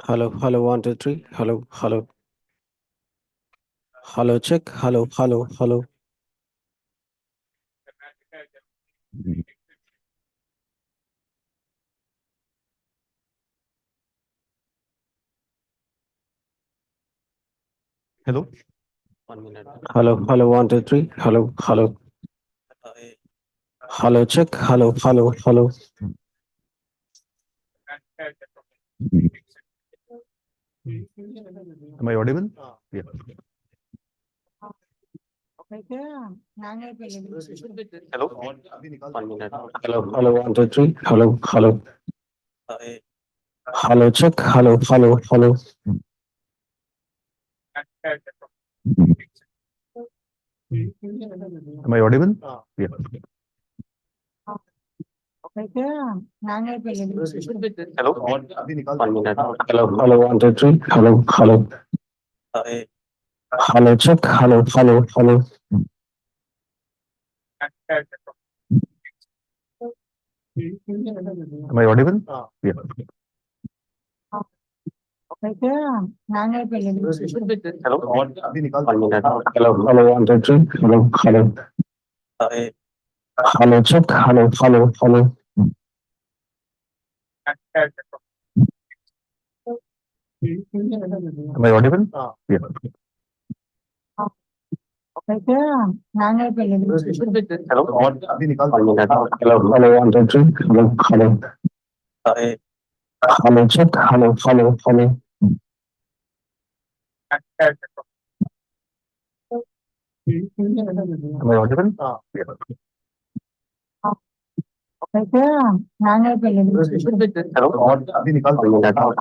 Hello, hello, one, two, three. Hello, hello. Hello, check. Hello, hello, hello. Hello. 1 minute. Hello, hello, one, two, three. Hello, hello. Hello, check. Hello, hello, hello. Am I audible? Yeah. Hello. 1 minute. Hello, hello, one, two, three. Hello, hello. Hello, check. Hello, hello, hello. Am I audible? Yeah. Hello. 1 minute. Hello, hello, one, two, three. Hello, hello. Hello, check. Hello, hello, hello. Am I audible? Yeah. Hello. 1 minute. Hello, hello, one, two, three. Hello, hello. Hello, check. Hello, hello, hello. Am I audible? Yeah. Hello. 1 minute. Hello, hello, one, two, three. Hello, hello. Hello, check. Hello, hello, hello. Am I audible? Yeah. Hello. 1 minute.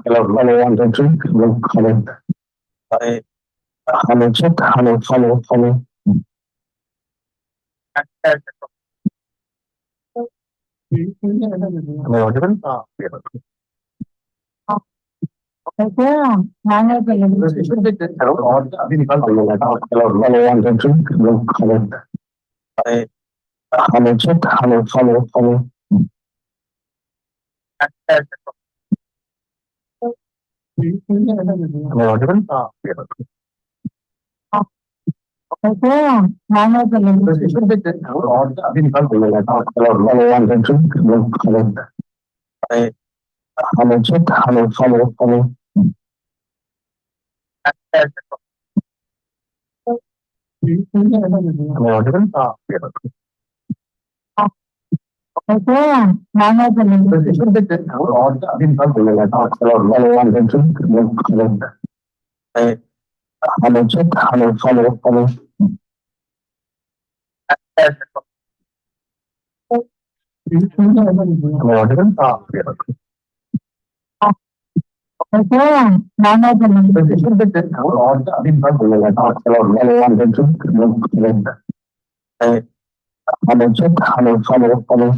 Hello, hello, one, two, three. Hello, hello. Hello, check. Hello, hello, hello. Am I audible? Yeah. Hello. 1 minute. Hello, hello, one, two, three. Hello, hello. Hello, check. Hello, hello, hello. Am I audible? Yeah. Hello. 1 minute. Hello, hello, one, two, three. Hello, hello. Hello, check. Hello, hello, hello. Am I audible? Yeah. Hello. 1 minute. Hello, hello, one, two, three. Hello, hello. Hello, check. Hello, hello, hello. Am I audible? Yeah. Hello. 1 minute. Hello, hello, one, two, three. Hello, hello. Hello, check. Hello, hello, hello.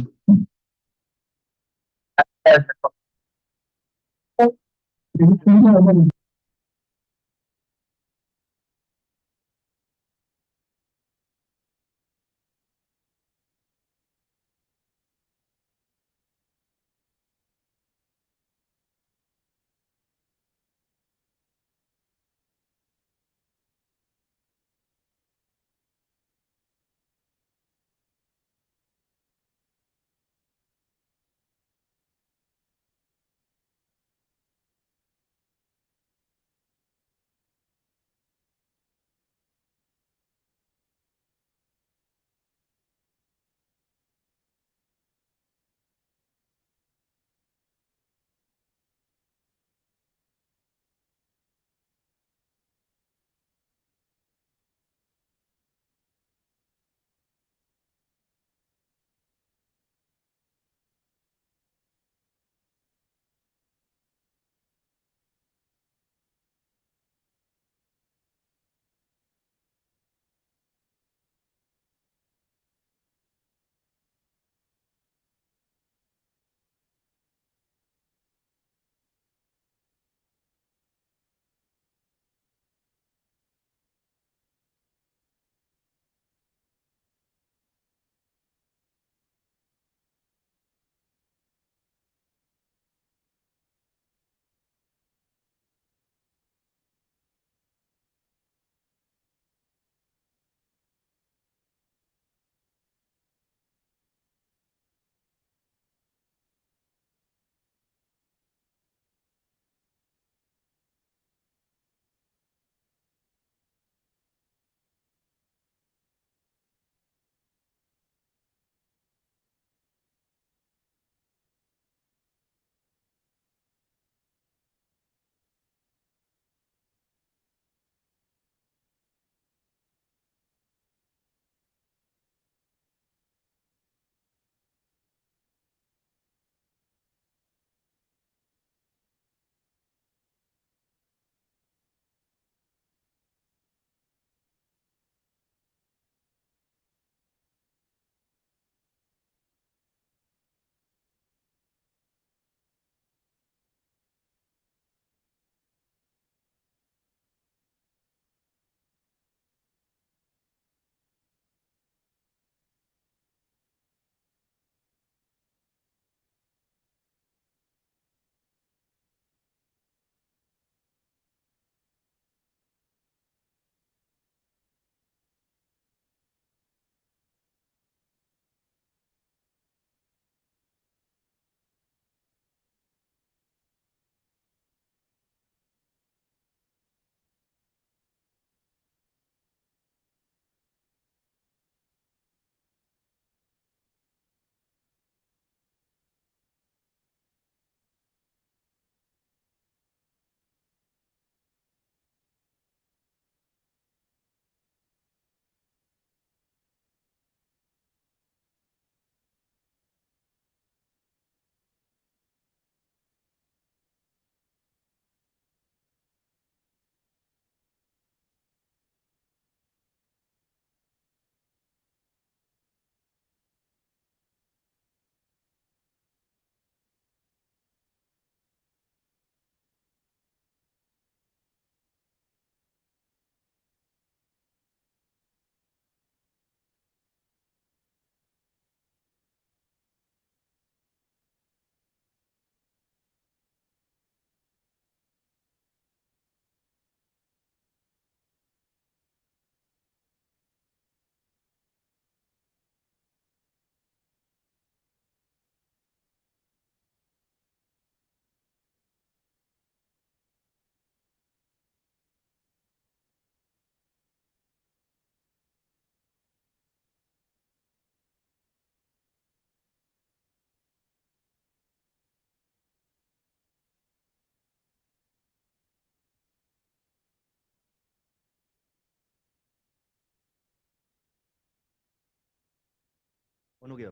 हो गया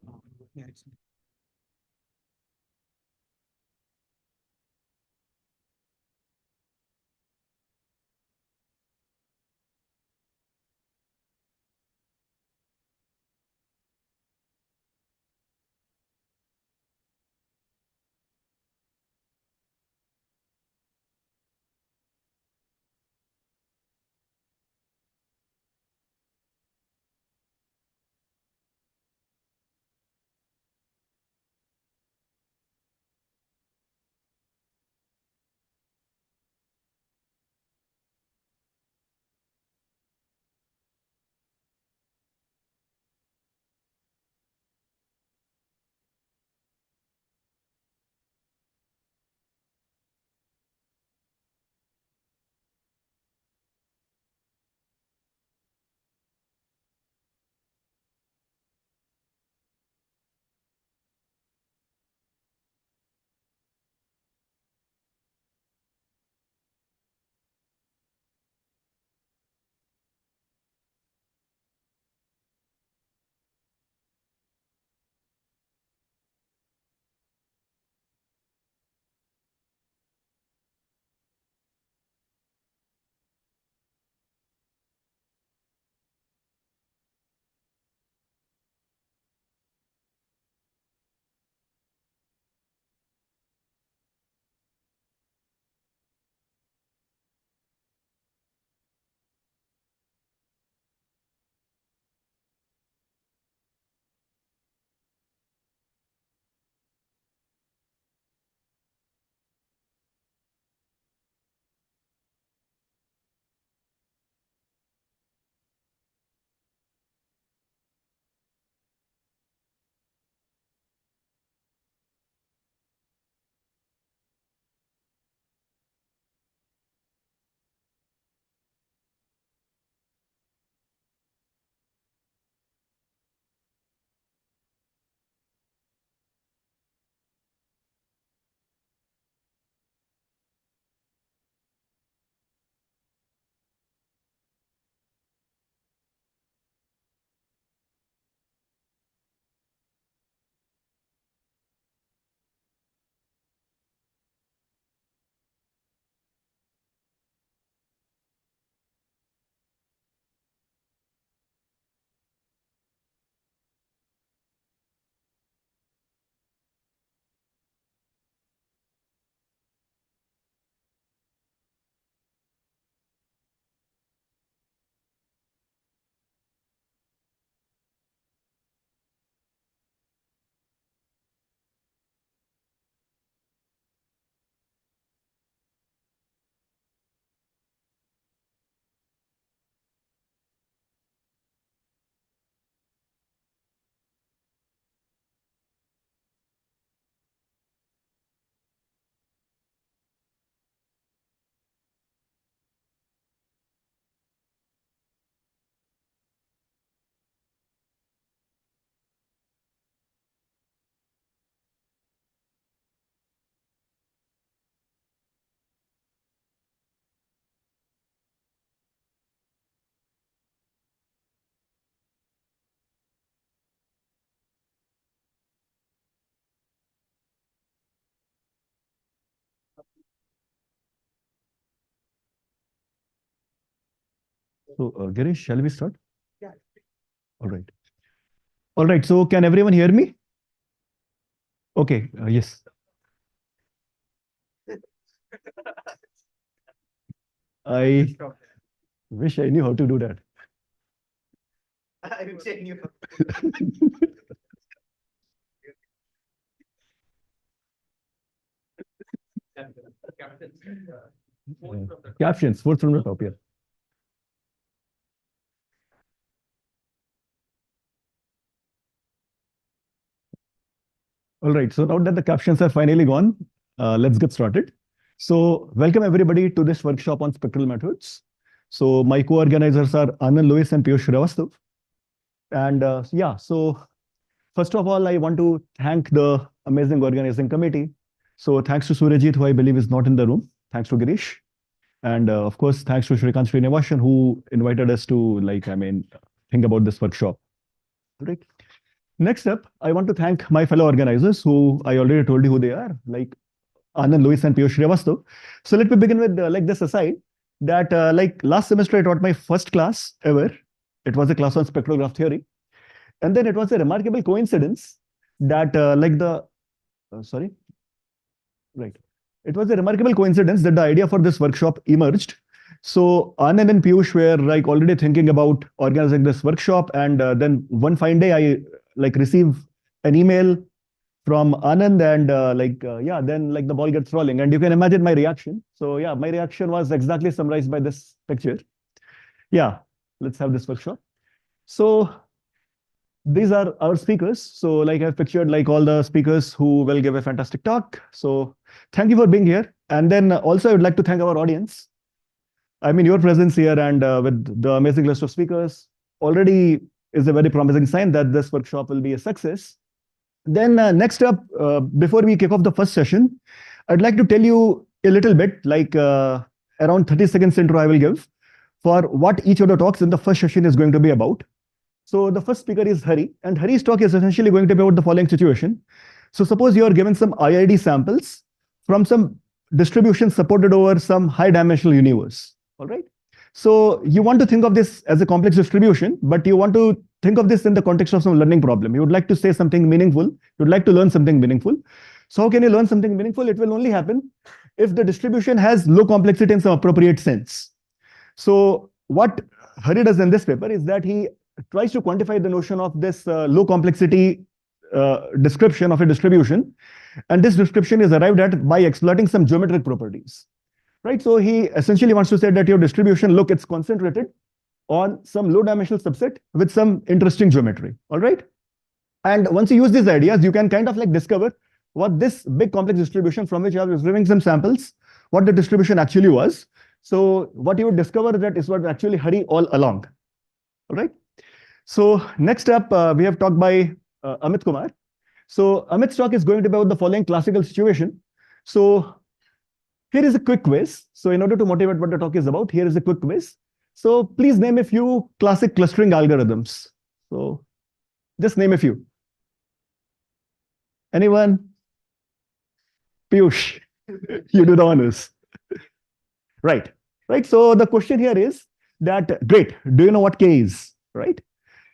So, Girish, shall we start? Yeah. All right. All right. So, can everyone hear me? Okay. Yes. I wish I knew how to do that. I wish I knew. Captions, fourth from the top here. All right. So now that the captions are finally gone, let's get started. So welcome everybody to this workshop on spectral methods. So my co-organizers are Anand Lewis and Piyush Srivastav. And yeah, so first of all, I want to thank the amazing organizing committee. So thanks to Surajit, who I believe is not in the room. Thanks to Girish. And of course, thanks to Shrikant Srinivasan, who invited us to think about this workshop. Right. Next up, I want to thank my fellow organizers who I already told you who they are, like Anand, Louis, and Piyush Srivastav. So let me begin with like this aside that like last semester I taught my first class ever. It was a class on spectral graph theory. And then it was a remarkable coincidence that sorry, right. It was a remarkable coincidence that the idea for this workshop emerged. So Anand and Piyush were like already thinking about organizing this workshop, and then one fine day I like receive an email from Anand, and yeah, then like the ball gets rolling, and you can imagine my reaction. So yeah, my reaction was exactly summarized by this picture. Yeah, let's have this workshop. So these are our speakers. So like I've pictured like all the speakers who will give a fantastic talk. So thank you for being here. And then also I would like to thank our audience. I mean, your presence here and with the amazing list of speakers already is a very promising sign that this workshop will be a success. Then next up, before we kick off the first session, I'd like to tell you a little bit, like around 30 seconds intro I will give for what each of the talks in the first session is going to be about. So the first speaker is Hari, and Hari's talk is essentially going to be about the following situation. So suppose you are given some IID samples from some distribution supported over some high dimensional universe, all right? So you want to think of this as a complex distribution, but you want to think of this in the context of some learning problem. You would like to say something meaningful. You would like to learn something meaningful. So how can you learn something meaningful? It will only happen if the distribution has low complexity in some appropriate sense. So what Hari does in this paper is that he tries to quantify the notion of this low complexity description of a distribution. And this description is arrived at by exploiting some geometric properties, right? So he essentially wants to say that your distribution, look, it's concentrated on some low dimensional subset with some interesting geometry, all right? And once you use these ideas, you can kind of like discover what this big complex distribution from which I was receiving some samples, what the distribution actually was. So what you would discover that is what actually Hari all along, all right? So next up, we have talked by Amit Kumar. So Amit's talk is going to be about the following classical situation. So here is a quick quiz. So in order to motivate what the talk is about, here is a quick quiz. So please name a few classic clustering algorithms. So just name a few. Anyone? Piyush, you do the honors. Right, right. So the question here is that, great, do you know what K is, right?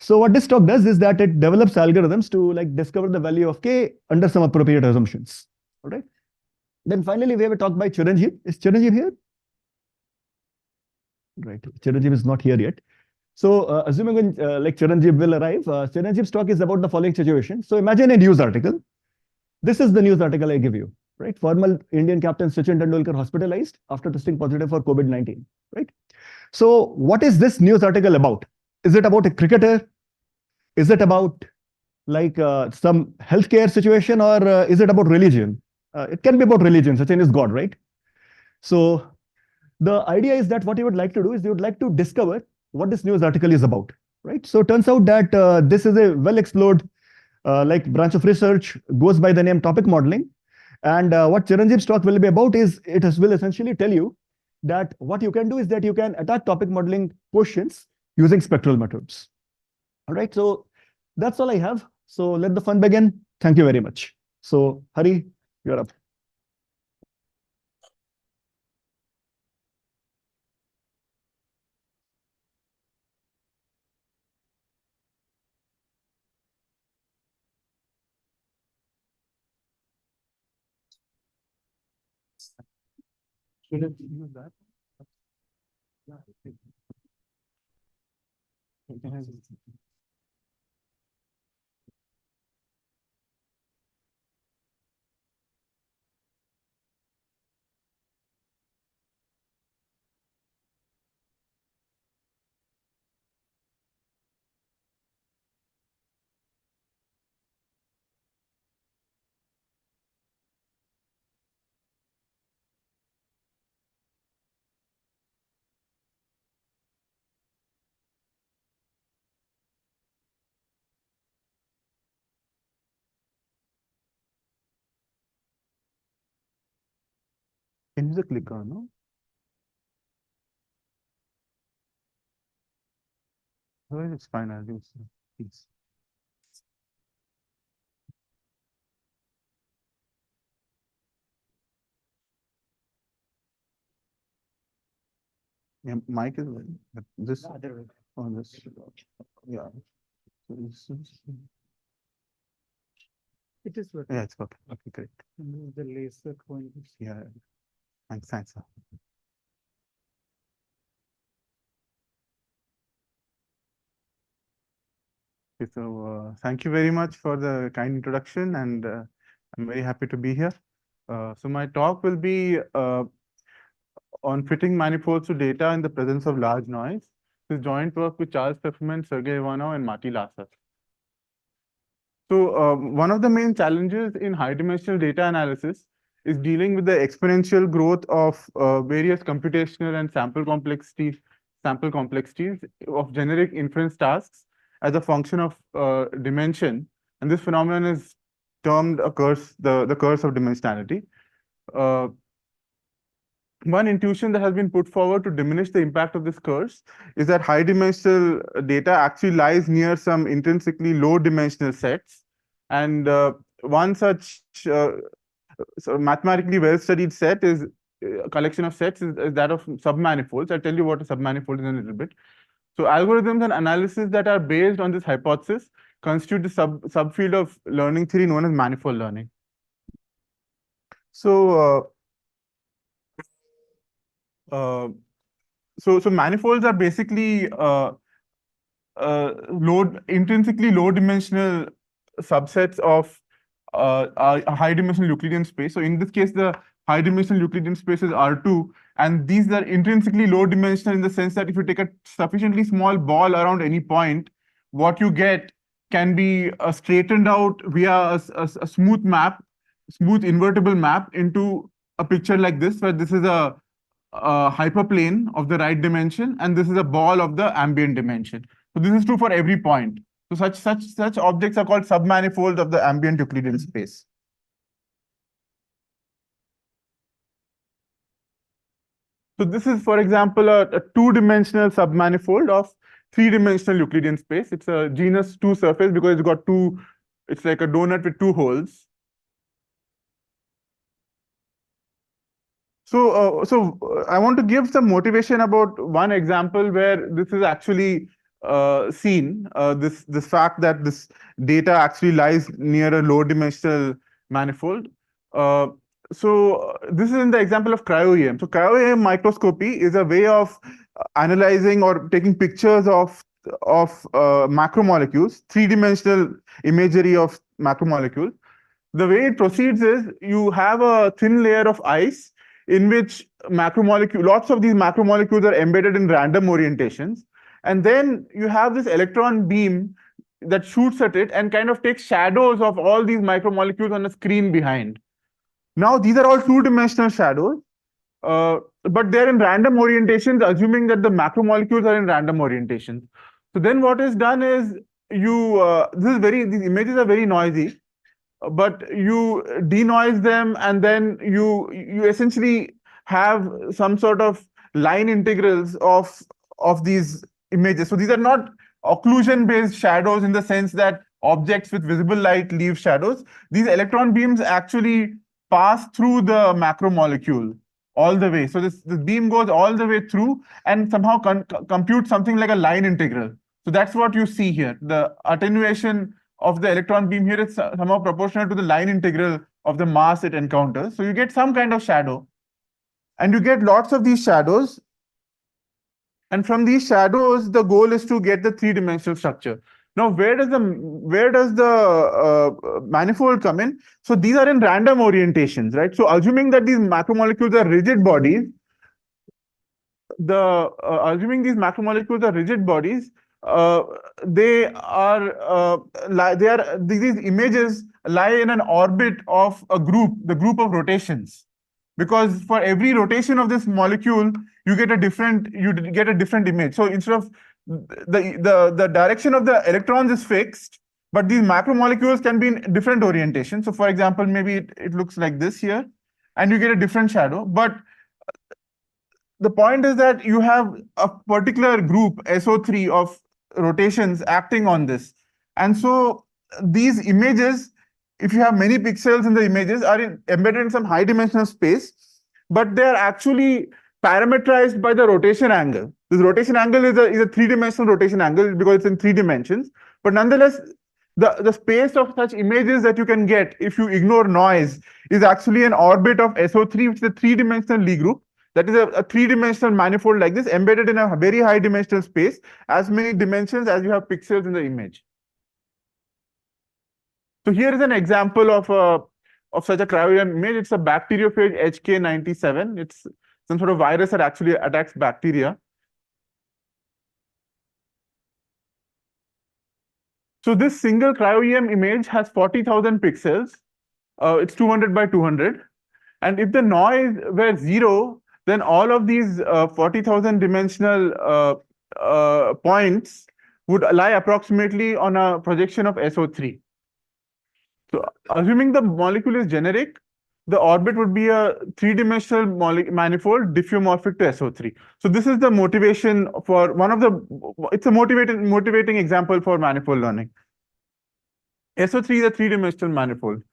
So what this talk does is that it develops algorithms to like discover the value of K under some appropriate assumptions, all right? Then finally, we have a talk by Chiranjeev. Is Chiranjeev here? Right, Chiranjeev is not here yet. So assuming when like Chiranjeev will arrive, Chiranjeev's talk is about the following situation. So imagine a news article. This is the news article I give you, right? Former Indian captain Sachin Tendulkar hospitalized after testing positive for COVID-19, right? So what is this news article about? Is it about a cricketer? Is it about like some healthcare situation, or is it about religion? It can be about religion. Sachin is God, right? So the idea is that what you would like to do is you would like to discover what this news article is about, right? So it turns out that this is a well-explored like branch of research, goes by the name topic modeling. And what Chiranjeev's talk will be about is will essentially tell you that what you can do is that you can attack topic modeling questions using spectral methods. All right, so that's all I have. So let the fun begin. Thank you very much. So Hari, you're up. Should I use that? Yeah, I think. Can you click on no? Otherwise, it's fine. I'll use these. Yeah, mic is this on this. Yeah. So It is working. yeah, it's okay. Okay, great. Move the laser pointers. Yeah. Thanks. Sir. Okay, so thank you very much for the kind introduction, and I'm very happy to be here. So my talk will be on fitting manifolds to data in the presence of large noise. This joint work with Charles Pfefferman, Sergey Ivanov, and Marty Lasser. So one of the main challenges in high-dimensional data analysis is dealing with the exponential growth of various computational and sample complexities of generic inference tasks as a function of dimension. And this phenomenon is termed a curse, the curse of dimensionality. One intuition that has been put forward to diminish the impact of this curse is that high-dimensional data actually lies near some intrinsically low-dimensional sets. And one such mathematically well-studied set is a collection of sets is that of submanifolds. I'll tell you what a submanifold is in a little bit. So algorithms and analysis that are based on this hypothesis constitute the subfield of learning theory known as manifold learning. So so manifolds are basically intrinsically low-dimensional subsets of a high-dimensional Euclidean space. So in this case, the high-dimensional Euclidean space is R2, and these are intrinsically low-dimensional in the sense that if you take a sufficiently small ball around any point, what you get can be straightened out via a smooth invertible map into a picture like this, where this is a hyperplane of the right dimension, and this is a ball of the ambient dimension. So this is true for every point. So such objects are called submanifolds of the ambient Euclidean space. So this is, for example, a two-dimensional submanifold of three-dimensional Euclidean space. It's a genus 2 surface because it's got two. It's like a donut with two holes. So, I want to give some motivation about one example where this is actually seen. This fact that this data actually lies near a low-dimensional manifold. So this is in the example of Cryo-EM. So Cryo-EM microscopy is a way of analyzing or taking pictures of macromolecules, three-dimensional imagery of macromolecule. The way it proceeds is you have a thin layer of ice in which lots of these macromolecules are embedded in random orientations. And then you have this electron beam that shoots at it and kind of takes shadows of all these macromolecules on a screen behind. Now, these are all two-dimensional shadows, but they're in random orientations, assuming that the macromolecules are in random orientations. So then what is done is these images are very noisy, but you denoise them, and then you essentially have some sort of line integrals of these images. So these are not occlusion-based shadows in the sense that objects with visible light leave shadows. These electron beams actually pass through the macromolecule all the way. So this beam goes all the way through and somehow computes something like a line integral. So that's what you see here. The attenuation of the electron beam here is somehow proportional to the line integral of the mass it encounters. So you get some kind of shadow, and you get lots of these shadows. And from these shadows, the goal is to get the three-dimensional structure. Now, where does the manifold come in? So these are in random orientations, right? So assuming that these macromolecules are rigid bodies, these images lie in an orbit of the group of rotations, because for every rotation of this molecule you get a different image. So instead of the direction of the electrons is fixed, but these macromolecules can be in different orientations. So for example, maybe it looks like this here, and you get a different shadow. But the point is that you have a particular group, SO3, of rotations acting on this. And so these images, if you have many pixels in the images, are embedded in some high-dimensional space, but they're actually parameterized by the rotation angle. This rotation angle is a three-dimensional rotation angle because it's in 3 dimensions. But nonetheless, the space of such images that you can get if you ignore noise is actually an orbit of SO3, which is a three-dimensional Lie group. That is a three-dimensional manifold like this, embedded in a very high dimensional space, as many dimensions as you have pixels in the image. So here is an example of such a cryo-EM image. It's a bacteriophage HK97. It's some sort of virus that actually attacks bacteria. So this single cryo-EM image has 40,000 pixels. It's 200 by 200. And if the noise were 0, then all of these 40,000 dimensional points would lie approximately on a projection of SO3. So assuming the molecule is generic, the orbit would be a three-dimensional manifold diffeomorphic to SO3. So this is the motivation for it's a motivating example for manifold learning. SO3 is a three-dimensional manifold.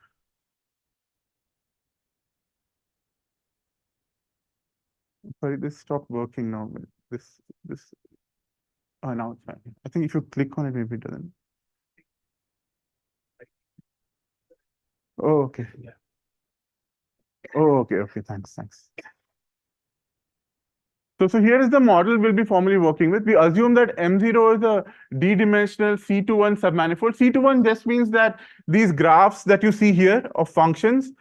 Sorry, this stopped working now. Now it's fine. I think if you click on it, maybe it doesn't. Oh, okay. Yeah. Oh, okay. Thanks. So here is the model we'll be formally working with. We assume that M0 is a d-dimensional C21 submanifold. C21 just means that these graphs that you see here of functions.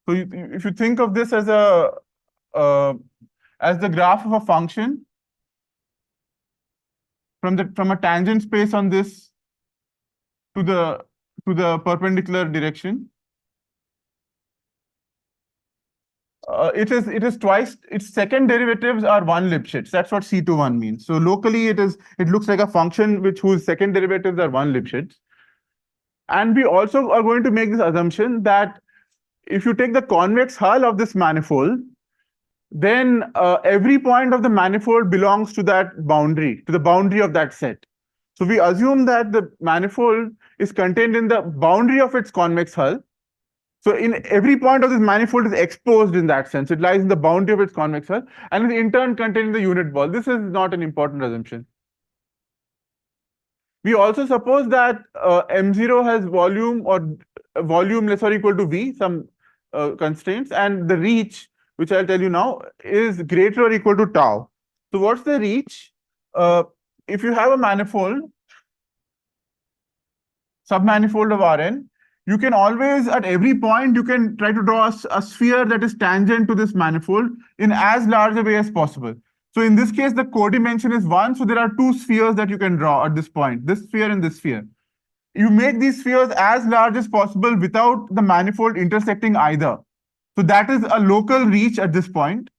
So if you think of this as the graph of a function from a tangent space on this to the perpendicular direction. It is twice. Its second derivatives are 1 Lipschitz. That's what C21 means. So locally, it looks like a function whose second derivatives are 1 Lipschitz. And we also are going to make this assumption that if you take the convex hull of this manifold, then every point of the manifold belongs to that boundary, to the boundary of that set. So we assume that the manifold is contained in the boundary of its convex hull. So in every point of this manifold is exposed in that sense. It lies in the boundary of its convex hull and is in turn contained in the unit ball. This is not an important assumption. We also suppose that M0 has volume or volume less or equal to V, some constraints, and the reach, which I'll tell you now, is greater or equal to tau. So what's the reach? If you have a manifold, submanifold of Rn, you can always, at every point, you can try to draw a sphere that is tangent to this manifold in as large a way as possible. So in this case, the codimension is 1. So there are 2 spheres that you can draw at this point, this sphere and this sphere. You make these spheres as large as possible without the manifold intersecting either. So that is a local reach at this point.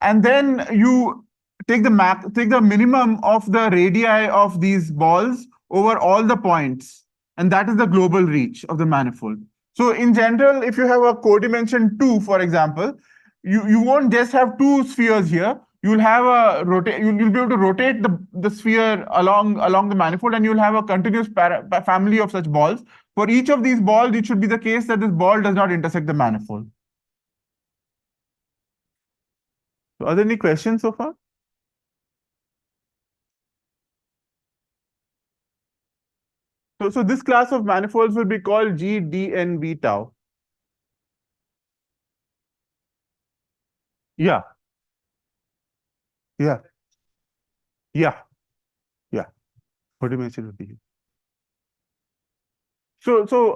And then you take the minimum of the radii of these balls over all the points. And that is the global reach of the manifold. So in general, if you have a codimension 2, for example, you won't just have 2 spheres here. You'll have you'll be able to rotate the sphere along the manifold, and you'll have a continuous family of such balls. For each of these balls, it should be the case that this ball does not intersect the manifold. So are there any questions so far? So this class of manifolds will be called G, D, N, B, tau. Yeah. What do you mention would be? So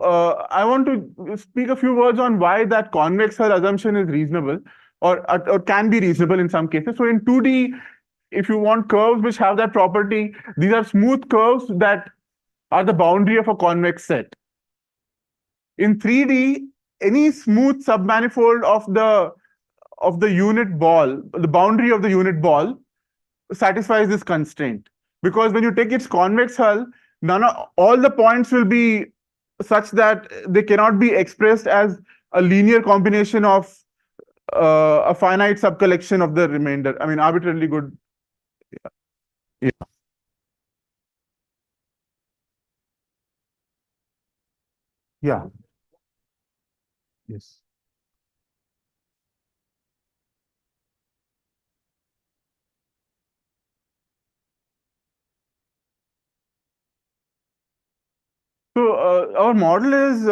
I want to speak a few words on why that convex hull assumption is reasonable or can be reasonable in some cases. So in 2D, if you want curves which have that property, these are smooth curves that are the boundary of a convex set. In 3D, any smooth submanifold of the unit ball, the boundary of the unit ball, satisfies this constraint. Because when you take its convex hull, all the points will be such that they cannot be expressed as a linear combination of a finite subcollection of the remainder. I mean, arbitrarily good. Yeah. Yeah. Yes. So our model is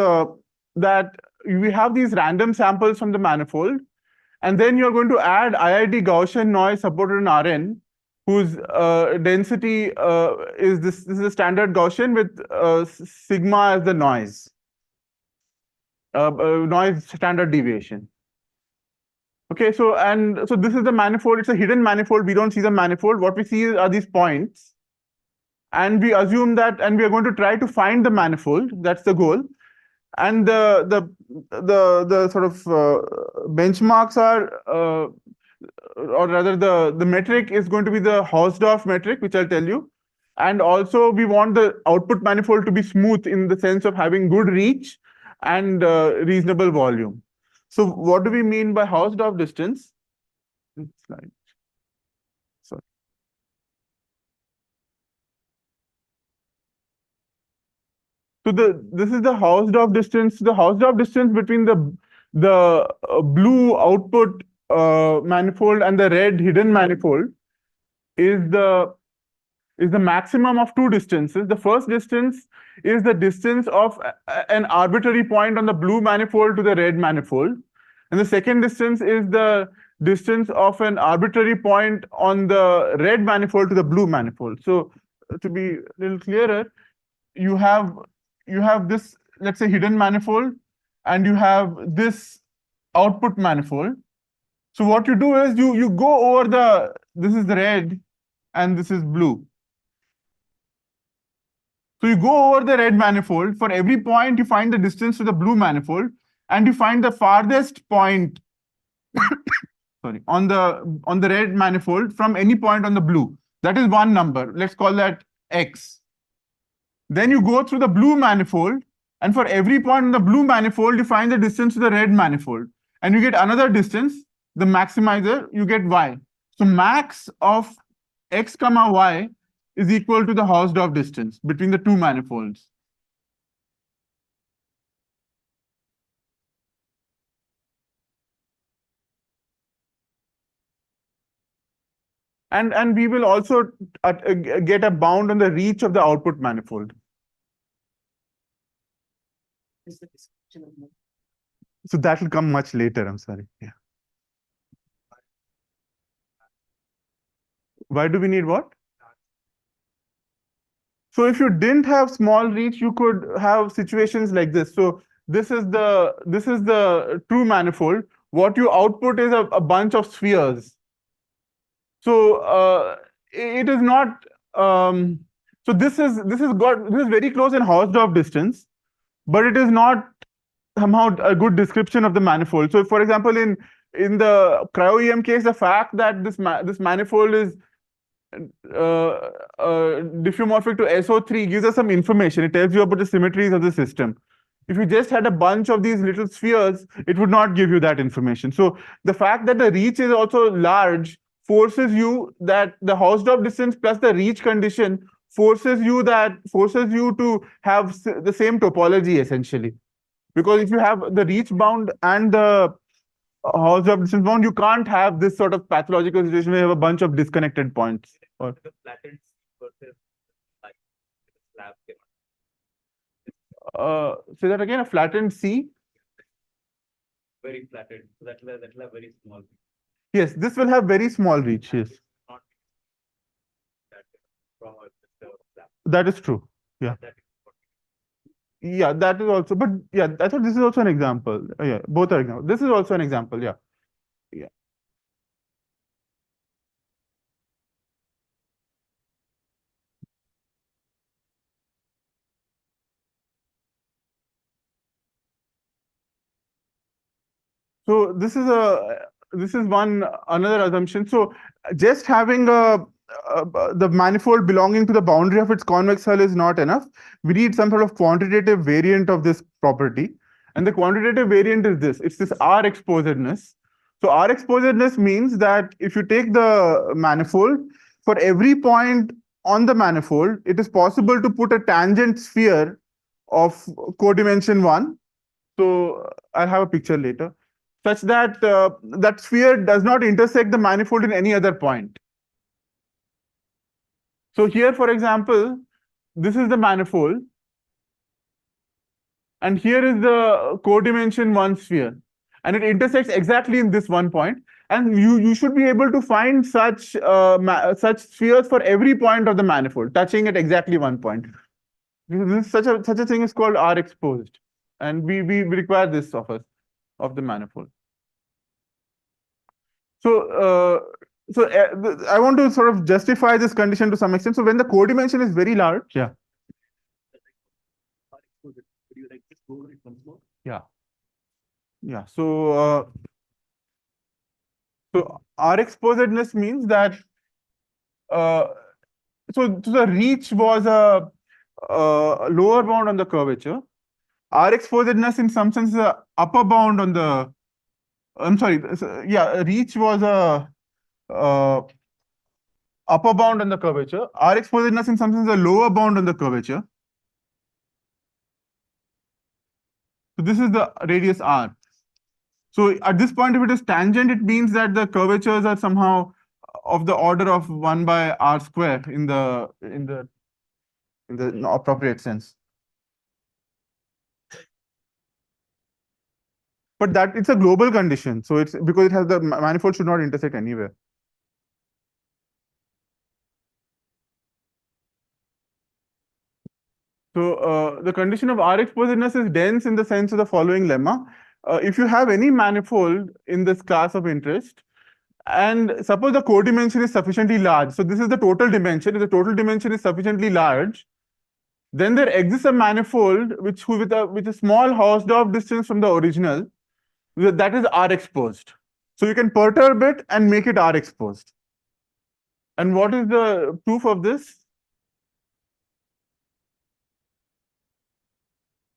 that we have these random samples from the manifold, and then you're going to add IID Gaussian noise supported in Rn, whose density is this. This is a standard Gaussian with sigma as the noise standard deviation. Okay, so this is the manifold. It's a hidden manifold. We don't see the manifold. What we see are these points, and we assume that, and we are going to try to find the manifold. That's the goal. And the sort of benchmarks are, or rather, the metric is going to be the Hausdorff metric, which I'll tell you. And also, we want the output manifold to be smooth in the sense of having good reach and reasonable volume. So what do we mean by Hausdorff distance? Next slide. Sorry. So this is the Hausdorff distance. The Hausdorff distance between the blue output manifold and the red hidden manifold is the maximum of two distances. The first distance is the distance of an arbitrary point on the blue manifold to the red manifold. And the second distance is the distance of an arbitrary point on the red manifold to the blue manifold. So to be a little clearer, you have this, let's say, hidden manifold, and you have this output manifold. So what you do is you go over this is the red and this is blue. So you go over the red manifold. For every point, you find the distance to the blue manifold, and you find the farthest point sorry, on the red manifold from any point on the blue. That is one number. Let's call that x. Then you go through the blue manifold, and for every point on the blue manifold, you find the distance to the red manifold, and you get another distance, the maximizer, you get y. So max of x comma y is equal to the Hausdorff distance between the two manifolds. And we will also get a bound on the reach of the output manifold. So that will come much later, I'm sorry. Yeah. Why do we need what? So if you didn't have small reach, you could have situations like this. So this is the true manifold. What you output is a bunch of spheres. So it is not. So this is very close in Hausdorff distance, but it is not somehow a good description of the manifold. So, for example, in the Cryo-EM case, the fact that this manifold is diffeomorphic to SO3 gives us some information. It tells you about the symmetries of the system. If you just had a bunch of these little spheres, it would not give you that information. So the fact that the reach is also large forces you that the Hausdorff distance plus the reach condition forces you to have the same topology essentially. Because if you have the reach bound and the Hausdorff distance bound, you can't have this sort of pathological situation where you have a bunch of disconnected points. Or say that again, a flattened C? Very flattened. So that will have very small. Yes, this will have very small reach, yes. That is true. Yeah. Yeah, that is also, but yeah, I thought this is also an example. Yeah, both are examples. This is also an example, yeah. Yeah. So this is another assumption. So just having the manifold belonging to the boundary of its convex hull is not enough. We need some sort of quantitative variant of this property. And the quantitative variant is this. It's this R exposedness. So R exposedness means that if you take the manifold, for every point on the manifold, it is possible to put a tangent sphere of codimension 1. So I'll have a picture later, such that that sphere does not intersect the manifold in any other point. So here, for example, this is the manifold. and here is the codimension 1 sphere, and it intersects exactly in this one point. And you should be able to find such such spheres for every point of the manifold, touching at exactly one point. Such a thing is called R exposed, and we require this of us, of the manifold. So I want to sort of justify this condition to some extent. So when the codimension is very large, yeah. Could you like just go over it once more? Yeah. So R exposedness means that so the reach was a lower bound on the curvature. R exposedness in some sense is a upper bound on the. I'm sorry. Yeah, reach was a upper bound on the curvature. R exposedness in some sense is a lower bound on the curvature. So this is the radius R. So at this point, if it is tangent, it means that the curvatures are somehow of the order of 1 by R square in the appropriate sense. But that it's a global condition. So it's because it has the manifold should not intersect anywhere. So the condition of R exposedness is dense in the sense of the following lemma. If you have any manifold in this class of interest, and suppose the codimension is sufficiently large, so this is the total dimension. If the total dimension is sufficiently large, then there exists a manifold with a small Hausdorff distance from the original, that is R exposed. So you can perturb it and make it R exposed. And what is the proof of this?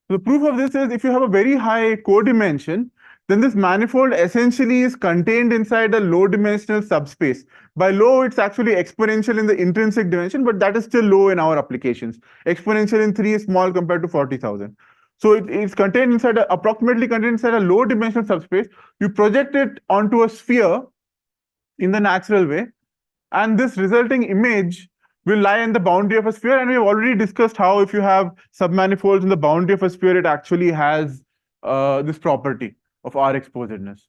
The proof of this is if you have a very high codimension, then this manifold essentially is contained inside a low dimensional subspace. By low, it's actually exponential in the intrinsic dimension, but that is still low in our applications. Exponential in 3 is small compared to 40,000. So it's contained inside approximately contained inside a low dimensional subspace. You project it onto a sphere in the natural way, and this resulting image will lie in the boundary of a sphere. And we've already discussed how if you have submanifolds in the boundary of a sphere, it actually has this property of R exposedness.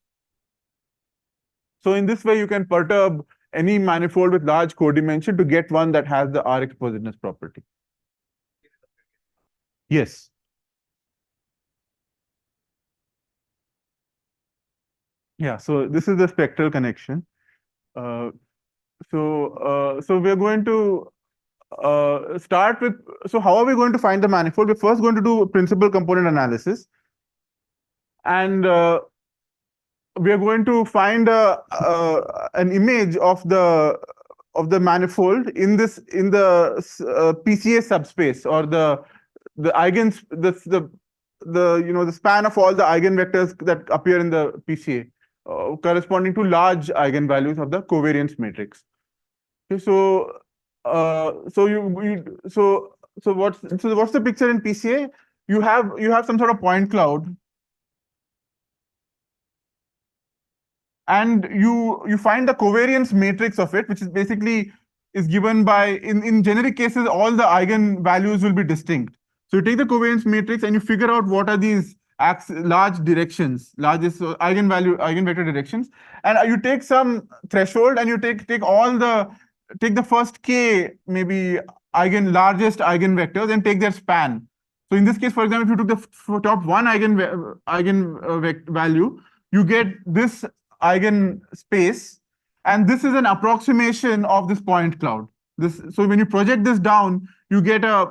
So in this way, you can perturb any manifold with large codimension to get one that has the R exposedness property. Yes. Yeah, so this is the spectral connection. So we're going to start with, so how are we going to find the manifold? We're first going to do principal component analysis. And we are going to find an image of the manifold in the PCA subspace, or the span of all the eigenvectors that appear in the PCA, corresponding to large eigenvalues of the covariance matrix. Okay, so what's the picture in PCA? You have some sort of point cloud, and you find the covariance matrix of it, which is basically is given by, in generic cases, all the eigenvalues will be distinct. So you take the covariance matrix and you figure out what are these large directions, largest eigenvector directions, and you take some threshold and you take the first k maybe largest eigenvectors and take their span. So in this case, for example, if you took the top one eigenvalue, you get this eigenspace, and this is an approximation of this point cloud. So when you project this down, you get a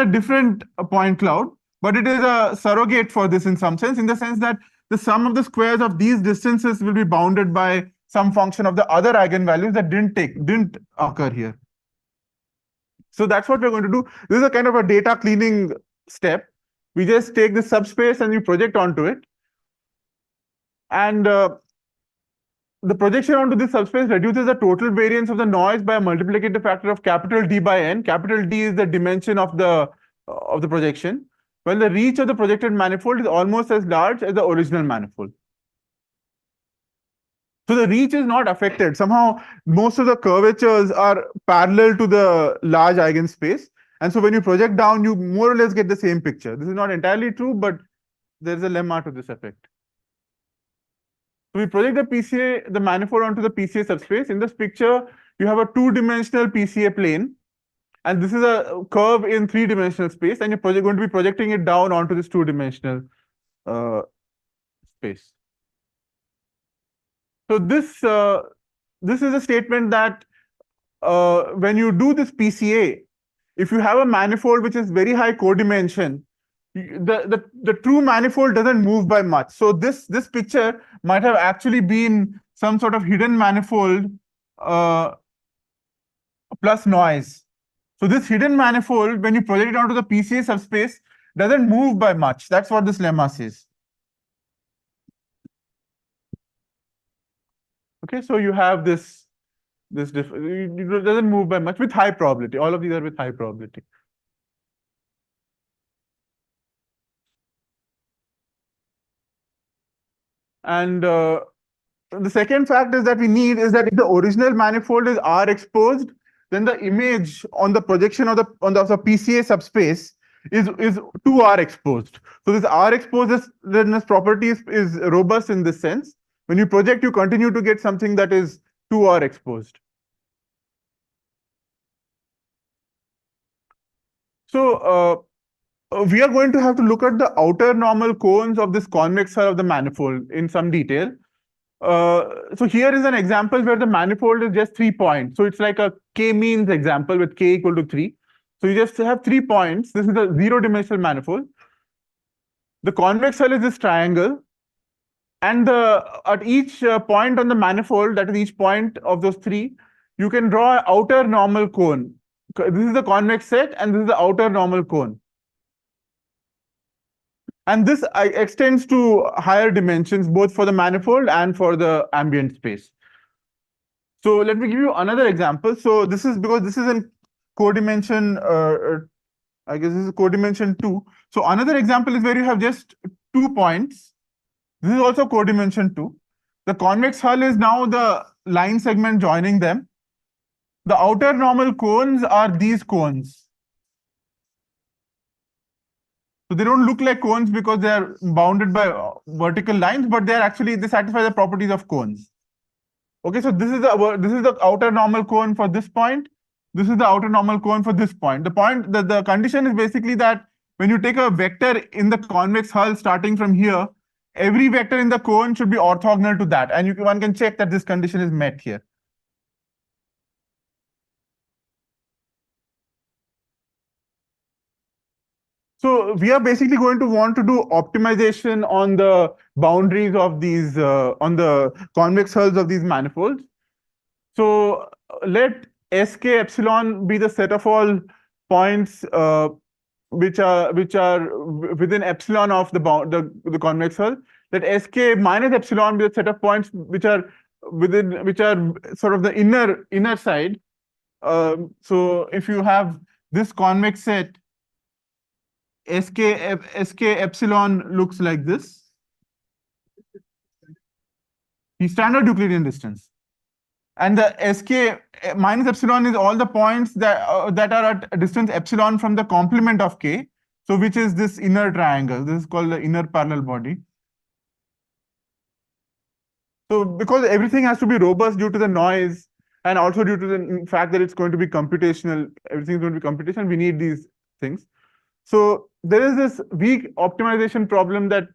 different point cloud, but it is a surrogate for this in some sense, in the sense that the sum of the squares of these distances will be bounded by some function of the other eigenvalues that didn't occur here. So that's what we're going to do. This is a kind of a data cleaning step. We just take this subspace and we project onto it. And the projection onto this subspace reduces the total variance of the noise by a multiplicative factor of capital D by n. Capital D is the dimension of the projection, while the reach of the projected manifold is almost as large as the original manifold. So the reach is not affected. Somehow, most of the curvatures are parallel to the large eigenspace, And so when you project down, you more or less get the same picture. This is not entirely true, but there's a lemma to this effect. So we project the PCA, the manifold onto the PCA subspace. In this picture, you have a two-dimensional PCA plane, and this is a curve in three-dimensional space, and you're going to be projecting it down onto this two-dimensional space. So this is a statement that when you do this PCA, if you have a manifold which is very high codimension, the true manifold doesn't move by much. So this picture might have actually been some sort of hidden manifold plus noise. So this hidden manifold, when you project it onto the PCA subspace, doesn't move by much. That's what this lemma says. Okay, so you have it doesn't move by much with high probability. All of these are with high probability. And the second fact is that we need is that if the original manifold is R exposed, then the image on the projection of the PCA subspace is 2R exposed. So this R exposedness property is robust in this sense. When you project, you continue to get something that is 2R exposed. So we are going to have to look at the outer normal cones of this convex hull of the manifold in some detail. So here is an example where the manifold is just 3 points. So it's like a k-means example with k equal to 3. So you just have 3 points. This is a zero-dimensional manifold. The convex hull is this triangle. And at each point on the manifold, that is each point of those 3, you can draw an outer normal cone. This is the convex set, and this is the outer normal cone. And this extends to higher dimensions, both for the manifold and for the ambient space. So let me give you another example. So this is because this is in codimension, I guess this is codimension 2. So another example is where you have just 2 points. This is also codimension 2. The convex hull is now the line segment joining them. The outer normal cones are these cones. So they don't look like cones because they are bounded by vertical lines, but they satisfy the properties of cones. Okay, so this is the outer normal cone for this point. This is the outer normal cone for this point. The condition is basically that when you take a vector in the convex hull starting from here, every vector in the cone should be orthogonal to that, and one can check that this condition is met here. So we are basically going to want to do optimization on the boundaries of these, on the convex hulls of these manifolds. So let Sk epsilon be the set of all points which are within epsilon of the convex hull. Let Sk minus epsilon be the set of points which are sort of the inner side. So if you have this convex set, Sk epsilon looks like this. The standard Euclidean distance. And the Sk minus epsilon is all the points that are at a distance epsilon from the complement of K. So which is this inner triangle. This is called the inner parallel body. So because everything has to be robust due to the noise and also due to the fact that it's going to be computational, everything is going to be computational, we need these things. So there is this weak optimization problem that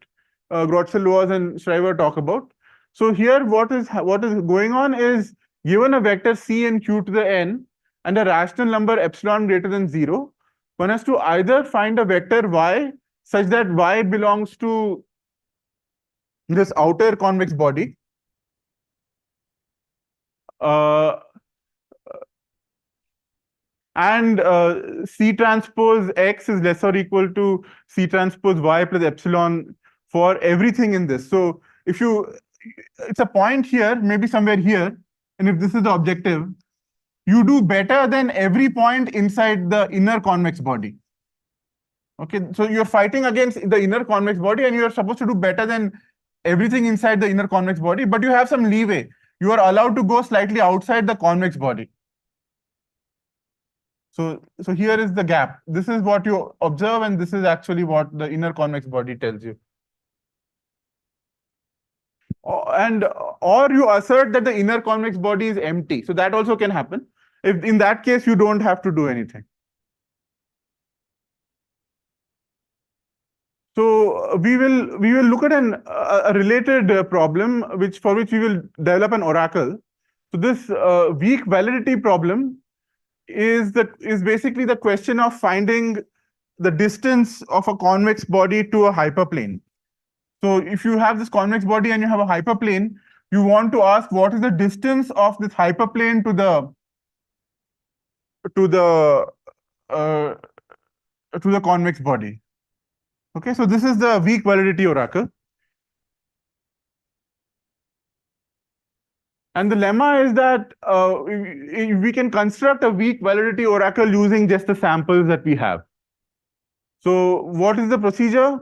Grotzel-Loaz and Schreiber talk about. So here what is going on is, given a vector c and q to the n and a rational number epsilon greater than 0, one has to either find a vector y such that y belongs to this outer convex body, and C transpose X is less or equal to C transpose Y plus epsilon for everything in this. So if it's a point here, maybe somewhere here, and if this is the objective, you do better than every point inside the inner convex body. Okay, so you're fighting against the inner convex body and you're supposed to do better than everything inside the inner convex body, but you have some leeway. You are allowed to go slightly outside the convex body. So here is the gap. This is what you observe, and this is actually what the inner convex body tells you. Or you assert that the inner convex body is empty. So that also can happen. If in that case, you don't have to do anything. So we will look at a related problem for which we will develop an oracle. So this weak validity problem is basically the question of finding the distance of a convex body to a hyperplane. So if you have this convex body and you have a hyperplane, you want to ask what is the distance of this hyperplane to the convex body. Okay, so this is the weak validity oracle. And the lemma is that we can construct a weak validity oracle using just the samples that we have. So what is the procedure?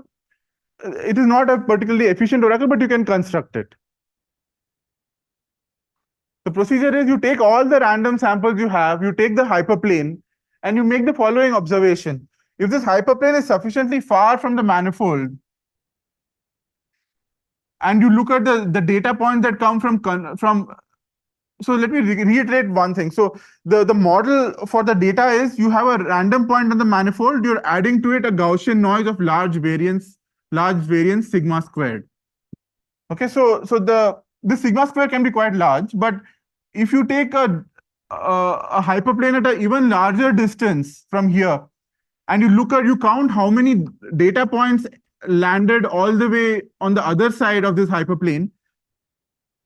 It is not a particularly efficient oracle, but you can construct it. The procedure is you take all the random samples you have, you take the hyperplane, and you make the following observation. If this hyperplane is sufficiently far from the manifold, and you look at the data points that come from so let me reiterate one thing. So the model for the data is you have a random point on the manifold, you're adding to it a Gaussian noise of large variance sigma squared. Okay, so this sigma square can be quite large, but if you take a hyperplane at an even larger distance from here, and you count how many data points landed all the way on the other side of this hyperplane,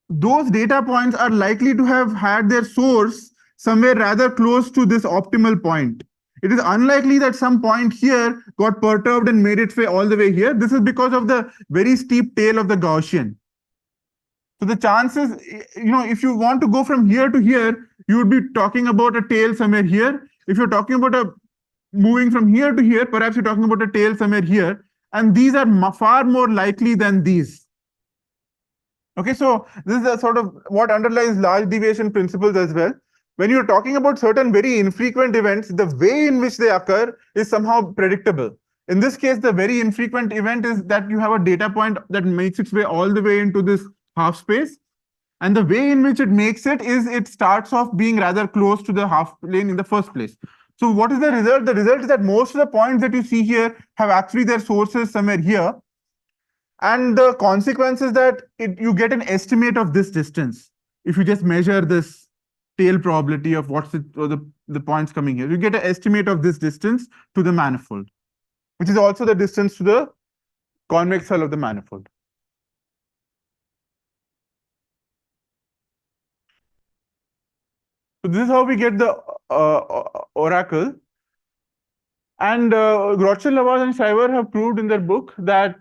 those data points are likely to have had their source somewhere rather close to this optimal point. It is unlikely that some point here got perturbed and made its way all the way here. This is because of the very steep tail of the Gaussian. So the chances, if you want to go from here to here, you would be talking about a tail somewhere here. If you're talking about moving from here to here, perhaps you're talking about a tail somewhere here. And these are far more likely than these. Okay, so this is a sort of what underlies large deviation principles as well. When you're talking about certain very infrequent events, the way in which they occur is somehow predictable. In this case, the very infrequent event is that you have a data point that makes its way all the way into this half space. And the way in which it makes it is it starts off being rather close to the half plane in the first place. So what is the result? The result is that most of the points that you see here have actually their sources somewhere here. And the consequence is that you get an estimate of this distance. If you just measure this tail probability of the points coming here, you get an estimate of this distance to the manifold, which is also the distance to the convex hull of the manifold. So this is how we get the oracle. And Grotchen, Lavaz, and Schreiber have proved in their book that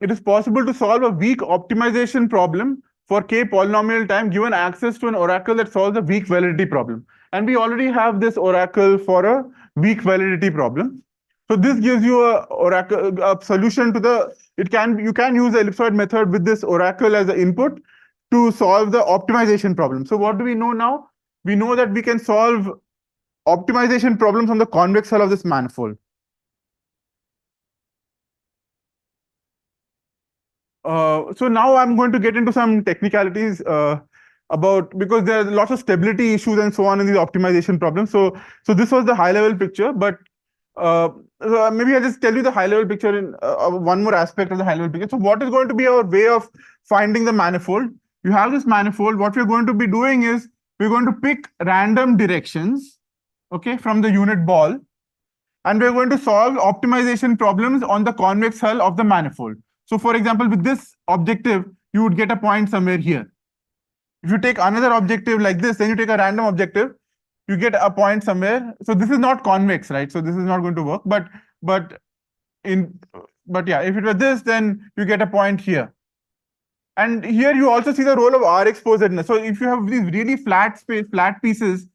it is possible to solve a weak optimization problem for k polynomial time given access to an oracle that solves a weak validity problem. And we already have this oracle for a weak validity problem. So this gives you a solution to you can use the ellipsoid method with this oracle as the input to solve the optimization problem. So what do we know now? We know that we can solve optimization problems on the convex hull of this manifold. So now I'm going to get into some technicalities because there are lots of stability issues and so on in these optimization problems. So this was the high level picture, but maybe I'll just tell you the high level picture in one more aspect of the high level picture. So what is going to be our way of finding the manifold? You have this manifold. What we're going to be doing is we're going to pick random directions, okay, from the unit ball, and we're going to solve optimization problems on the convex hull of the manifold. So for example, with this objective, you would get a point somewhere here. If you take another objective like this, then you take a random objective, you get a point somewhere. So this is not convex, right? So this is not going to work. But yeah, if it were this, then you get a point here. And here you also see the role of R exposedness. So if you have these really flat pieces,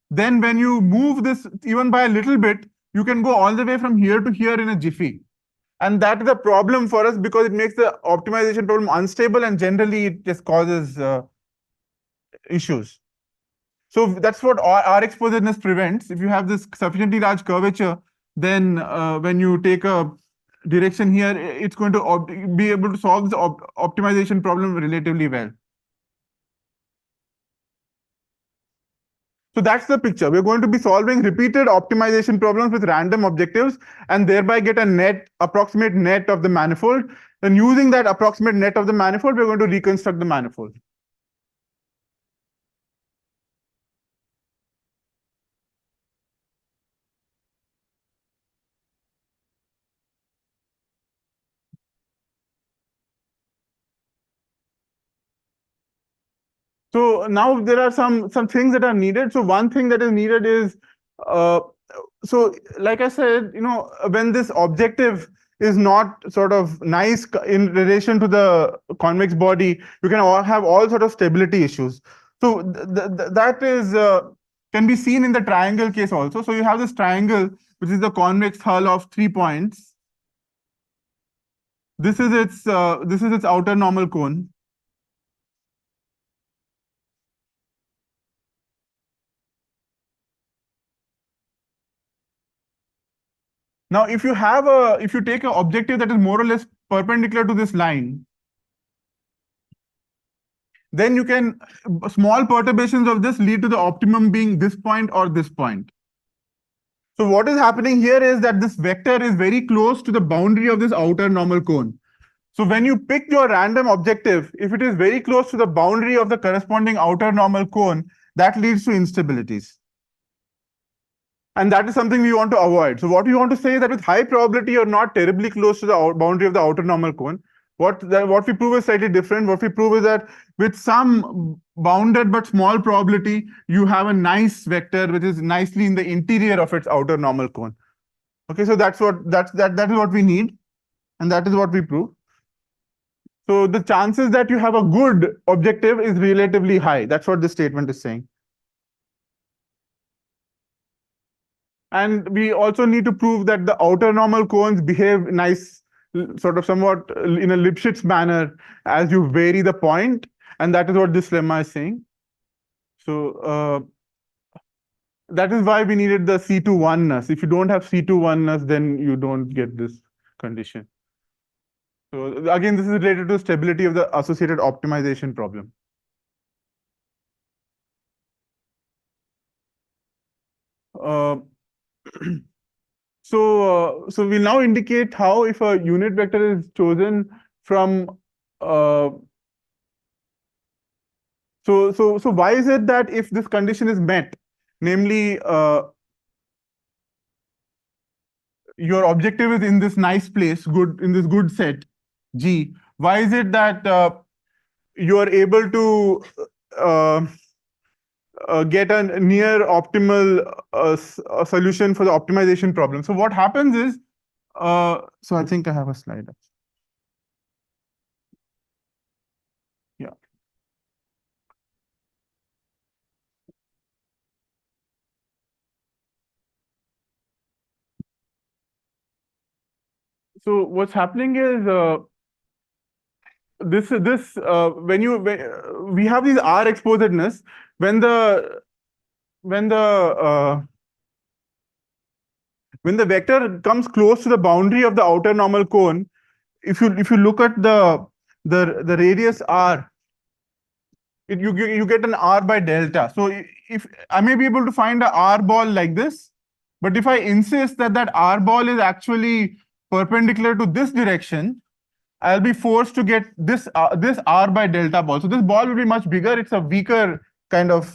then when you move this even by a little bit, you can go all the way from here to here in a jiffy. And that is a problem for us because it makes the optimization problem unstable and generally it just causes issues. So that's what R exposedness prevents. If you have this sufficiently large curvature, then when you take a direction here, it's going to be able to solve the optimization problem relatively well. So that's the picture. We're going to be solving repeated optimization problems with random objectives and thereby get a approximate net of the manifold. Then using that approximate net of the manifold, we're going to reconstruct the manifold. So now there are some things that are needed. So one thing that is needed is, so like I said, when this objective is not sort of nice in relation to the convex body, you can have all sort of stability issues. So that is can be seen in the triangle case also. So you have this triangle, which is the convex hull of 3 points. This is its outer normal cone. Now, if you take an objective that is more or less perpendicular to this line, then you can, small perturbations of this lead to the optimum being this point or this point. So what is happening here is that this vector is very close to the boundary of this outer normal cone. So when you pick your random objective, if it is very close to the boundary of the corresponding outer normal cone, that leads to instabilities. And that is something we want to avoid. So what we want to say is that with high probability, you're not terribly close to the boundary of the outer normal cone. What we prove is slightly different. What we prove is that with some bounded but small probability, you have a nice vector which is nicely in the interior of its outer normal cone. Okay, so that is what we need, and that is what we prove. So the chances that you have a good objective is relatively high. That's what this statement is saying. And we also need to prove that the outer normal cones behave nice, sort of somewhat in a Lipschitz manner as you vary the point. And that is what this lemma is saying. So that is why we needed the C2 oneness. If you don't have C2 oneness, then you don't get this condition. So again, this is related to stability of the associated optimization problem. So we'll now indicate how, if a unit vector is chosen from so why is it that if this condition is met, namely your objective is in this nice place, in this good set G, why is it that you are able to get a near optimal solution for the optimization problem? So what happens is, so I think I have a slide. Yeah. So what's happening is when we have these R exposedness, when the vector comes close to the boundary of the outer normal cone, if you look at the radius R, you get an R by delta. So if I may be able to find a R ball like this, but if I insist that R ball is actually perpendicular to this direction, I'll be forced to get this R by delta ball. So this ball will be much bigger. It's a weaker kind of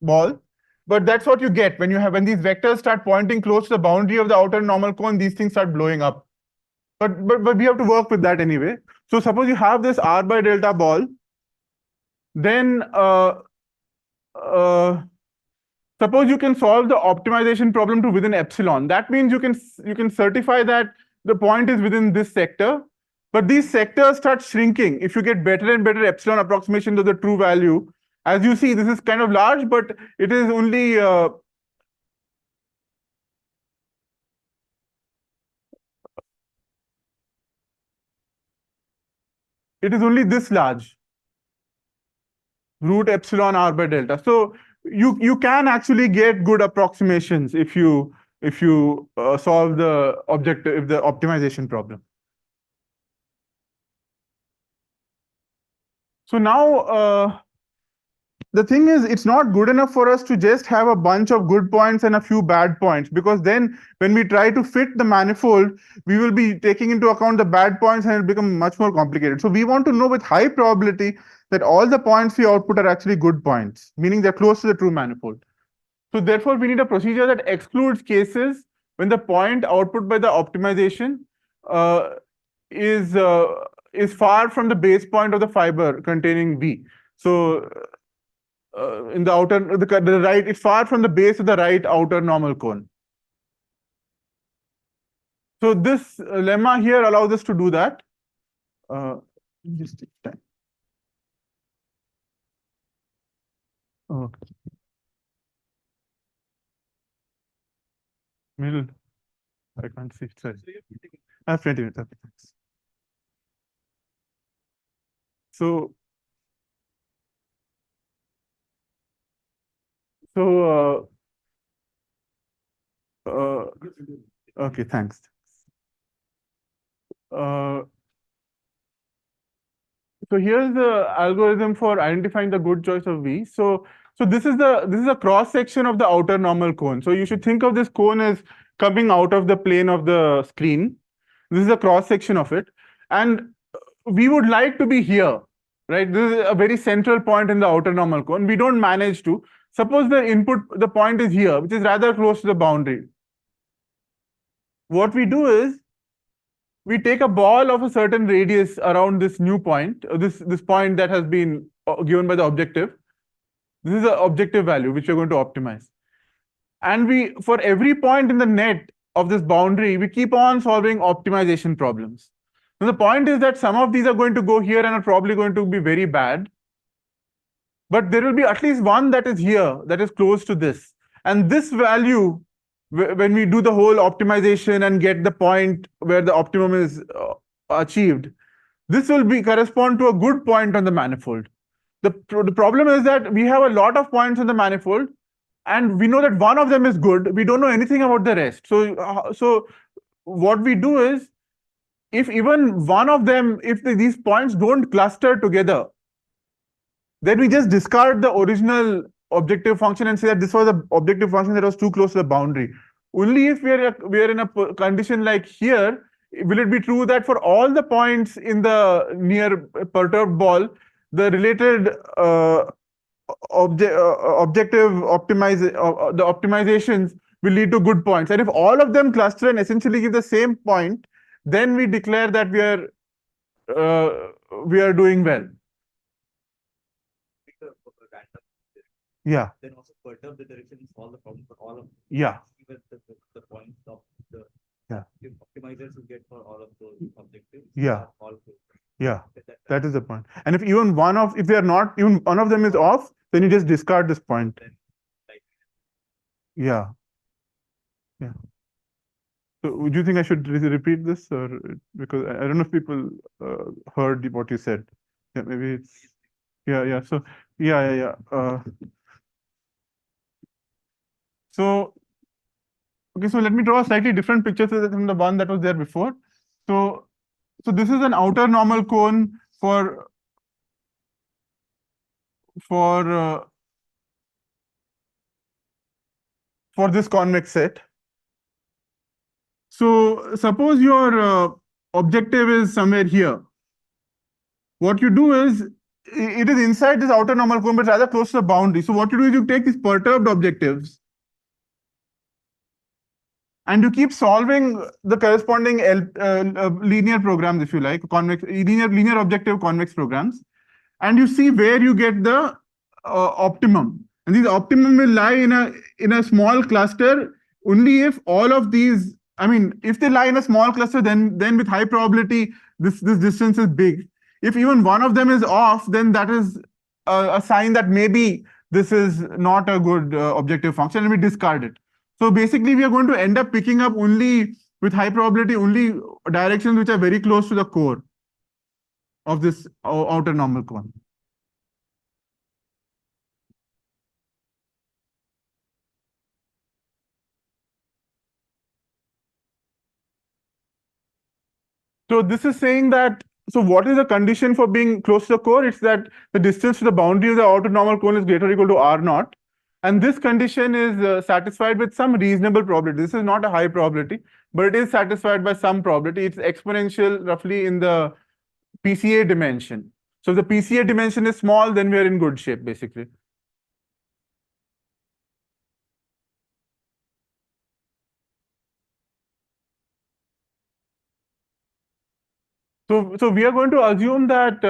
ball, but that's what you get when these vectors start pointing close to the boundary of the outer normal cone. These things start blowing up. But we have to work with that anyway. So suppose you have this R by delta ball, then suppose you can solve the optimization problem to within epsilon. That means you can certify that the point is within this sector. But these sectors start shrinking if you get better and better epsilon approximations of the true value. As you see, this is kind of large, but it is only this large, root epsilon R by delta. So you can actually get good approximations if you solve the optimization problem. So now the thing is, it's not good enough for us to just have a bunch of good points and a few bad points, because then when we try to fit the manifold, we will be taking into account the bad points and it'll become much more complicated. So we want to know with high probability that all the points we output are actually good points, meaning they're close to the true manifold. So therefore, we need a procedure that excludes cases when the point output by the optimization is far from the base point of the fiber containing V. So in the outer, the right, it's far from the base of the right outer normal cone. So this lemma here allows us to do that. Just take time. Okay. Middle. I can't see. Sorry. I have 20 minutes. Okay, thanks. So okay, thanks. So here's the algorithm for identifying the good choice of V. So this is a cross section of the outer normal cone. So you should think of this cone as coming out of the plane of the screen. This is a cross section of it, and we would like to be here, right? This is a very central point in the outer normal cone. We don't manage to. Suppose the point is here, which is rather close to the boundary. What we do is, we take a ball of a certain radius around this new point, this point that has been given by the objective. This is the objective value which we're going to optimize. And for every point in the net of this boundary, we keep on solving optimization problems. Now, the point is that some of these are going to go here and are probably going to be very bad. But there will be at least one that is here, that is close to this. And this value, when we do the whole optimization and get the point where the optimum is achieved, this will correspond to a good point on the manifold. The problem is that we have a lot of points on the manifold, and we know that one of them is good. We don't know anything about the rest. So what we do is, if even one of them, if these points don't cluster together, then we just discard the original objective function and say that this was an objective function that was too close to the boundary. Only if we are in a condition like here, will it be true that for all the points in the near perturbed ball, the related the optimizations will lead to good points. And if all of them cluster and essentially give the same point, then we declare that we are doing well. Yeah. Then also perturb the direction and solve the problem for all of them. Yeah. Even the points of the optimizers you get for all of those objectives. Yeah. All good. Yeah. That is the point. And if even if they are not, even one of them is off, then you just discard this point. Then, like, yeah. Yeah. So do you think I should repeat this, or because I don't know if people heard what you said? Yeah, maybe it's yeah. So yeah. So okay, so let me draw a slightly different picture from the one that was there before. So this is an outer normal cone for this convex set. So suppose your objective is somewhere here. What you do is, it is inside this outer normal cone, but rather close to the boundary. So what you do is, you take these perturbed objectives and you keep solving the corresponding linear programs, if you like, linear objective convex programs, and you see where you get the optimum. And these optimum will lie in a small cluster only if all of these, if they lie in a small cluster, then with high probability this distance is big. If even one of them is off, then that is a sign that maybe this is not a good objective function, and we discard it. So basically, we are going to end up picking up only, with high probability, only directions which are very close to the core of this outer normal cone. So this is saying that, so what is the condition for being close to the core? It's that the distance to the boundary of the orthonormal cone is greater or equal to R naught. And this condition is satisfied with some reasonable probability. This is not a high probability, but it is satisfied by some probability. It's exponential roughly in the PCA dimension. So if the PCA dimension is small, then we are in good shape, basically. So we are going to assume that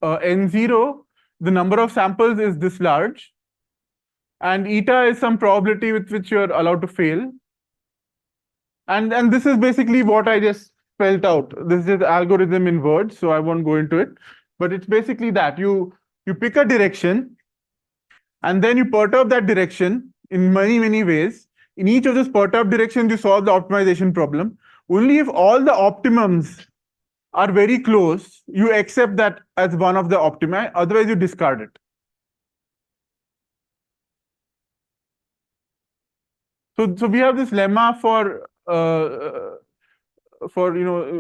N0, the number of samples is this large, and eta is some probability with which you're allowed to fail. And this is basically what I just spelled out. This is algorithm in words, so I won't go into it. But it's basically that you pick a direction, and then you perturb that direction in many, many ways. In each of those perturbed directions, you solve the optimization problem. Only if all the optimums are very close, you accept that as one of the optima, otherwise you discard it. So we have this lemma for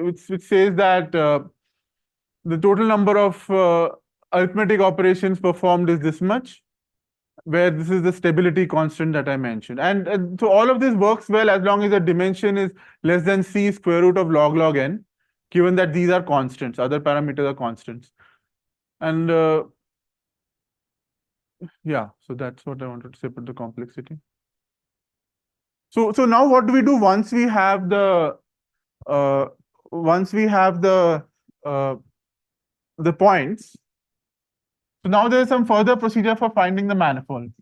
which says that the total number of arithmetic operations performed is this much, where this is the stability constant that I mentioned. And so all of this works well as long as the dimension is less than c square root of log n, given that these are constants, other parameters are constants. And yeah, so that's what I wanted to say about the complexity. So now what do we do once we have the points? So now there is some further procedure for finding the manifold.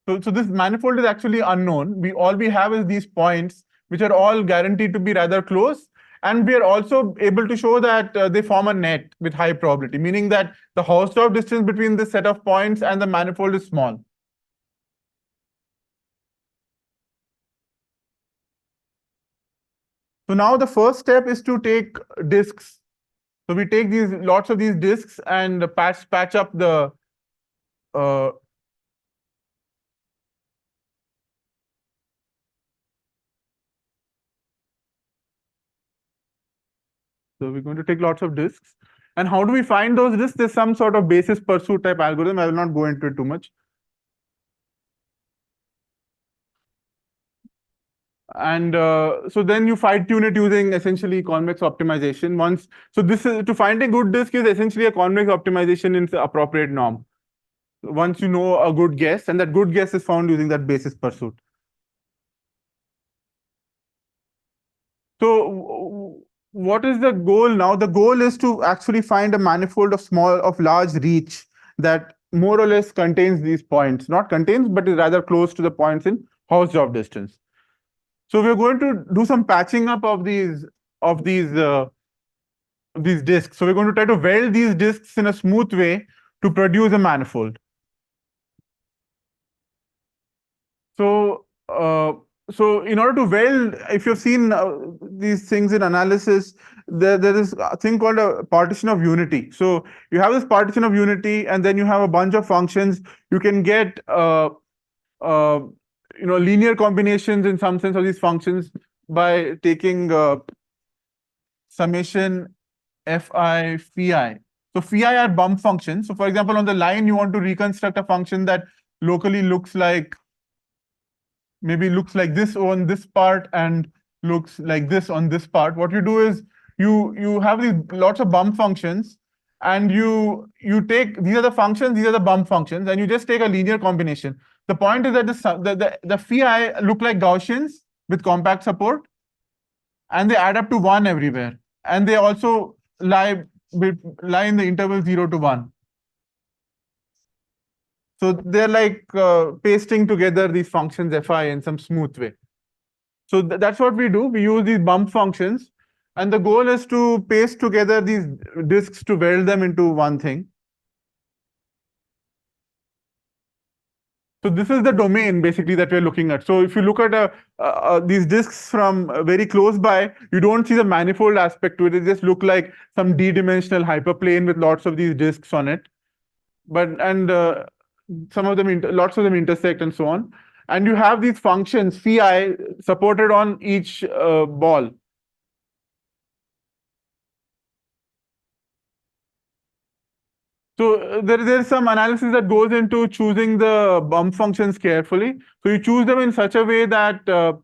So this manifold is actually unknown. All we have is these points, which are all guaranteed to be rather close. And we are also able to show that they form a net with high probability, meaning that the Hausdorff distance between this set of points and the manifold is small. So now the first step is to take disks. So we take lots of these disks and patch up the So we're going to take lots of disks. And how do we find those disks? There's some sort of basis pursuit type algorithm. I will not go into it too much. And so then you fine tune it using essentially convex optimization. So this is to find a good disk is essentially a convex optimization in the appropriate norm. Once you know a good guess, and that good guess is found using that basis pursuit. So what is the goal now? The goal is to actually find a manifold of large reach that more or less contains these points. Not contains, but is rather close to the points in Hausdorff distance. So we're going to do some patching up of these disks. So we're going to try to weld these disks in a smooth way to produce a manifold. So in order to weld, if you've seen these things in analysis, there is a thing called a partition of unity. So you have this partition of unity, and then you have a bunch of functions. You can get linear combinations in some sense of these functions by taking summation fi phi. So phi are bump functions. So for example, on the line, you want to reconstruct a function that locally looks like this on this part and looks like this on this part. What you do is you have these lots of bump functions, and you take these are the functions, these are the bump functions, and you just take a linear combination. The point is that the phi look like Gaussians with compact support, and they add up to 1 everywhere, and they also lie in the interval 0 to 1. So they're like pasting together these functions fi in some smooth way. So that's what we do. We use these bump functions, and the goal is to paste together these disks to weld them into one thing. So this is the domain basically that we're looking at. So if you look at these disks from very close by, you don't see the manifold aspect to it. It just look like some d-dimensional hyperplane with lots of these disks on it. But some of them, lots of them intersect and so on. And you have these functions phi supported on each ball. So there's some analysis that goes into choosing the bump functions carefully. So you choose them in such a way that the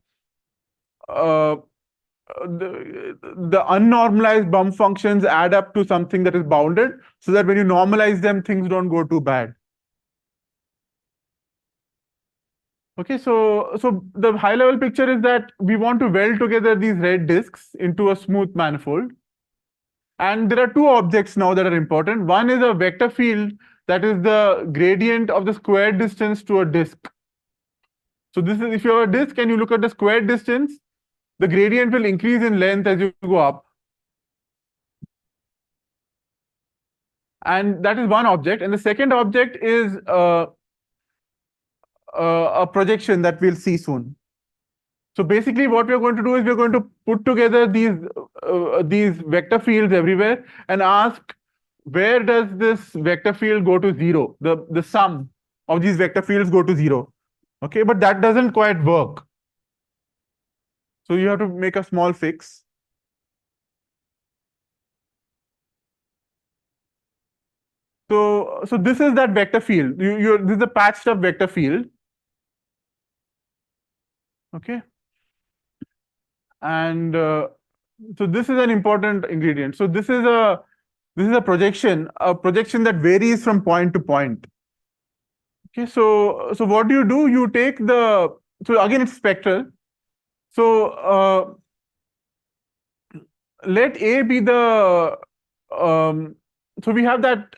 unnormalized bump functions add up to something that is bounded, so that when you normalize them, things don't go too bad. Okay, so the high level picture is that we want to weld together these red disks into a smooth manifold. And there are two objects now that are important. One is a vector field that is the gradient of the squared distance to a disk. So this is, if you have a disk and you look at the squared distance, the gradient will increase in length as you go up. And that is one object. And the second object is a projection that we'll see soon. So basically what we're going to do is we're going to put together these vector fields everywhere and ask, where does this vector field go to zero? The sum of these vector fields go to zero. Okay, but that doesn't quite work. So you have to make a small fix. So this is that vector field. This is a patched up vector field. Okay. And so this is an important ingredient. So this is a projection that varies from point to point. Okay, so what do? You take so again it's spectral. So let A be the so we have that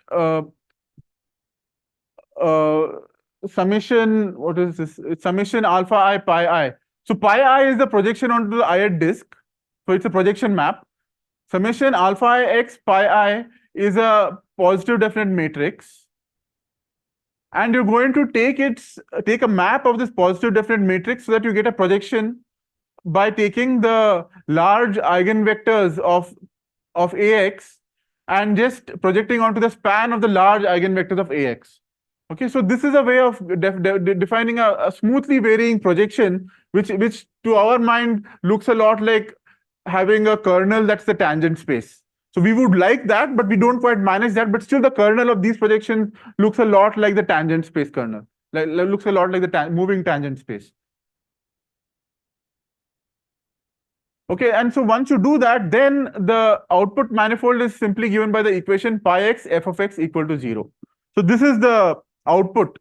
summation, what is this? It's summation alpha I pi I. So pi I is the projection onto the ith disk. So it's a projection map. Summation alpha I x pi I is a positive definite matrix. And you're going to take a map of this positive definite matrix so that you get a projection by taking the large eigenvectors of Ax and just projecting onto the span of the large eigenvectors of Ax. Okay, so this is a way of defining a smoothly varying projection, which to our mind looks a lot like having a kernel that's the tangent space. So we would like that, but we don't quite manage that. But still, the kernel of these projections looks a lot like the tangent space kernel. Looks a lot like the moving tangent space. Okay, and so once you do that, then the output manifold is simply given by the equation pi x f of x equal to 0. So this is the output,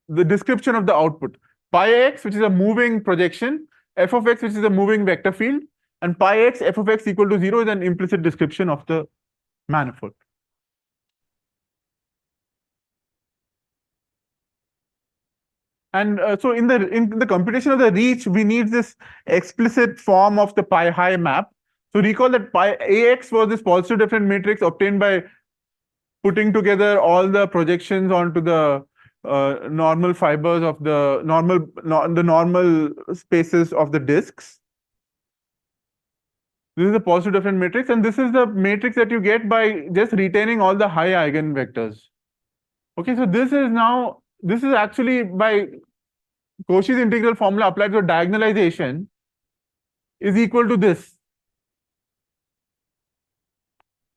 the description of the output. Pi x, which is a moving projection, f of x, which is a moving vector field, and pi x f of x equal to 0 is an implicit description of the manifold. And so in the computation of the reach, we need this explicit form of the pi high map. So recall that pi Ax was this positive definite matrix obtained by putting together all the projections onto the normal fibers of the normal spaces of the disks. This is the positive definite matrix, and this is the matrix that you get by just retaining all the high eigenvectors. Okay, so this is actually by Cauchy's integral formula applied to diagonalization is equal to this.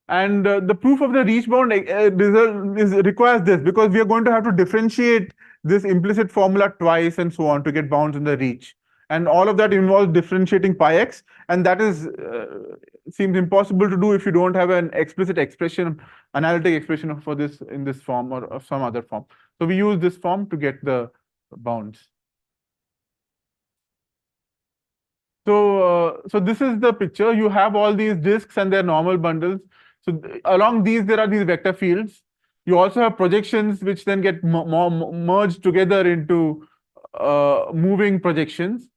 And the proof of the reach bound result requires this, because we are going to have to differentiate this implicit formula twice and so on to get bounds in the reach. And all of that involves differentiating pi x, and that is seems impossible to do if you don't have an explicit expression, analytic expression for this in this form or of some other form. So we use this form to get the bounds. So this is the picture. You have all these disks and their normal bundles. So along these, there are these vector fields. You also have projections which then get merged together into moving projections.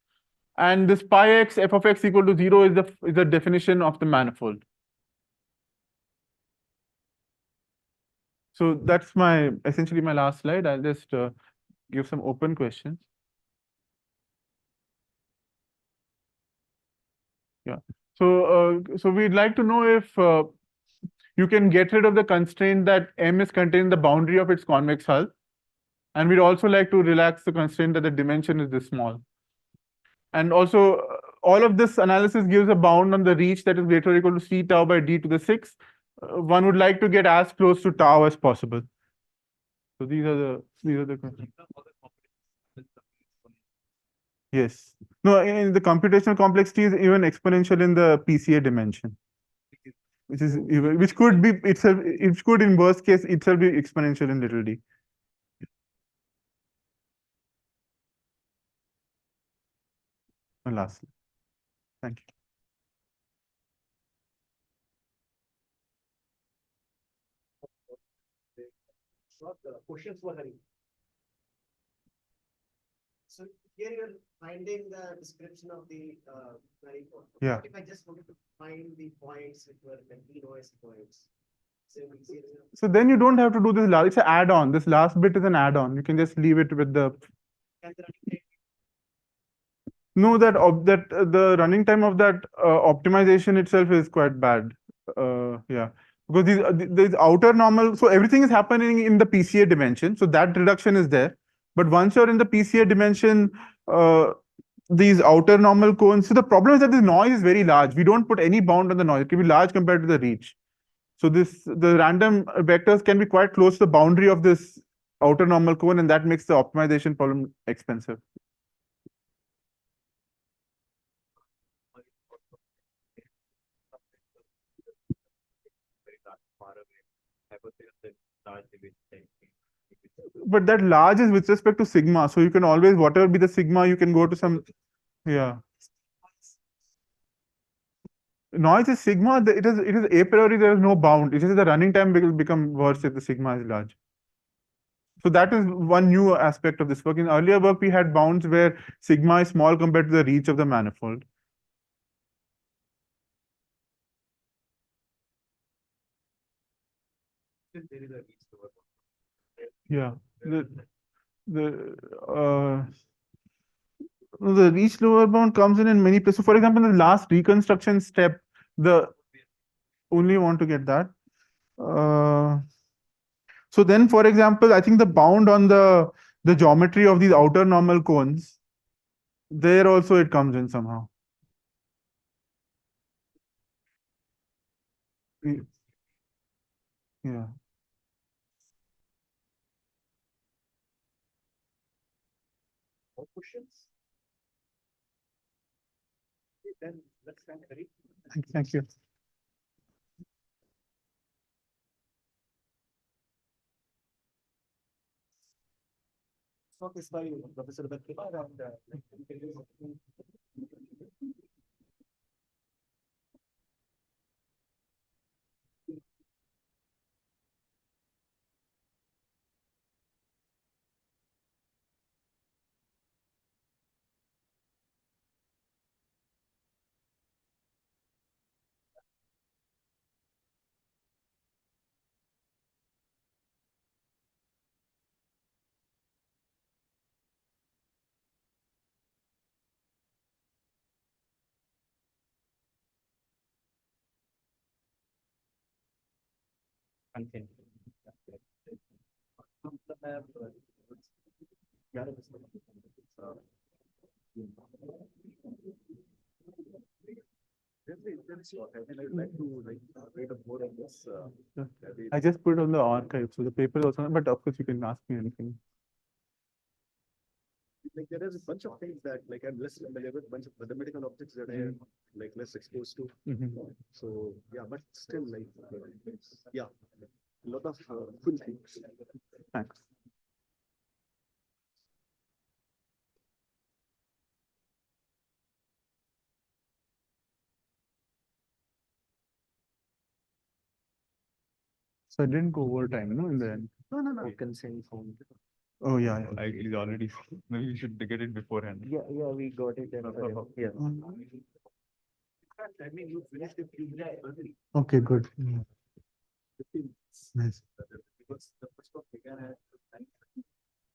And this pi x f of x equal to 0 is the definition of the manifold. So that's essentially my last slide. I'll just give some open questions. Yeah. So we'd like to know if you can get rid of the constraint that M is contained in the boundary of its convex hull. And we'd also like to relax the constraint that the dimension is this small. And also, all of this analysis gives a bound on the reach that is greater or equal to C tau by D to the 6. One would like to get as close to tau as possible. So these are the questions. Yes. No, in the computational complexity is even exponential in the PCA dimension, which could be itself, it could in worst case itself be exponential in little d. And lastly, thank you. Questions for Hari. So here you're finding the description of the manifold. Yeah. What if I just wanted to find the points which were the p-noise points? So then you don't have to do this last. It's an add-on. This last bit is an add-on. You can just leave it with the. No, that the running time of that optimization itself is quite bad. Yeah, because these outer normal. So everything is happening in the PCA dimension. So that reduction is there. But once you're in the PCA dimension, these outer normal cones. So the problem is that this noise is very large. We don't put any bound on the noise. It can be large compared to the reach. So the random vectors can be quite close to the boundary of this outer normal cone, and that makes the optimization problem expensive. But that large is with respect to sigma, so you can always, whatever be the sigma, you can go to some, yeah. Noise is sigma. It is a priori there is no bound. It is the running time will become worse if the sigma is large. So that is one new aspect of this work. In earlier work, we had bounds where sigma is small compared to the reach of the manifold. Yeah. The reach lower bound comes in many places. So for example, in the last reconstruction step, the only want to get that. So then, for example, I think the bound on the geometry of these outer normal cones, there also it comes in somehow. Yeah. More questions? Then let's thank Hari. Thank you. Talk is by Professor Battivar and content. I just put it on the archive, so the paper is also, but of course you can ask me anything. Like there is a bunch of things that like I'm less familiar with, bunch of mathematical objects that I am like less exposed to. So yeah, but still like yeah, a lot of cool things. Thanks. So I didn't go overtime, no, in the end. No, consent form. Oh yeah, It is already, maybe we should get it beforehand. Yeah, we got it. Yeah. I mean, you finished the few minutes early. Okay, good. Nice. Because the first one began at 9:30.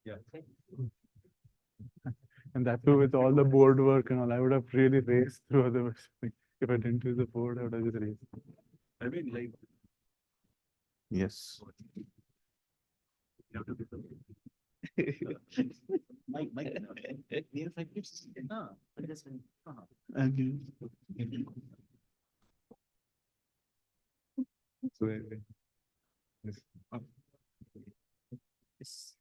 Yeah. And that too with all the board work and all, I would have really raced through otherwise. Like, if I didn't use the board, I would have just raced. I mean, like, Yes. Mike, near 5 minutes. Just, Okay. So, yes. Yes.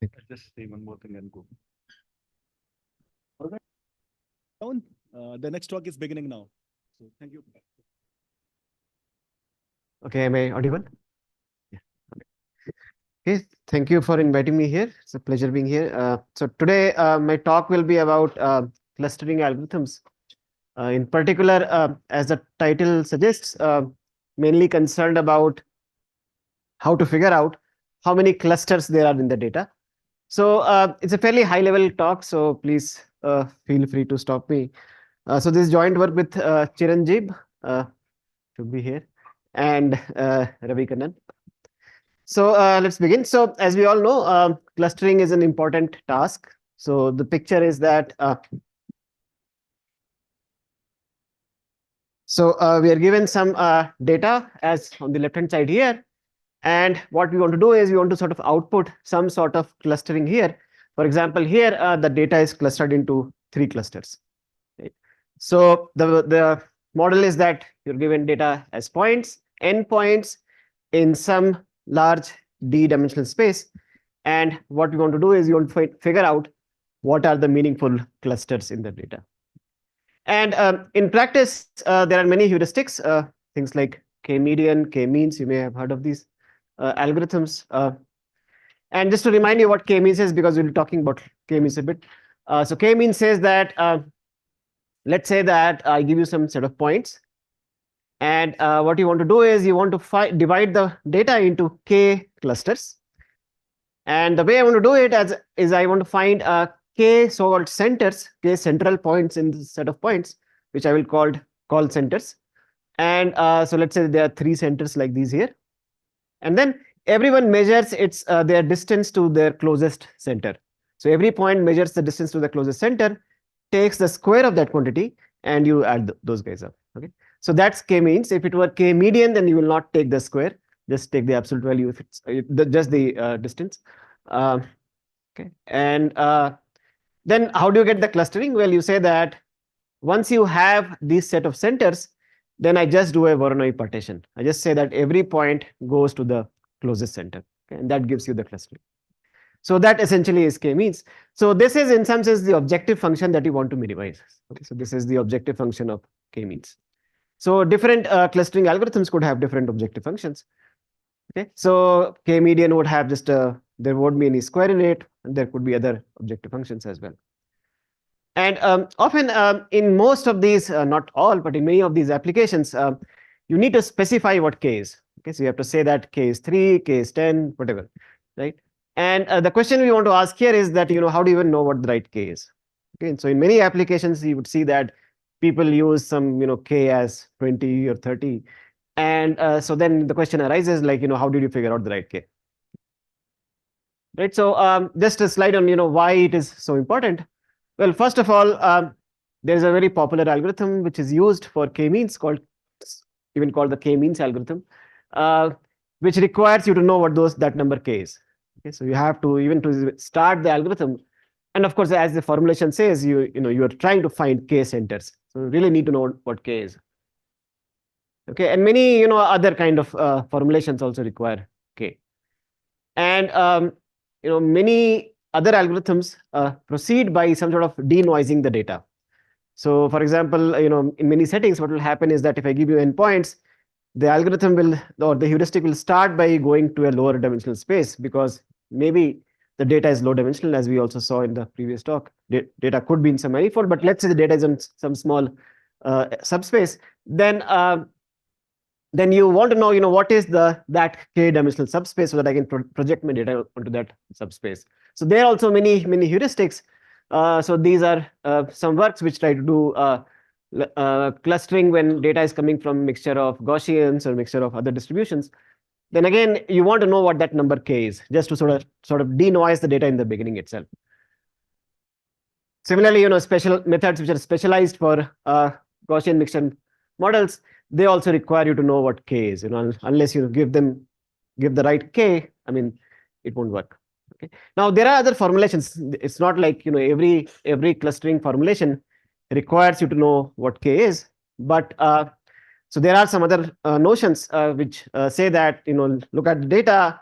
I'll just say one more thing and go. Down. The next talk is beginning now. So thank you. Okay, am I audible? Yeah. Okay. Okay, thank you for inviting me here. It's a pleasure being here. So today my talk will be about clustering algorithms. In particular, as the title suggests, mainly concerned about how to figure out how many clusters there are in the data. So it's a fairly high level talk, so please feel free to stop me. So this joint work with Chiranjeev should be here, and Ravi Kannan. So let's begin. So as we all know, clustering is an important task. So the picture is that we are given some data as on the left hand side here, and what we want to do is we want to sort of output some sort of clustering here. For example, here the data is clustered into 3 clusters. Right? So the model is that you're given data as points, n points in some large d-dimensional space, and what we want to do is you want to figure out what are the meaningful clusters in the data. And in practice, there are many heuristics, things like k-median, k-means. You may have heard of these algorithms. And just to remind you what k-means is, because we'll be talking about k-means a bit. So k-means says that let's say that I give you some set of points, and what you want to do is you want to divide the data into k clusters. And the way I want to do it is I want to find k so-called centers, k central points in this set of points, which I will call centers. And so let's say there are 3 centers like these here. And then everyone measures its their distance to their closest center. So every point measures the distance to the closest center, takes the square of that quantity, and you add those guys up. Okay. So that's k-means. If it were k-median, then you will not take the square, just take the absolute value if it's just the distance. Okay. And then how do you get the clustering? Well, you say that once you have this set of centers, then I just do a Voronoi partition. I just say that every point goes to the closest center, okay, and that gives you the clustering. So that essentially is k-means. So this is in some sense the objective function that you want to minimize. Okay, so this is the objective function of k-means. So different clustering algorithms could have different objective functions. Okay, so k-median would have just there won't be any square in it, and there could be other objective functions as well. And often in most of these, not all, but in many of these applications, you need to specify what k is. Okay, so you have to say that k is 3, k is 10, whatever, right? And the question we want to ask here is that, how do you even know what the right k is? Okay, and so in many applications, you would see that people use some, k as 20 or 30. And so then the question arises like, how did you figure out the right k? Right, so just a slide on, why it is so important. Well, first of all, there is a very popular algorithm which is used for k-means even called the k-means algorithm, which requires you to know what that number k is. Okay, so you have to, even to start the algorithm, and of course, as the formulation says, you are trying to find k centers. So you really need to know what k is. Okay, and many other kind of formulations also require k. And many other algorithms proceed by some sort of denoising the data. So for example, in many settings, what will happen is that if I give you n points, the algorithm will, or the heuristic will start by going to a lower dimensional space, because maybe the data is low dimensional, as we also saw in the previous talk. Data could be in some manifold, but let's say the data is in some small subspace. Then you want to know, what is that k-dimensional subspace, so that I can project my data onto that subspace. So there are also many heuristics. So these are some works which try to do clustering when data is coming from mixture of Gaussians or mixture of other distributions. Then again, you want to know what that number k is, just to sort of denoise the data in the beginning itself. Similarly, special methods which are specialized for Gaussian mixture models, they also require you to know what k is. Unless you give the right k, I mean, it won't work. Okay. Now there are other formulations. It's not like every clustering formulation requires you to know what k is, but so there are some other notions which say that look at the data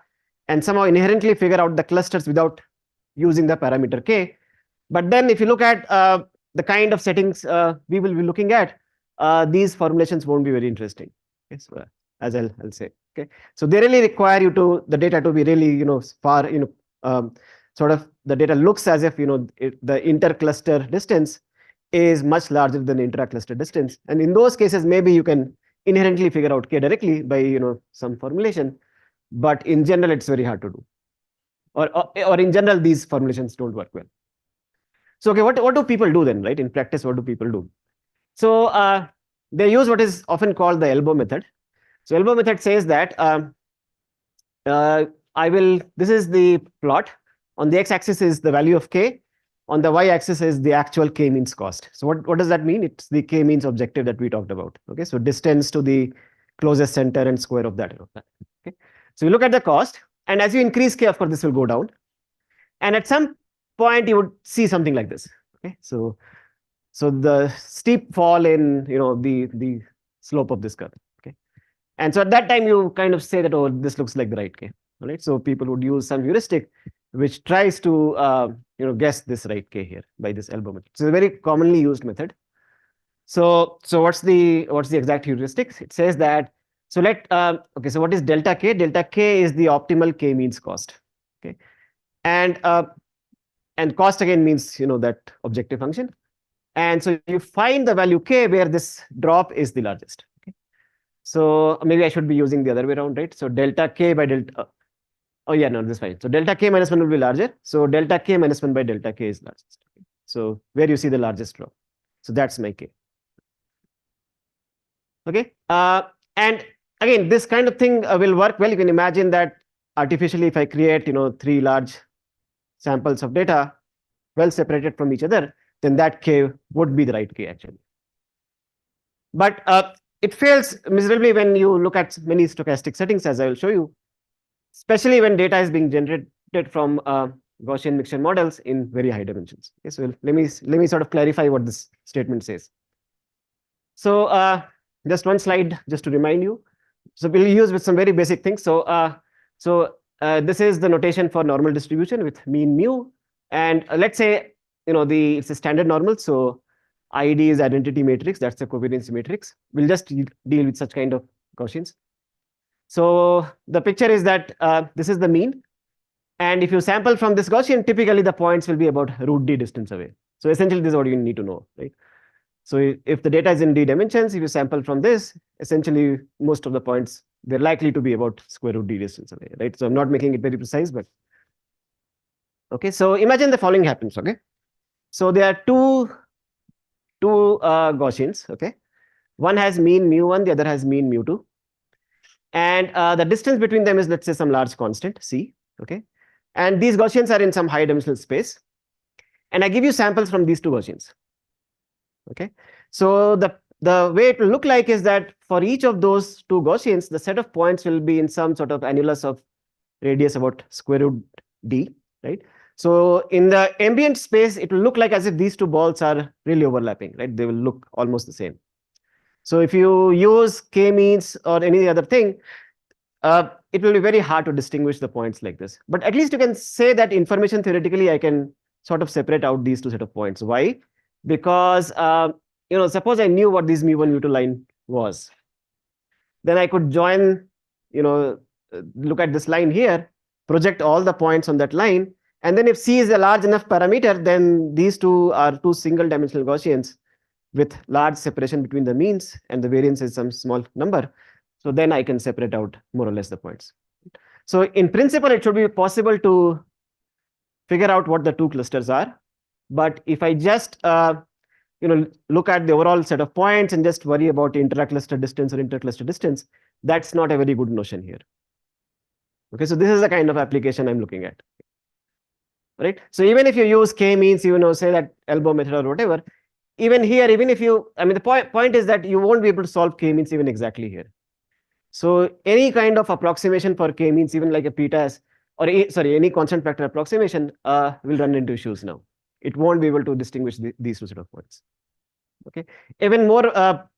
and somehow inherently figure out the clusters without using the parameter k. But then if you look at the kind of settings we will be looking at, these formulations won't be very interesting. Okay, so, as I'll say. Okay, so they really require you to the data to be really far sort of the data looks as if the intercluster distance is much larger than the intra-cluster distance, and in those cases maybe you can inherently figure out k directly by some formulation, but in general it's very hard to do, or in general these formulations don't work well. So okay, what do people do then, right? In practice, what do people do? So they use what is often called the elbow method. So elbow method says that this is the plot. On the x-axis is the value of k. On the y-axis is the actual k-means cost. So what does that mean? It's the k-means objective that we talked about. Okay, so distance to the closest center and square of that. Okay, so you look at the cost, and as you increase k, of course, this will go down. And at some point, you would see something like this. Okay, so the steep fall in the slope of this curve. Okay, and so at that time you kind of say that, oh, this looks like the right k. All right, so people would use some heuristic which tries to guess this right k here by this elbow method. So it's a very commonly used method. So what's the exact heuristic? It says that, so okay, so what is delta k? Delta k is the optimal k means cost. Okay, and cost again means that objective function. And so you find the value k where this drop is the largest. Okay, so maybe I should be using the other way around, right? So delta k by delta. Oh yeah, no, this is fine. So delta k minus 1 will be larger. So delta k minus 1 by delta k is largest. Okay. So where you see the largest drop. So that's my k. Okay, and again, this kind of thing will work well. You can imagine that artificially, if I create 3 large samples of data well separated from each other, then that k would be the right k actually. But it fails miserably when you look at many stochastic settings, as I will show you, especially when data is being generated from Gaussian mixture models in very high dimensions. Okay, so let me sort of clarify what this statement says. So just one slide just to remind you. So we'll use with some very basic things. So this is the notation for normal distribution with mean mu, and let's say it's a standard normal. So ID is identity matrix. That's the covariance matrix. We'll just deal with such kind of Gaussians. So the picture is that this is the mean, and if you sample from this Gaussian, typically the points will be about root d distance away. So essentially, this is what you need to know, right? So if the data is in d dimensions, if you sample from this, essentially most of the points, they're likely to be about square root d distance away, right? So I'm not making it very precise, but okay. So imagine the following happens. Okay, so there are two Gaussians. Okay, one has mean mu1, the other has mean mu2, and the distance between them is, let's say, some large constant c. Okay, and these Gaussians are in some high dimensional space, and I give you samples from these two Gaussians. Okay, so the way it will look like is that for each of those two Gaussians, the set of points will be in some sort of annulus of radius about square root d, right? So in the ambient space, it will look like as if these two balls are really overlapping, right? They will look almost the same. So if you use k-means or any other thing, it will be very hard to distinguish the points like this. But at least you can say that information theoretically, I can sort of separate out these two set of points. Why? Because suppose I knew what this mu1, mu2 line was, then I could join, look at this line here, project all the points on that line, and then if c is a large enough parameter, then these two are two single dimensional Gaussians with large separation between the means, and the variance is some small number. So then I can separate out more or less the points. So in principle, it should be possible to figure out what the two clusters are. But if I just look at the overall set of points and just worry about intra-cluster distance or intercluster distance, that's not a very good notion here. Okay, so this is the kind of application I'm looking at. Right? So even if you use k-means, say that elbow method or whatever, even here, even if you, the point is that you won't be able to solve k-means even exactly here. So any kind of approximation for k-means, even like a p-TAS, or any constant factor approximation will run into issues now. It won't be able to distinguish these two set of points. Okay, even more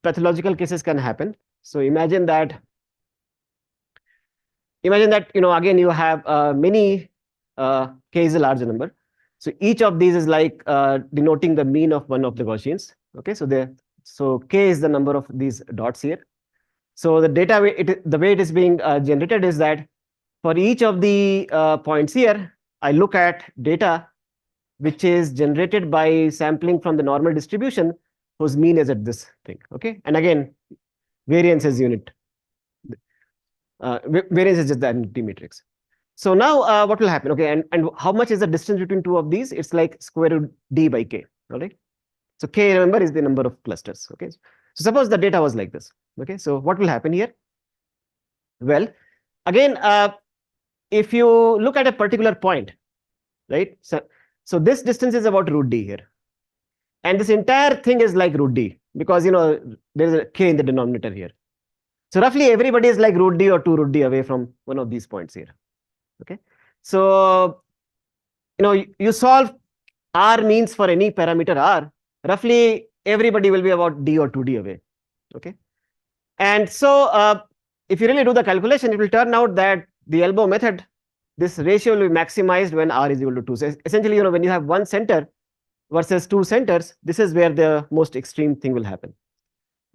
pathological cases can happen. So imagine that again you have many k is a large number. So each of these is like denoting the mean of one of the Gaussians. Okay, so k is the number of these dots here, So the data the way it is being generated is that for each of the points here, I look at data which is generated by sampling from the normal distribution whose mean is at this thing. Okay, and again, variance is unit. Variance is just the identity matrix. So now what will happen? Okay, and how much is the distance between two of these? It's like square root d by k. All right. So k, remember, is the number of clusters. Okay. So suppose the data was like this. Okay. So what will happen here? Well, again, if you look at a particular point, right? So this distance is about root d here. And this entire thing is like root d because, there is a k in the denominator here. So roughly everybody is like root d or 2 root d away from one of these points here. Okay. So, you solve r means for any parameter r, roughly everybody will be about d or 2d away. Okay. And so if you really do the calculation, it will turn out that the elbow method, this ratio will be maximized when r is equal to 2. So essentially, when you have one center versus two centers, this is where the most extreme thing will happen.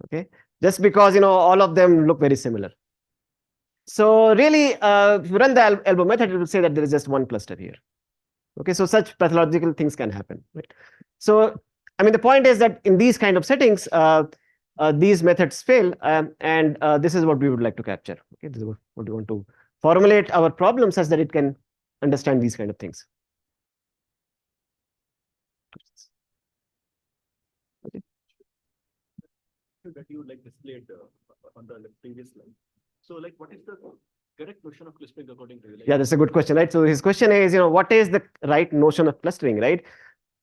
Okay. Just because, all of them look very similar. So really, if you run the elbow method, it will say that there is just one cluster here. Okay, so such pathological things can happen, right? So, I mean, the point is that in these kind of settings, these methods fail, and this is what we would like to capture. Okay, this is what we want to formulate our problem such that it can understand these kind of things. Okay. That you displayed on the previous slide. So, what is the correct notion of clustering according to you? Yeah, that's a good question, right? So his question is, what is the right notion of clustering, right?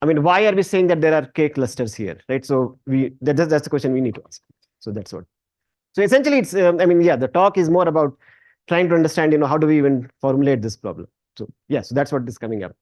I mean, why are we saying that there are k clusters here, right? So that's the question we need to ask. So that's what. So essentially, it's I mean, yeah, the talk is more about trying to understand, how do we even formulate this problem? So yeah, so that's what is coming up.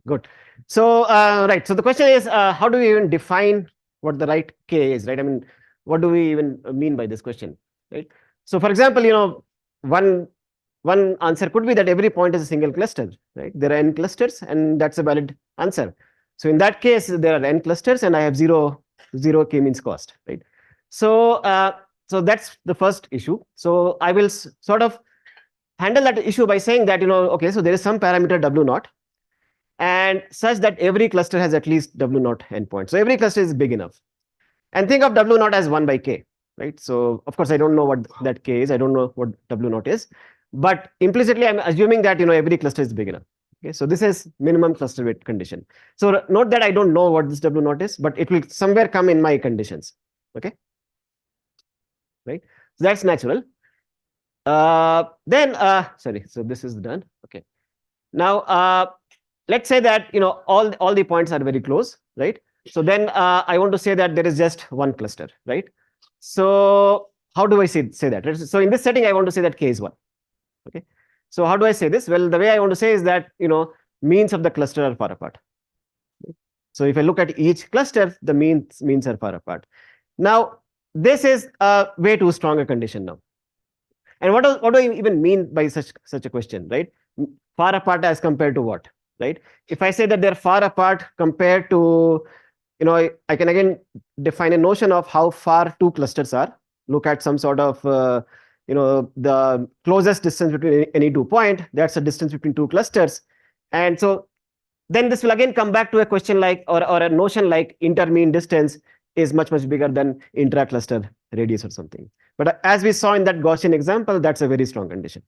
Good. So right. So the question is, how do we even define what the right k is, right? I mean, what do we even mean by this question, right? So for example, one answer could be that every point is a single cluster, right? There are n clusters, and that's a valid answer. So in that case, there are n clusters, and I have zero k means cost, right? So so that's the first issue. So I will sort of handle that issue by saying that, okay, so there is some parameter w naught, and such that every cluster has at least w naught endpoint. So every cluster is big enough, and think of w naught as 1 by k. Right. So of course, I don't know what that k is. I don't know what w naught is, but implicitly I'm assuming that every cluster is big enough. Okay. So this is minimum cluster weight condition. So note that I don't know what this w naught is, but it will somewhere come in my conditions. Okay. Right. So that's natural. Then sorry. So this is done. Okay. Now let's say that all the points are very close. Right. So then I want to say that there is just one cluster. Right. So how do I say that? So in this setting, I want to say that k is 1. Okay. So how do I say this? Well, the way I want to say is that, means of the cluster are far apart. So if I look at each cluster, the means are far apart. Now, this is a way too strong a condition now. And what do I even mean by such a question, right? Far apart as compared to what, right? If I say that they're far apart compared to, I can again define a notion of how far two clusters are. Look at some sort of, the closest distance between any 2 point. That's the distance between two clusters. And so then this will again come back to a question like, or a notion like intermean distance is much bigger than intra-cluster radius or something. But as we saw in that Gaussian example, that's a very strong condition.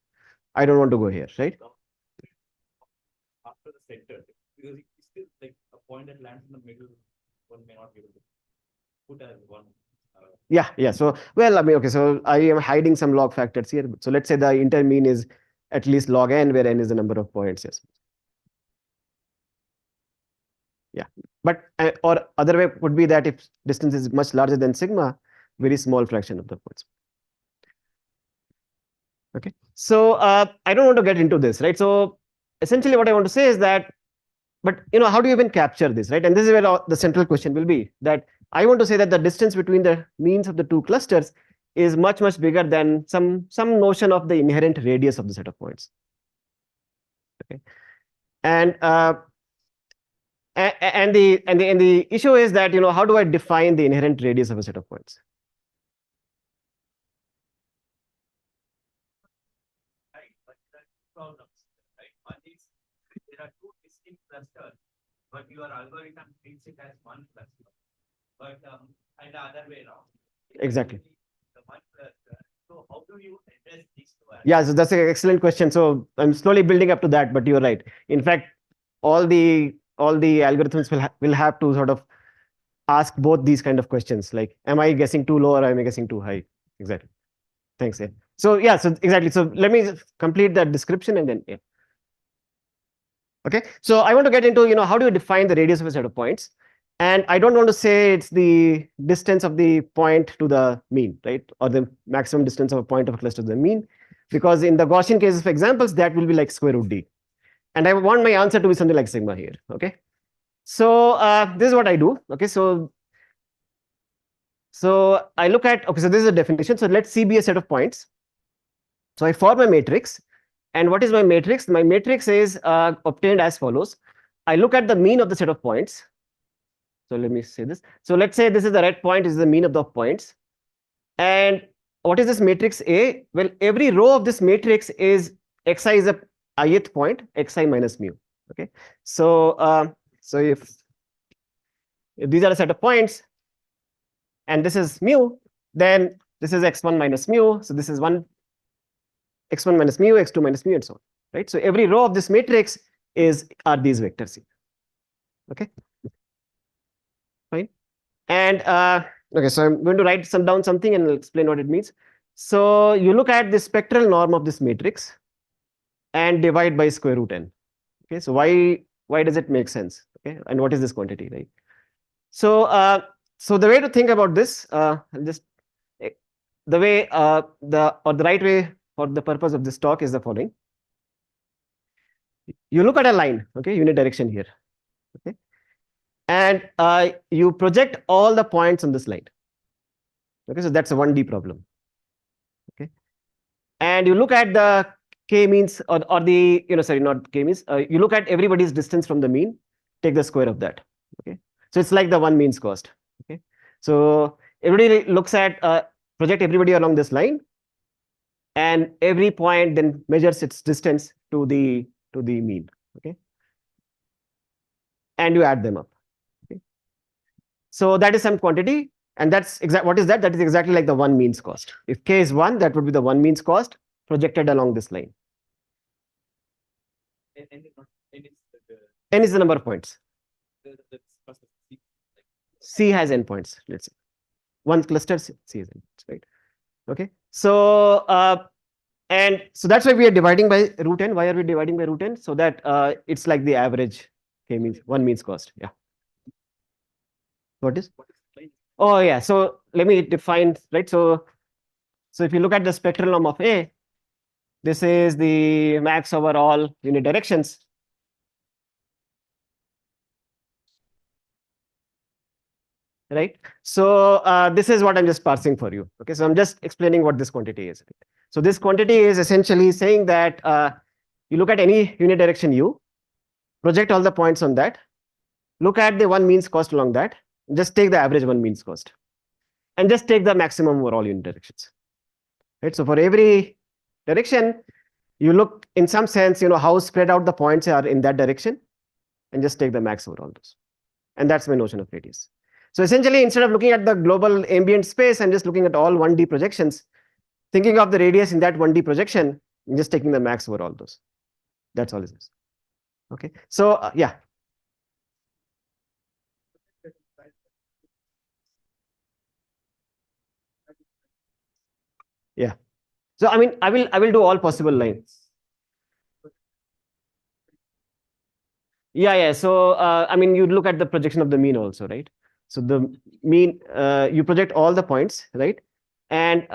I don't want to go here, right? After the center, because it's still like a point that lands in the middle. One may not be able to put as one. Yeah. So, well, I mean, okay, so I am hiding some log factors here. So let's say the intermean is at least log n, where n is the number of points. Yes. Yeah. But, or other way would be that if distance is much larger than sigma, very small fraction of the points. Okay. So I don't want to get into this, right? So essentially what I want to say is that, but how do you even capture this, right? And this is where the central question will be, that I want to say that the distance between the means of the two clusters is much bigger than some notion of the inherent radius of the set of points. Okay, and the issue is that how do I define the inherent radius of a set of points? your algorithm treats it as one cluster, but and the other way around. Exactly. The one cluster. So how do you address these two? Yeah, so that's an excellent question. So I'm slowly building up to that, but you're right. In fact, all the algorithms will have to sort of ask both these kind of questions, like, am I guessing too low or am I guessing too high? Exactly. Thanks. Yeah. So yeah, so exactly. So let me complete that description and then yeah. Okay. So I want to get into, how do you define the radius of a set of points? And I don't want to say it's the distance of the point to the mean, right? Or the maximum distance of a point of a cluster to the mean, because in the Gaussian cases of examples, that will be like square root d. And I want my answer to be something like sigma here. Okay. So this is what I do. Okay. So I look at, okay, so this is a definition. So let C be a set of points. So I form a matrix. And what is my matrix? My matrix is obtained as follows. I look at the mean of the set of points. So let me say this. So let's say this is the red point, is the mean of the points. And what is this matrix A? Well, every row of this matrix is xi is a ith point, xi minus mu. Okay. So so if these are a set of points, and this is mu, then this is x1 minus mu. So this is one x1 minus mu, x2 minus mu, and so on. Right. So every row of this matrix are these vectors here. Okay. Fine. And okay, so I'm going to write down something and I'll explain what it means. So you look at the spectral norm of this matrix and divide by square root n. Okay, so why does it make sense? Okay, and what is this quantity, right? So so the way to think about this, the way the right way for the purpose of this talk is the following. You look at a line, okay, unit direction here, okay, and you project all the points on this line. Okay, so that's a 1D problem. Okay, and you look at the k-means or the sorry, not k-means. You look at everybody's distance from the mean. Take the square of that. Okay, so it's like the one means cost. Okay, so everybody looks at project everybody along this line, and every point then measures its distance to the mean. Okay, and you add them up. Okay, so that is some quantity, and that's what is that? That is exactly like the one means cost. If k is 1, that would be the one means cost projected along this line. N is the number of points. C has n points. Let's say one cluster C has n points, right? Okay, so and so that's why we are dividing by root n. Why are we dividing by root n? So that it's like the average k means one means cost. Yeah. What is? Oh yeah. So let me define, right? So if you look at the spectral norm of A, this is the max over all unit directions. Right. So this is what I'm just parsing for you. Okay. So I'm just explaining what this quantity is. So this quantity is essentially saying that you look at any unit direction u, project all the points on that, look at the one means cost along that, just take the average one means cost, and just take the maximum over all unit directions. Right. So for every direction, you look in some sense, how spread out the points are in that direction, and just take the max over all those. And that's my notion of radius. So essentially, instead of looking at the global ambient space and just looking at all 1D projections, thinking of the radius in that 1D projection, and just taking the max over all those. That's all it is. Okay. So yeah. Yeah. So I mean, I will do all possible lines. Yeah. So I mean, you look at the projection of the mean also, right? So the mean, you project all the points, right? And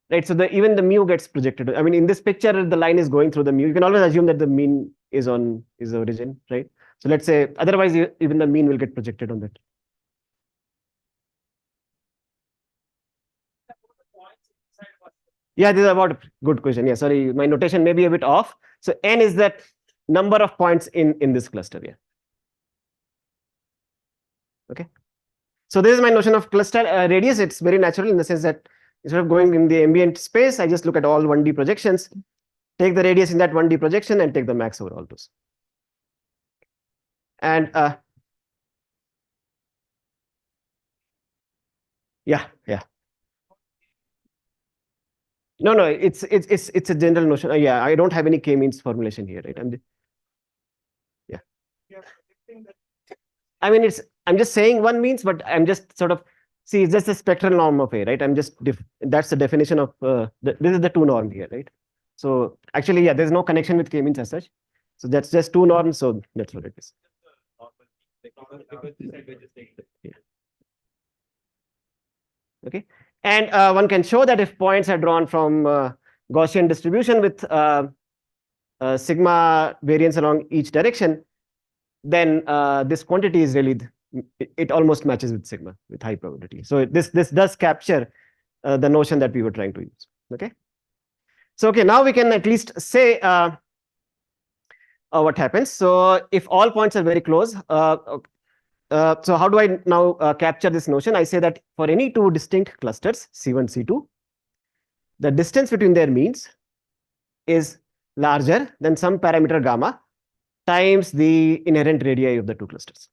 right, so even the mu gets projected. I mean, in this picture, the line is going through the mu. You can always assume that the mean is the origin, right? So let's say, otherwise, even the mean will get projected on that. Yeah, this is about a good question. Yeah, sorry, my notation may be a bit off. So n is that number of points in this cluster. Yeah. Okay. So this is my notion of cluster radius. It's very natural in the sense that instead of going in the ambient space, I just look at all 1D projections, take the radius in that 1D projection, and take the max over all those. And yeah. No, it's a general notion. Yeah, I don't have any k-means formulation here, right? Yeah. I mean, I'm just saying one means, but I'm just sort of see, it's just a spectral norm of A, right? I'm just that's the definition of this is the two norm here, right? So actually, yeah, there's no connection with k-means as such. So that's just two norms. So that's what it is. Yeah. Okay, and one can show that if points are drawn from Gaussian distribution with sigma variance along each direction, then this quantity is really it almost matches with sigma with high probability. So this does capture the notion that we were trying to use. Okay, so okay, now we can at least say what happens. So if all points are very close, so how do I now capture this notion? I say that for any two distinct clusters, C1, C2, the distance between their means is larger than some parameter gamma times the inherent radii of the two clusters.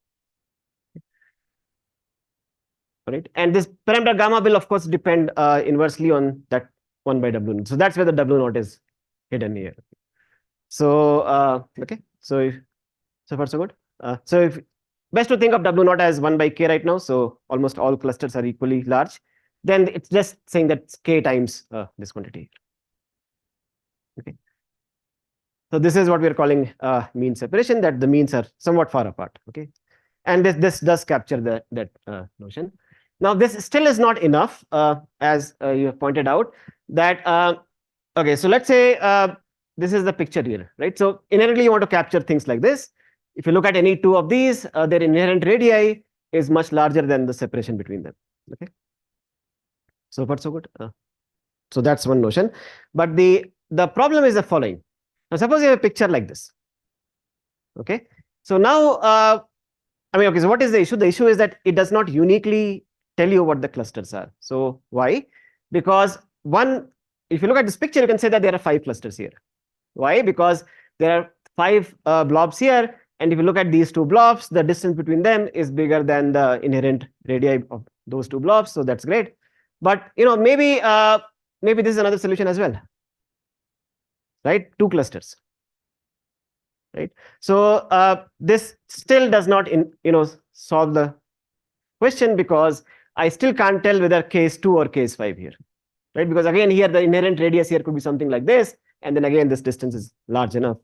All right, and this parameter gamma will of course depend inversely on that 1 by W naught. So that's where the W naught is hidden here. So okay, so far so good. So if best to think of W naught as 1 by K right now. So almost all clusters are equally large. Then it's just saying that K times this quantity. Okay. So this is what we are calling mean separation, that the means are somewhat far apart. Okay, and this does capture that notion. Now this still is not enough, as you have pointed out. That okay, so let's say this is the picture here, right? So inherently you want to capture things like this. If you look at any two of these, their inherent radii is much larger than the separation between them. Okay, so far so good. So that's one notion. But the problem is the following. Now suppose you have a picture like this. Okay, so now I mean, okay, so what is the issue? The issue is that it does not uniquely tell you what the clusters are. So why? Because one, if you look at this picture, you can say that there are 5 clusters here. Why? Because there are 5 blobs here, and if you look at these 2 blobs, the distance between them is bigger than the inherent radii of those 2 blobs. So that's great. But you know, maybe this is another solution as well, right? 2 clusters, right? So this still does not solve the question, because I still can't tell whether K is 2 or K is 5 here, right? Because again, here the inherent radius here could be something like this, and then again this distance is large enough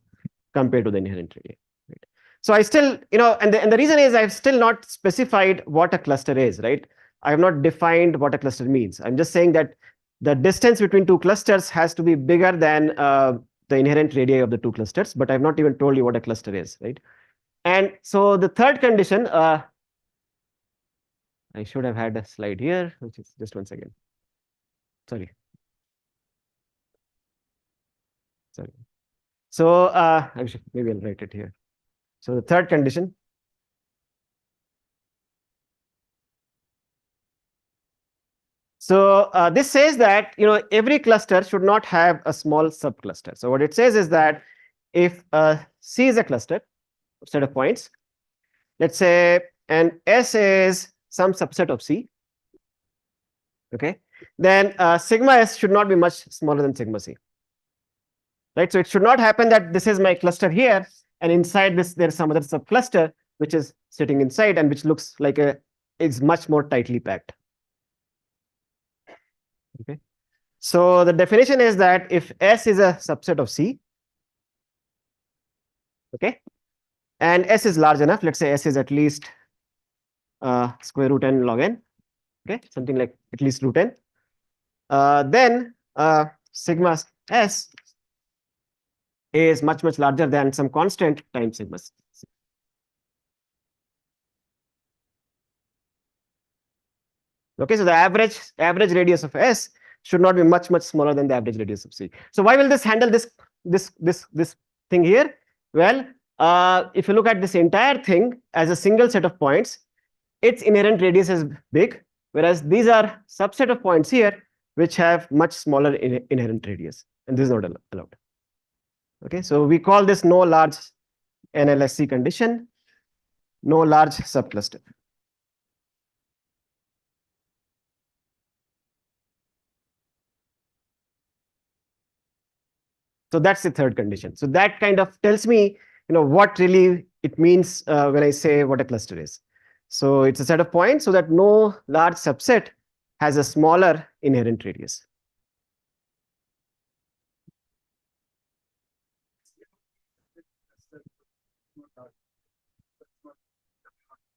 compared to the inherent radii. Right? So I still, and the reason is I've still not specified what a cluster is, right? I have not defined what a cluster means. I'm just saying that the distance between 2 clusters has to be bigger than the inherent radii of the 2 clusters, but I've not even told you what a cluster is, right? And so the third condition, I should have had a slide here, which is just one second. Sorry. So actually, maybe I'll write it here. So the third condition. So this says that every cluster should not have a small subcluster. So what it says is that if C is a cluster, set of points, let's say, and S is some subset of C, okay, then sigma S should not be much smaller than sigma C, right? So it should not happen that this is my cluster here, and inside this there is some other subcluster which is sitting inside and which looks like is much more tightly packed. Okay, so the definition is that if S is a subset of C, okay, and S is large enough, let's say S is at least square root n log n, okay, something like at least root n, then sigma S is much larger than some constant times sigma C. Okay, so the average radius of S should not be much smaller than the average radius of C. So why will this handle this thing here? Well, if you look at this entire thing as a single set of points, its inherent radius is big, whereas these are subset of points here which have much smaller inherent radius, and this is not allowed. Okay, so we call this no large NLSC condition, no large subcluster. So that's the third condition. So that kind of tells me, what really it means when I say what a cluster is. So it's a set of points so that no large subset has a smaller inherent radius.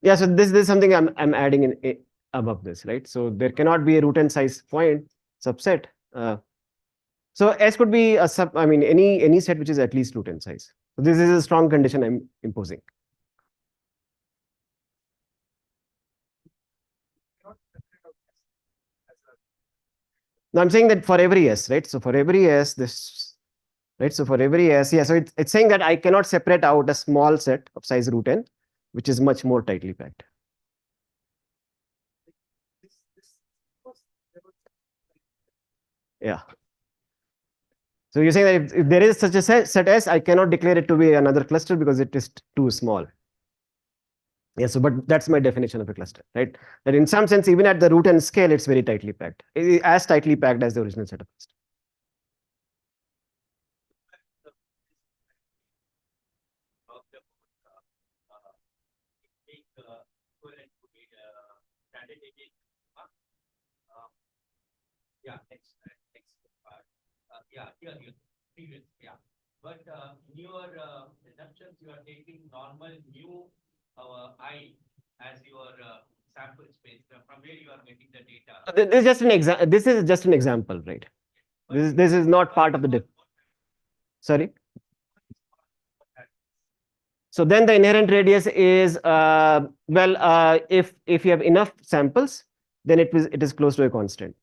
Yeah, so this is something I'm adding in above this, right? So there cannot be a root n size point subset. So S could be a sub, I mean, any set which is at least root n size. So this is a strong condition I'm imposing. Now I'm saying that for every S, right? So for every S, this, right? So for every S, yeah, so it's saying that I cannot separate out a small set of size root n, which is much more tightly packed. Yeah. So you're saying that if there is such a set S, I cannot declare it to be another cluster because it is too small. Yeah, so but that's my definition of a cluster, right? That in some sense, even at the root n scale, it's very tightly packed, as tightly packed as the original set of cluster. Yeah, next part. Yeah, here, previous, yeah. But in your assumptions, you are taking normal mu I as your sample space from where you are getting the data. This is just an example. This is just an example, right? This is not part of the sorry. So then the inherent radius is if you have enough samples, then it is close to a constant.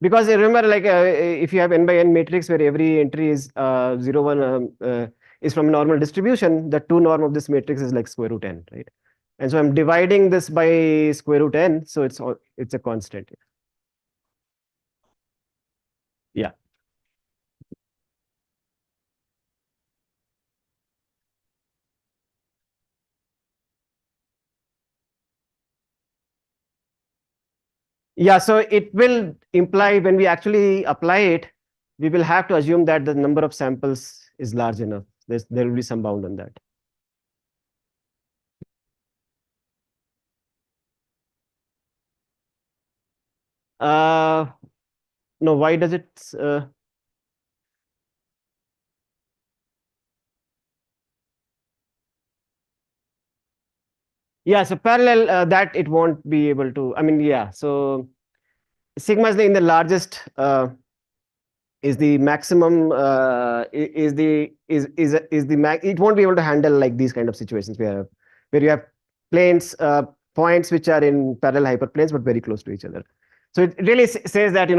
Because remember, like if you have n by n matrix where every entry is 0, 1 is from a normal distribution, the 2 norm of this matrix is like square root n, right? And so I'm dividing this by square root n, so it's a constant. Yeah. Yeah, so it will imply when we actually apply it, we will have to assume that the number of samples is large enough. There will be some bound on that. No, why does it? Yeah, so parallel that it won't be able to. I mean, yeah. So sigma is in the largest is the maximum is the max. It won't be able to handle like these kind of situations where you have planes points which are in parallel hyperplanes but very close to each other. So it really says that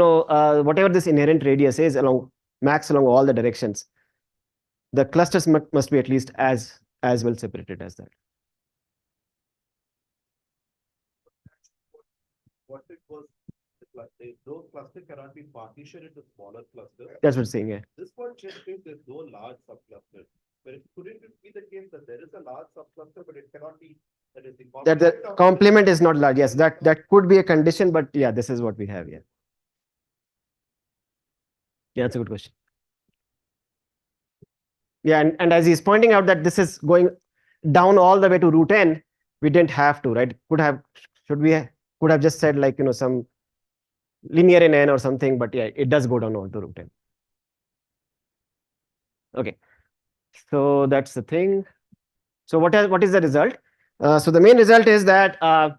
whatever this inherent radius is along max along all the directions, the clusters must be at least as well separated as that. What it was, those clusters cannot be partitioned into smaller clusters. That's what it's saying, yeah. This one just says there's no large subcluster. But couldn't it be the case that there is a large subcluster, but it cannot be that the complement is not large? Yes, that could be a condition, but yeah, this is what we have here. Yeah, that's a good question. Yeah, and as he's pointing out that this is going down all the way to root n, we didn't have to, right? Could have just said like some linear in n or something, but yeah, it does go down all to root n. Okay, so that's the thing. So what is the result? So the main result is that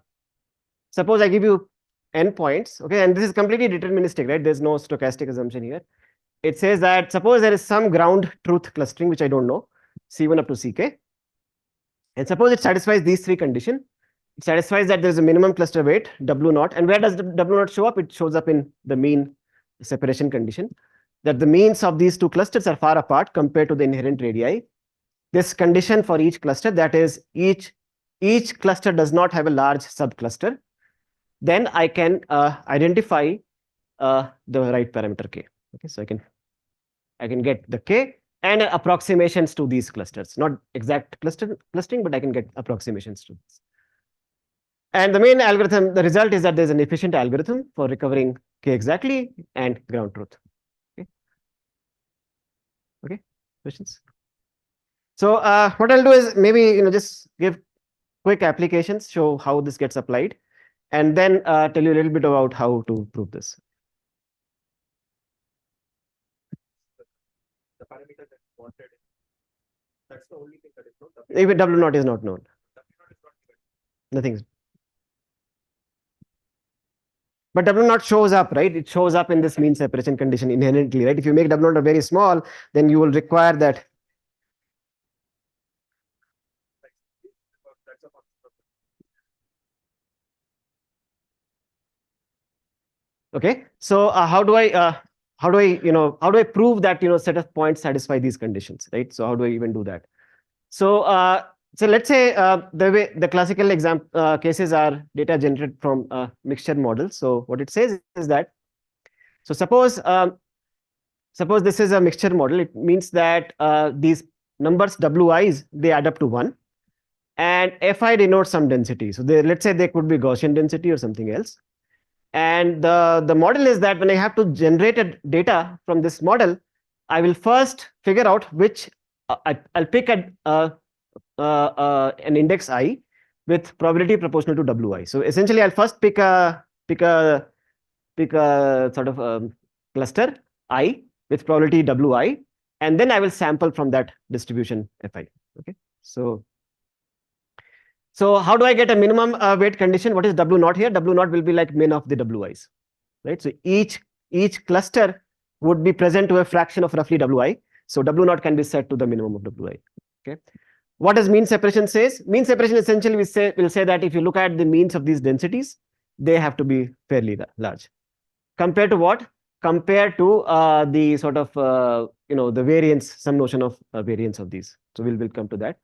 suppose I give you n points, okay, and this is completely deterministic, right? There's no stochastic assumption here. It says that suppose there is some ground truth clustering which I don't know, C1 up to Ck, and suppose it satisfies these three conditions. It satisfies that there is a minimum cluster weight W0, and where does the W0 show up? It shows up in the mean separation condition, that the means of these two clusters are far apart compared to the inherent radii. This condition for each cluster, that is each cluster does not have a large subcluster, then I can identify the right parameter k. Okay, so I can get the k and approximations to these clusters, not exact clustering, but I can get approximations to this. And the main algorithm, the result is that there's an efficient algorithm for recovering K exactly and ground truth. Okay, questions? So what I'll do is maybe just give quick applications, show how this gets applied, and then tell you a little bit about how to prove this. The parameter that wanted, that's the only thing that is known. Even W naught is not known. W0 is not given. Nothing. But W naught shows up, right? It shows up in this mean separation condition inherently, right? If you make W naught very small, then you will require that. That's a function of Okay, so how do I prove that set of points satisfy these conditions, right? So how do I even do that? So so let's say the classical example cases are data generated from mixture models. So what it says is that, so suppose this is a mixture model. It means that these numbers wi's, they add up to 1, and fi denotes some density. So let's say they could be Gaussian density or something else. And the model is that when I have to generate data from this model, I will first figure out which I'll pick an index I with probability proportional to wi. So essentially, I'll first pick a sort of cluster I with probability wi, and then I will sample from that distribution fi. Okay, so how do I get a minimum weight condition? What is W naught here? W naught will be like min of the wi's, right? So each cluster would be present to a fraction of roughly wi. So W naught can be set to the minimum of wi. Okay. What does mean separation says? Mean separation essentially will say that if you look at the means of these densities, they have to be fairly large. Compared to what? Compared to the sort of the variance, some notion of variance of these. So we'll come to that.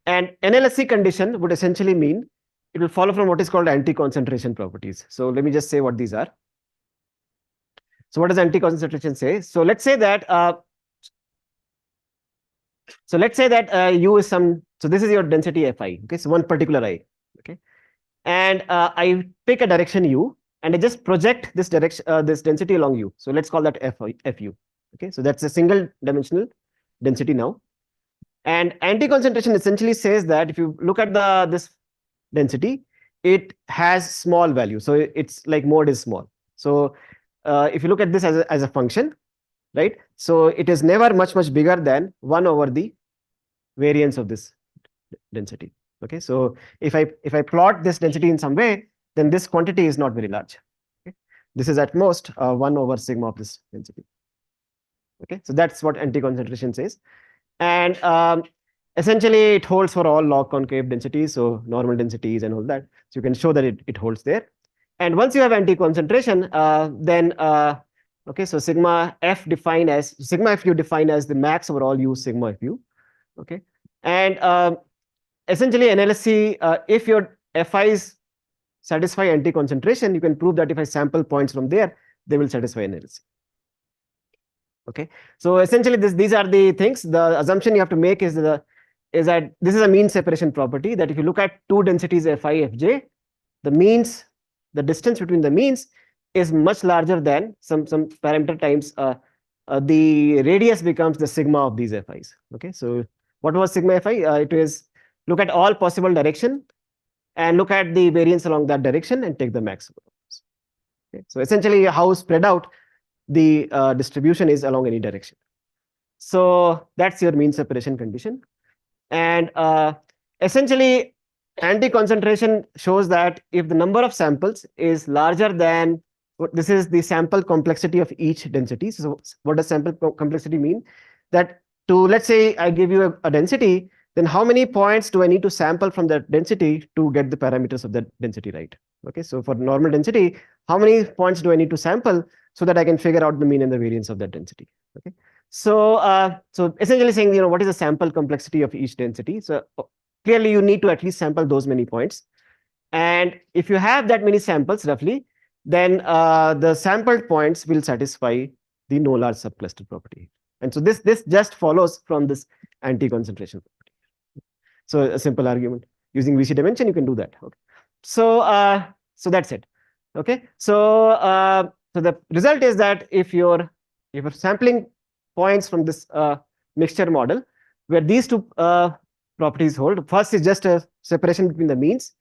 And NLSC condition would essentially mean it will follow from what is called anti-concentration properties. So let me just say what these are. So what does anti-concentration say? So let's say that U is some. So this is your density fi. Okay, so one particular I. Okay, and I pick a direction U, and I just project this direction, this density along U. So let's call that fu. Okay, so that's a single dimensional density now. And anti-concentration essentially says that if you look at this density, it has small value. So it's like mode is small. So if you look at this as a function, right? So it is never much bigger than 1 over the variance of this density. Okay, so if I plot this density in some way, then this quantity is not very large. Okay? This is at most 1 over sigma of this density. Okay, so that's what anti-concentration says. And essentially, it holds for all log concave densities, so normal densities and all that. So you can show that it holds there. And once you have anti-concentration, then okay, so sigma f you define as the max over all u sigma fu. Okay, and essentially NLSC, if your FIs satisfy anti-concentration, you can prove that if I sample points from there, they will satisfy NLSC. Okay, so essentially these are the things. The assumption you have to make is that this is a mean separation property, that if you look at two densities fi, fj, the distance between the means is much larger than some parameter times the radius becomes the sigma of these FIs. Okay, so what was sigma FI? It is look at all possible direction and look at the variance along that direction and take the maximum. Okay, so essentially how spread out the distribution is along any direction. So that's your mean separation condition. And essentially anti-concentration shows that if the number of samples is larger than, this is the sample complexity of each density. So what does sample complexity mean? That let's say I give you a density, then how many points do I need to sample from that density to get the parameters of that density right? Okay, so for normal density, how many points do I need to sample so that I can figure out the mean and the variance of that density? Okay, so so essentially saying, what is the sample complexity of each density? So clearly you need to at least sample those many points, and if you have that many samples roughly, then the sampled points will satisfy the no large subcluster property. And so this just follows from this anti-concentration property. So a simple argument using VC dimension, you can do that. Okay. So so that's it. Okay. So so the result is that if you're sampling points from this mixture model where these two properties hold, first is just a separation between the means,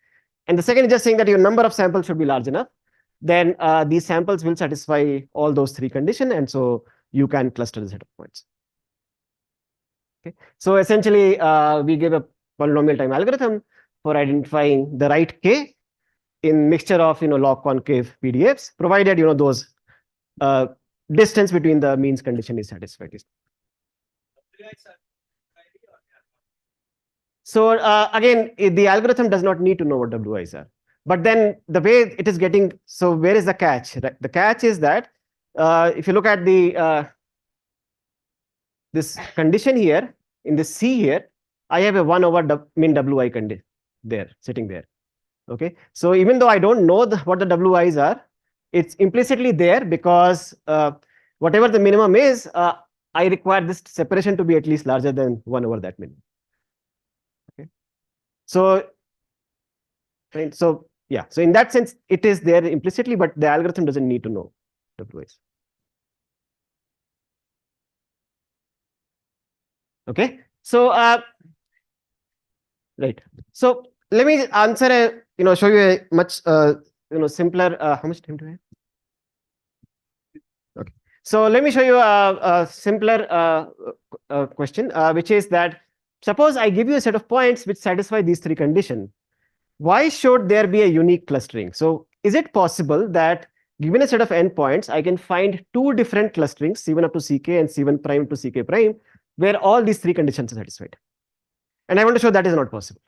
and the second is just saying that your number of samples should be large enough, then these samples will satisfy all those three conditions, and so you can cluster the set of points. Okay. So essentially, we give a polynomial time algorithm for identifying the right k in mixture of log concave PDFs, provided those distance between the means condition is satisfied. So again, the algorithm does not need to know what WIs are. But then the way it is getting, so where is the catch? Right? The catch is that if you look at the this condition here, in this C here, I have a 1 over min WI condition there, sitting there. Okay. So even though I don't know what the WIs are, it's implicitly there because whatever the minimum is, I require this separation to be at least larger than 1 over that minimum. Okay. So, right, so yeah, so in that sense, it is there implicitly, but the algorithm doesn't need to know WIs. Okay. So right. So let me answer a show you a much simpler. How much time do I have? Okay. So let me show you a simpler question, which is that suppose I give you a set of points which satisfy these three conditions. Why should there be a unique clustering? So is it possible that given a set of n points, I can find two different clusterings, C1 up to Ck and C1 prime to Ck prime, where all these three conditions are satisfied? And I want to show that is not possible.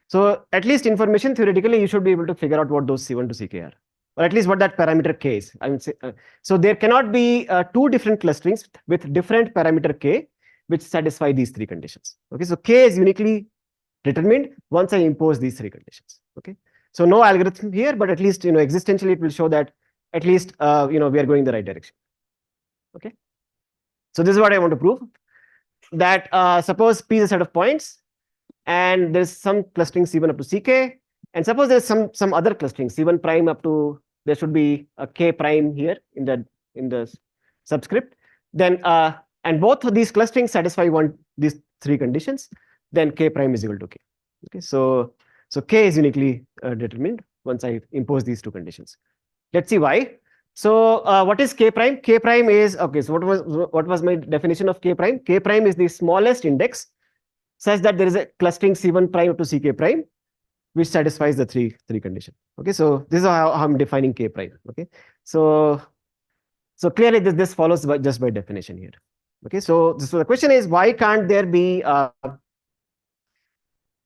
So at least information theoretically, you should be able to figure out what those C1 to Ck are, or at least what that parameter k is. I would say so there cannot be two different clusterings with different parameter k which satisfy these three conditions. Okay, so k is uniquely determined once I impose these three conditions. Okay, so no algorithm here, but at least existentially it will show that at least we are going the right direction. Okay, so this is what I want to prove, that suppose P is a set of points and there's some clustering C1 up to Ck, and suppose there's some other clustering C1 prime up to, there should be a K prime here in the subscript, then and both of these clusterings satisfy these three conditions, then K prime is equal to K. Okay, so K is uniquely determined once I impose these two conditions. Let's see why. So what is K prime? K prime is, okay, so what was my definition of K prime? K prime is the smallest index such that there is a clustering C1 prime up to Ck prime which satisfies the three conditions. Okay, so this is how I'm defining K prime. Okay, so clearly this follows just by definition here. Okay, so the question is, why can't there be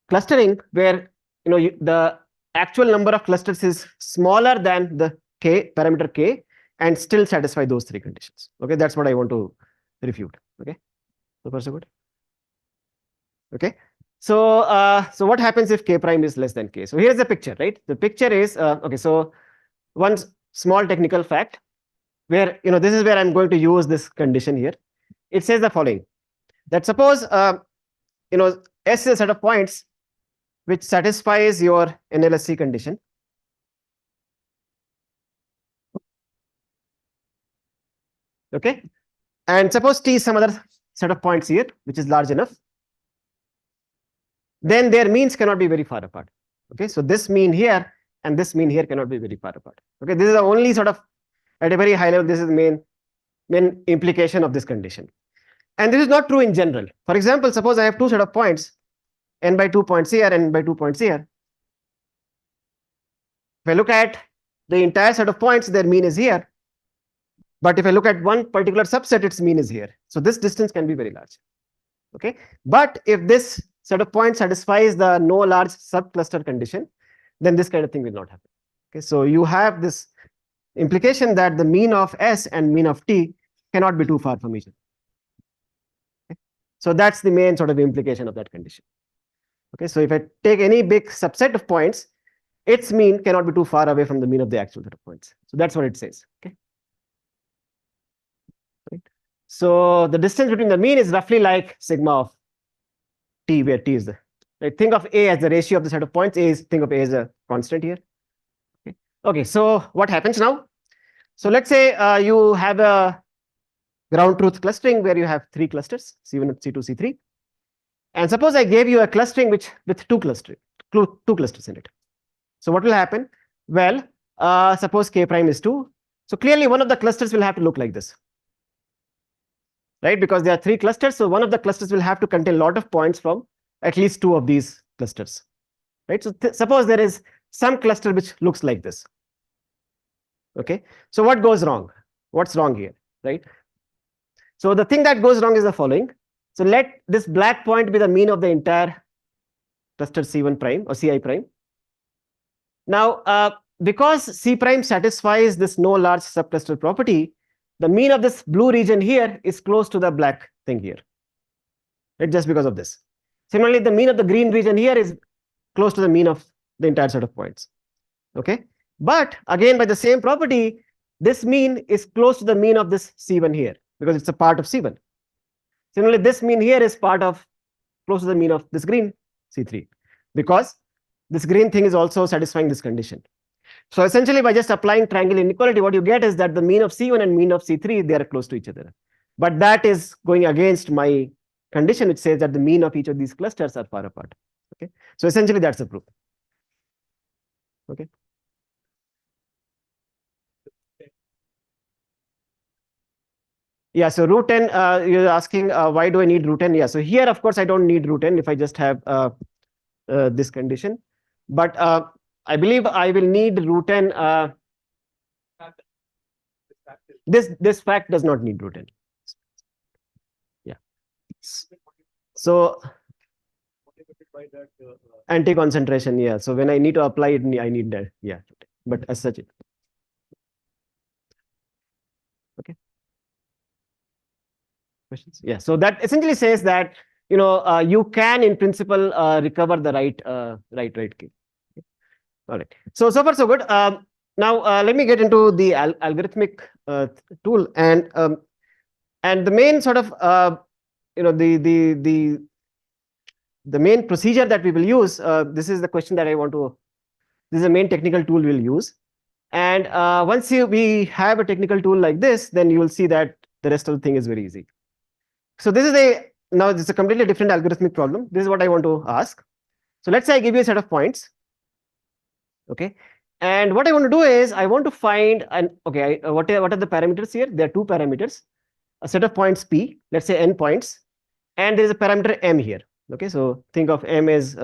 clustering where the actual number of clusters is smaller than the k parameter k and still satisfy those three conditions? Okay, that's what I want to refute. Okay, so far so good. Okay, so what happens if k prime is less than k? So here's the picture, right? The picture is okay. So one small technical fact where this is where I'm going to use this condition here. It says the following: that suppose S is a set of points which satisfies your NLSC condition. Okay, and suppose T is some other set of points here which is large enough, then their means cannot be very far apart. Okay, so this mean here and this mean here cannot be very far apart. Okay, this is the only sort of, at a very high level, this is the main implication of this condition. And this is not true in general. For example, suppose I have two set of points, n by 2 points here, n by 2 points here. If I look at the entire set of points, their mean is here. But if I look at one particular subset, its mean is here. So this distance can be very large. Okay, but if this set of points satisfies the no large subcluster condition, then this kind of thing will not happen. Okay, so you have this implication that the mean of S and mean of T cannot be too far from each other. Okay, so that's the main sort of implication of that condition. Okay, so if I take any big subset of points, its mean cannot be too far away from the mean of the actual set of points. So that's what it says. Okay. Right. So the distance between the mean is roughly like sigma of t, where t is the, right? Think of A as the ratio of the set of points. Think of A as a constant here. Okay, so what happens now? So let's say you have a ground truth clustering where you have 3 clusters, C1, C2, C3. And suppose I gave you a clustering with 2 clusters in it. So what will happen? Well, suppose K prime is 2. So clearly one of the clusters will have to look like this, right? Because there are 3 clusters. So one of the clusters will have to contain a lot of points from at least 2 of these clusters, right? So suppose there is some cluster which looks like this. Okay, so what goes wrong? What's wrong here, right? So the thing that goes wrong is the following. So let this black point be the mean of the entire cluster C1 prime or Ci prime. Now, because C prime satisfies this no large subcluster property, the mean of this blue region here is close to the black thing here, right? Just because of this. Similarly, the mean of the green region here is close to the mean of the entire set of points. Okay. But again, by the same property, this mean is close to the mean of this C1 here because it's a part of C1. Similarly, this mean here is close to the mean of this green C3 because this green thing is also satisfying this condition. So essentially, by just applying triangle inequality, what you get is that the mean of C1 and mean of C3, they are close to each other. But that is going against my condition, which says that the mean of each of these clusters are far apart. Okay. So essentially, that's the proof. Okay. Yeah, so root n, you're asking why do I need root n? Yeah, so here, of course, I don't need root n if I just have this condition. But I believe I will need root n. This fact does not need root n. Yeah. So anti-concentration, yeah. So when I need to apply it, I need that. Yeah, but as such, it. Okay. Questions? Yeah. So that essentially says that you can, in principle, recover the right key. Okay. All right. So far so good. Now let me get into the algorithmic tool and the main sort of the main procedure that we will use. This is the question that I want to. This is the main technical tool we'll use. And once we have a technical tool like this, then you will see that the rest of the thing is very easy. So this is now this is a completely different algorithmic problem. This is what I want to ask. So let's say I give you a set of points. Okay. And what I want to do is I want to find what are the parameters here? There are 2 parameters, a set of points P, let's say n points, and there is a parameter M here. Okay. So think of M as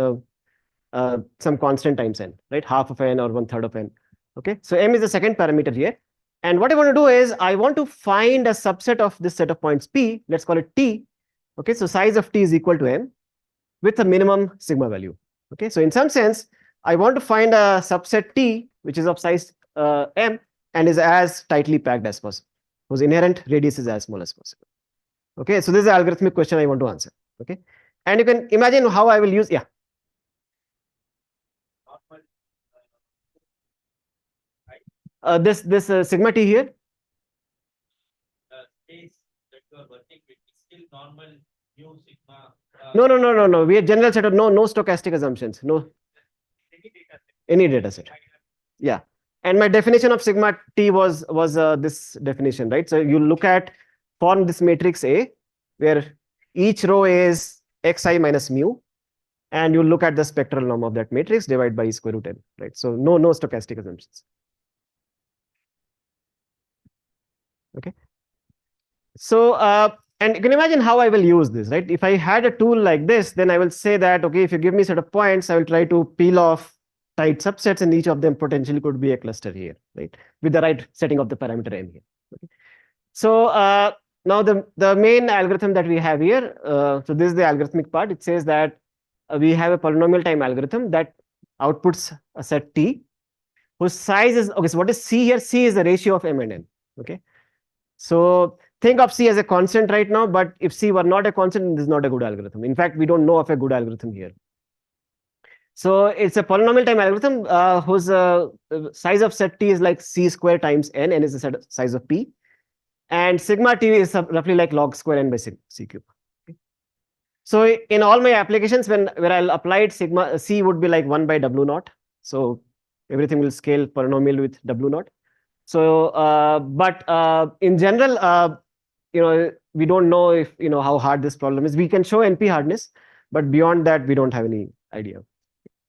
some constant times n, right? Half of n or 1/3 of n. Okay. So M is the second parameter here. And what I want to do is I want to find a subset of this set of points P, let's call it T. Okay, so size of T is equal to M with a minimum sigma value. Okay, so in some sense, I want to find a subset T, which is of size M and is as tightly packed as possible, whose inherent radius is as small as possible. Okay, so this is the algorithmic question I want to answer. Okay, and you can imagine how I will use, yeah. This sigma T here. The space that you are working with is still normal mu sigma. No. We have general set of no stochastic assumptions. No. Any data set. Yeah. And my definition of sigma T was this definition, right? So you form this matrix A, where each row is xi minus mu, and you look at the spectral norm of that matrix, divide by square root n, right? So no stochastic assumptions. Okay. So, and you can imagine how I will use this, right? If I had a tool like this, then I will say that, okay, if you give me a set of points, I will try to peel off tight subsets, and each of them potentially could be a cluster here, right? With the right setting of the parameter n here. Okay. So now the main algorithm that we have here, so this is the algorithmic part. It says that we have a polynomial time algorithm that outputs a set T, whose size is, okay, so what is C here? C is the ratio of M and N. Okay. So think of C as a constant right now, but if C were not a constant, this is not a good algorithm. In fact, we don't know of a good algorithm here. So it's a polynomial time algorithm whose size of set T is like C square times N. N is the size of P. and sigma t is roughly like log square n by c cube. Okay. So in all my applications, where I'll apply it, sigma c would be like 1 by w naught. So everything will scale polynomial with w naught. So but in general, we don't know if how hard this problem is. We can show NP hardness, but beyond that we don't have any idea.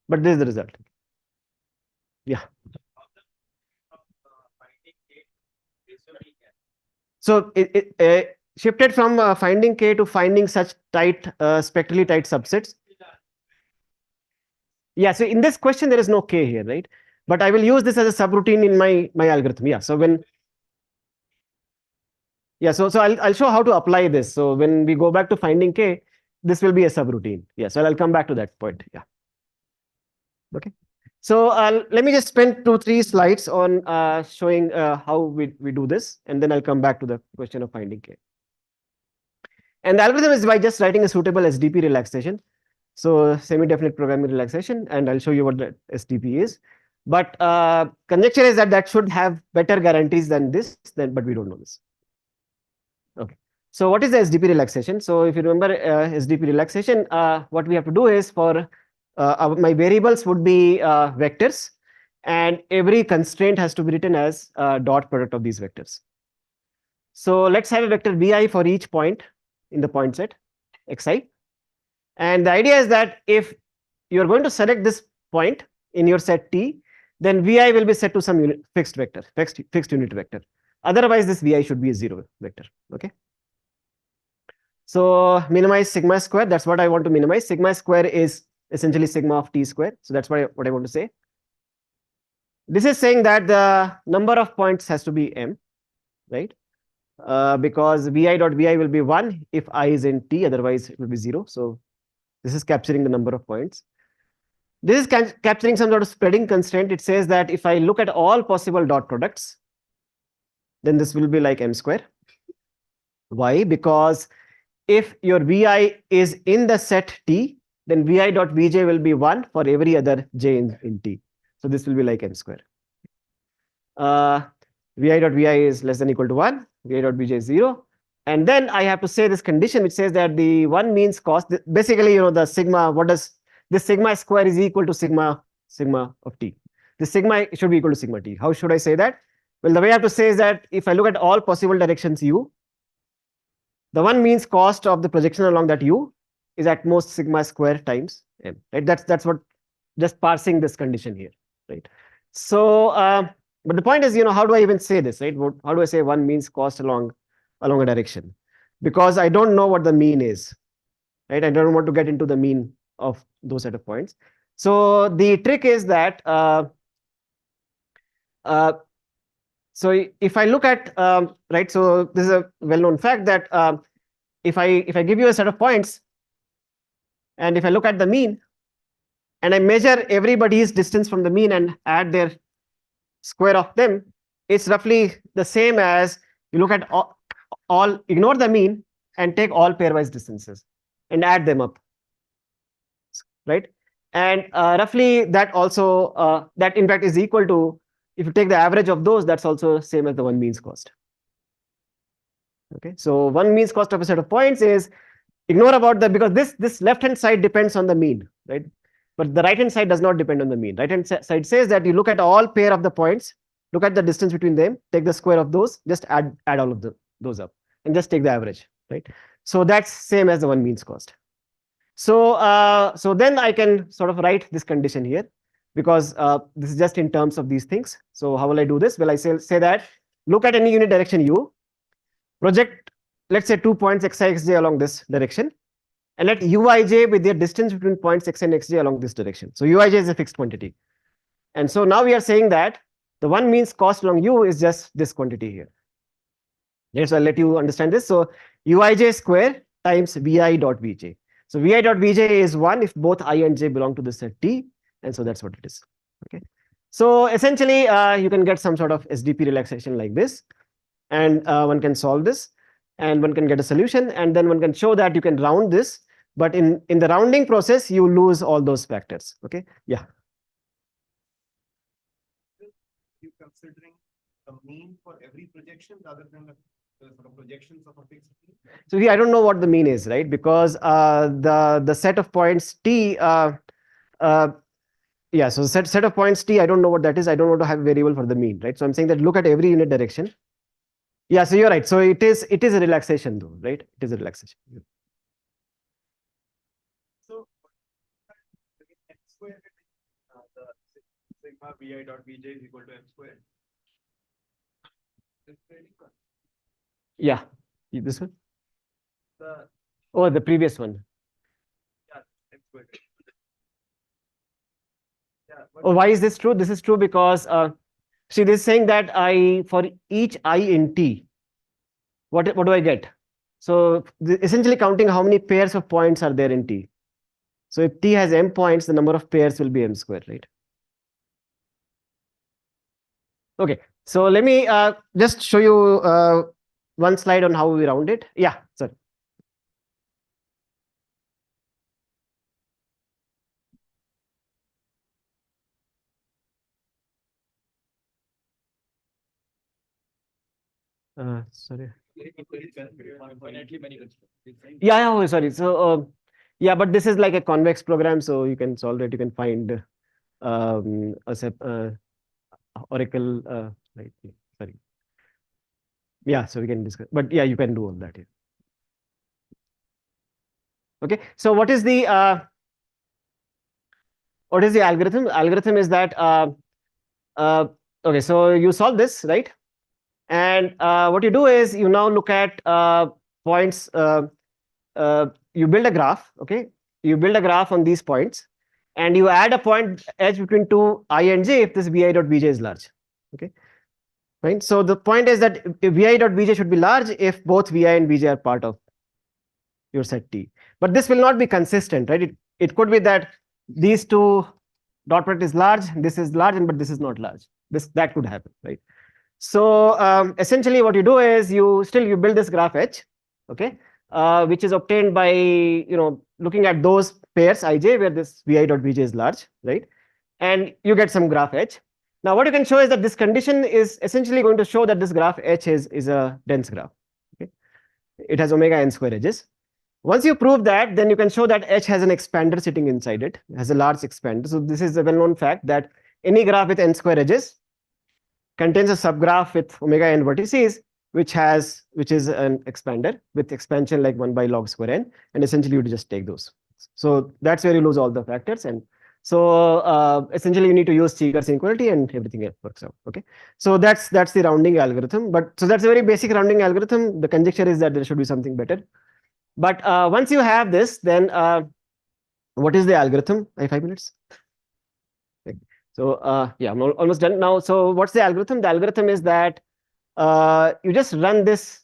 But this is the result. Yeah. So it shifted from finding K to finding such tight, spectrally tight subsets. Yeah. So in this question there is no K here, right? But I will use this as a subroutine in my algorithm. Yeah. So I'll show how to apply this. So when we go back to finding K, this will be a subroutine. Yeah. So I'll come back to that point. Yeah. Okay. So let me just spend 2-3 slides on showing how we do this, and then I'll come back to the question of finding K. And the algorithm is by just writing a suitable SDP relaxation. So semi-definite programming relaxation, and I'll show you what the SDP is. But conjecture is that should have better guarantees than this, but we don't know this. Okay. So what is the SDP relaxation? So if you remember SDP relaxation, what we have to do is for my variables would be vectors, and every constraint has to be written as dot product of these vectors. So let's have a vector vi for each point in the point set xi, and the idea is that if you're going to select this point in your set T, then vi will be set to some fixed vector, fixed unit vector. Otherwise, this vi should be a 0 vector. Okay. So minimize sigma square. That's what I want to minimize. Sigma square is essentially sigma of t square. So that's what I want to say. This is saying that the number of points has to be m, right? Because vi dot vi will be 1 if I is in t, otherwise it will be 0. So this is capturing the number of points. This is capturing some sort of spreading constraint. It says that if I look at all possible dot products, then this will be like m square. Why? Because if your vi is in the set T, then vi dot vj will be 1 for every other j in T. So this will be like m square. Vi dot vi is less than equal to 1, vi dot vj is 0. And then I have to say this condition which says that the one means cost, basically, the sigma, what does this sigma square is equal to sigma of T. The sigma should be equal to sigma T. How should I say that? Well, the way I have to say is that if I look at all possible directions u, the one means cost of the projection along that u is at most sigma square times m, right? That's what, just parsing this condition here, right? So, but the point is, how do I even say this, right? How do I say one means cost along a direction? Because I don't know what the mean is, right? I don't want to get into the mean of those set of points. So the trick is that, so if I look at, right, so this is a well-known fact that if I give you a set of points, and if I look at the mean, and I measure everybody's distance from the mean and add their square of them, it's roughly the same as you look at all ignore the mean and take all pairwise distances and add them up, right? And roughly that also, that in fact is equal to, if you take the average of those, that's also same as the one means cost. Okay, so one means cost of a set of points is, ignore about the, because this left hand side depends on the mean, right? But the right hand side does not depend on the mean. Right hand side says that you look at all pair of the points, look at the distance between them, take the square of those, just add all of those up, and just take the average, right? So that's same as the one means cost. So so then I can sort of write this condition here, because this is just in terms of these things. So how will I do this? Well, I say that look at any unit direction u, project, let's say 2 points xi xj along this direction, and let uij with their distance between points x and xj along this direction. So uij is a fixed quantity, and so now we are saying that the one means cost along u is just this quantity here. Yes, so I'll let you understand this. So uij square times vi dot vj. So vi dot vj is 1 if both I and j belong to the set T, and so that's what it is. Okay. So essentially, you can get some sort of SDP relaxation like this, and one can solve this, and one can get a solution, and then one can show that you can round this, but in the rounding process, you lose all those factors. Okay. Yeah. You considering the mean for every projection rather than the sort of projections of a fixed mean? So here I don't know what the mean is, right? Because the set of points T, yeah, so set of points T, I don't know what that is. I don't want to have a variable for the mean, right? So I'm saying that look at every unit direction. Yeah, so you're right. So it is a relaxation though, right? It is a relaxation. So m squared, the sigma vi dot vj is equal to m squared. Yeah, this one. The The previous one. yeah, m squared. Yeah, but Oh, why is this true? This is true because see, this is saying that for each I in T, what do I get? So essentially counting how many pairs of points are there in T. So if T has m points, the number of pairs will be m squared, right? Okay, so let me just show you one slide on how we round it. Yeah, sorry. Sorry. Yeah, oh, sorry. So yeah, but this is like a convex program, so you can solve it. You can find Oracle. Right. Sorry. Yeah, so we can discuss. But yeah, you can do all that here. Okay. So what is the algorithm? Algorithm is that okay. So you solve this, right? And what you do is you now look at points. You build a graph. Okay, you build a graph on these points, and you add a point edge between two I and j if this vi dot bj is large. Okay, right. So the point is that if vi dot bj should be large if both vi and bj are part of your set T. But this will not be consistent, right? It could be that these two dot product is large, this is large, but this is not large. That could happen, right? So essentially what you do is you build this graph H, okay, which is obtained by looking at those pairs Ij where this vi dot bj is large, right? And you get some graph H. Now what you can show is that this condition is essentially going to show that this graph H is a dense graph. Okay, it has omega n square edges. Once you prove that, then you can show that H has an expander sitting inside it, has a large expander. So this is a well-known fact that any graph with n square edges contains a subgraph with omega n vertices, which is an expander with expansion like 1 by log square n, and essentially you just take those. So that's where you lose all the factors, and so essentially you need to use Cheeger's inequality, and everything else works out. Okay, so that's the rounding algorithm. But so that's a very basic rounding algorithm. The conjecture is that there should be something better. But once you have this, then what is the algorithm? I have 5 minutes. Okay. So yeah, I'm almost done now. So what's the algorithm? The algorithm is that you just run this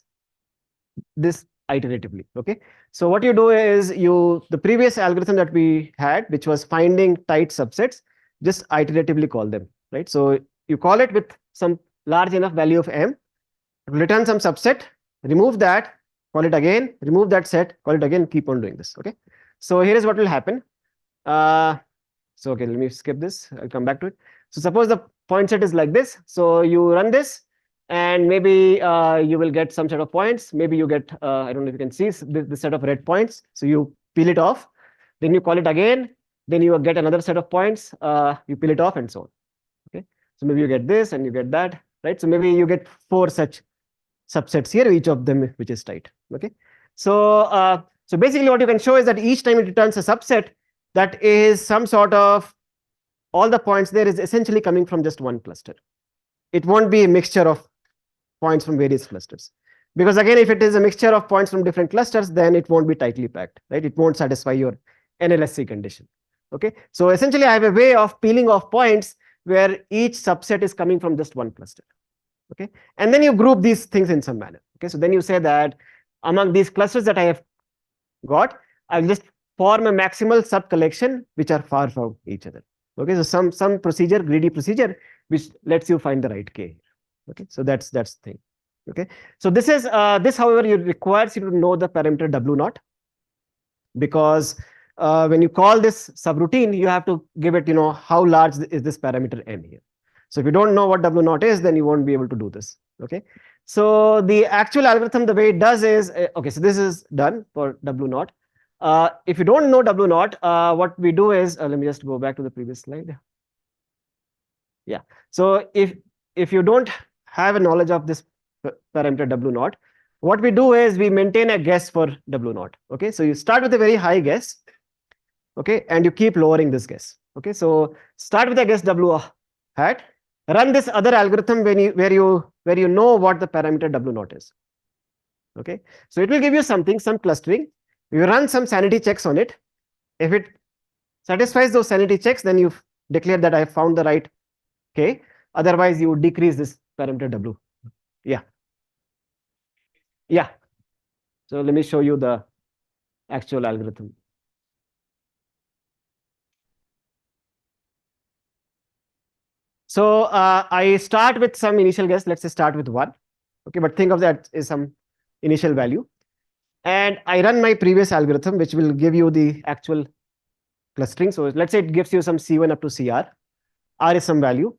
iteratively. Okay. So what you do is the previous algorithm that we had, which was finding tight subsets, just iteratively call them, right? So you call it with some large enough value of m, return some subset, remove that, call it again, remove that set, call it again, keep on doing this. Okay. So here is what will happen. So okay, let me skip this. I'll come back to it. So suppose the point set is like this. So you run this, and maybe you will get some set of points. Maybe you get I don't know if you can see this set of red points. So you peel it off, then you call it again, then you get another set of points. You peel it off, and so on. Okay. So maybe you get this and you get that, right? So maybe you get 4 such subsets here, each of them which is tight. Okay. So so basically what you can show is that each time it returns a subset that is some sort of, all the points there is essentially coming from just one cluster. It won't be a mixture of points from various clusters, because again, if it is a mixture of points from different clusters, then it won't be tightly packed, right? It won't satisfy your NLSC condition. Okay. So essentially I have a way of peeling off points where each subset is coming from just one cluster. Okay, and then you group these things in some manner. Okay, so then you say that among these clusters that I have got, I'll just form a maximal sub collection which are far from each other. Okay, so some procedure, greedy procedure, which lets you find the right k. Okay, so that's the thing. Okay, so this is this, however, requires you to know the parameter w naught, because when you call this subroutine, you have to give it, how large is this parameter n here. So if you don't know what w naught is, then you won't be able to do this. Okay. So the actual algorithm, the way it does is, okay, so this is done for W naught. If you don't know W naught, what we do is, let me just go back to the previous slide. Yeah. So if you don't have a knowledge of this parameter W naught, what we do is we maintain a guess for W naught. Okay, so you start with a very high guess, okay, and you keep lowering this guess. Okay, so start with a guess W hat, run this other algorithm when where you know what the parameter W naught is. Okay, so it will give you something, some clustering. You run some sanity checks on it. If it satisfies those sanity checks, then you declare that I found the right K. Otherwise, you decrease this parameter W. Yeah. Yeah. So let me show you the actual algorithm. So I start with some initial guess. Let's say start with 1. Okay, but think of that as some initial value. And I run my previous algorithm, which will give you the actual clustering. So let's say it gives you some C1 up to CR. R is some value.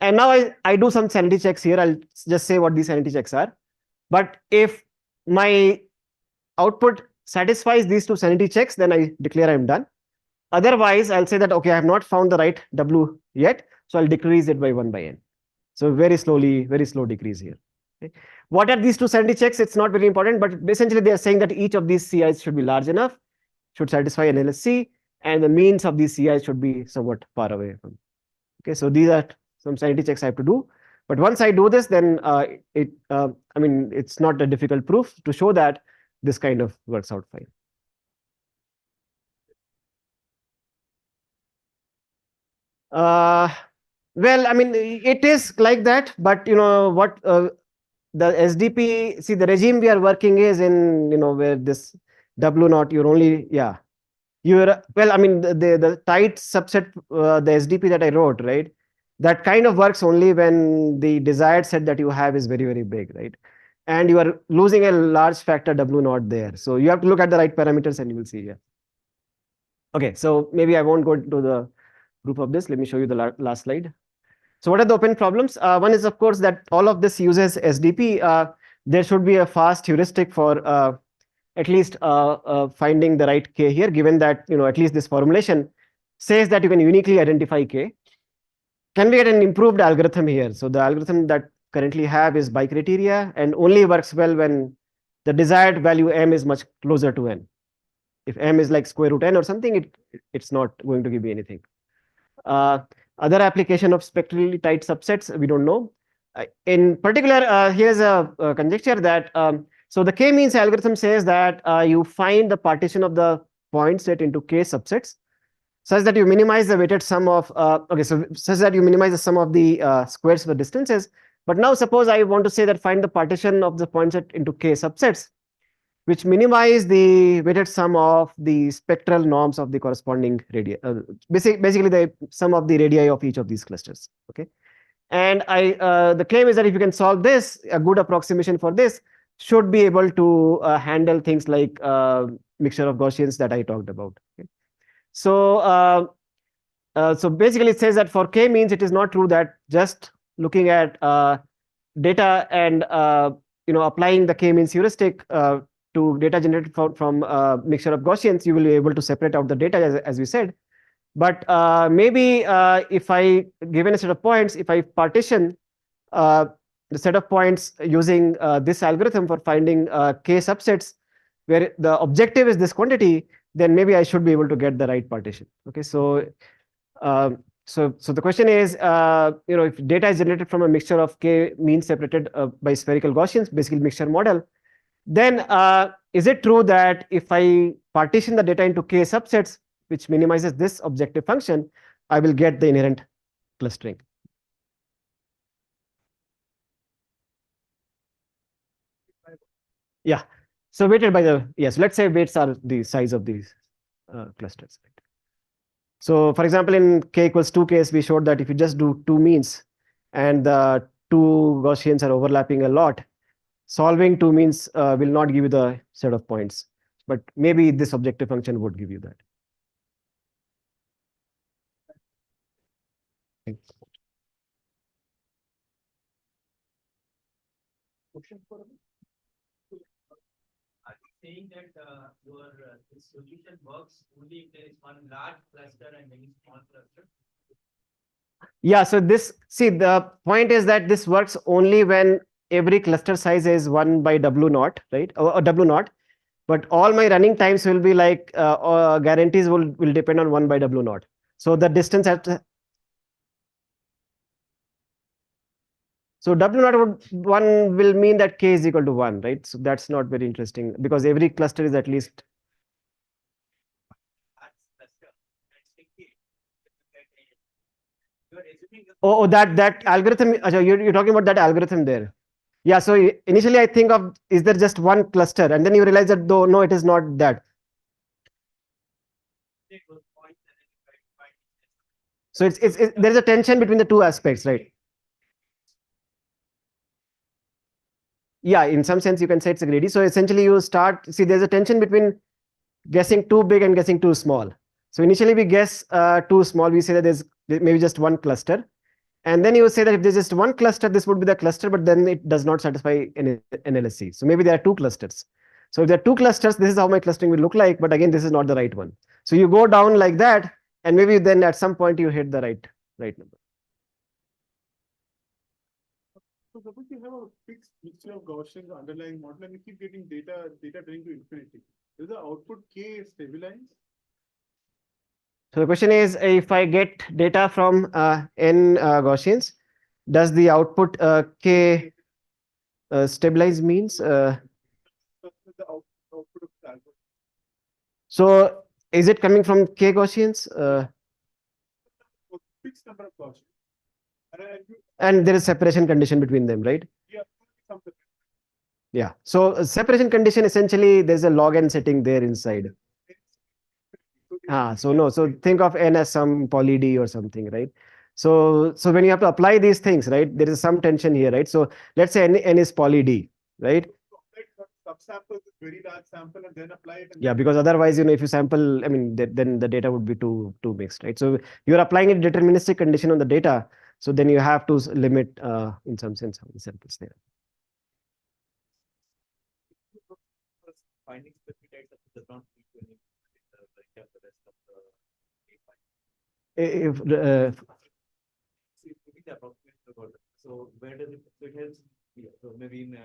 And now I do some sanity checks here. I'll just say what these sanity checks are. But if my output satisfies these two sanity checks, then I declare I'm done. Otherwise, I'll say that, okay, I have not found the right W yet. So I'll decrease it by 1 by n. So very slowly, very slow decrease here. Okay. What are these two sanity checks? It's not very important, but essentially they are saying that each of these CIs should be large enough, should satisfy an LSC, and the means of these CIs should be somewhat far away from. Okay, so these are some sanity checks I have to do. But once I do this, then I mean, it's not a difficult proof to show that this kind of works out fine. Well, I mean, it is like that, but you know what, the SDP, see the regime we are working is in, you know, where this W naught, you're only, yeah, you're, well, I mean, the tight subset, the SDP that I wrote, right? That kind of works only when the desired set that you have is very, very big, right? And you are losing a large factor W naught there. So you have to look at the right parameters and you will see here. Okay, so maybe I won't go into the proof of this. Let me show you the last slide. So what are the open problems? One is, of course, that all of this uses SDP. There should be a fast heuristic for at least finding the right K here, given that, you know, at least this formulation says that you can uniquely identify K. Can we get an improved algorithm here? So the algorithm that currently have is by criteria and only works well when the desired value M is much closer to N. If M is like square root N or something, it's not going to give you anything. Other application of spectrally tight subsets, we don't know. In particular, here's a conjecture that, so the K-means algorithm says that you find the partition of the point set into K subsets such that you minimize the weighted sum of, okay, so such that you minimize the sum of the squares for distances. But now suppose I want to say that find the partition of the point set into K subsets, which minimize the weighted sum of the spectral norms of the corresponding radii, basically the sum of the radii of each of these clusters. Okay, and the claim is that if you can solve this, a good approximation for this should be able to handle things like mixture of Gaussians that I talked about. Okay. So so basically it says that for K means it is not true that just looking at data and you know, applying the K means heuristic to data generated from mixture of Gaussians, you will be able to separate out the data as we said. But maybe if I, given a set of points, if I partition the set of points using this algorithm for finding K subsets, where the objective is this quantity, then maybe I should be able to get the right partition. Okay, so so the question is, you know, if data is generated from a mixture of K means separated by spherical Gaussians, basically mixture model, then is it true that if I partition the data into K subsets, which minimizes this objective function, I will get the inherent clustering? Yeah. So weighted by the, yes, let's say weights are the size of these clusters. So for example, in K equals 2 case, we showed that if you just do 2 means and the 2 Gaussians are overlapping a lot, solving 2 means will not give you the set of points, but maybe this objective function would give you that. Are you saying that your this solution works only if there is one large cluster and many small clusters? Yeah, so this, see, the point is that this works only when every cluster size is 1 by W naught, right? Or W naught. But all my running times will be like guarantees will depend on 1 by W naught. So the distance at so W naught would 1 will mean that K is equal to 1, right? So that's not very interesting because every cluster is at least. Oh, that algorithm, you're talking about that algorithm there. Yeah, so initially I think of, is there just one cluster? And then you realize that though, no, it is not that. So it's there's a tension between the two aspects, right? Yeah, in some sense you can say it's a greedy. So essentially you start, see, there's a tension between guessing too big and guessing too small. So initially we guess too small, we say that there's maybe just one cluster. And then you say that if there's just one cluster, this would be the cluster, but then it does not satisfy any NLSC. So maybe there are two clusters. So if there are two clusters, this is how my clustering will look like, but again, this is not the right one. So you go down like that, and maybe then at some point you hit the right number. So suppose you have a fixed mixture of Gaussian underlying model and you keep getting data tending to infinity. Does the output K stabilize? So the question is, if I get data from n Gaussians, does the output K stabilize means? The output of the algorithm. So is it coming from K Gaussians? Fixed number of Gaussians. And there is separation condition between them, right? Yeah, something. Yeah. So separation condition, essentially there's a log n setting there inside. So no, so think of n as some poly D or something, right? So when you have to apply these things, right, there is some tension here, right? So let's say n is poly D, right? Subsample this very large sample and then apply it. Yeah, because otherwise, if you sample, I mean, then the data would be too mixed, right? So you're applying a deterministic condition on the data, so then you have to limit, in some sense, how many samples there. Finding specific types of does not lead to any like the rest of the If the approximation about it. So where does it? So it helps. Yeah, so maybe in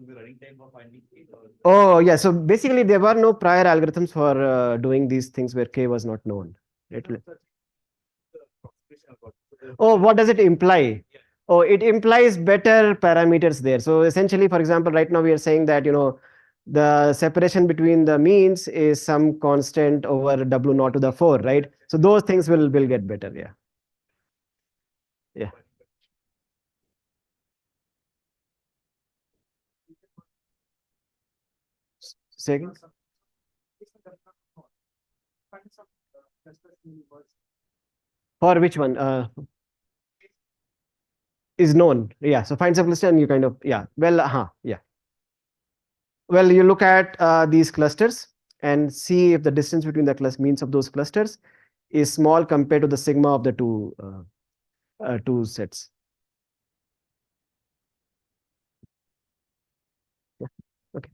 the running time of finding it. Oh yeah, so basically there were no prior algorithms for doing these things where K was not known. Right? Oh, what does it imply? Oh, it implies better parameters there. So essentially, for example, right now we are saying that the separation between the means is some constant over W naught to the 4, right? So those things will get better. Yeah. Yeah. Second. For which one? Is known. Yeah. So find subcluster and you kind of, yeah. Well, yeah. Well, you look at these clusters and see if the distance between the means of those clusters is small compared to the sigma of the two sets. Yeah. Okay.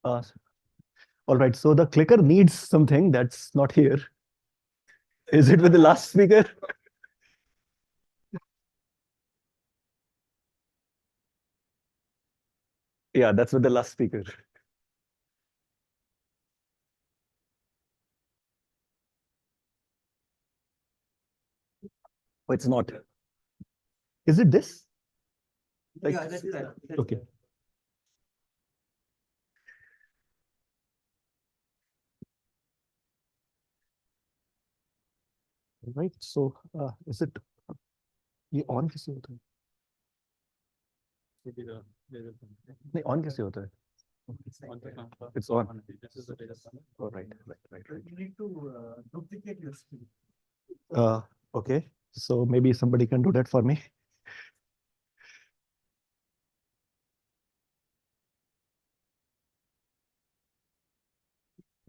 Uh, all right, so the clicker needs something that's not here. Is it with the last speaker? Yeah, that's with the last speaker. Oh, it's not. Is it this? Like, Yeah, that's right. okay. Right, so is it ये on कैसे होता है? नहीं on कैसे होता है? It's on. Oh, right. You need to duplicate your screen. Okay, so maybe somebody can do that for me.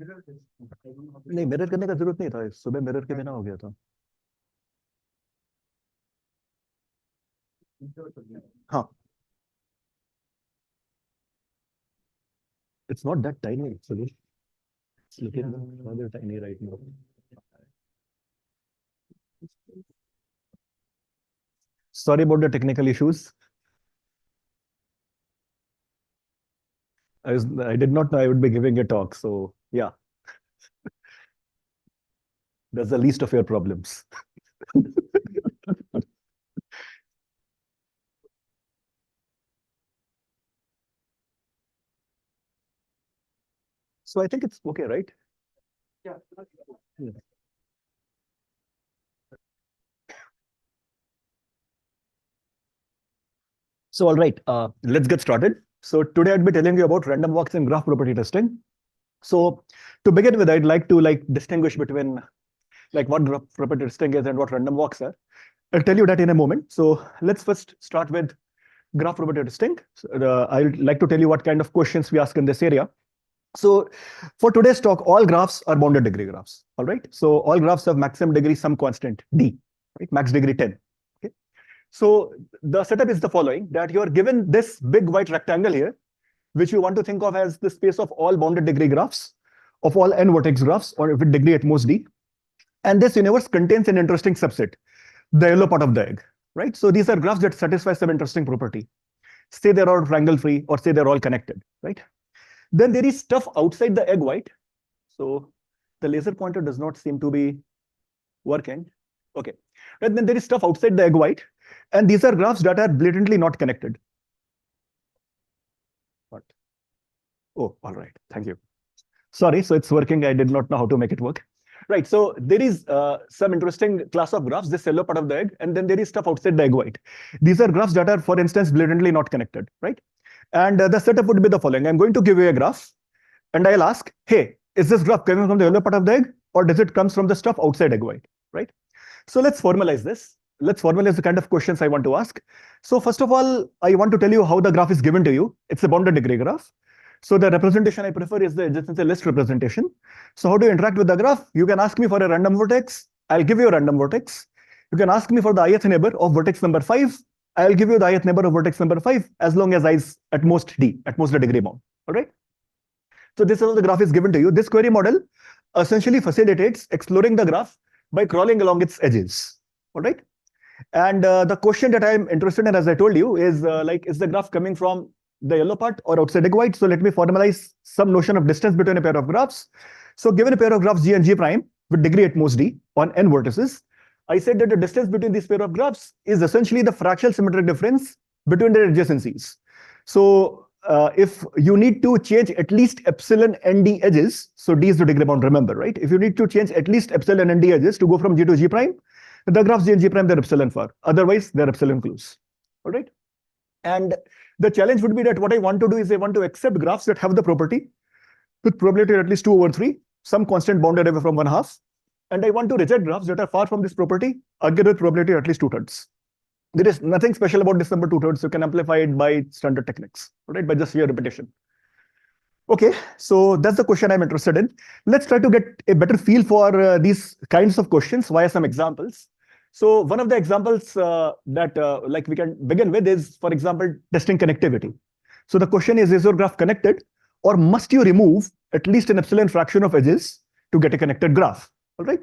नहीं mirror करने का जरूरत नहीं था, सुबह मिरर के बिना हो गया था. हाँ. It's not that tiny actually. It's looking rather tiny right now. Sorry about the technical issues. I did not know I would be giving a talk, so yeah. That's the least of your problems. So I think it's okay, right? Yeah. Yeah. So all right, let's get started. So today I'd be telling you about random walks in graph property testing. So to begin with, I'd like to distinguish between what graph property testing is and what random walks are. I'll tell you that in a moment. So let's first start with graph property testing. So, I'd like to tell you what kind of questions we ask in this area. So for today's talk, all graphs are bounded degree graphs. All right. So all graphs have maximum degree some constant d, right? Max degree 10. Okay. So the setup is the following: that you are given this big white rectangle here, which you want to think of as the space of all bounded degree graphs of all n vertex graphs, or with degree at most d. And this universe contains an interesting subset, the yellow part of the egg, right? So these are graphs that satisfy some interesting property. Say they're all triangle free, or say they're all connected, right? Then there is stuff outside the egg white. So the laser pointer does not seem to be working. Okay. And then there is stuff outside the egg white. And these are graphs that are blatantly not connected. What? Oh, all right. Thank you. Sorry. So it's working. I did not know how to make it work. Right. So there is some interesting class of graphs, this yellow part of the egg. And then there is stuff outside the egg white. These are graphs that are, for instance, blatantly not connected, right? And the setup would be the following. I'm going to give you a graph and I'll ask, hey, is this graph coming from the yellow part of the egg, or does it come from the stuff outside egg white, right? So let's formalize this. Let's formalize the kind of questions I want to ask. So first of all, I want to tell you how the graph is given to you. It's a bounded degree graph. So the representation I prefer is the adjacency list representation. So how do you interact with the graph? You can ask me for a random vertex. I'll give you a random vertex. You can ask me for the ith neighbor of vertex number 5. I'll give you the ith neighbor of vertex number 5 as long as I is at most d, at most the degree bound. All right. So this is how the graph is given to you. This query model essentially facilitates exploring the graph by crawling along its edges. All right. And the question that I'm interested in, as I told you, is is the graph coming from the yellow part or outside egg white? So let me formalize some notion of distance between a pair of graphs. So given a pair of graphs G and G prime with degree at most d on n vertices, I said that the distance between these pair of graphs is essentially the fractional symmetric difference between their adjacencies. So if you need to change at least epsilon nd edges, so d is the degree bound, remember, right? If you need to change at least epsilon nd edges to go from G to G prime, the graphs G and G prime, they're epsilon far. Otherwise, they're epsilon close. All right. And the challenge would be that what I want to do is I want to accept graphs that have the property with probability at least 2/3, some constant bounded away from 1/2. And I want to reject graphs that are far from this property, again with probability at least 2/3. There is nothing special about this number 2/3. You can amplify it by standard techniques, right? By just sheer repetition. Okay, so that's the question I'm interested in. Let's try to get a better feel for these kinds of questions via some examples. So one of the examples that we can begin with is, for example, testing connectivity. So the question is your graph connected, or must you remove at least an epsilon fraction of edges to get a connected graph? All right.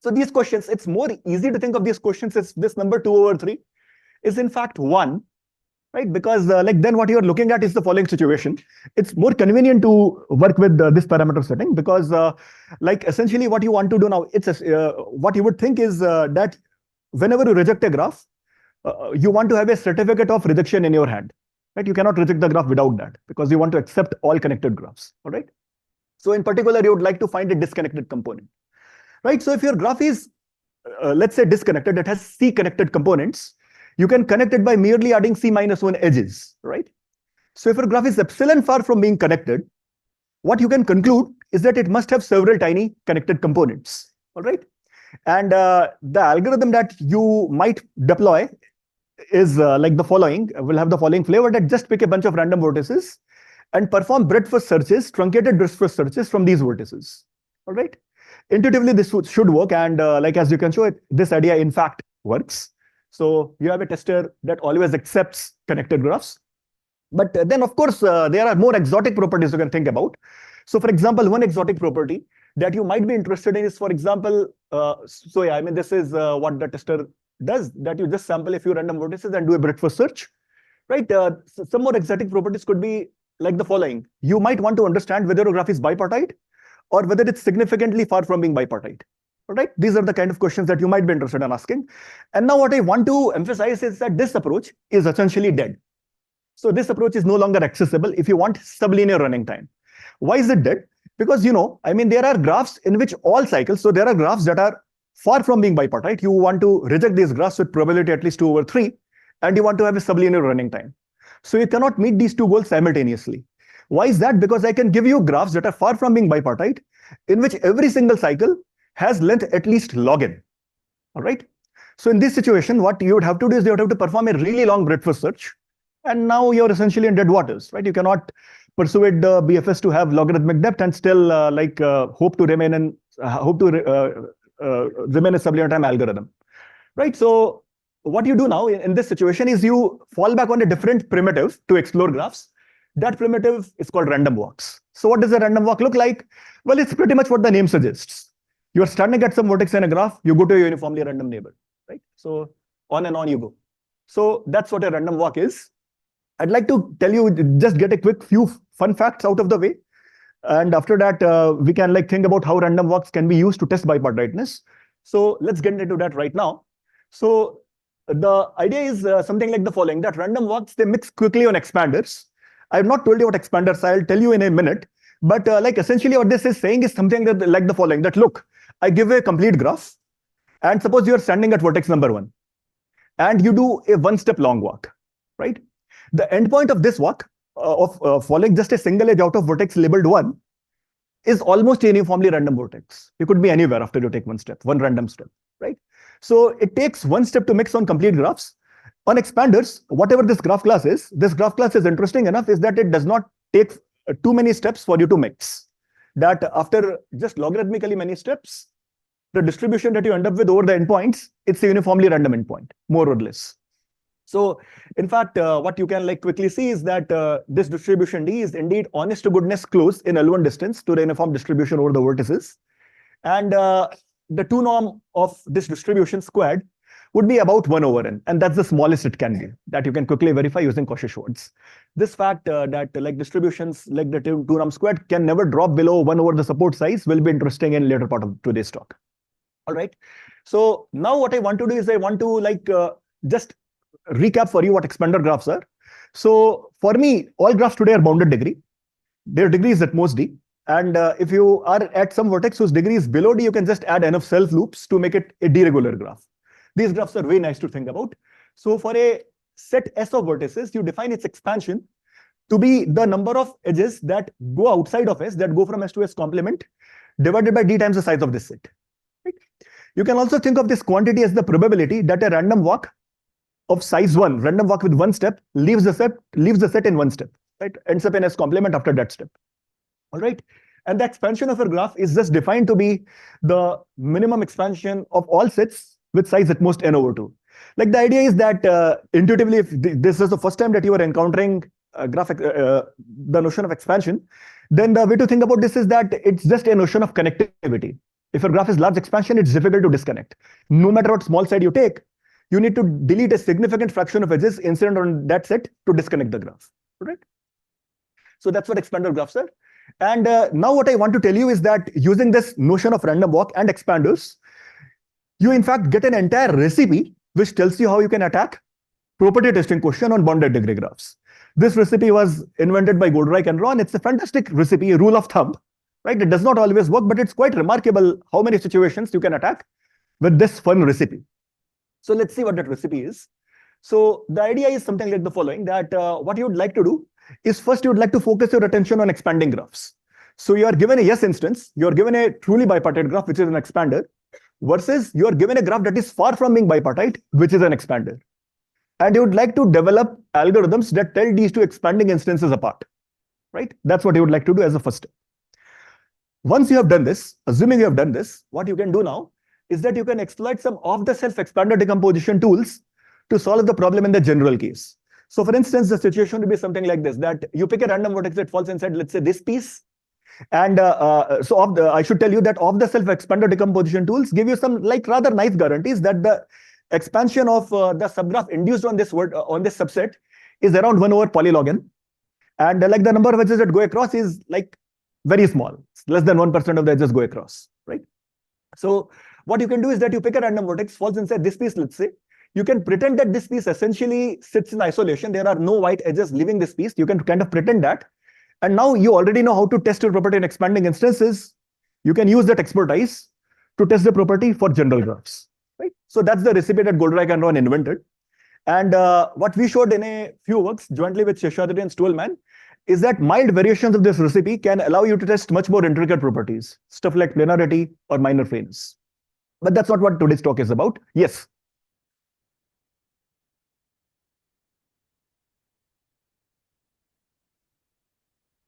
So these questions, it's more easy to think of these questions as this number 2/3 is in fact 1, right? Because like then what you're looking at is the following situation. It's more convenient to work with this parameter setting because like essentially what you want to do now, it's what you would think is that whenever you reject a graph, you want to have a certificate of rejection in your hand, right? You cannot reject the graph without that because you want to accept all connected graphs, all right? So in particular, you would like to find a disconnected component, right? So if your graph is, let's say disconnected, it has C connected components, you can connect it by merely adding C-1 edges, right? So if your graph is epsilon far from being connected, what you can conclude is that it must have several tiny connected components, all right? And the algorithm that you might deploy is like the following, will have the following flavor, that just pick a bunch of random vertices and perform breadth-first searches, truncated breadth-first searches from these vertices, all right? Intuitively, this should work, and like as you can show it, this idea in fact works. So you have a tester that always accepts connected graphs. But then, of course, there are more exotic properties you can think about. So for example, one exotic property that you might be interested in is, for example, so yeah, I mean, this is what the tester does, that you just sample a few random vertices and do a breadth-first search, right? Some more exotic properties could be like the following. You might want to understand whether your graph is bipartite or whether it's significantly far from being bipartite. All right, these are the kind of questions that you might be interested in asking. And now what I want to emphasize is that this approach is essentially dead. So this approach is no longer accessible if you want sublinear running time. Why is it dead? Because, you know, I mean, there are graphs in which all cycles, so there are graphs that are far from being bipartite. You want to reject these graphs with probability at least 2/3, and you want to have a sublinear running time. So you cannot meet these two goals simultaneously. Why is that? Because I can give you graphs that are far from being bipartite, in which every single cycle has length at least log n, all right? So in this situation, what you would have to do is you would have to perform a really long breadth-first search, and now you're essentially in dead waters, right? You cannot persuade the BFS to have logarithmic depth and still hope to remain a sublinear time algorithm, right? So what you do now in this situation is you fall back on a different primitive to explore graphs. That primitive is called random walks. So what does a random walk look like? Well, it's pretty much what the name suggests. You're standing at some vertex in a graph, you go to a uniformly random neighbor, right? So on and on you go. So that's what a random walk is. I'd like to tell you, just get a quick few fun facts out of the way. And after that, we can like think about how random walks can be used to test bipartiteness. So let's get into that right now. So the idea is something like the following, that random walks, they mix quickly on expanders. I have not told you what expanders are, I'll tell you in a minute. But like essentially what this is saying is something that like the following, that look, I give a complete graph, and suppose you're standing at vertex number 1, and you do a one-step long walk, right? The endpoint of this walk, of following just a single edge out of vertex labeled 1, is almost a uniformly random vertex. You could be anywhere after you take one step, one random step, right? So it takes one step to mix on complete graphs. On expanders, whatever this graph class is interesting enough is that it does not take too many steps for you to mix. That after just logarithmically many steps, the distribution that you end up with over the endpoints, it's a uniformly random endpoint, more or less. So in fact, what you can like quickly see is that this distribution D is indeed honest to goodness close in L1 distance to the uniform distribution over the vertices. And the 2 norm of this distribution squared would be about 1/n, and that's the smallest it can be, that you can quickly verify using Cauchy-Schwarz. This fact that like distributions like the 2 norm squared can never drop below 1 over the support size will be interesting in later part of today's talk. All right. So now what I want to do is I want to like just recap for you what expander graphs are. So for me, all graphs today are bounded degree. Their degree is at most D. And if you are at some vertex whose degree is below D, you can just add enough self loops to make it a D-regular graph. These graphs are very nice to think about. So for a set S of vertices, you define its expansion to be the number of edges that go outside of S, that go from S to S complement, divided by D times the size of this set. Right? You can also think of this quantity as the probability that a random walk of size 1, random walk with one step, leaves the set in one step, right? Ends up in S complement after that step. All right. And the expansion of a graph is just defined to be the minimum expansion of all sets with size at most n/2. Like the idea is that intuitively, if this is the first time that you are encountering the notion of expansion, then the way to think about this is that it's just a notion of connectivity. If your graph is large expansion, it's difficult to disconnect. No matter what small side you take, you need to delete a significant fraction of edges incident on that set to disconnect the graph, right? So that's what expander graphs are. And now what I want to tell you is that using this notion of random walk and expanders, you in fact get an entire recipe which tells you how you can attack property testing question on bounded degree graphs. This recipe was invented by Goldreich and Ron. It's a fantastic recipe, a rule of thumb, right? It does not always work, but it's quite remarkable how many situations you can attack with this fun recipe. So let's see what that recipe is. So the idea is something like the following, that what you would like to do is first you would like to focus your attention on expanding graphs. So you are given a yes instance, you are given a truly bipartite graph, which is an expander, versus you are given a graph that is far from being bipartite, which is an expander. And you would like to develop algorithms that tell these two expanding instances apart, right? That's what you would like to do as a first step. Once you have done this, assuming you have done this, what you can do now is that you can exploit some off-the-shelf expander decomposition tools to solve the problem in the general case. So for instance, the situation would be something like this, that you pick a random vertex that falls inside, let's say, this piece. And I should tell you that off-the-shelf expander decomposition tools give you some like rather nice guarantees that the expansion of the subgraph induced on this subset is around 1 over polylog n. And like the number of edges that go across is like very small. It's less than 1% of the edges go across, right? So what you can do is that you pick a random vertex, falls inside this piece, let's say. You can pretend that this piece essentially sits in isolation. There are no white edges leaving this piece. You can kind of pretend that. And now you already know how to test your property in expanding instances. You can use that expertise to test the property for general graphs, right? So that's the recipe that Goldreich and Ron invented. And what we showed in a few works jointly with Seshadri and Stolman is that mild variations of this recipe can allow you to test much more intricate properties, stuff like planarity or minor fairness. But that's not what today's talk is about. Yes.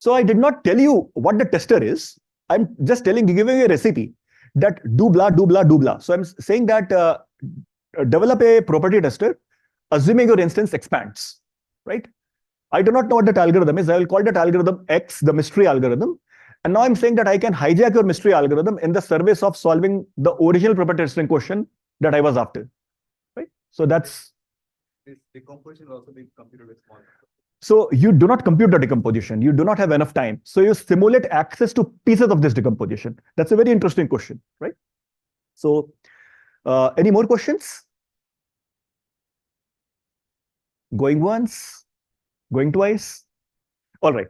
So I did not tell you what the tester is. I'm just giving you a recipe that do blah, do blah, do blah. So I'm saying that develop a property tester, assuming your instance expands, right? I do not know what that algorithm is. I will call that algorithm X, the mystery algorithm. And now I'm saying that I can hijack your mystery algorithm in the service of solving the original property testing question that I was after, right? So that's... This decomposition will also be computed with small. So you do not compute the decomposition. You do not have enough time. So you simulate access to pieces of this decomposition. That's a very interesting question, right? So any more questions? Going once, going twice. All right.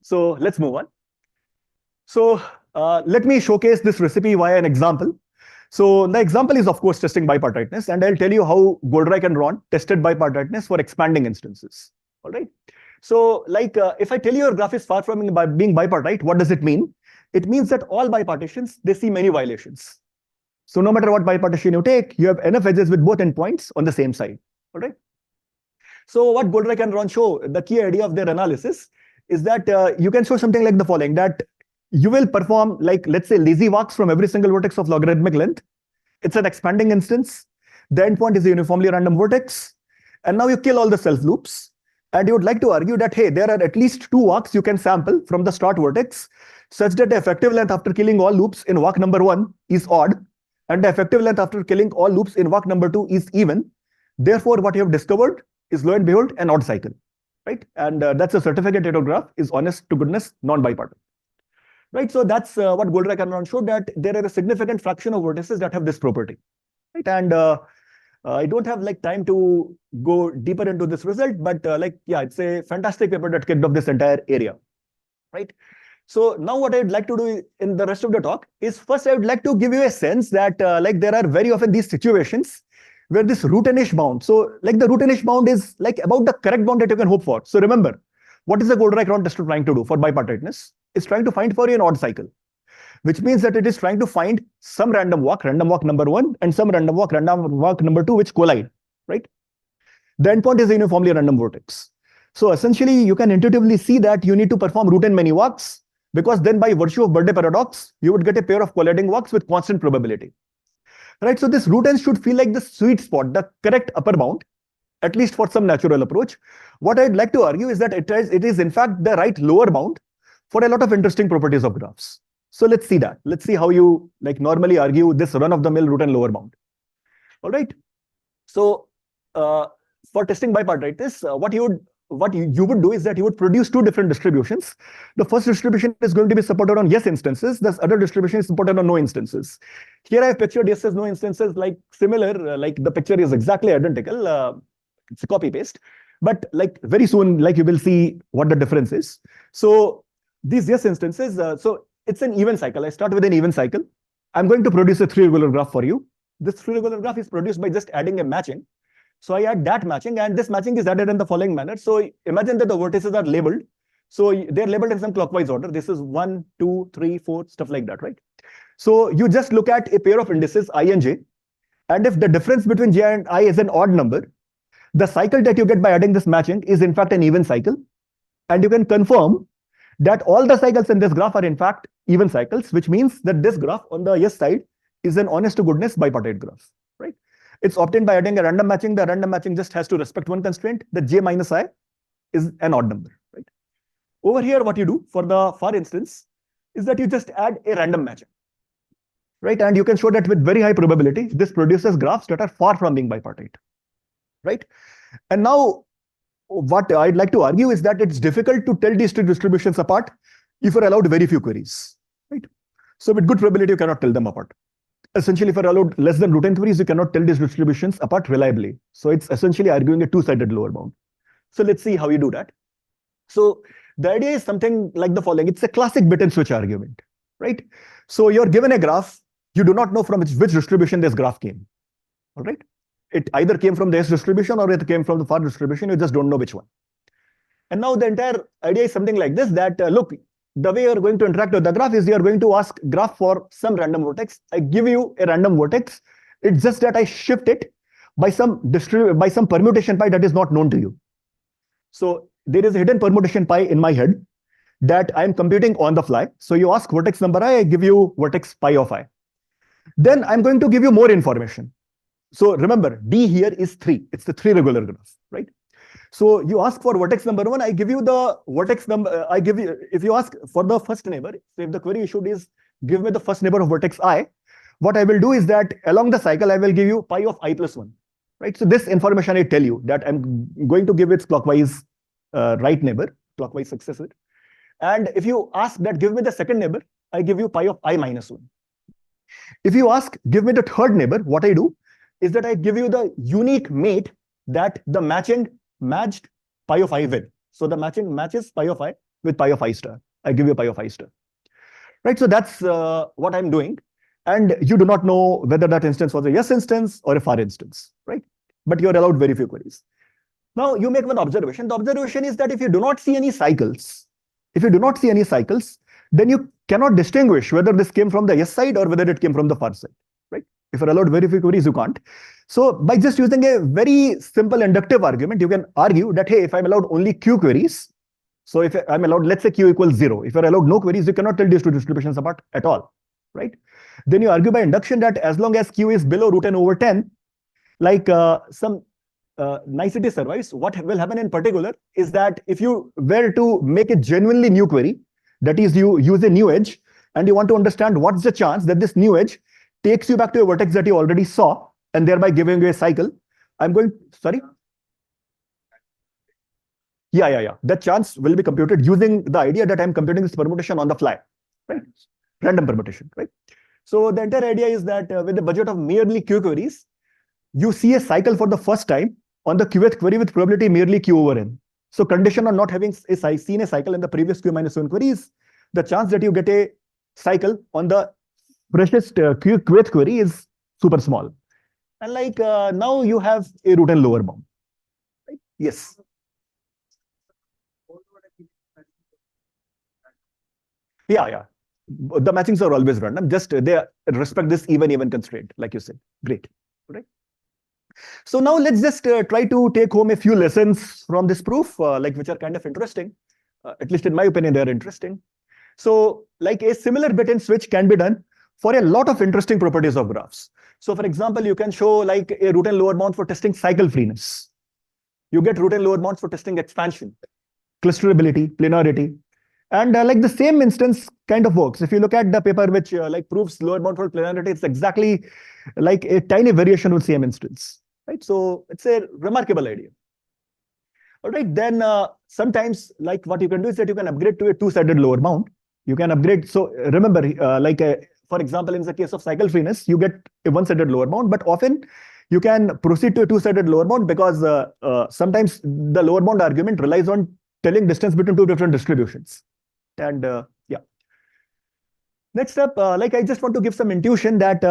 So let's move on. So let me showcase this recipe via an example. So the example is, of course, testing bipartiteness. And I'll tell you how Goldreich and Ron tested bipartiteness for expanding instances. All right. So like if I tell you your graph is far from being bipartite, what does it mean? It means that all bipartitions, they see many violations. So no matter what bipartition you take, you have enough edges with both endpoints on the same side. All right. So what Goldreich and Ron show, the key idea of their analysis is that you can show something like the following, that you will perform like, let's say, lazy walks from every single vertex of logarithmic length. It's an expanding instance. The endpoint is a uniformly random vertex. And now you kill all the self loops. And you would like to argue that, hey, there are at least 2 walks you can sample from the start vertex, such that the effective length after killing all loops in walk number 1 is odd, and the effective length after killing all loops in walk number 2 is even. Therefore, what you have discovered is, lo and behold, an odd cycle, right? And that's a certificate graph is honest to goodness, non-bipartite, right? So that's what Goldreich and Ron showed, that there are a significant fraction of vertices that have this property, right? And I don't have like time to go deeper into this result, but yeah, it's a fantastic paper that kicked off this entire area, right? So now what I'd like to do in the rest of the talk is, first I would like to give you a sense that like there are very often these situations where this root-n-ish bound. So like the root-n-ish bound is like about the correct bound that you can hope for. So remember, what is the Goldreich-Ron tester trying to do for bipartiteness? It's trying to find for you an odd cycle, which means that it is trying to find some random walk number 1, and some random walk number 2, which collide, right? The endpoint is a uniformly random vertex. So essentially, you can intuitively see that you need to perform root n many walks, because then by virtue of birthday paradox, you would get a pair of colliding walks with constant probability, right? So this root n should feel like the sweet spot, the correct upper bound. at least for some natural approach. What I'd like to argue is that it is in fact the right lower bound for a lot of interesting properties of graphs. So let's see that. Let's see how you like normally argue this run-of-the-mill root and lower bound. All right. So for testing bipartiteness, what you would do is that you would produce two different distributions. The first distribution is going to be supported on yes instances. This other distribution is supported on no instances. Here I have pictured yes as no instances, like similar, like the picture is exactly identical. It's a copy paste, but like very soon, like you will see what the difference is. So these yes instances, so it's an even cycle. I start with an even cycle. I'm going to produce a three regular graph for you. This three regular graph is produced by just adding a matching. So I add that matching, and this matching is added in the following manner. So imagine that the vertices are labeled. So they're labeled in some clockwise order. This is 1, 2, 3, 4, stuff like that, right? So you just look at a pair of indices I and j. And if the difference between j and I is an odd number, the cycle that you get by adding this matching is in fact an even cycle. And you can confirm that all the cycles in this graph are in fact even cycles, which means that this graph on the yes side is an honest to goodness bipartite graph, right? It's obtained by adding a random matching. The random matching just has to respect one constraint, that j minus I is an odd number, right? Over here, what you do for the far instance is that you just add a random matching, right? And you can show that with very high probability, this produces graphs that are far from being bipartite, right? And now what I'd like to argue is that it's difficult to tell these two distributions apart if you're allowed very few queries, right? So with good probability, you cannot tell them apart. Essentially, if you're allowed less than root n queries, you cannot tell these distributions apart reliably. So it's essentially arguing a two-sided lower bound. So let's see how you do that. So the idea is something like the following. It's a classic bit and switch argument, right? So you're given a graph. You do not know from which distribution this graph came, all right? It either came from the S distribution or it came from the far distribution. You just don't know which one. And now the entire idea is something like this, that look, the way you're going to interact with the graph is you're going to ask graph for some random vertex. I give you a random vertex. It's just that I shift it by some permutation pi that is not known to you. So there is a hidden permutation pi in my head that I'm computing on the fly. So you ask vertex number I give you vertex pi of I. Then I'm going to give you more information. So remember, D here is 3. It's the 3 regular graph, right? So you ask for vertex number 1, I give you the vertex number, I give you, if you ask for the first neighbor, so if the query issued is give me the first neighbor of vertex I, what I will do is that along the cycle, I will give you pi of I plus 1, right? So this information I tell you that I'm going to give its clockwise right neighbor, clockwise successor. And if you ask that give me the second neighbor, I give you pi of I minus 1. If you ask give me the third neighbor, what I do is that I give you the unique mate that the matching matched pi of I with. So the matching matches pi of I with pi of I star. I give you pi of I star, right? So that's what I'm doing. And you do not know whether that instance was a yes instance or a far instance, right? But you're allowed very few queries. Now you make one observation. The observation is that if you do not see any cycles, then you cannot distinguish whether this came from the yes side or whether it came from the far side, right? If you're allowed very few queries, you can't. So by just using a very simple inductive argument, you can argue that, hey, if I'm allowed only q queries, so if I'm allowed, let's say q equals 0, if you're allowed no queries, you cannot tell these two distributions apart at all, right? Then you argue by induction that as long as q is below root n over 10, like some nicety survives. What will happen in particular is that if you were to make a genuinely new query, that is you use a new edge, and you want to understand what's the chance that this new edge takes you back to a vertex that you already saw, and thereby giving you a cycle. I'm going, sorry? Yeah. That chance will be computed using the idea that I'm computing this permutation on the fly, right? Random permutation, right? So the entire idea is that with the budget of merely q queries, you see a cycle for the first time on the qth query with probability merely q over n. So condition on not having seen a cycle in the previous q minus 1 queries, the chance that you get a cycle on the freshest qth query is super small. And like now you have a root and lower bound, right? Yes. Yeah. The matchings are always random. Just they respect this even constraint, like you said. Great, right? So now let's just try to take home a few lessons from this proof, like which are kind of interesting. At least in my opinion, they are interesting. So like a similar bit and switch can be done for a lot of interesting properties of graphs. So for example, you can show like a root and lower bound for testing cycle freeness. You get root and lower bounds for testing expansion, clusterability, planarity. And like the same instance kind of works. If you look at the paper which like proves lower bound for planarity, it's exactly like a tiny variation of same instance, right? So it's a remarkable idea. All right, then sometimes like what you can do is that you can upgrade to a two-sided lower bound. You can upgrade. So remember, for example, in the case of cycle freeness, you get a one-sided lower bound, but often you can proceed to a two-sided lower bound because sometimes the lower bound argument relies on telling distance between two different distributions. And yeah. Next up, like I just want to give some intuition that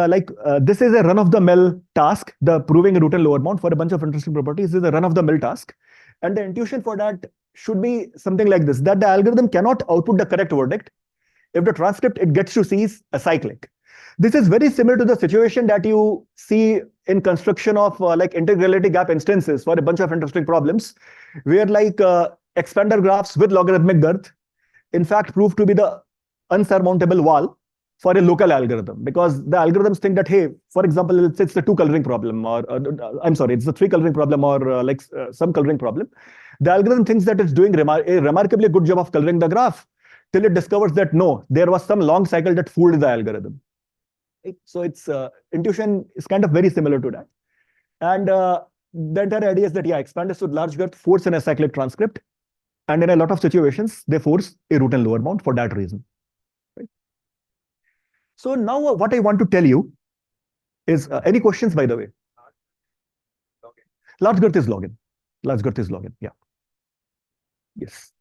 this is a run-of-the-mill task, the proving a root and lower bound for a bunch of interesting properties is a run-of-the-mill task. And the intuition for that should be something like this, that the algorithm cannot output the correct verdict if the transcript it gets to see is acyclic. This is very similar to the situation that you see in construction of like integrality gap instances for a bunch of interesting problems, where like expander graphs with logarithmic girth in fact prove to be the unsurmountable wall for a local algorithm, because the algorithms think that, hey, for example, it's the two coloring problem, or I'm sorry, it's the three coloring problem, or some coloring problem. The algorithm thinks that it's doing a remarkably good job of coloring the graph till it discovers that no, there was some long cycle that fooled the algorithm. Right? So its intuition is kind of very similar to that. And the entire idea is that, yeah, expanders with large girth force an acyclic transcript. And in a lot of situations, they force a root and lower bound for that reason. So now what I want to tell you is, any questions, by the way? Large girth is login. Large girth is login, yeah. Yes.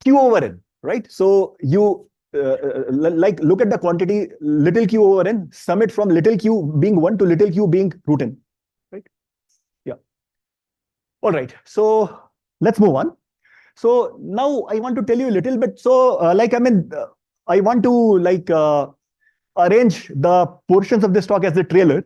Q over n, right? So you like look at the quantity little q over n, sum it from little q being 1 to little q being root n, right? Yeah. All right, so let's move on. So now I want to tell you a little bit. So I want to arrange the portions of this talk as a trailer,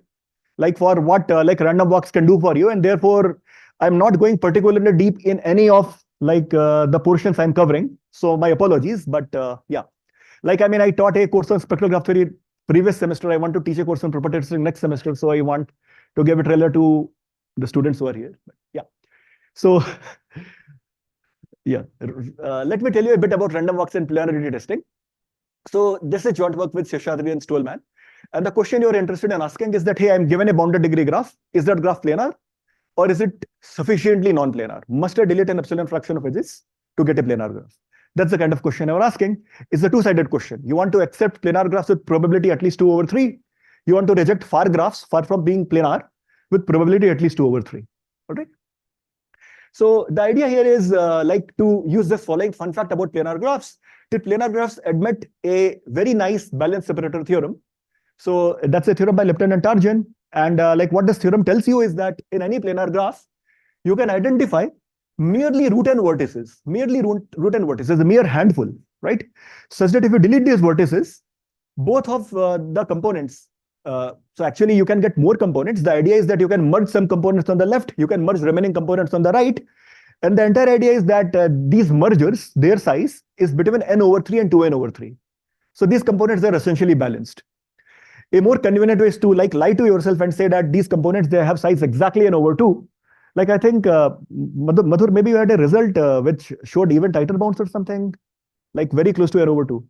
like for what random walks can do for you. And therefore, I'm not going particularly deep in any of the portions I'm covering. So my apologies, but yeah. I taught a course on spectral graph theory previous semester. I want to teach a course on property testing next semester. So I want to give a trailer to the students who are here. Yeah. So yeah, let me tell you a bit about random walks and planarity testing. So this is joint work with Seshadri and Stolman. And the question you're interested in asking is that, hey, I'm given a bounded degree graph. Is that graph planar? Or is it sufficiently non-planar? Must I delete an epsilon fraction of edges to get a planar graph? That's the kind of question you're asking. It's a two-sided question. You want to accept planar graphs with probability at least 2 over 3. You want to reject far graphs far from being planar with probability at least 2 over 3. All right. So the idea here is to use this following fun fact about planar graphs. The planar graphs admit a very nice balanced separator theorem. So that's a theorem by Lipton and Tarjan. And what this theorem tells you is that in any planar graph, you can identify merely root and vertices, a mere handful, right? Such that if you delete these vertices, both of the components, so actually you can get more components. The idea is that you can merge some components on the left, you can merge remaining components on the right. And the entire idea is that these mergers, their size is between n over 3 and 2n over 3. So these components are essentially balanced. A more convenient way is to lie to yourself and say that these components, they have size exactly n over 2. I think, Madhur, maybe you had a result which showed even tighter bounds or something, very close to n over 2.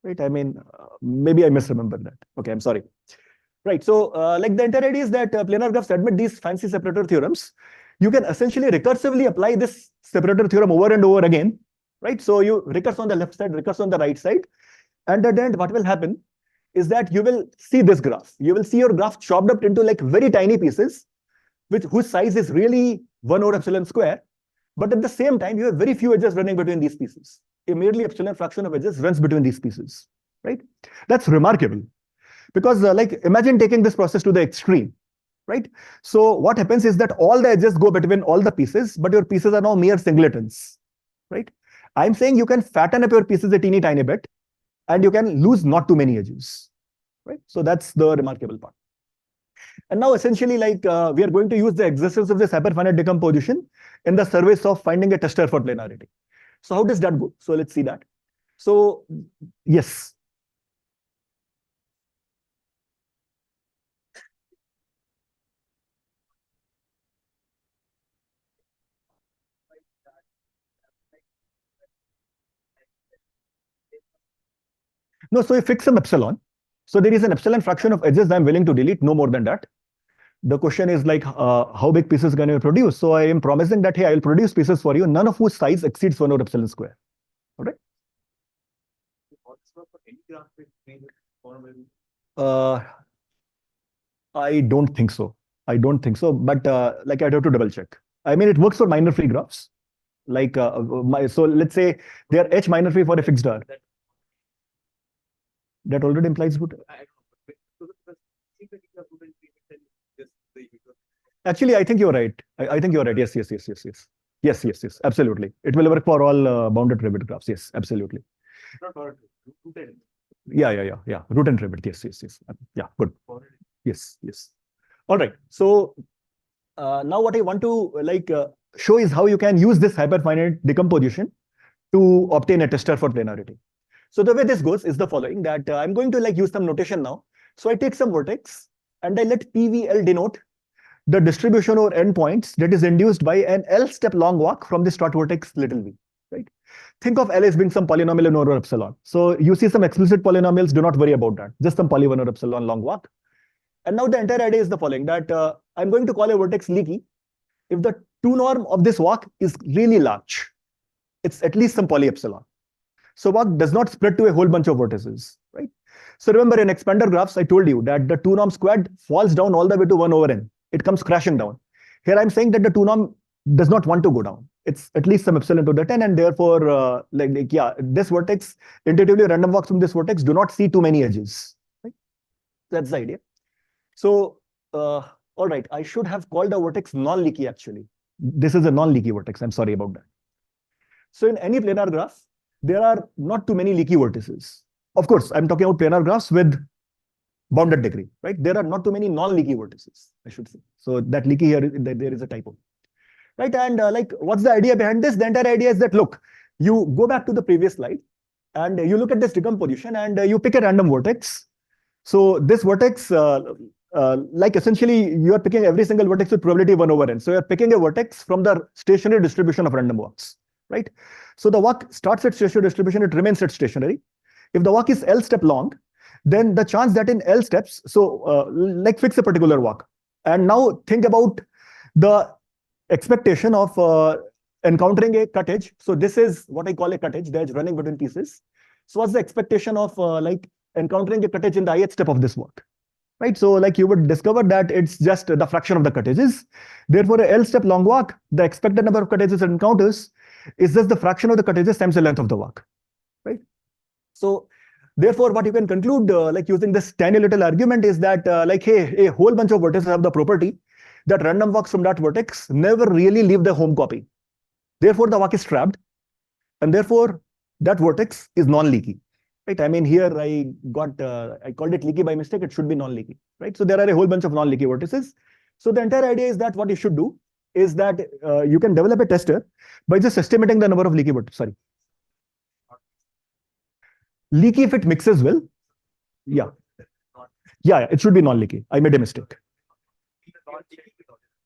Right? I mean, maybe I misremembered that. Okay, I'm sorry. Right. So the entire idea is that planar graphs admit these fancy separator theorems. You can essentially recursively apply this separator theorem over and over again. Right. So you recurse on the left side, recurse on the right side. And at the end, what will happen is that you will see this graph. You will see your graph chopped up into very tiny pieces, whose size is really 1 over epsilon square. But at the same time, you have very few edges running between these pieces. A merely epsilon fraction of edges runs between these pieces, right? That's remarkable. Because imagine taking this process to the extreme, right? So what happens is that all the edges go between all the pieces, but your pieces are now mere singletons, right? I'm saying you can fatten up your pieces a teeny tiny bit, and you can lose not too many edges, right? So that's the remarkable part. And now essentially we are going to use the existence of this hyperfinite decomposition in the service of finding a tester for planarity. So how does that go? So let's see that. So yes. No, so you fix some epsilon. So there is an epsilon fraction of edges I'm willing to delete, no more than that. The question is like, how big pieces can you produce? So I am promising that, hey, I will produce pieces for you, none of whose size exceeds 1 over epsilon square. All right? I don't think so. I don't think so, but like I'd have to double check. I mean, it works for minor free graphs. Like, so let's say they are H minor free for a fixed R. That already implies root. Actually, I think you're right. I think you're right. Yes, yes, yes, yes, yes. Yes, yes, yes, absolutely. It will work for all bounded rivet graphs. Yes, absolutely. Yeah. Root and rivet. Yes, yes, yes. Yeah, good. Yes, yes. All right. So now what I want to show is how you can use this hyperfinite decomposition to obtain a tester for planarity. So the way this goes is the following, that I'm going to use some notation now. So I take some vertex and I let PVL denote the distribution over endpoints that is induced by an L step long walk from the start vertex little v, right? Think of L as being some polynomial in over epsilon. So you see some explicit polynomials, do not worry about that. Just some poly 1 over epsilon long walk. And now the entire idea is the following, that I'm going to call a vertex leaky if the 2 norm of this walk is really large. It's at least some poly epsilon. So walk does not spread to a whole bunch of vertices, right? So remember in expander graphs, I told you that the 2 norm squared falls down all the way to 1 over n. It comes crashing down. Here I'm saying that the 2 norm does not want to go down. It's at least some epsilon to the 10, and therefore, this vertex, intuitively random walks from this vertex do not see too many edges, right? That's the idea. So, all right, I should have called the vertex non-leaky actually. This is a non-leaky vertex. I'm sorry about that. So in any planar graph, there are not too many leaky vertices. Of course, I'm talking about planar graphs with bounded degree, right? There are not too many non-leaky vertices, I should say. So that leaky here, there is a typo, right? And what's the idea behind this? The entire idea is that, look, you go back to the previous slide and you look at this decomposition and you pick a random vertex. So this vertex, essentially you are picking every single vertex with probability 1 over n. So you're picking a vertex from the stationary distribution of random walks, right? So the walk starts at stationary distribution, it remains at stationary. If the walk is L step long, then the chance that in L steps, so fix a particular walk. And now think about the expectation of encountering a cut edge. So this is what I call a cut edge, the edge running between pieces. So what's the expectation of encountering a cut edge in the ith step of this walk, right? So you would discover that it's just the fraction of the cut edges. Therefore, a L step long walk, the expected number of cut edges it encounters is just the fraction of the cut edges times the length of the walk, right? So therefore, what you can conclude, using this tiny little argument is that, hey, a whole bunch of vertices have the property that random walks from that vertex never really leave the home copy. Therefore, the walk is trapped, and therefore that vertex is non-leaky, right? I mean, here I called it leaky by mistake. It should be non-leaky, right? So there are a whole bunch of non-leaky vertices. So the entire idea is that what you should do is that you can develop a tester by just estimating the number of leaky vertices. Sorry. Leaky if it mixes well. Yeah, it should be non-leaky. I made a mistake.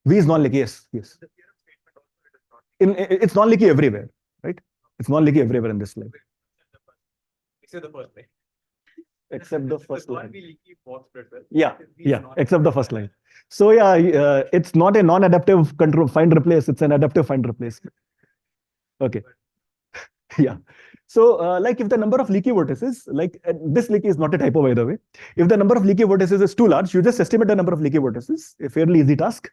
V is non-leaky, yes. It's non-leaky everywhere, right? It's non-leaky everywhere in this slide. Except the first line. Except the first line. Yeah, except the first line. So it's not a non-adaptive control find replace, it's an adaptive find replace. Okay. Yeah. So if the number of leaky vertices, this leaky is not a typo by the way. If the number of leaky vertices is too large, you just estimate the number of leaky vertices, a fairly easy task,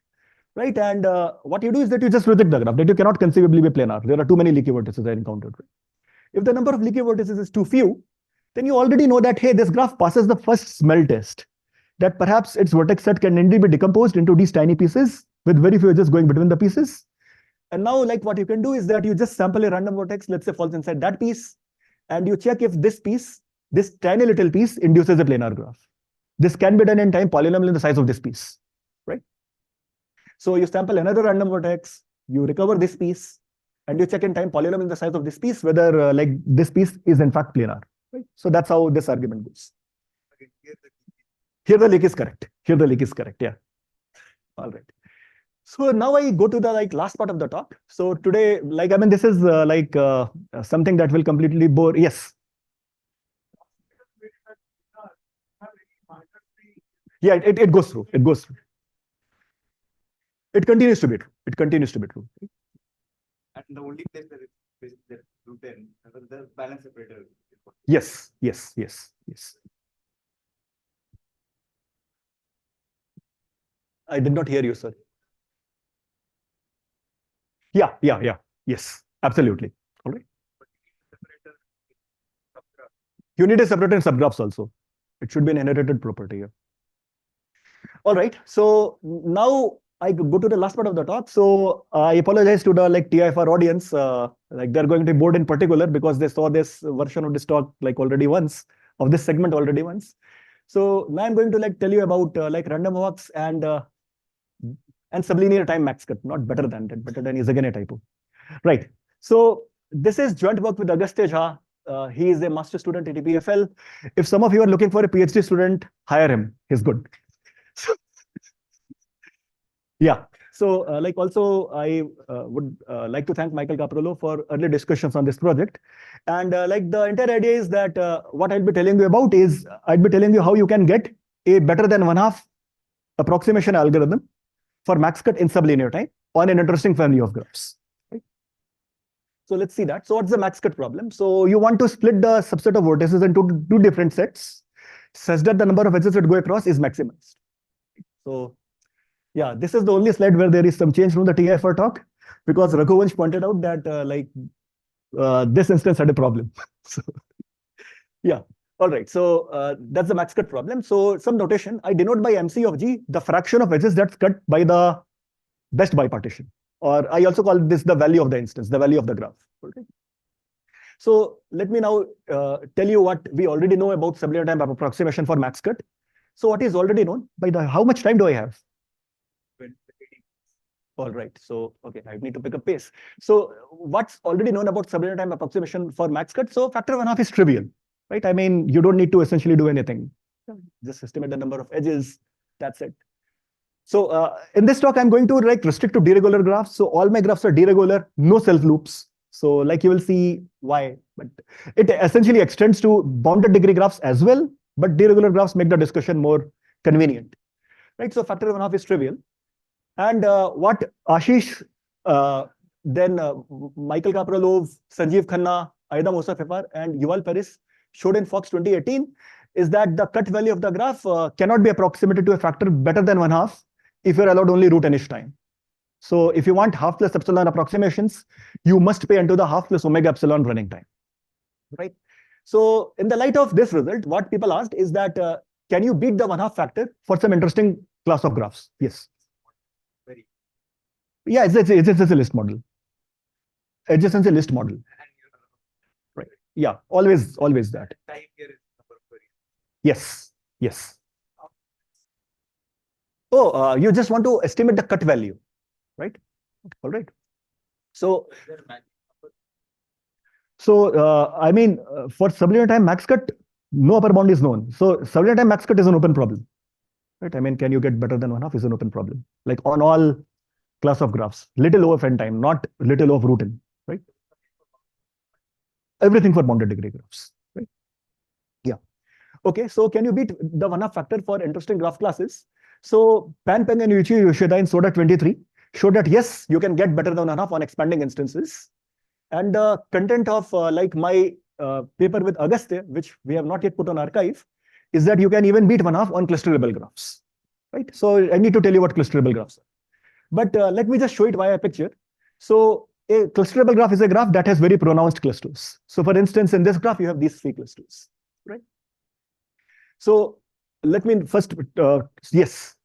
right? And what you do is that you just reject the graph, that you cannot conceivably be planar. There are too many leaky vertices I encountered. Right? If the number of leaky vertices is too few, then you already know that, hey, this graph passes the first smell test, that perhaps its vertex set can indeed be decomposed into these tiny pieces with very few edges going between the pieces. And now what you can do is that you just sample a random vertex, let's say falls inside that piece, and you check if this piece, this tiny little piece induces a planar graph. This can be done in time polynomial in the size of this piece, right? So you sample another random vertex, you recover this piece, and you check in time polynomial in the size of this piece, whether this piece is in fact planar, right? So that's how this argument goes. Here the leak is correct. Here the leak is correct, yeah. All right. So now I go to the last part of the talk. So today, this is something that will completely bore. Yes. Yeah, it goes through. It goes through. It continues to be true. It continues to be true. And the only place that it's that root-n, the balance separator. Yes, yes, yes, yes. I did not hear you, sir. Yeah, yes, absolutely. All right. You need a separator in subgraphs also. It should be an inherited property here. All right. So now I go to the last part of the talk. So I apologize to the TIFR audience. They're going to be bored in particular because they saw this version of this talk already once, of this segment already once. So now I'm going to tell you about random walks and sublinear time max cut. Not better than that. Better than is again a typo. Right. So this is joint work with Agastya Jha. He is a master student at EPFL. If some of you are looking for a PhD student, hire him. He's good. Yeah. So also I would like to thank Michael Caprolo for early discussions on this project. And the entire idea is that what I'll be telling you about is I'll be telling you how you can get a better than 1/2 approximation algorithm for max cut in sublinear time on an interesting family of graphs. Right? So let's see that. So what's the max cut problem? So you want to split the subset of vertices into two different sets such that the number of edges that go across is maximized. So yeah, this is the only slide where there is some change from the TIFR talk because Raghuvansh pointed out that this instance had a problem. So yeah, all right. So that's the max cut problem. So some notation, I denote by MC of G the fraction of edges that's cut by the best bipartition. Or I also call this the value of the instance, the value of the graph. Okay. So let me now tell you what we already know about sublinear time approximation for max cut. So what is already known by the, how much time do I have? All right. So, okay, I need to pick up pace. So what's already known about sublinear time approximation for max cut? So factor of 1/2 is trivial, right? I mean, you don't need to essentially do anything. Just estimate the number of edges. That's it. So in this talk, I'm going to restrict to deregular graphs. So all my graphs are deregular, no self loops. So you will see why, but it essentially extends to bounded degree graphs as well, but deregular graphs make the discussion more convenient, right? So factor of 1/2 is trivial. And what Ashish, then Michael Kapralov, Sanjeev Khanna, Aida Mosafefar, and Yuval Paris showed in Fox 2018 is that the cut value of the graph cannot be approximated to a factor better than 1/2 if you're allowed only root-n-ish time. So if you want half plus epsilon approximations, you must pay into the half plus omega epsilon running time, right? So in the light of this result, what people asked is that, can you beat the 1/2 factor for some interesting class of graphs? Yes. Yeah, it's a list model. Adjacency list model. Right. Yeah, always that. Yes, yes. Oh, you just want to estimate the cut value, right? All right. So I mean, for sublinear time max cut, no upper bound is known. So sublinear time max cut is an open problem, right? I mean, can you get better than 1/2 is an open problem, like on all class of graphs, little O of n time, not little O of root-n, right? Everything for bounded degree graphs, right? Yeah. Okay, so can you beat the 1/2 factor for interesting graph classes? So Pan, Peng, and Yoshida in Soda 23 showed that yes, you can get better than 1/2 on expanding instances. And the content of my paper with Agastya, which we have not yet put on archive, is that you can even beat 1/2 on clusterable graphs, right? So I need to tell you what clusterable graphs are. But let me just show it via a picture. So a clusterable graph is a graph that has very pronounced clusters. So for instance, in this graph, you have these 3 clusters, right? So let me first, yes.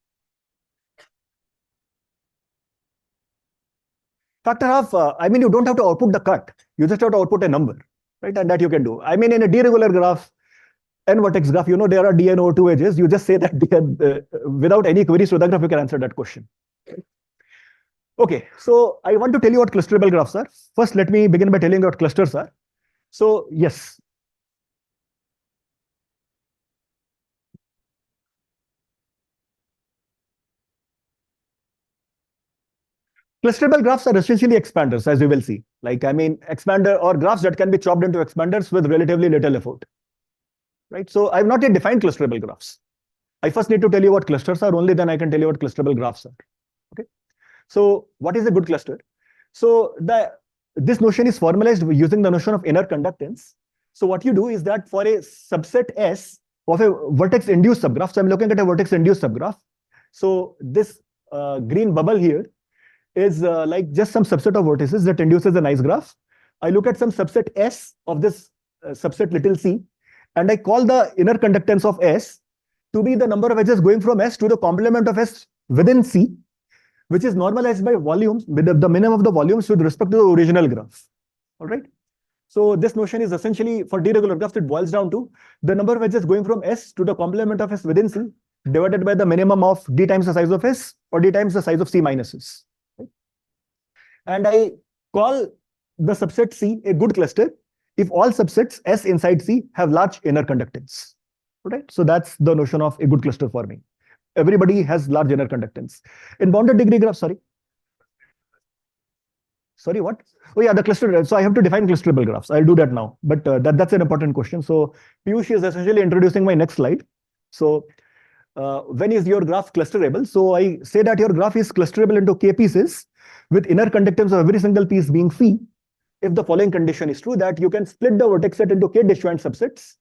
Factor half, I mean, you don't have to output the cut. You just have to output a number, right? And that you can do. I mean, in a deregular graph, n-vertex graph, you know, there are dn over 2 edges. You just say that without any queries to the graph, you can answer that question. Okay, so I want to tell you what clusterable graphs are. First, let me begin by telling you what clusters are. So, yes. Clusterable graphs are essentially expanders, as you will see. Like, I mean, expander or graphs that can be chopped into expanders with relatively little effort. Right? So, I've not yet defined clusterable graphs. I first need to tell you what clusters are, only then I can tell you what clusterable graphs are. Okay. So what is a good cluster? So this notion is formalized using the notion of inner conductance. So what you do is that for a subset S of a vertex-induced subgraph, so I'm looking at a vertex-induced subgraph. So this green bubble here is like just some subset of vertices that induces a nice graph. I look at some subset S of this subset little c, and I call the inner conductance of S to be the number of edges going from S to the complement of S within C, which is normalized by volumes, with the minimum of the volumes with respect to the original graph. All right. So this notion is essentially for d-regular graphs, it boils down to the number of edges going from S to the complement of S within C divided by the minimum of d times the size of S or d times the size of C minus S. Right? And I call the subset C a good cluster if all subsets S inside C have large inner conductance. Right? So that's the notion of a good cluster for me. Everybody has large inner conductance. In bounded degree graph, sorry, what? Oh yeah, the cluster. So I have to define clusterable graphs. I'll do that now. But that's an important question. So Piyush is essentially introducing my next slide. So when is your graph clusterable? So I say that your graph is clusterable into k pieces with inner conductance of every single piece being phi, if the following condition is true, that you can split the vertex set into k disjoint subsets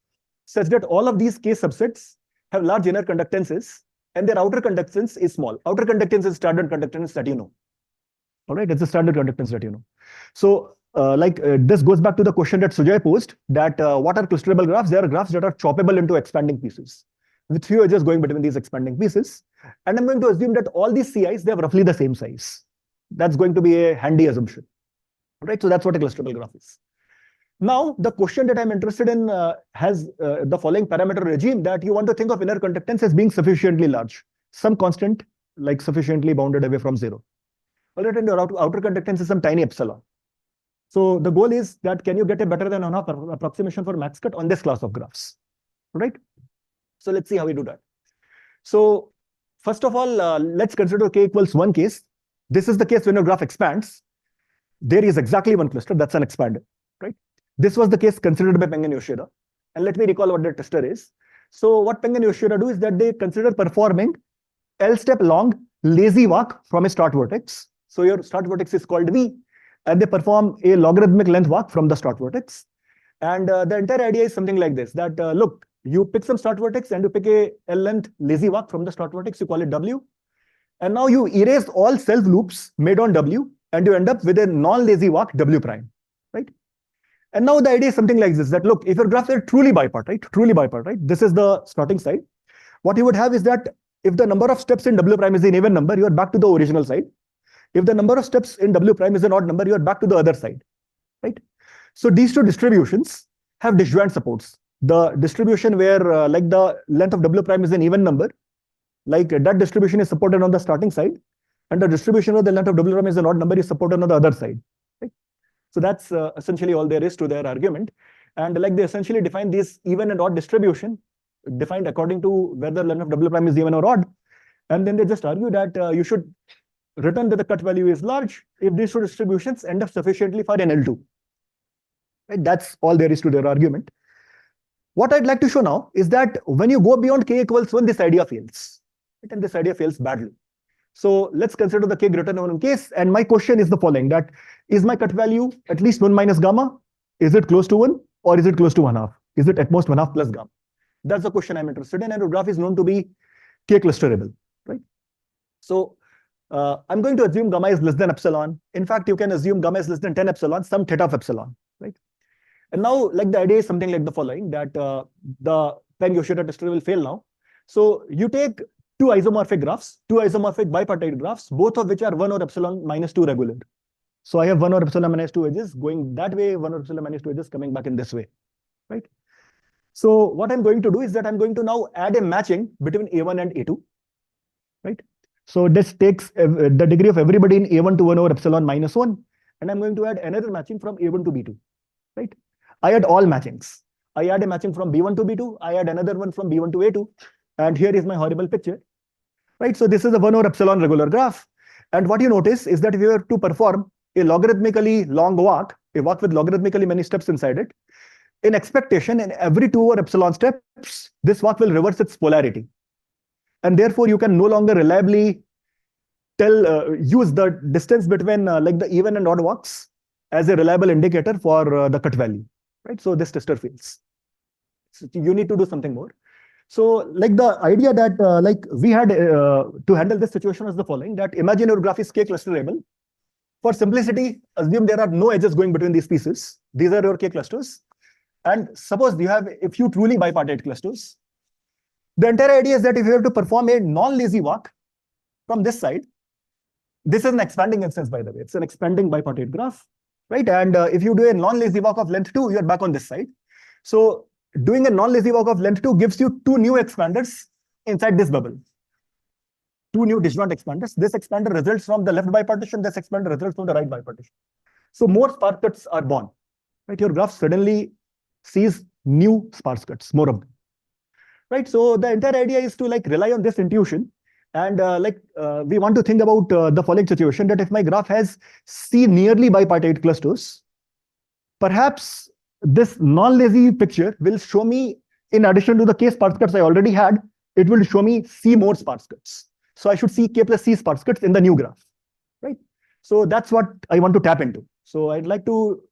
such that all of these k subsets have large inner conductances and their outer conductance is small. Outer conductance is standard conductance that you know. All right, it's a standard conductance that you know. So this goes back to the question that Sujay posed, that what are clusterable graphs? They are graphs that are choppable into expanding pieces with few edges going between these expanding pieces. And I'm going to assume that all these CIs, they have roughly the same size. That's going to be a handy assumption. All right, so that's what a clusterable graph is. Now, the question that I'm interested in has the following parameter regime, that you want to think of inner conductance as being sufficiently large, some constant like sufficiently bounded away from zero. All right, and your outer conductance is some tiny epsilon. So the goal is that can you get a better than enough approximation for max cut on this class of graphs, right? So let's see how we do that. So first of all, let's consider k equals 1 case. This is the case when your graph expands. There is exactly one cluster, that's an expander, right? This was the case considered by Peng and Yoshida. And let me recall what the tester is. So what Peng and Yoshida do is that they consider performing L-step long lazy walk from a start vertex. So your start vertex is called V, and they perform a logarithmic length walk from the start vertex. And the entire idea is something like this, that look, you pick some start vertex and you pick a L-length lazy walk from the start vertex, you call it W. And now you erase all self loops made on W, and you end up with a non-lazy walk W prime, right? And now the idea is something like this, that look, if your graphs are truly bipartite, this is the starting side. What you would have is that if the number of steps in W prime is an even number, you are back to the original side. If the number of steps in W prime is an odd number, you are back to the other side, right? So these two distributions have disjoint supports. The distribution where like the length of W prime is an even number, like that distribution is supported on the starting side, and the distribution of the length of W prime is an odd number is supported on the other side, right? So that's essentially all there is to their argument. And like they essentially define this even and odd distribution defined according to whether length of W prime is even or odd. And then they just argue that you should return that the cut value is large if these two distributions end up sufficiently for an L2. Right? That's all there is to their argument. What I'd like to show now is that when you go beyond k equals 1, this idea fails. Right? And this idea fails badly. So let's consider the k greater than 1 case. And my question is the following, that is my cut value at least 1 minus gamma? Is it close to 1 or is it close to 1/2? Is it at most 1/2 plus gamma? That's the question I'm interested in, and the graph is known to be k clusterable, right? So I'm going to assume gamma is less than epsilon. In fact, you can assume gamma is less than 10 epsilon, some theta of epsilon, right? And now, like the idea is something like the following, that the Peng-Yoshida tester will fail now. So you take two isomorphic graphs, two isomorphic bipartite graphs, both of which are 1 or epsilon minus 2 regular. So I have 1 or epsilon minus 2 edges going that way, 1 or epsilon minus 2 edges coming back in this way, right? So what I'm going to do is that I'm going to now add a matching between A1 and A2, right? So this takes the degree of everybody in A1 to 1 over epsilon minus 1, and I'm going to add another matching from A1 to B2, right? I add all matchings. I add a matching from B1 to B2, I add another one from B1 to A2, and here is my horrible picture, right? So this is a 1 over epsilon regular graph, and what you notice is that if you were to perform a logarithmically long walk, a walk with logarithmically many steps inside it, in expectation, in every 2 over epsilon steps, this walk will reverse its polarity. and therefore you can no longer reliably use the distance between like the even and odd walks as a reliable indicator for the cut value, right? So this tester fails. So you need to do something more. So like the idea that like we had to handle this situation is the following, that imagine your graph is k clusterable. For simplicity, assume there are no edges going between these pieces. These are your k clusters. And suppose you have a few truly bipartite clusters. The entire idea is that if you have to perform a non-lazy walk from this side, this is an expanding instance, by the way. It's an expanding bipartite graph, right? And if you do a non-lazy walk of length 2, you're back on this side. So doing a non-lazy walk of length 2 gives you 2 new expanders inside this bubble. 2 new disjoint expanders. This expander results from the left bipartition. This expander results from the right bipartition. So more sparse cuts are born, right? Your graph suddenly sees new sparse cuts, more of them, right? So the entire idea is to like rely on this intuition. And we want to think about the following situation, that if my graph has C nearly bipartite clusters, perhaps this non-lazy picture will show me, in addition to the k sparse cuts I already had, it will show me C more sparse cuts. So I should see k plus C sparse cuts in the new graph, right? So that's what I want to tap into. So I'd like to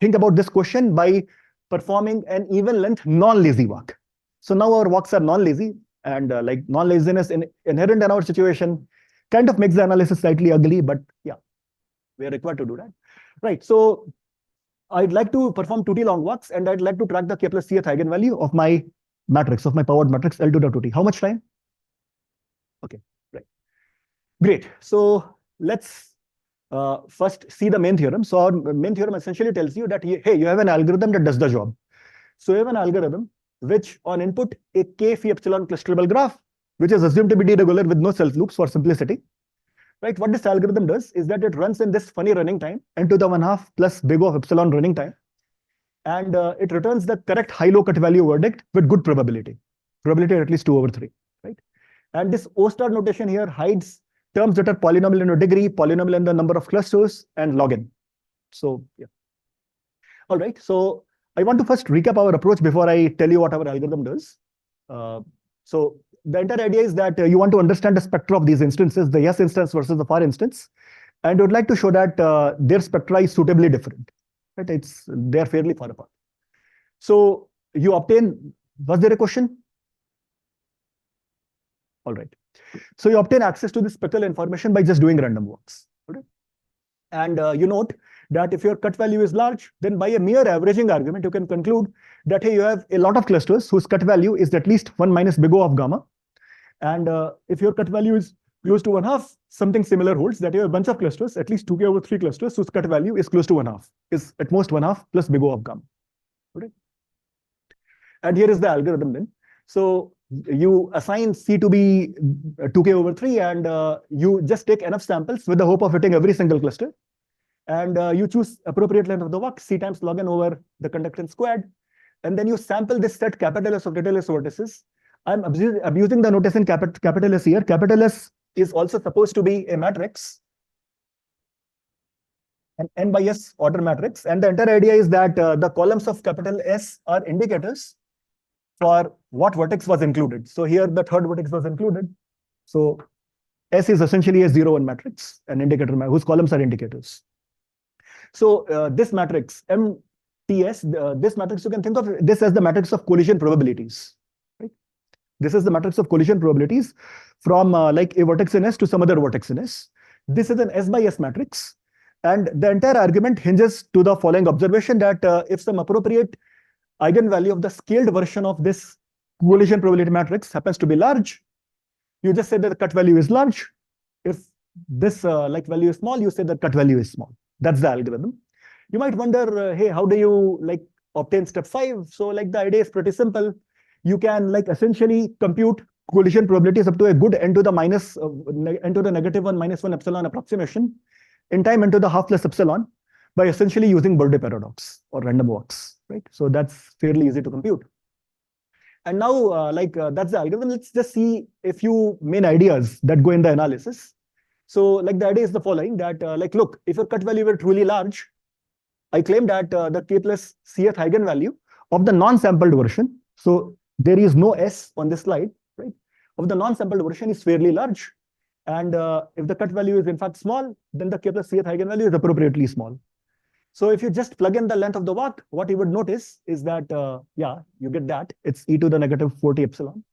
think about this question by performing an even length non-lazy walk. So now our walks are non-lazy. And like non-laziness inherent in our situation kind of makes the analysis slightly ugly, but yeah, we are required to do that, right? So I'd like to perform 2T long walks, and I'd like to track the k plus cth eigenvalue of my matrix, of my powered matrix L to the 2T. How much time? Okay, right, great. So let's first see the main theorem. So our main theorem essentially tells you that, hey, you have an algorithm that does the job. So you have an algorithm which on input a k phi epsilon clusterable graph, which is assumed to be deregular with no self loops for simplicity, right? What this algorithm does is that it runs in this funny running time, n to the 1/2 plus big O of epsilon running time, and it returns the correct high-low cut value verdict with good probability at least 2/3, right? And this O star notation here hides terms that are polynomial in a degree, polynomial in the number of clusters, and log n. So yeah, all right. So I want to first recap our approach before I tell you what our algorithm does. So the entire idea is that you want to understand the spectra of these instances, the yes instance versus the far instance, and you would like to show that their spectra is suitably different, right? They're fairly far apart. So you obtain, was there a question? All right. So you obtain access to this spectral information by just doing random walks, okay? And you note that if your cut value is large, then by a mere averaging argument, you can conclude that, hey, you have a lot of clusters whose cut value is at least 1 minus big O of gamma. And if your cut value is close to 1/2, something similar holds, that you have a bunch of clusters, at least 2k/3 clusters, whose cut value is close to 1/2, is at most 1/2 plus big O of gamma. Okay? And here is the algorithm then. So you assign C to be 2k/3, and you just take enough samples with the hope of hitting every single cluster. And you choose appropriate length of the walk, C times log n over the conductance squared. And then you sample this set capital S of little s vertices. I'm abusing the notation capital S here. Capital S is also supposed to be a matrix, an n by s order matrix. And the entire idea is that the columns of capital S are indicators for what vertex was included. So here the third vertex was included. So S is essentially a 0-1 matrix, an indicator whose columns are indicators. So this matrix MTS, this matrix, you can think of this as the matrix of collision probabilities. Right? This is the matrix of collision probabilities from like a vertex in S to some other vertex in S. This is an S by S matrix. And the entire argument hinges to the following observation, that if some appropriate eigenvalue of the scaled version of this collision probability matrix happens to be large, you just say that the cut value is large. If this like value is small, you say that cut value is small. That's the algorithm. You might wonder, hey, how do you like obtain step 5? So like the idea is pretty simple. You can like essentially compute collision probabilities up to a good n to the minus n to the -1 - 1 epsilon approximation in time n to the 1/2 plus epsilon by essentially using Borda paradox or random walks, right? So that's fairly easy to compute. And now that's the algorithm. Let's just see a few main ideas that go in the analysis. So like the idea is the following, that like, look, if your cut value were truly large, I claim that the k plus cth eigenvalue of the non-sampled version, so there is no S on this slide, right? of the non-sampled version is fairly large. And if the cut value is in fact small, then the k plus cth eigenvalue is appropriately small. So if you just plug in the length of the walk, what you would notice is that, yeah, you get that. It's e to the negative 40 epsilon.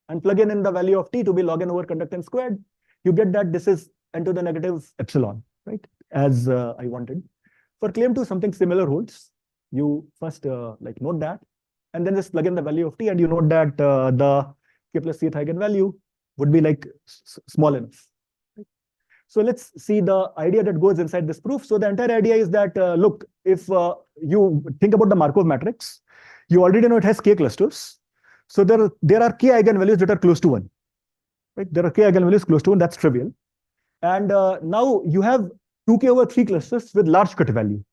And plug in the value of t to be log n over conductance squared, you get that this is n to the negative epsilon, right? As I wanted. For claim 2, something similar holds. You first like note that, and then just plug in the value of t, and you note that the k plus cth eigenvalue would be like small enough. So let's see the idea that goes inside this proof. So the entire idea is that, look, if you think about the Markov matrix, you already know it has k clusters. So there are k eigenvalues that are close to 1. Right? There are k eigenvalues close to 1, that's trivial. And now you have 2k over 3 clusters with large cut value.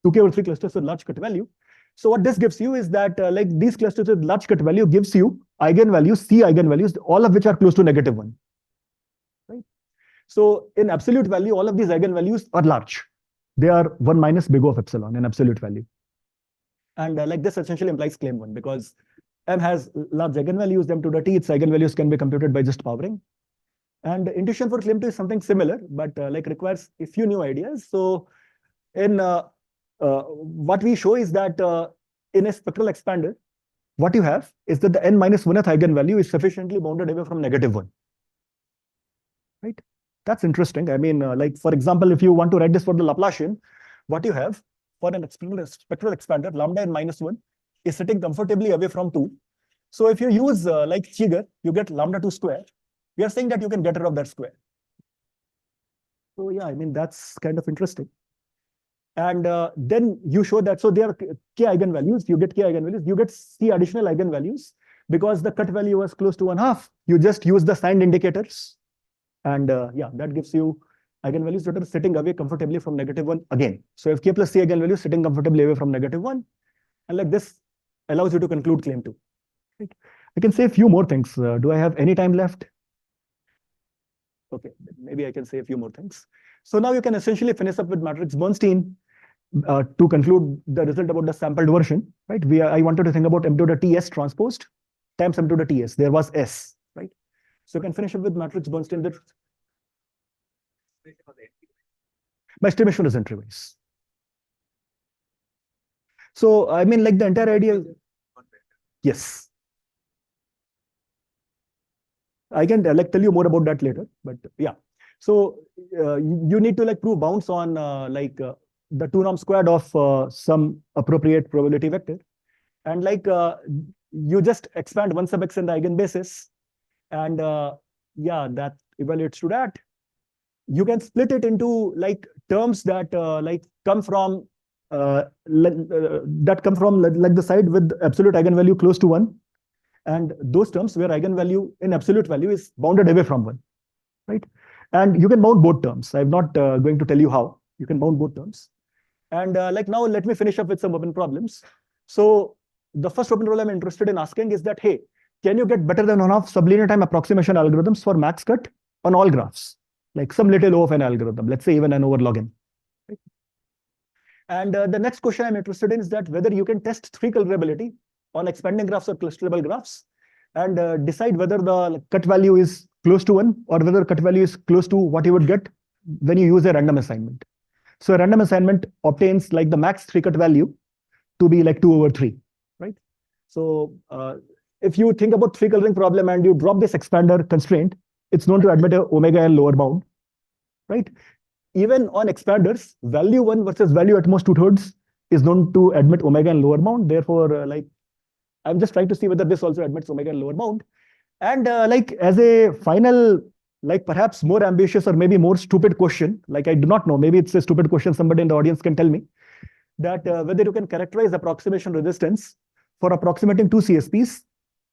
2k over 3 clusters with large cut value. So what this gives you is that like these clusters with large cut value gives you eigenvalues, c eigenvalues, all of which are close to -1. Right? So in absolute value, all of these eigenvalues are large. They are 1 minus big O of epsilon in absolute value. And like this essentially implies claim 1, because M has large eigenvalues, m to the t, its eigenvalues can be computed by just powering. And intuition for claim 2 is something similar, but like requires a few new ideas. So in what we show is that in a spectral expander, what you have is that the n minus 1th eigenvalue is sufficiently bounded away from -1. Right? That's interesting. I mean, like, for example, if you want to write this for the Laplacian, what you have for an spectral expander, lambda n minus 1 is sitting comfortably away from 2. So if you use like Cheeger, you get lambda 2 square. We are saying that you can get rid of that square. So yeah, I mean, that's kind of interesting. And then you show that, so there are k eigenvalues, you get k eigenvalues, you get c additional eigenvalues, because the cut value was close to 1/2. You just use the signed indicators. And yeah, that gives you eigenvalues that are sitting away comfortably from -1 again. So if k plus c eigenvalues sitting comfortably away from -1, and like this allows you to conclude claim 2. Right? I can say a few more things. Do I have any time left? Okay, maybe I can say a few more things. So now you can essentially finish up with matrix Bernstein to conclude the result about the sampled version, right? I wanted to think about m to the ts transposed times m to the ts. There was s, right? So you can finish up with matrix Bernstein. That my estimation is entry-wise. So I mean, like the entire idea. Yes. I can like tell you more about that later, but yeah. So you need to like prove bounds on the 2 norm squared of some appropriate probability vector, and like you just expand 1 sub x in the eigenbasis, and yeah, that evaluates to that. You can split it into like terms that like come from like the side with absolute eigenvalue close to 1. And those terms where eigenvalue in absolute value is bounded away from 1, right? And you can bound both terms. I'm not going to tell you how. You can bound both terms. And like now, let me finish up with some open problems. So the first open problem I'm interested in asking is that, hey, can you get better than 1/2 sublinear time approximation algorithms for max cut on all graphs? Like some little O of an algorithm, let's say even n over log n. Right? And the next question I'm interested in is that whether you can test 3 colorability on expanding graphs or clusterable graphs, and decide whether the cut value is close to 1 or whether cut value is close to what you would get when you use a random assignment. So a random assignment obtains like the max 3 cut value to be like 2 over 3, right? So if you think about 3 coloring problem and you drop this expander constraint, it's known to admit a omega L lower bound, right? Even on expanders, value 1 versus value at most 2/3 is known to admit omega L lower bound. Therefore, like I'm just trying to see whether this also admits omega lower bound. And like as a final, like perhaps more ambitious or maybe more stupid question, like I do not know, maybe it's a stupid question, somebody in the audience can tell me, that whether you can characterize approximation resistance for approximating 2 CSPs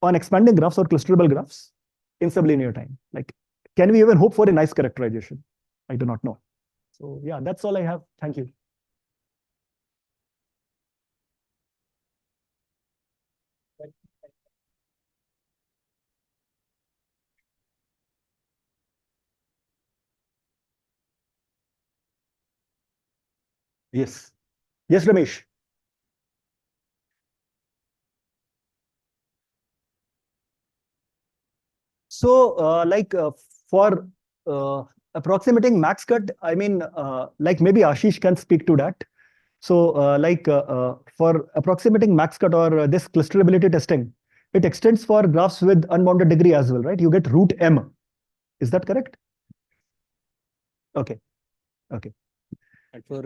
on expanding graphs or clusterable graphs in sublinear time. Like, can we even hope for a nice characterization? I do not know. So yeah, that's all I have. Thank you. Yes. Yes, Ramesh. So, for approximating max cut, I mean, maybe Ashish can speak to that. So, for approximating max cut or this clusterability testing, it extends for graphs with unbounded degree as well, right? You get root M. Is that correct? Okay. Okay. And for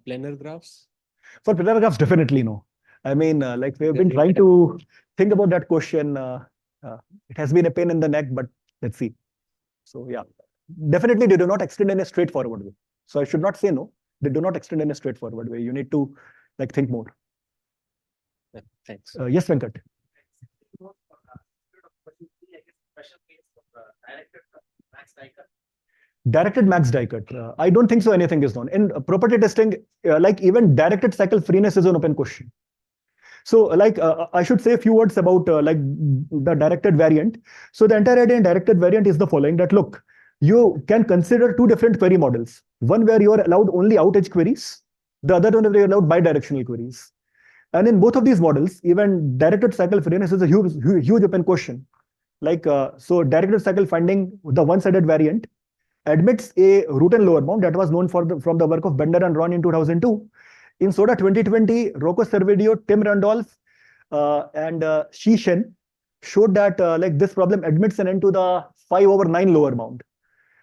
planar graphs? For planar graphs, definitely no. I mean, we have been trying to think about that question. It has been a pain in the neck, but let's see. So yeah, definitely they do not extend in a straightforward way. So I should not say no. They do not extend in a straightforward way. You need to think more. Thanks. Yes, Venkat. Directed max die cut. I don't think so. Anything is known in property testing. Even directed cycle freeness is an open question. So, I should say a few words about the directed variant. So, the entire idea in directed variant is the following: that look, you can consider two different query models. One where you are allowed only out edge queries. The other one where you are allowed bidirectional queries. And in both of these models, even directed cycle freeness is a huge open question. So, directed cycle finding the one-sided variant admits a root and lower bound that was known from the work of Bender and Ron in 2002. In SODA 2020, Rocco Servideo, Tim Randolph, and Shi Shen showed that this problem admits an end to the 5/9 lower bound.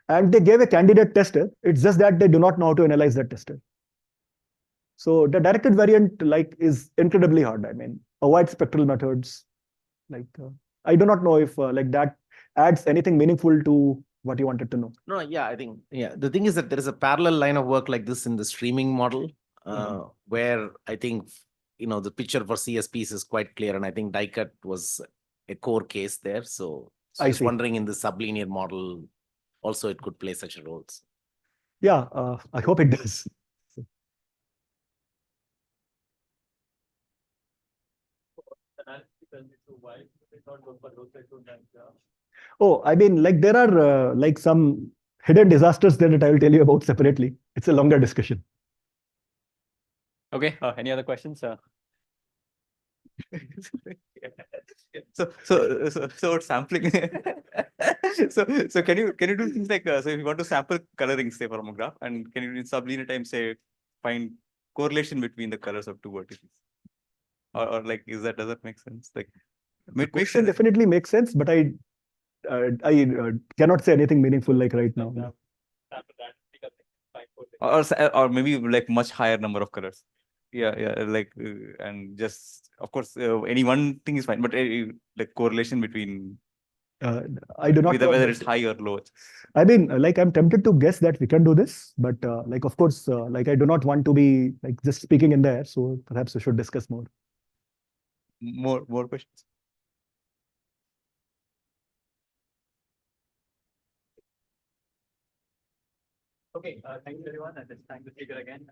And they gave a candidate tester. It's just that they do not know how to analyze that tester. So the directed variant is incredibly hard. I mean, avoid spectral methods. I do not know if that adds anything meaningful to what you wanted to know. No, yeah, I think, the thing is that there is a parallel line of work like this in the streaming model, where I think, the picture for CSPs is quite clear. And I think die cut was a core case there. So I just see. wondering in the sublinear model, also it could play such a role. Yeah, I hope it does. Oh, I mean, there are some hidden disasters there that I will tell you about separately. It's a longer discussion. Okay. Any other questions? So sampling. so can you do things like so if you want to sample coloring, say, from a graph, and can you in sublinear time say find correlation between the colors of two vertices? Or does that make sense? The question definitely makes sense, but I cannot say anything meaningful right now. Or maybe much higher number of colors. Yeah, and just of course any one thing is fine, but correlation between I do not know whether it's high or low. I mean, I'm tempted to guess that we can do this, but of course, I do not want to be just speaking in there. So perhaps we should discuss more. More questions. Okay, thank you everyone, and it's time to speak again.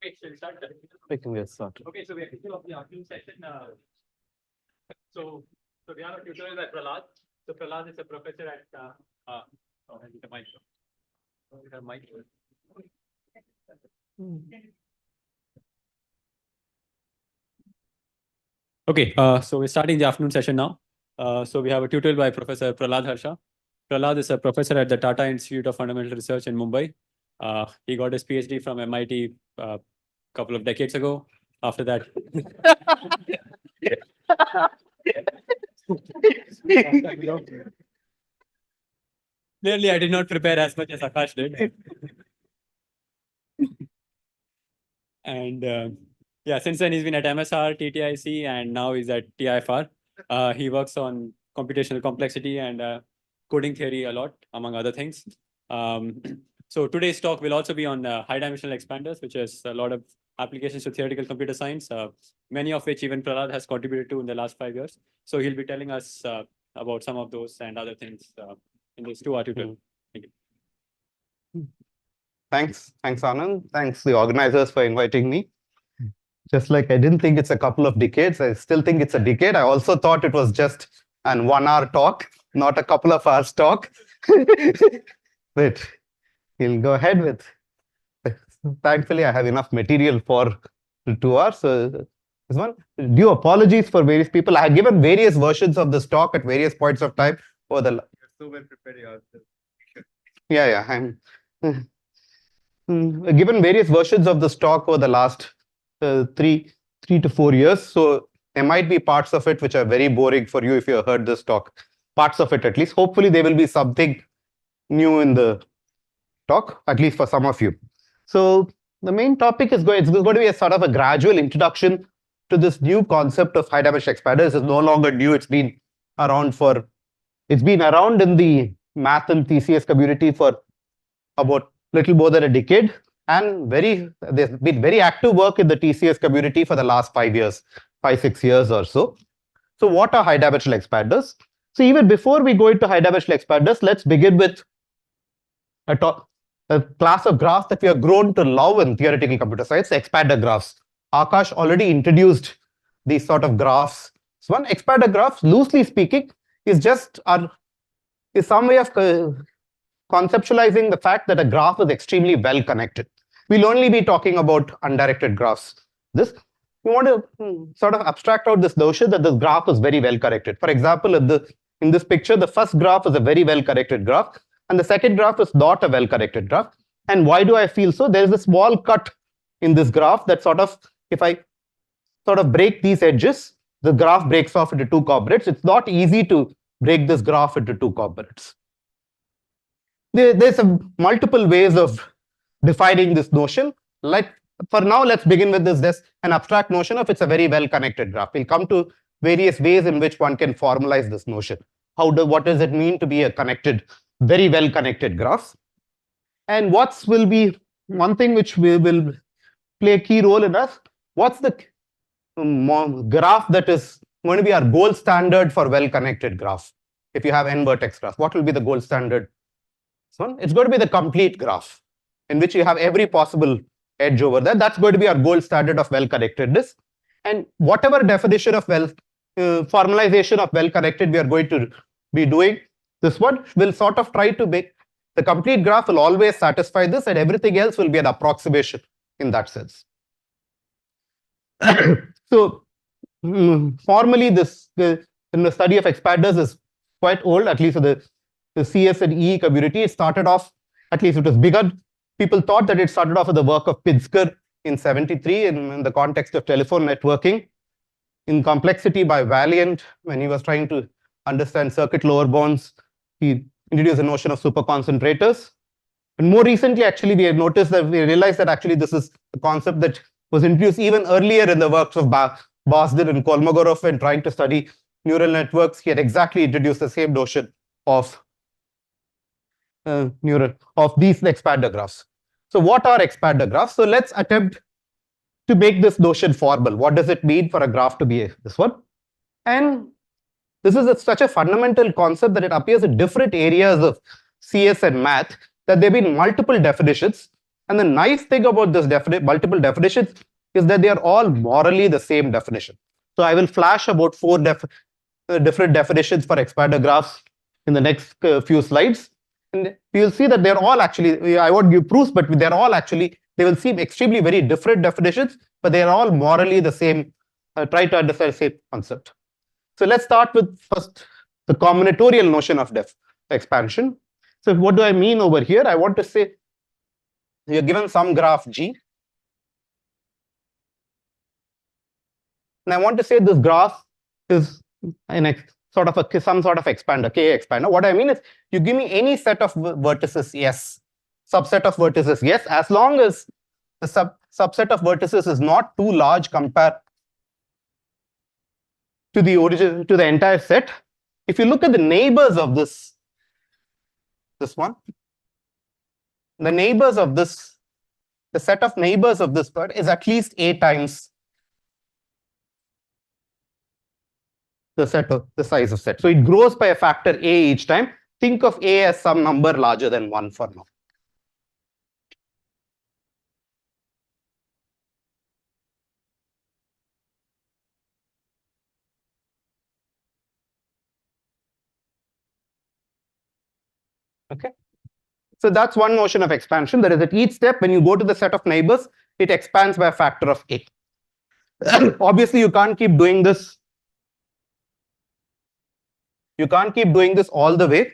Okay, so we start. We can get started. Okay, so we are kicking off the afternoon session. So we have a tutorial by Prahlad. So Prahlad is a professor at the mic. We have mic. Okay, so we're starting the afternoon session now. So we have a tutorial by Professor Prahlad Harsha. Prahlad is a professor at the Tata Institute of Fundamental Research in Mumbai. He got his PhD from MIT a couple of decades ago. After that, clearly I did not prepare as much as Akash did. And yeah, since then he's been at MSR, TTIC, and now he's at TIFR. He works on computational complexity and coding theory a lot, among other things. So today's talk will also be on high-dimensional expanders, which is a lot of applications to theoretical computer science, many of which even Prahlad has contributed to in the last 5 years. So he'll be telling us about some of those and other things in this 2-hour tutorial. Thank you. Thanks, Anand. Thanks the organizers for inviting me. Just like I didn't think it's a couple of decades, I still think it's a decade. I also thought it was just an 1-hour talk, not a couple of hours talk. But we'll go ahead with. Thankfully, I have enough material for 2 hours. So this one, due apologies for various people. I have given various versions of this talk at various points of time for the. You're so well prepared yourself. Yeah, I'm given various versions of this talk over the last 3 to 4 years. So there might be parts of it which are very boring for you if you have heard this talk. Parts of it at least. Hopefully there will be something new in the talk, at least for some of you. So the main topic is going to be a sort of a gradual introduction to this new concept of high-dimensional expanders. It's no longer new. It's been around in the math and TCS community for about little more than a decade, and there's been very active work in the TCS community for the last 5 years, 5-6 years or so. So what are high-dimensional expanders? So even before we go into high-dimensional expanders, let's begin with a class of graphs that we have grown to love in theoretical computer science, expander graphs. Akash already introduced these sort of graphs. So one expander graph, loosely speaking, is some way of conceptualizing the fact that a graph is extremely well connected. We'll only be talking about undirected graphs. We want to sort of abstract out this notion that this graph is very well connected. For example, in this picture, the first graph is a very well connected graph, and the second graph is not a well connected graph. And why do I feel so? There is a small cut in this graph that if I sort of break these edges, the graph breaks off into 2 coordinates. It's not easy to break this graph into 2 coordinates. There's multiple ways of defining this notion. For now, let's begin with this an abstract notion of it's a very well connected graph. We'll come to various ways in which one can formalize this notion. what does it mean to be a connected, very well connected graph? And what will be one thing which we will play a key role in us? What's the graph that is going to be our gold standard for well-connected graph? If you have n vertex graph, what will be the gold standard? So it's going to be the complete graph in which you have every possible edge over there. That's going to be our gold standard of well-connectedness. And whatever definition of formalization of well-connected we are going to be doing, this one will sort of try to make the complete graph will always satisfy this, and everything else will be an approximation in that sense. So formally, this in the study of expanders is quite old, at least for the CS and EE community. It started off, at least it was begun. People thought that it started off with the work of Pinsker in '73 in the context of telephone networking. In Complexity by Valiant, when he was trying to understand circuit lower bounds, he introduced the notion of superconcentrators. And more recently, actually, we realized that actually this is a concept that was introduced even earlier in the works of Bosden and Kolmogorov when trying to study neural networks. He had exactly introduced the same notion of these expander graphs. So what are expander graphs? So let's attempt to make this notion formal. What does it mean for a graph to be this one? And this is such a fundamental concept that it appears in different areas of CS and math, that there have been multiple definitions. And the nice thing about this multiple definitions is that they are all morally the same definition. So I will flash about 4 different definitions for expander graphs in the next few slides. And you will see that they're all actually, I won't give proofs, but they're all actually, they will seem extremely very different definitions, but they are all morally the same, try to understand the same concept. So let's start with first the combinatorial notion of expansion. So what do I mean over here? I want to say you're given some graph G. And I want to say this graph is some sort of expander, K expander. What I mean is you give me any set of vertices S, subset of vertices S, as long as the subset of vertices is not too large compared to the entire set. If you look at the neighbors of this one, the neighbors of this, the set of neighbors of this part is at least A times the size of set. So it grows by a factor A each time. Think of A as some number larger than 1 for now. Okay. So that's one notion of expansion. That is, at each step, when you go to the set of neighbors, it expands by a factor of A. Obviously, you can't keep doing this. You can't keep doing this all the way.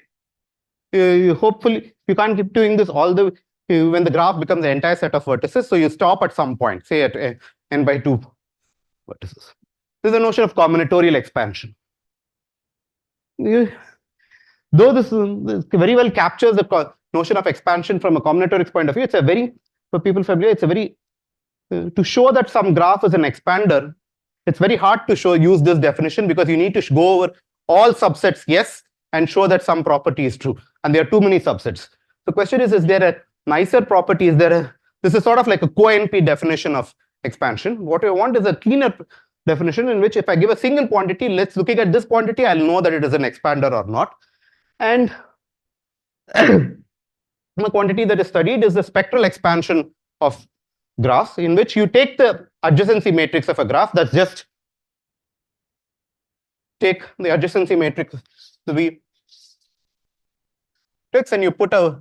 Hopefully, you can't keep doing this all the way when the graph becomes the entire set of vertices. So you stop at some point, say at n by 2 vertices. This is a notion of combinatorial expansion. Though this very well captures the notion of expansion from a combinatorics point of view, it's a very, for people familiar, it's a very, to show that some graph is an expander, it's very hard to use this definition because you need to go over all subsets, yes, and show that some property is true. And there are too many subsets. The question is there a nicer property? This is sort of like a co-NP definition of expansion. What I want is a cleaner definition in which if I give a single quantity, looking at this quantity, I'll know that it is an expander or not. And the quantity that is studied is the spectral expansion of graphs, in which you take the adjacency matrix of a graph. That's just take the adjacency matrix, and you put a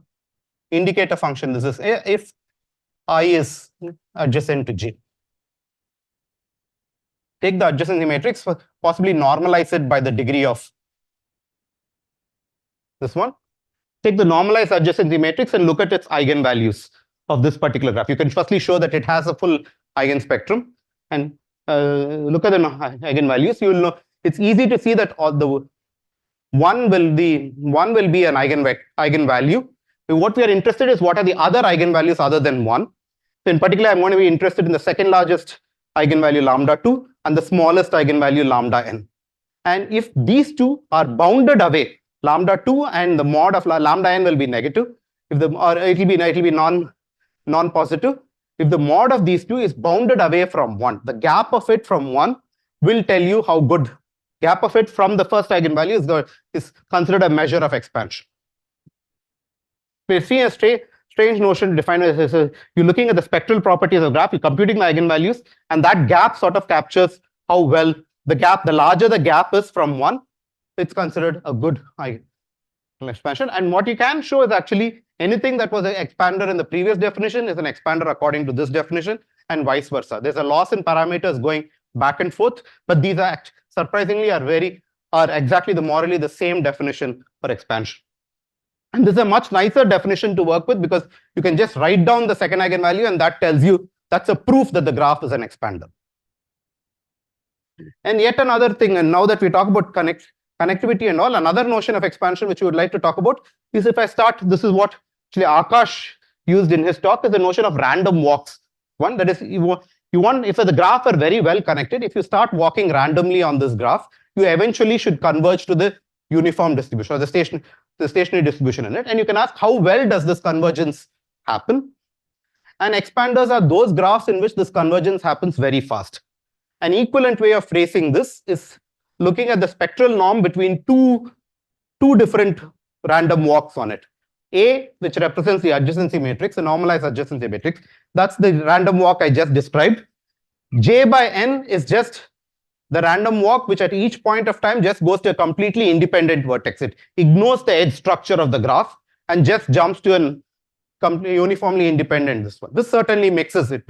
indicator function. This is if I is adjacent to J. Take the adjacency matrix, possibly normalize it by the degree of this one. Take the normalized adjacency matrix and look at its eigenvalues of this particular graph. You can firstly show that it has a full eigenspectrum, and look at the eigenvalues. You will know it's easy to see that one will be an eigenvalue. What we are interested in is what are the other eigenvalues other than 1. So in particular, I'm going to be interested in the second largest eigenvalue lambda 2 and the smallest eigenvalue lambda n. And if these two are bounded away, lambda 2 and the mod of lambda n will be negative, if the or it will be non-positive. If the mod of these two is bounded away from 1, the gap of it from 1 will tell you how good. Gap of it from the first eigenvalue is considered a measure of expansion. We see a strange notion to define it as you're looking at the spectral properties of graph, you're computing the eigenvalues, and that gap sort of captures how well the gap, the larger the gap is from 1, it's considered a good expansion. And what you can show is actually anything that was an expander in the previous definition is an expander according to this definition, and vice versa. There's a loss in parameters going back and forth, but these are surprisingly are exactly morally the same definition for expansion. And this is a much nicer definition to work with because you can just write down the second eigenvalue and that tells you that's a proof that the graph is an expander. And yet another thing, and now that we talk about connectivity and all, another notion of expansion which we would like to talk about is if I start, this is what actually Akash used in his talk, is the notion of random walks. One, that is, you want, if the graph are very well connected, if you start walking randomly on this graph, you eventually should converge to the uniform distribution or the stationary distribution in it. And you can ask, how well does this convergence happen? And expanders are those graphs in which this convergence happens very fast. An equivalent way of phrasing this is looking at the spectral norm between two different random walks on it. A, which represents the adjacency matrix, the normalized adjacency matrix. That's the random walk I just described. J by n is just the random walk, which at each point of time just goes to a completely independent vertex. It ignores the edge structure of the graph and just jumps to an uniformly independent this one. This certainly mixes it,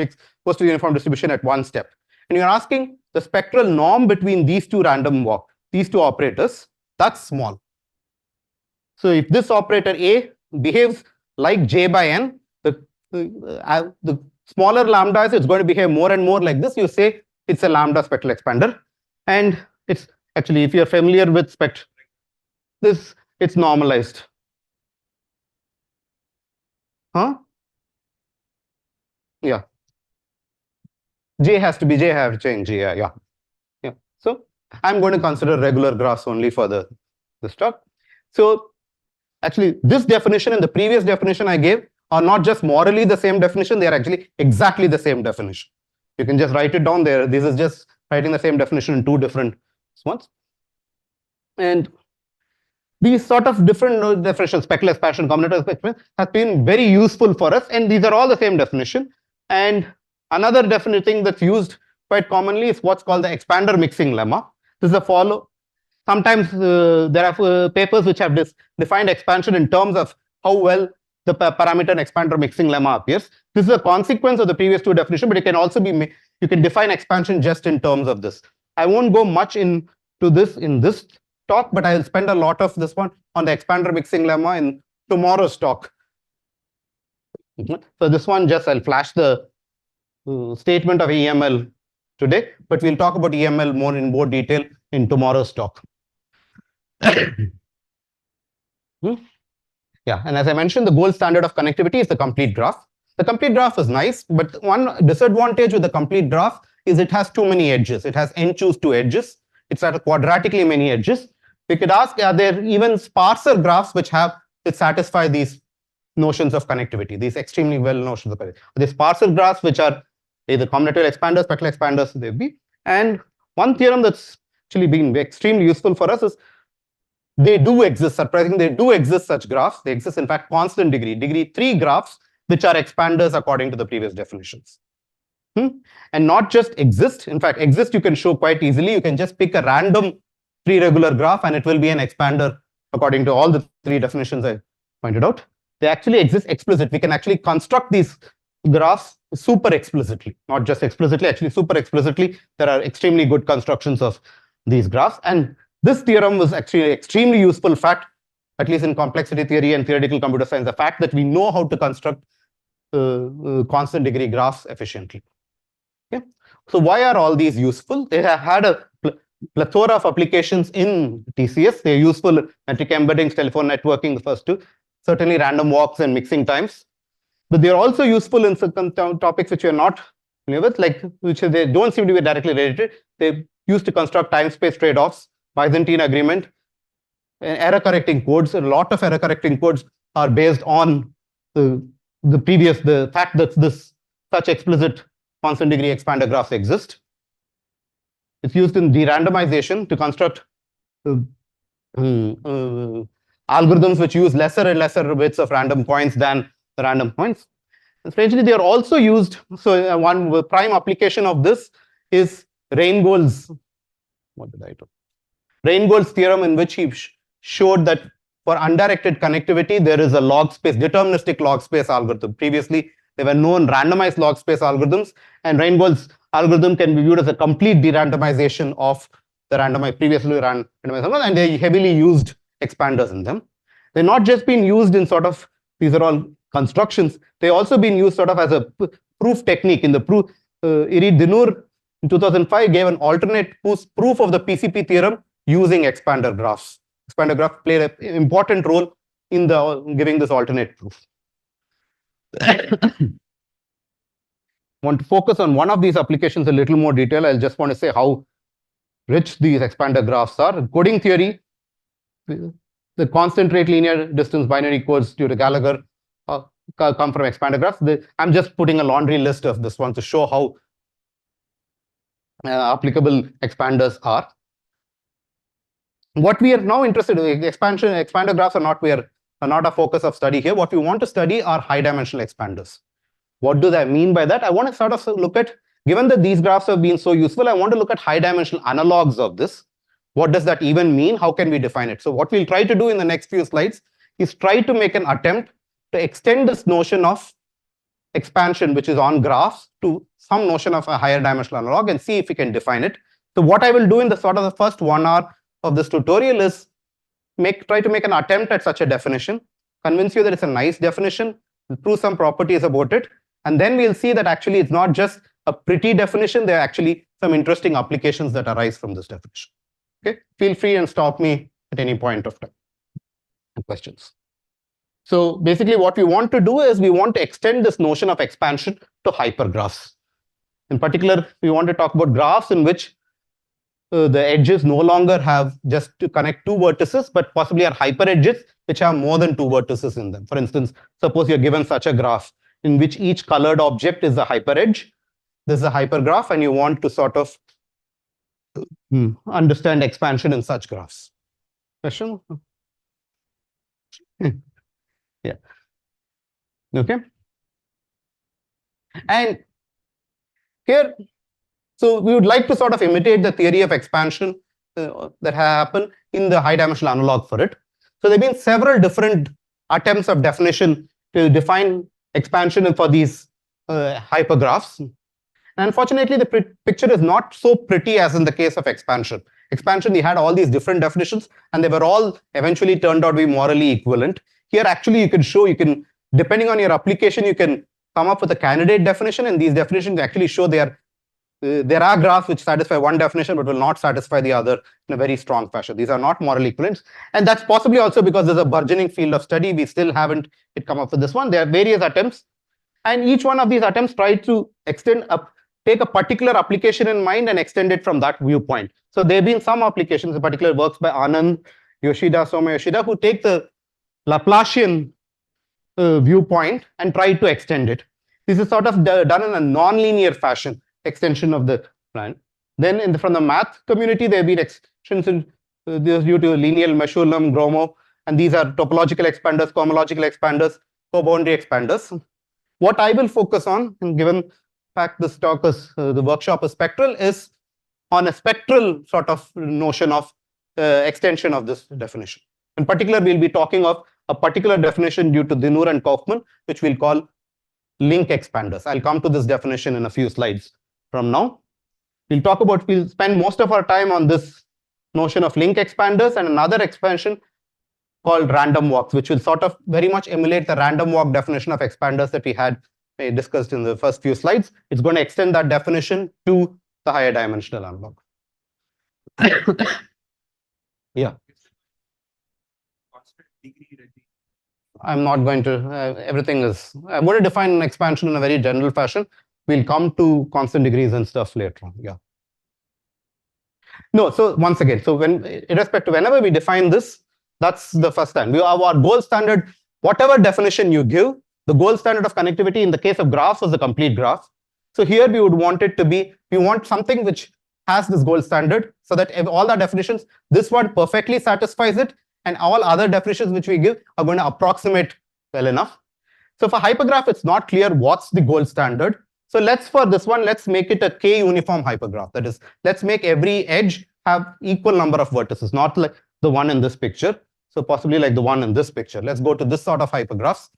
goes to uniform distribution at one step. And you're asking the spectral norm between these two random walk, these two operators, that's small. So if this operator A behaves like J by n, the smaller lambdas, it's going to behave more and more like this. You say it's a lambda spectral expander. And it's actually, if you're familiar with it's normalized. Huh? Yeah. J has to be J have change. Yeah. So I'm going to consider regular graphs only for this talk. So actually, this definition and the previous definition I gave are not just morally the same definition, they are actually exactly the same definition. You can just write it down there. This is just writing the same definition in two different ones. And these sort of different definitions, spectral expansion, combinatorial expansion, has been very useful for us. And these are all the same definition. And another definite thing that's used quite commonly is what's called the expander mixing lemma. This is a follow. Sometimes there are papers which have defined expansion in terms of how well the parameter and expander mixing lemma appears. This is a consequence of the previous two definitions, but it can also be, you can define expansion just in terms of this. I won't go much into this in this talk, but I'll spend a lot of this one on the expander mixing lemma in tomorrow's talk. So this one, just I'll flash the statement of EML today, but we'll talk about EML in more detail in tomorrow's talk. Yeah, and as I mentioned, the gold standard of connectivity is the complete graph. The complete graph is nice, but one disadvantage with the complete graph is it has too many edges. It has n choose 2 edges. It's at quadratically many edges. We could ask, are there even sparser graphs which satisfy these notions of connectivity, these extremely well notions of connectivity? The sparser graphs which are either combinatorial expanders, spectral expanders, they'll be. And one theorem that's actually been extremely useful for us is they do exist, surprisingly, they do exist such graphs. They exist, in fact, constant degree 3 graphs, which are expanders according to the previous definitions. And not just exist, in fact, exist you can show quite easily. You can just pick a random 3 regular graph and it will be an expander according to all the 3 definitions I pointed out. They actually exist explicit. We can actually construct these graphs super explicitly, not just explicitly, actually super explicitly. There are extremely good constructions of these graphs. And this theorem was actually extremely useful fact, at least in complexity theory and theoretical computer science, the fact that we know how to construct constant degree graphs efficiently. Okay. So why are all these useful? They have had a plethora of applications in TCS. They're useful in metric embeddings, telephone networking, the first two, certainly random walks and mixing times. But they're also useful in certain topics which you're not familiar with, like which they don't seem to be directly related. They used to construct time-space trade-offs, Byzantine agreement, error correcting codes. A lot of error correcting codes are based on the fact that such explicit constant degree expander graphs exist. It's used in de-randomization to construct algorithms which use lesser and lesser bits of random points than the random points. And strangely, they are also used. So one prime application of this is Reingold's theorem, in which he showed that for undirected connectivity, there is a log space, deterministic log space algorithm. Previously, there were known randomized log space algorithms, and Reingold's algorithm can be viewed as a complete de-randomization of the previously randomized, and they heavily used expanders in them. They're not just been used in sort of, these are all constructions, they also been used sort of as a proof technique. In the proof, Irid Dinur in 2005 gave an alternate proof of the PCP theorem using expander graphs. Expander graphs played an important role in giving this alternate proof. Want to focus on one of these applications in a little more detail. I just want to say how rich these expander graphs are. In coding theory, the constant rate linear distance binary codes due to Gallagher come from expander graphs. I'm just putting a laundry list of this one to show how applicable expanders are. What we are now interested in, expander graphs are not a focus of study here. What we want to study are high dimensional expanders. What do I mean by that? I want to sort of look at, given that these graphs have been so useful, I want to look at high dimensional analogs of this. What does that even mean? How can we define it? So what we'll try to do in the next few slides is try to make an attempt to extend this notion of expansion, which is on graphs, to some notion of a higher dimensional analog, and see if we can define it. So what I will do in the sort of the first 1 hour of this tutorial is try to make an attempt at such a definition, convince you that it's a nice definition, prove some properties about it, and then we'll see that actually it's not just a pretty definition, there are actually some interesting applications that arise from this definition. Okay, feel free and stop me at any point of time. Questions. So basically what we want to do is we want to extend this notion of expansion to hypergraphs. In particular, we want to talk about graphs in which the edges no longer have just to connect 2 vertices, but possibly are hyper edges which have more than 2 vertices in them. For instance, suppose you're given such a graph in which each colored object is a hyper edge. This is a hypergraph, and you want to sort of understand expansion in such graphs. Question? Yeah. Okay. And here, so we would like to sort of imitate the theory of expansion that happened in the high dimensional analog for it. So there have been several different attempts of definition to define expansion for these hypergraphs. And unfortunately, the picture is not so pretty as in the case of expansion. Expansion, we had all these different definitions, and they were all eventually turned out to be morally equivalent. Here, actually, you can show, depending on your application, you can come up with a candidate definition, and these definitions actually show there are graphs which satisfy one definition but will not satisfy the other in a very strong fashion. These are not morally equivalent, and that's possibly also because there's a burgeoning field of study. We still haven't come up with this one. There are various attempts, and each one of these attempts try to take a particular application in mind and extend it from that viewpoint. So there have been some applications, in particular works by Anand, Soma Yoshida, who take the Laplacian viewpoint and try to extend it. This is sort of done in a non-linear fashion, extension of the plan. Then from the math community, there have been extensions due to linear, Meshulam, Gromov, and these are topological expanders, cohomological expanders, co-boundary expanders. What I will focus on, and given fact this talk is the workshop is spectral, is on a spectral sort of notion of extension of this definition. In particular, we'll be talking of a particular definition due to Dinur and Kaufman, which we'll call link expanders. I'll come to this definition in a few slides from now. We'll spend most of our time on this notion of link expanders and another expansion called random walks, which will sort of very much emulate the random walk definition of expanders that we had discussed in the first few slides. It's going to extend that definition to the higher dimensional analog. Yeah. I'm not going to, I'm going to define an expansion in a very general fashion. We'll come to constant degrees and stuff later on. Yeah. No, so once again, so when irrespective, whenever we define this, that's the first time. We have our gold standard, whatever definition you give, the gold standard of connectivity in the case of graphs was the complete graph. So here we would want it to be, we want something which has this gold standard so that all our definitions, this one perfectly satisfies it, and all other definitions which we give are going to approximate well enough. So for hypergraph, it's not clear what's the gold standard. So for this one, let's make it a k-uniform hypergraph. That is, let's make every edge have equal number of vertices, not like the one in this picture. So possibly like the one in this picture. Let's go to this sort of hypergraphs.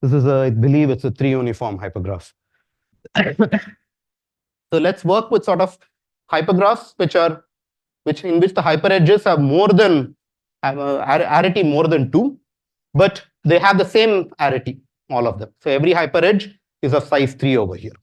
This is I believe it's a 3-uniform hypergraph. So let's work with sort of hypergraphs in which the hyperedges have arity more than 2, but they have the same arity, all of them. So every hyperedge is of size 3 over here.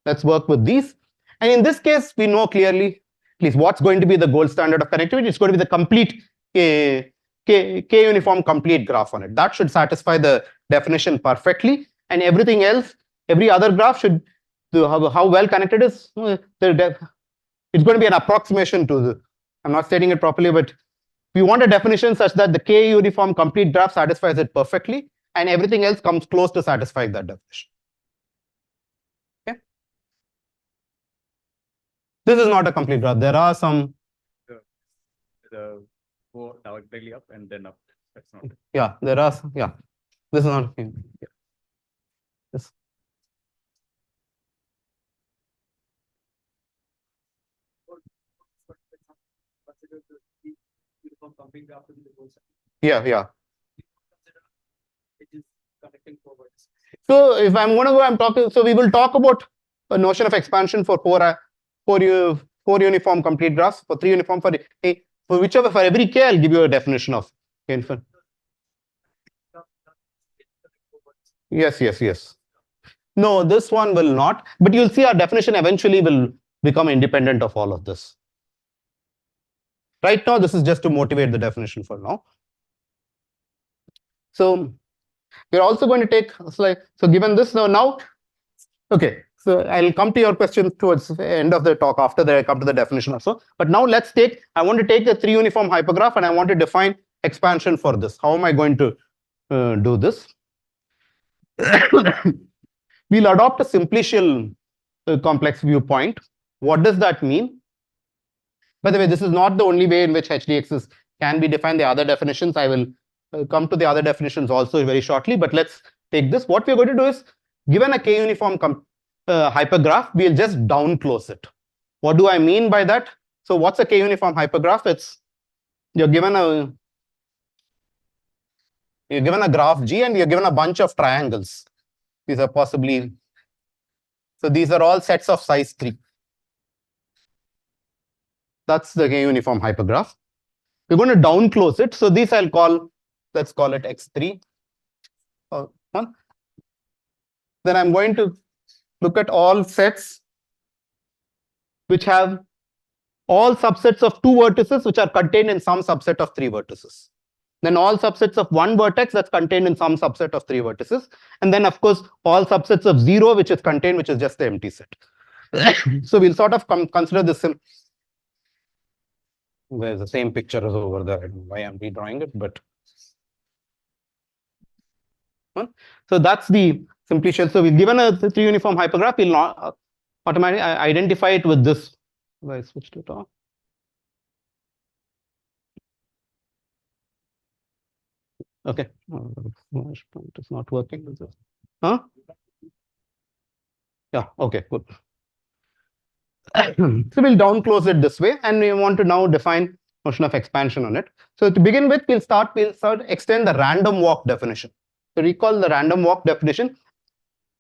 Let's work with these. And in this case, we know clearly at least what's going to be the gold standard of connectivity. It's going to be the complete k-uniform complete graph on it. That should satisfy the definition perfectly. And everything else, every other graph should, how well connected is, it's going to be an approximation to the, I'm not stating it properly, but we want a definition such that the k-uniform complete graph satisfies it perfectly, and everything else comes close to satisfying that definition. Okay. This is not a complete graph. There are some. The go directly up and then up. That's not. Yeah, there are. Yeah, this is not. Yeah. This. Yeah. So if I'm going to go, I'm talking. So we will talk about a notion of expansion for four uniform complete graphs, for 3 uniform, for whichever, for every k, I'll give you a definition of infant. Yes. No, this one will not. But you'll see our definition eventually will become independent of all of this. Right now, this is just to motivate the definition for now. So we're also going to take a slide. So given this now, okay. So I'll come to your question towards the end of the talk after that I come to the definition also. But now I want to take the 3 uniform hypergraph and I want to define expansion for this. How am I going to do this? We'll adopt a simplicial complex viewpoint. What does that mean? By the way, this is not the only way in which HDXs can be defined. The other definitions, I will come to the other definitions also very shortly, but let's take this. What we're going to do is, given a k-uniform hypergraph, we'll just down close it. What do I mean by that? So what's a k-uniform hypergraph? It's you're given a graph G and you're given a bunch of triangles. These are possibly, so these are all sets of size 3. That's the k-uniform hypergraph. We're going to down close it. So these let's call it X3. Then I'm going to look at all sets which have all subsets of 2 vertices which are contained in some subset of 3 vertices. Then all subsets of 1 vertex that's contained in some subset of 3 vertices. And then, of course, all subsets of 0 which is contained, which is just the empty set. So we'll sort of consider this in. Where's the same picture is over there? I don't know why I'm redrawing it, but. So that's the simplicial. So we've given a 3 uniform hypergraph. We'll not automatically identify it with this. I switched it off. Okay. It's not working. Huh? Yeah. Okay. Good. So we'll down close it this way, and we want to now define notion of expansion on it. So to begin with, we'll extend the random walk definition. So recall the random walk definition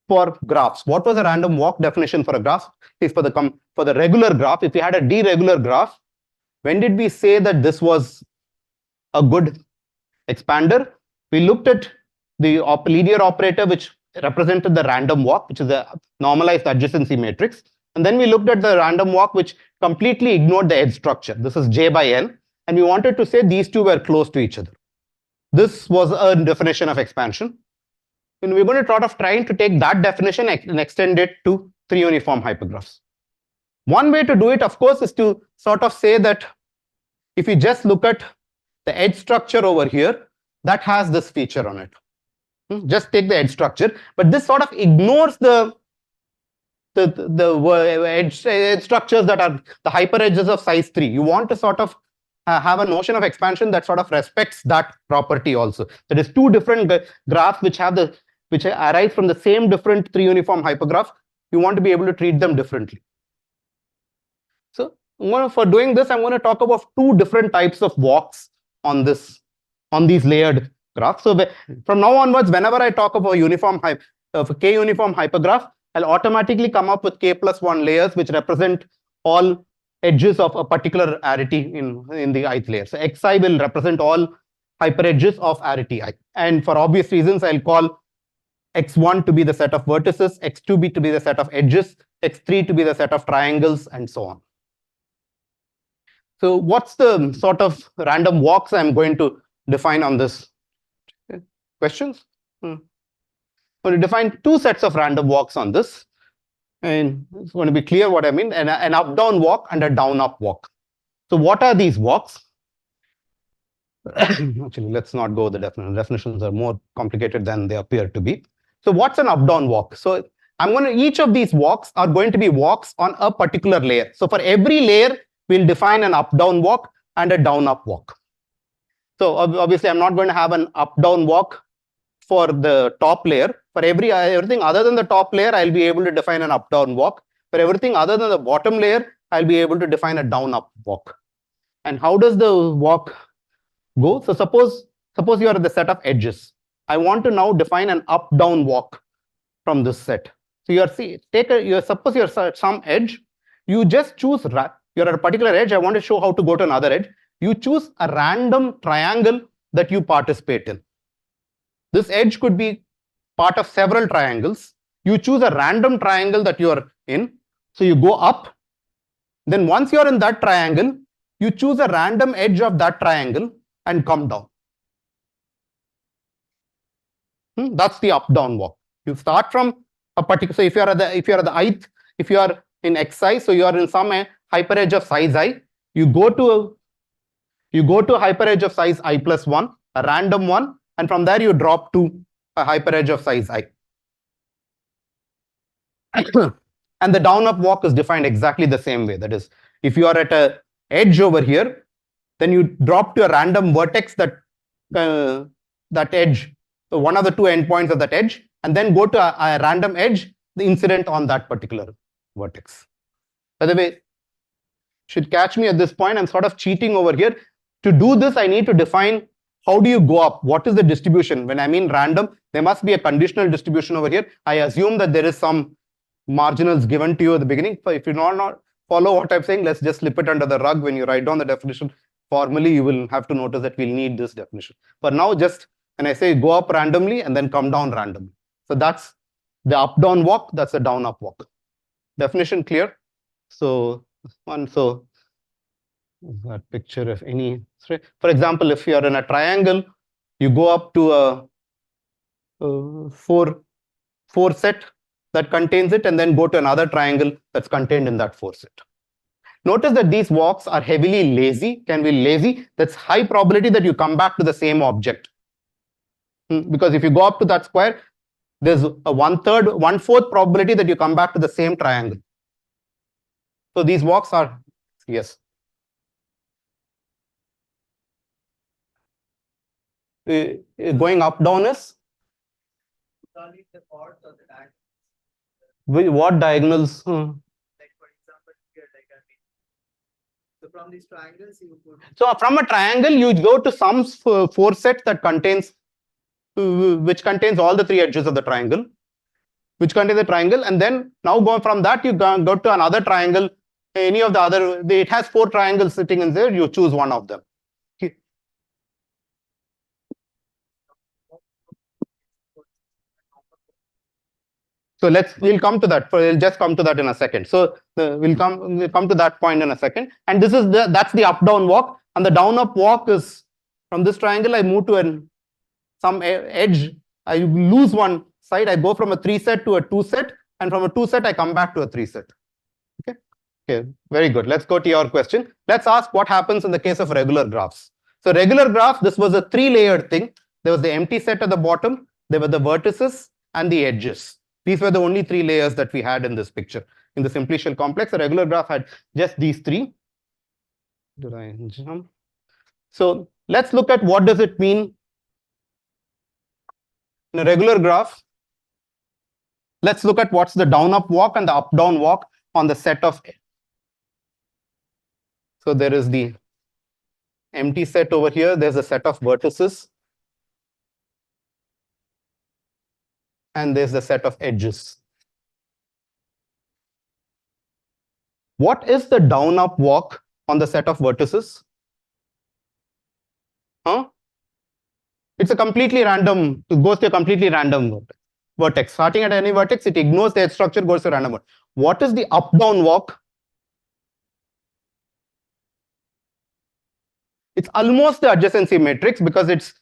for graphs. What was a random walk definition for a graph? Is for the regular graph. If we had a deregular graph, when did we say that this was a good expander? We looked at the linear operator which represented the random walk, which is a normalized adjacency matrix. And then we looked at the random walk which completely ignored the edge structure. This is J by N. And we wanted to say these two were close to each other. This was a definition of expansion. And we're going to trying to take that definition and extend it to 3 uniform hypergraphs. One way to do it, of course, is to sort of say that if you just look at the edge structure over here, that has this feature on it. Just take the edge structure, but this sort of ignores the edge structures that are the hyper edges of size 3. You want to sort of have a notion of expansion that sort of respects that property also. There is two different graphs which arise from the same different 3 uniform hypergraph. You want to be able to treat them differently. So for doing this, I'm going to talk about 2 different types of walks on these layered graphs. So from now onwards, whenever I talk about k uniform hypergraph, I'll automatically come up with k+1 layers which represent all edges of a particular arity in the ith layer. So xi will represent all hyper edges of arity I. And for obvious reasons, I'll call x1 to be the set of vertices, x2 to be the set of edges, x3 to be the set of triangles, and so on. So what's the sort of random walks I'm going to define on this? Questions? I'm going to define 2 sets of random walks on this. And it's going to be clear what I mean, an up-down walk and a down-up walk. So what are these walks? Actually, let's not go with the definition. Definitions are more complicated than they appear to be. So what's an up-down walk? So each of these walks are going to be walks on a particular layer. So for every layer, we'll define an up-down walk and a down-up walk. So obviously, I'm not going to have an up-down walk for the top layer. For everything other than the top layer, I'll be able to define an up-down walk. For everything other than the bottom layer, I'll be able to define a down-up walk. And how does the walk go? So suppose you are at the set of edges. I want to now define an up-down walk from this set. So suppose you're at some edge. You just choose, you're at a particular edge. I want to show how to go to another edge. You choose a random triangle that you participate in. This edge could be part of several triangles. You choose a random triangle that you are in. So you go up. Then once you're in that triangle, you choose a random edge of that triangle and come down. That's the up-down walk. You start from a particular. So if you are in xi, so you are in some hyper edge of size I. You go to a hyper edge of size i+1, a random one, and from there you drop to a hyper edge of size I. And the down-up walk is defined exactly the same way. That is, if you are at an edge over here, then you drop to a random vertex that edge, so one of the 2 endpoints of that edge, and then go to a random edge, the incident on that particular vertex. By the way, should catch me at this point, I'm sort of cheating over here. To do this, I need to define how do you go up? What is the distribution? When I mean random, there must be a conditional distribution over here. I assume that there is some marginals given to you at the beginning. So if you not follow what I'm saying, let's just slip it under the rug. When you write down the definition formally, you will have to notice that we'll need this definition. For now, just when I say go up randomly and then come down randomly. So that's the up-down walk, that's the down-up walk. Definition clear? So that picture of any, for example, if you are in a triangle, you go up to a 4 set that contains it and then go to another triangle that's contained in that 4 set. Notice that these walks are heavily lazy, can be lazy. That's high probability that you come back to the same object. Because if you go up to that square, there's a 1/4 probability that you come back to the same triangle. So these walks are, yes. Going up, down is? What diagonals? Like for example, here, so from these triangles, you put. So from a triangle, you go to some 4 set that contains, which contains all the 3 edges of the triangle, and then now go from that, you go to another triangle, any of the other, it has 4 triangles sitting in there, you choose one of them. Okay. So we'll come to that. We'll just come to that in a second. So we'll come to that point in a second. And that's the up-down walk. And the down-up walk is from this triangle, I move to some edge. I lose one side. I go from a 3 set to a 2 set. And from a 2 set, I come back to a 3 set. Okay. Okay, very good. Let's go to your question. Let's ask what happens in the case of regular graphs. So regular graph, this was a three-layered thing. There was the empty set at the bottom, there were the vertices and the edges. These were the only three layers that we had in this picture. In the simplicial complex, a regular graph had just these three. Did I jump? So let's look at what does it mean in a regular graph. Let's look at what's the down-up walk and the up-down walk on the set of. So there is the empty set over here. There's a set of vertices. And there's the set of edges. What is the down-up walk on the set of vertices? It's a completely random, it goes to a completely random vertex. Starting at any vertex, it ignores the edge structure, goes to random. What is the up-down walk? It's almost the adjacency matrix because it's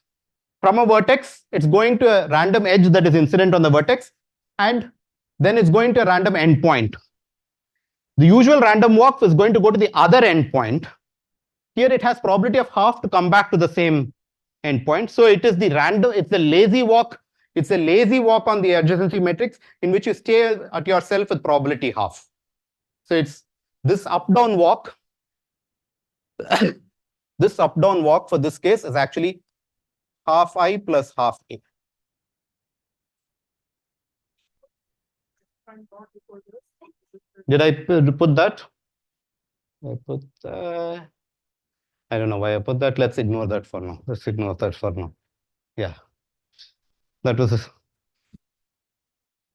from a vertex, it's going to a random edge that is incident on the vertex, and then it's going to a random endpoint. The usual random walk is going to go to the other endpoint. Here it has probability of half to come back to the same endpoint. So it is the random, it's the lazy walk. It's a lazy walk on the adjacency matrix in which you stay at yourself with probability half. So it's this up-down walk. This up-down walk for this case is actually half I plus half A. Did I put that? I don't know why I put that. Let's ignore that for now. Let's ignore that for now. Yeah. That was,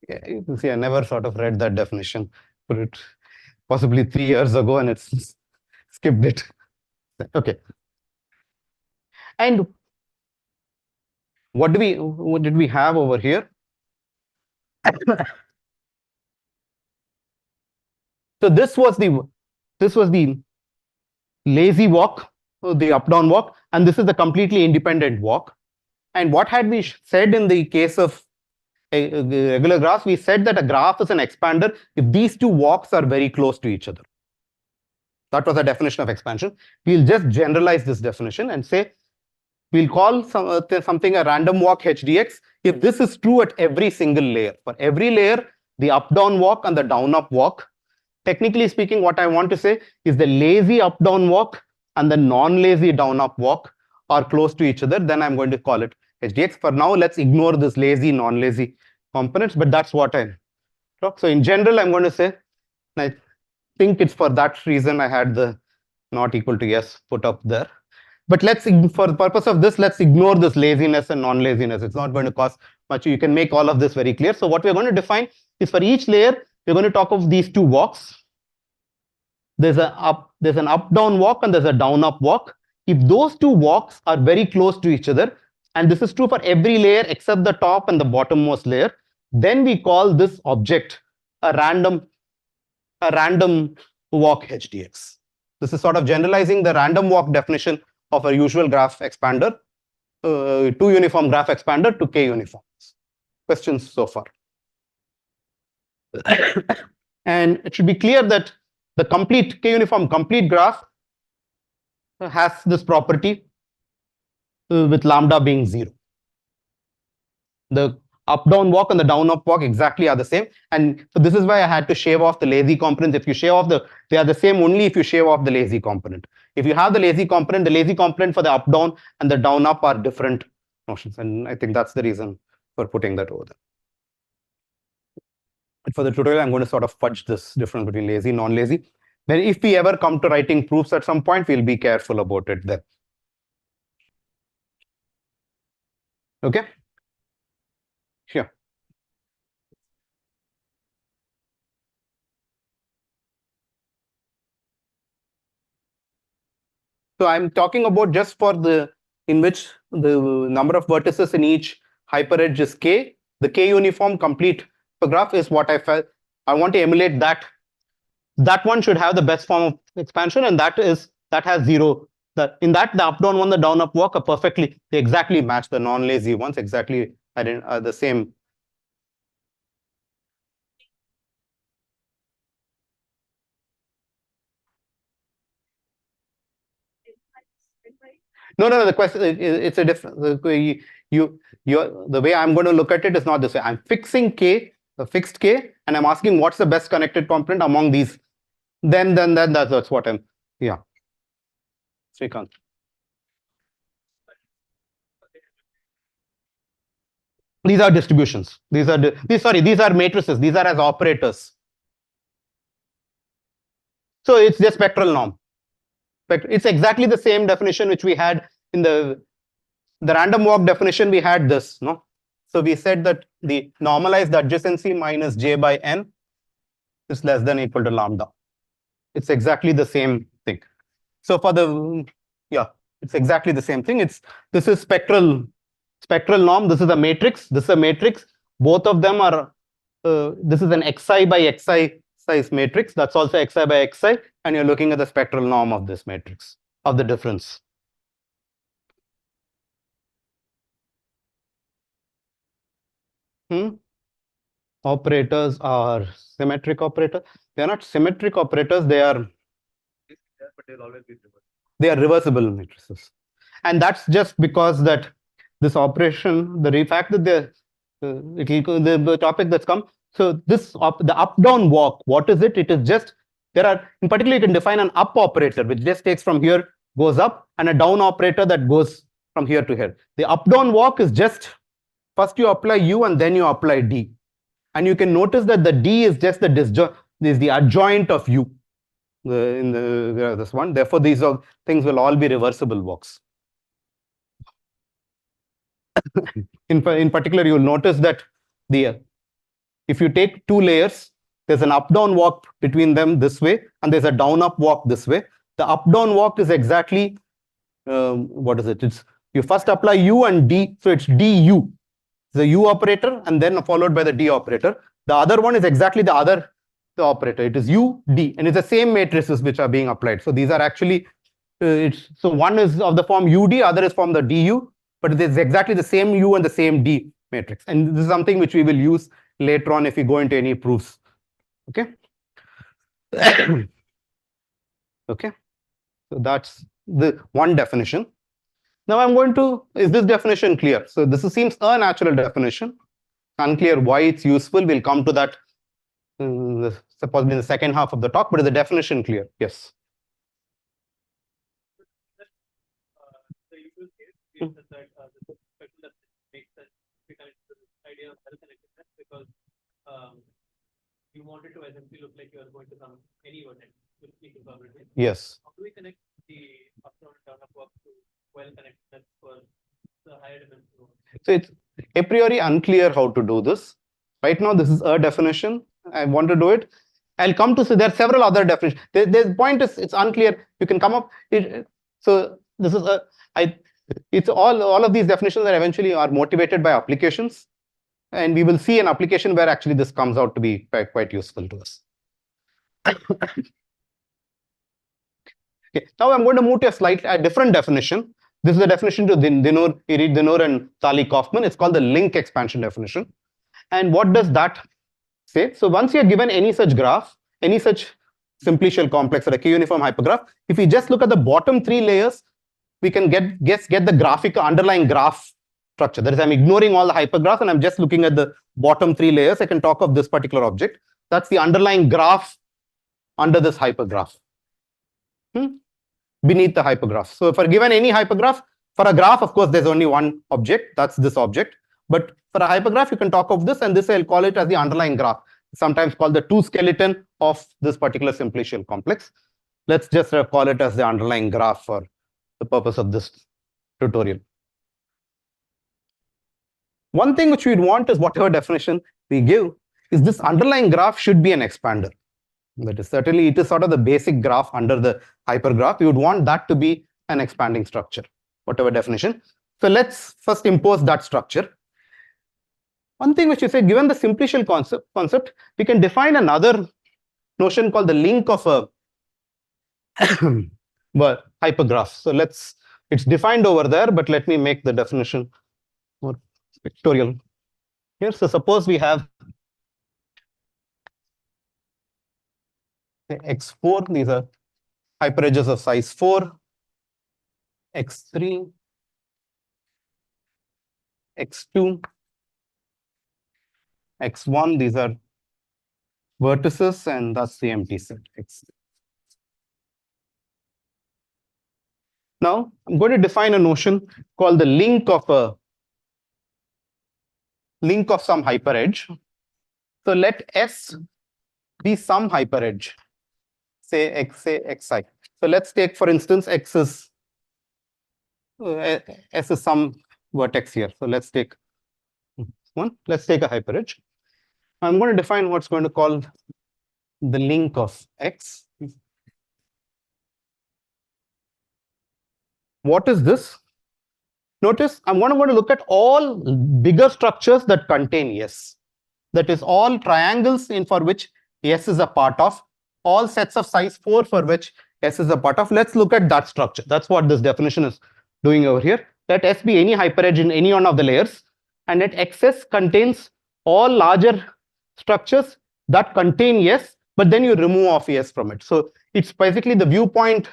yeah, you can see I never sort of read that definition. Put it possibly 3 years ago and it's skipped it. Okay. And what did we have over here? So this was the lazy walk, the up-down walk, and this is the completely independent walk. And what had we said in the case of a regular graph? We said that a graph is an expander if these two walks are very close to each other. That was the definition of expansion. We'll just generalize this definition and say we'll call something a random walk HDX if this is true at every single layer. For every layer, the up-down walk and the down-up walk. Technically speaking, what I want to say is the lazy up-down walk and the non-lazy down-up walk are close to each other. Then I'm going to call it HDX. For now, let's ignore this lazy, non-lazy components, but that's what I talk. So in general, I'm going to say, I think it's for that reason I had the not equal to yes put up there. But let's, for the purpose of this, let's ignore this laziness and non-laziness. It's not going to cost much. You can make all of this very clear. So what we're going to define is for each layer, we're going to talk of these two walks. There's an up-down walk and there's a down-up walk. If those two walks are very close to each other, and this is true for every layer except the top and the bottommost layer, then we call this object a random walk HDX. This is sort of generalizing the random walk definition of a usual graph expander, two uniform graph expander to K uniforms. Questions so far? And it should be clear that the complete K uniform complete graph has this property with lambda being 0. The up-down walk and the down-up walk exactly are the same. And so this is why I had to shave off the lazy components. If you shave off they are the same only if you shave off the lazy component. If you have the lazy component for the up-down and the down-up are different notions. And I think that's the reason for putting that over there. But for the tutorial, I'm going to sort of fudge this difference between lazy, non-lazy. Then if we ever come to writing proofs at some point, we'll be careful about it then. Okay? Sure. So I'm talking about just for in which the number of vertices in each hyperedge is K. The K uniform complete graph is what I felt. I want to emulate that. That one should have the best form of expansion, and that has 0. In that, the up-down one, the down-up walk are they exactly match the non-lazy ones, exactly the same. No. The question it's a different. The way I'm going to look at it is not this way. I'm fixing k, a fixed k, and I'm asking what's the best connected component among these. Then that's what I'm. Yeah. Srikanth. These are distributions. These are matrices. These are as operators. So it's the spectral norm. It's exactly the same definition which we had in the random walk definition. We had this, no? So we said that the normalized adjacency minus j by n is less than or equal to lambda. It's exactly the same thing. So for the it's exactly the same thing. This is spectral norm. This is a matrix. This is a matrix. Both of them are. This is an xi by xi size matrix. That's also xi by xi, and you're looking at the spectral norm of this matrix of the difference. Operators are symmetric operators. They are not symmetric operators. They are. But they'll always be reversed. They are reversible matrices, and that's just because that this operation, the fact that the topic that's come. So the up-down walk. What is it? It is just in particular you can define an up operator which just takes from here, goes up, and a down operator that goes from here to here. The up-down walk is just first you apply u and then you apply d, and you can notice that the d is just the adjoint of u. In this one, therefore these things will all be reversible walks. In particular, you will notice that if you take two layers, there's an up-down walk between them this way, and there's a down-up walk this way. The up-down walk is exactly what is it? It's you first apply u and d, so it's du, the u operator, and then followed by the d operator. The other one is exactly the operator. It is u, d, and it's the same matrices which are being applied. So these are actually, so one is of the form ud, other is from the du, but it is exactly the same u and the same d matrix. And this is something which we will use later on if we go into any proofs. Okay. Okay. So that's the one definition. Now I'm going to, is this definition clear? So this seems a natural definition. Unclear why it's useful. We'll come to that supposedly in the second half of the talk, but is the definition clear? Yes. The usual case is that the spectral makes sense because the idea of connectedness because you want it to essentially look like you are going to come any vertex with equal probability. Yes. How do we connect the up-down and down-up walk to well-connectedness for the higher dimension? So it's a priori unclear how to do this. Right now, this is a definition. I want to do it. I'll come to, so there are several other definitions. The point is, it's unclear. You can come up. So this is it's all of these definitions that eventually are motivated by applications. And we will see an application where actually this comes out to be quite useful to us. Okay. Now I'm going to move to a different definition. This is a definition to Dinur, and Tali Kaufman. It's called the link expansion definition. And what does that say? So once you're given any such graph, any such simplicial complex or a K-uniform hypergraph, if we just look at the bottom three layers, we can get the graphic underlying graph structure. That is, I'm ignoring all the hypergraphs and I'm just looking at the bottom three layers. I can talk of this particular object. That's the underlying graph under this hypergraph. Beneath the hypergraph. So if we're given any hypergraph, for a graph, of course, there's only one object. That's this object. But for a hypergraph, you can talk of this, and this I'll call it as the underlying graph, sometimes called the two skeleton of this particular simplicial complex. Let's just call it as the underlying graph for the purpose of this tutorial. One thing which we'd want is whatever definition we give is this underlying graph should be an expander. That is, certainly it is sort of the basic graph under the hypergraph. You would want that to be an expanding structure, whatever definition. So let's first impose that structure. One thing which you say, given the simplicial concept, we can define another notion called the link of a hypergraph. So it's defined over there, but let me make the definition more pictorial here. So suppose we have X4, these are hyperedges of size 4. x3, x2, x1, these are vertices, and that's the empty set x. Now, I'm going to define a notion called the link of some hyperedge. So let S be some hyperedge, say xi. So let's take, for instance, S is some vertex here. So let's take one. Let's take a hyperedge. I'm going to define what's going to call the link of X. What is this? Notice I'm going to look at all bigger structures that contain S. That is all triangles for which S is a part of, all sets of size 4 for which S is a part of. Let's look at that structure. That's what this definition is doing over here. Let S be any hyperedge in any one of the layers, and let XS contains all larger structures that contain S, but then you remove off S from it. So it's basically the viewpoint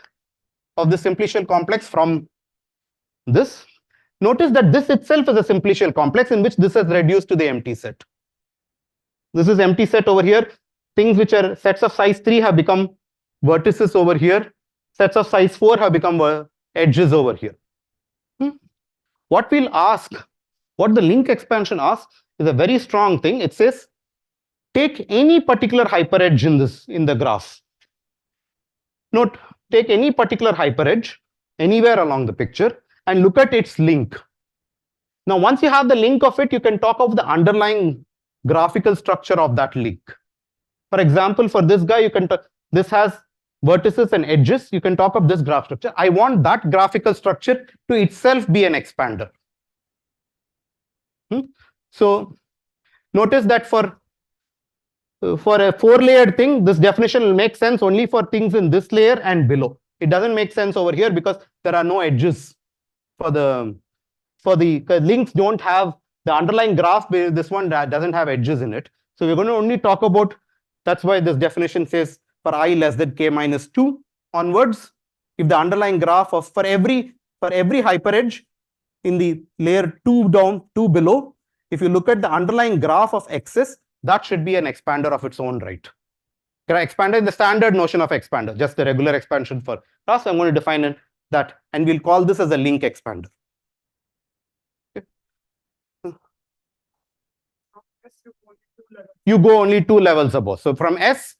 of the simplicial complex from this. Notice that this itself is a simplicial complex in which this is reduced to the empty set. This is empty set over here. Things which are sets of size 3 have become vertices over here. Sets of size 4 have become edges over here. What we'll ask, what the link expansion asks, is a very strong thing. It says, take any particular hyperedge in the graph. Note, take any particular hyperedge anywhere along the picture and look at its link. Now, once you have the link of it, you can talk of the underlying graphical structure of that link. For example, for this guy, you can this has vertices and edges. You can talk of this graph structure. I want that graphical structure to itself be an expander. So notice that for a 4-layered thing, this definition will make sense only for things in this layer and below. It doesn't make sense over here because there are no edges for the links don't have the underlying graph. This one doesn't have edges in it. So we're going to only talk about, that's why this definition says for I less than k minus 2 onwards, if the underlying graph of for every hyperedge in the layer 2 down, 2 below, if you look at the underlying graph of XS, that should be an expander of its own right. Expander is the standard notion of expander, just the regular expansion for class. I'm going to define that, and we'll call this as a link expander. Okay. You go only 2 levels above. So from S,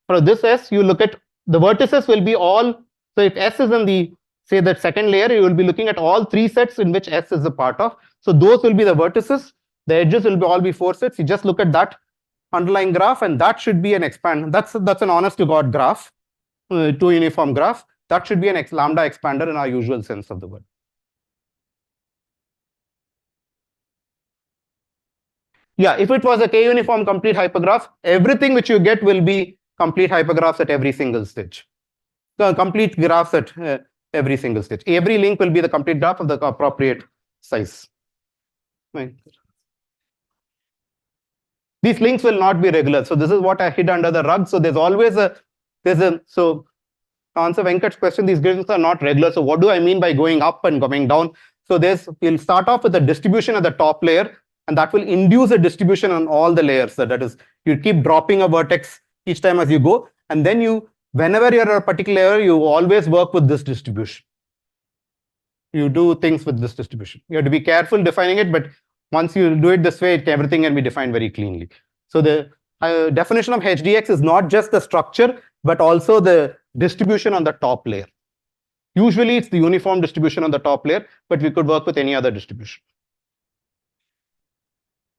for this S, you look at the vertices will be all. So if S is in the, say, that second layer, you will be looking at all 3 sets in which S is a part of. So those will be the vertices. The edges will all be 4 sets. You just look at that underlying graph, and that should be an expand. That's an honest to God graph, 2 uniform graph. That should be an lambda expander in our usual sense of the word. Yeah, if it was a k uniform complete hypergraph, everything which you get will be complete hypergraphs at every single stage. The complete graphs at every single stage. Every link will be the complete graph of the appropriate size. Right. These links will not be regular. So this is what I hid under the rug. So there's always so to answer Venkat's question, these links are not regular. So what do I mean by going up and coming down? So we'll start off with a distribution at the top layer, and that will induce a distribution on all the layers. So that is, you keep dropping a vertex each time as you go. And then whenever you're at a particular layer, you always work with this distribution. You do things with this distribution. You have to be careful defining it, but once you do it this way, everything can be defined very cleanly. So the definition of HDX is not just the structure, but also the distribution on the top layer. Usually it's the uniform distribution on the top layer, but we could work with any other distribution.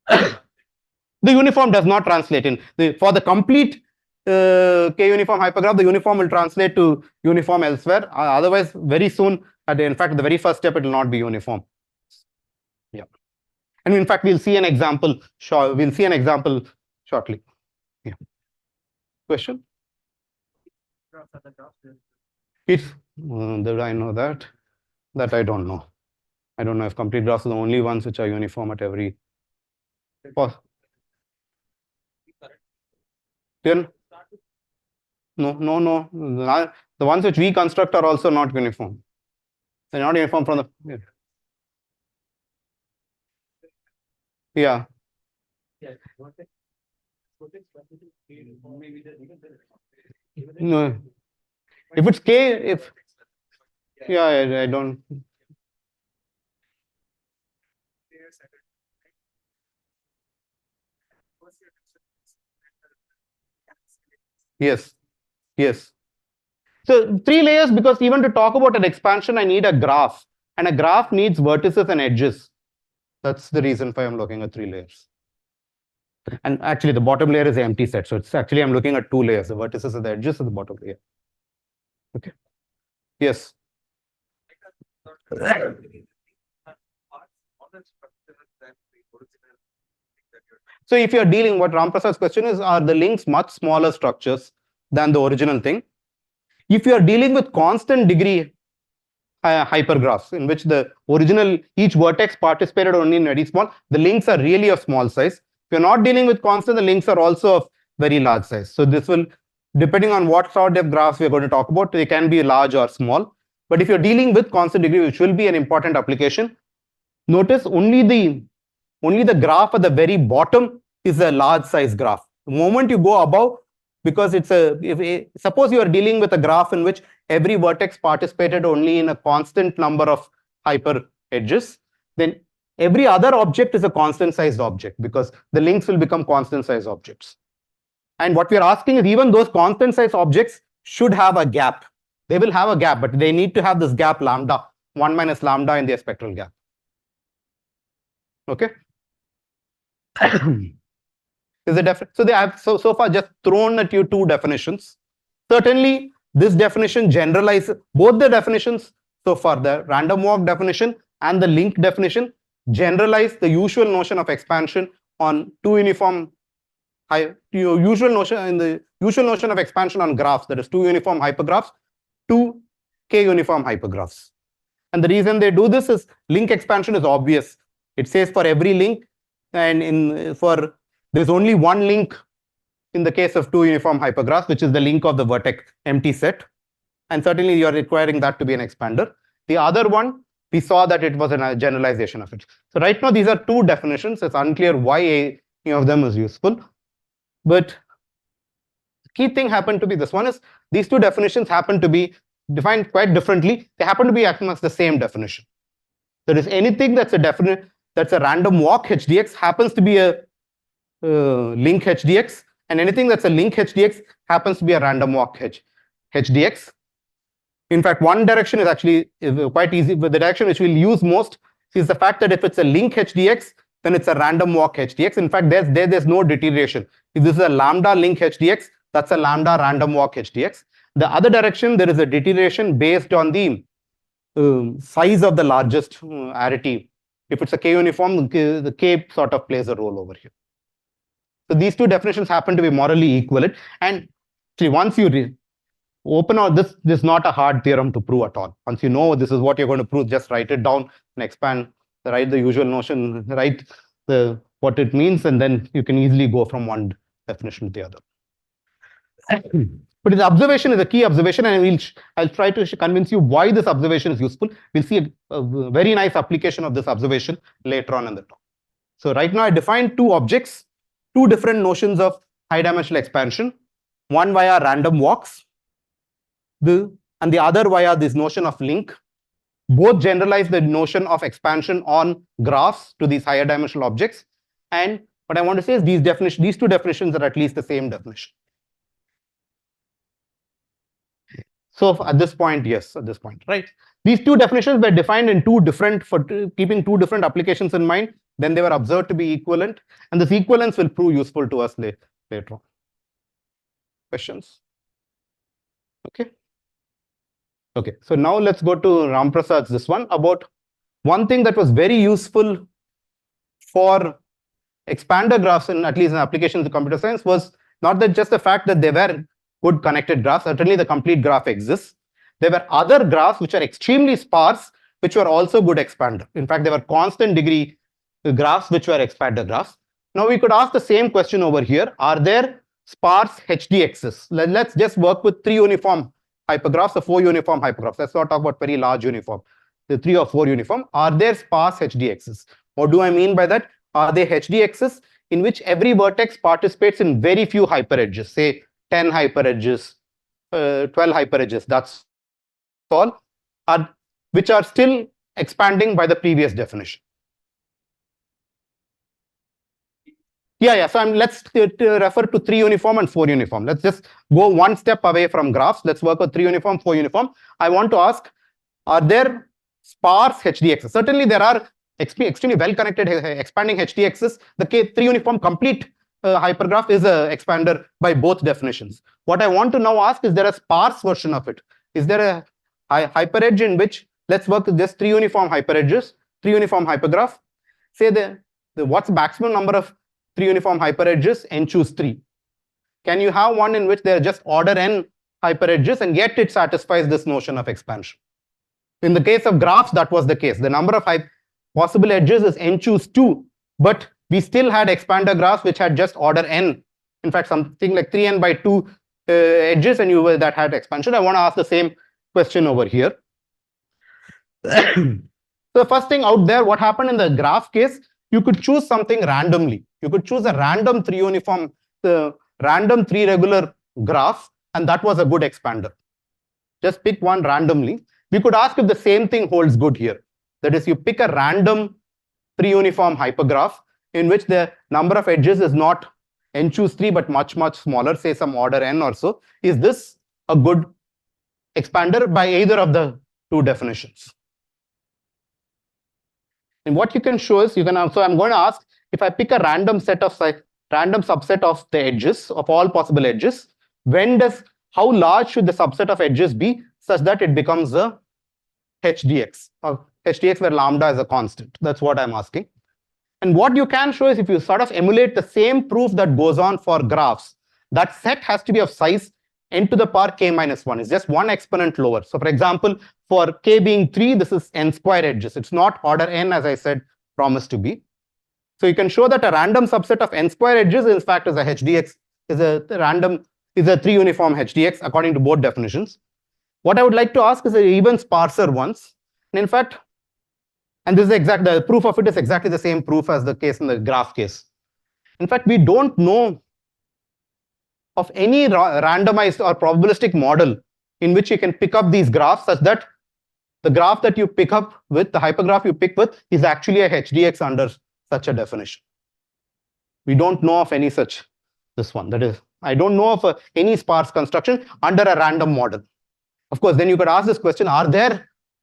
The uniform does not translate for the complete k uniform hypergraph, the uniform will translate to uniform elsewhere. Otherwise, very soon, in fact, the very first step, it will not be uniform. Yeah. And in fact, we'll see an example shortly. Yeah. Question? Did I know that? That I don't know. I don't know if complete graphs are the only ones which are uniform at every. No. The ones which we construct are also not uniform. They're not uniform from the. Yeah. No. If it's K, if. Yeah, I don't. Yes. Yes. So 3 layers, because even to talk about an expansion, I need a graph. And a graph needs vertices and edges. That's the reason why I'm looking at 3 layers. And actually, the bottom layer is an empty set. So it's actually, I'm looking at 2 layers, the vertices and the edges of the bottom layer. Okay. Yes. So if you're dealing, what Ramprasad's question is, are the links much smaller structures than the original thing? If you are dealing with constant degree hypergraphs, in which the original, each vertex participated only in very small, the links are really of small size. If you're not dealing with constant, the links are also of very large size. So this will, depending on what sort of graphs we're going to talk about, they can be large or small. But if you're dealing with constant degree, which will be an important application, notice only the graph at the very bottom is a large size graph. The moment you go above, because it's suppose you are dealing with a graph in which every vertex participated only in a constant number of hyper edges, then every other object is a constant sized object, because the links will become constant sized objects. And what we are asking is, even those constant sized objects should have a gap. They will have a gap, but they need to have this gap lambda, 1 minus lambda in their spectral gap. Okay. So they have so far just thrown at you 2 definitions. Certainly, this definition generalizes both the definitions so far, the random walk definition and the link definition generalize the usual notion of expansion on 2 uniform usual notion of expansion on graphs, that is 2 uniform hypergraphs, 2 K uniform hypergraphs. And the reason they do this is link expansion is obvious. It says for every link, and there's only one link in the case of 2 uniform hypergraphs, which is the link of the vertex empty set. And certainly you are requiring that to be an expander. The other one, we saw that it was a generalization of it. So right now, these are 2 definitions. It's unclear why any of them is useful. But the key thing happened to be this one is, these 2 definitions happen to be defined quite differently. They happen to be almost the same definition. That is, anything that's a random walk HDX happens to be a link HDX, and anything that's a link HDX happens to be a random walk HDX. In fact, one direction is actually quite easy, but the direction which we'll use most is the fact that if it's a link HDX, then it's a random walk HDX. In fact, there's no deterioration. If this is a lambda link HDX, that's a lambda random walk HDX. The other direction, there is a deterioration based on the size of the largest arity. If it's a K uniform, the K sort of plays a role over here. So these 2 definitions happen to be morally equivalent. And actually, once you open out this is not a hard theorem to prove at all. Once you know this is what you're going to prove, just write it down and expand, write the usual notion, write what it means, and then you can easily go from one definition to the other. But the observation is a key observation, and I'll try to convince you why this observation is useful. We'll see a very nice application of this observation later on in the talk. So right now, I defined 2 objects, 2 different notions of high dimensional expansion, one via random walks, and the other via this notion of link. Both generalize the notion of expansion on graphs to these higher dimensional objects. And what I want to say is these 2 definitions are at least the same definition. So at this point, yes, at this point, right? These 2 definitions were defined in 2 different, for keeping 2 different applications in mind. Then they were observed to be equivalent, and this equivalence will prove useful to us later on. Questions? Okay. Okay, so now let's go to Ramprasad's this one about one thing that was very useful for expander graphs, in at least in applications of computer science, was not that just the fact that they were good connected graphs. Certainly the complete graph exists. There were other graphs which are extremely sparse, which were also good expander. In fact, there were constant degree graphs which were expander graphs. Now we could ask the same question over here. Are there sparse HDXs? Let's just work with 3 uniform hypergraphs or 4 uniform hypergraphs. Let's not talk about very large uniform. the 3 or 4 uniform, are there sparse HDXs? What do I mean by that? Are they HDXs in which every vertex participates in very few hyperedges, say 10 hyperedges, 12 hyperedges, that's all, which are still expanding by the previous definition. Yeah. So let's refer to 3 uniform and 4 uniform. Let's just go one step away from graphs. Let's work with 3 uniform, 4 uniform. I want to ask, are there sparse HDXs? Certainly there are extremely well-connected expanding HDXs. The 3 uniform complete hypergraph is a expander by both definitions. What I want to now ask, is there a sparse version of it? Is there a hyperedge in which, let's work with just 3 uniform hyperedges, 3 uniform hypergraph. Say what's the maximum number of 3 uniform hyperedges? N choose 3. Can you have one in which there are just order n hyperedges and yet it satisfies this notion of expansion? In the case of graphs, that was the case. The number of possible edges is n choose 2, but we still had expander graphs which had just order n. In fact, something like 3n by 2 edges, and that had expansion. I want to ask the same question over here. So the first thing out there, what happened in the graph case, you could choose something randomly. You could choose a random 3 uniform, random 3 regular graph, and that was a good expander. Just pick one randomly. We could ask if the same thing holds good here. That is, you pick a random 3 uniform hypergraph in which the number of edges is not n choose 3 but much smaller, say some order n or so. Is this a good expander by either of the 2 definitions? And what you can show is, so I'm going to ask, if I pick a random subset of the edges, of all possible edges, how large should the subset of edges be such that it becomes a HDX, or HDX where lambda is a constant? That's what I'm asking. And what you can show is, if you sort of emulate the same proof that goes on for graphs, that set has to be of size n to the power k minus 1. It's just one exponent lower. So for example, for k being 3, this is n square edges. It's not order n, as I said, promised to be. So you can show that a random subset of n square edges, in fact, is a HDX, is a 3 uniform HDX according to both definitions. What I would like to ask is the even sparser ones. And in fact, and this is the proof of it is exactly the same proof as the case in the graph case. In fact, we don't know of any randomized or probabilistic model in which you can pick up these graphs such that the graph that you pick up with, the hypergraph you pick with, is actually a HDX under such a definition. We don't know of any such, this one. That is, I don't know of any sparse construction under a random model. Of course, then you could ask this question,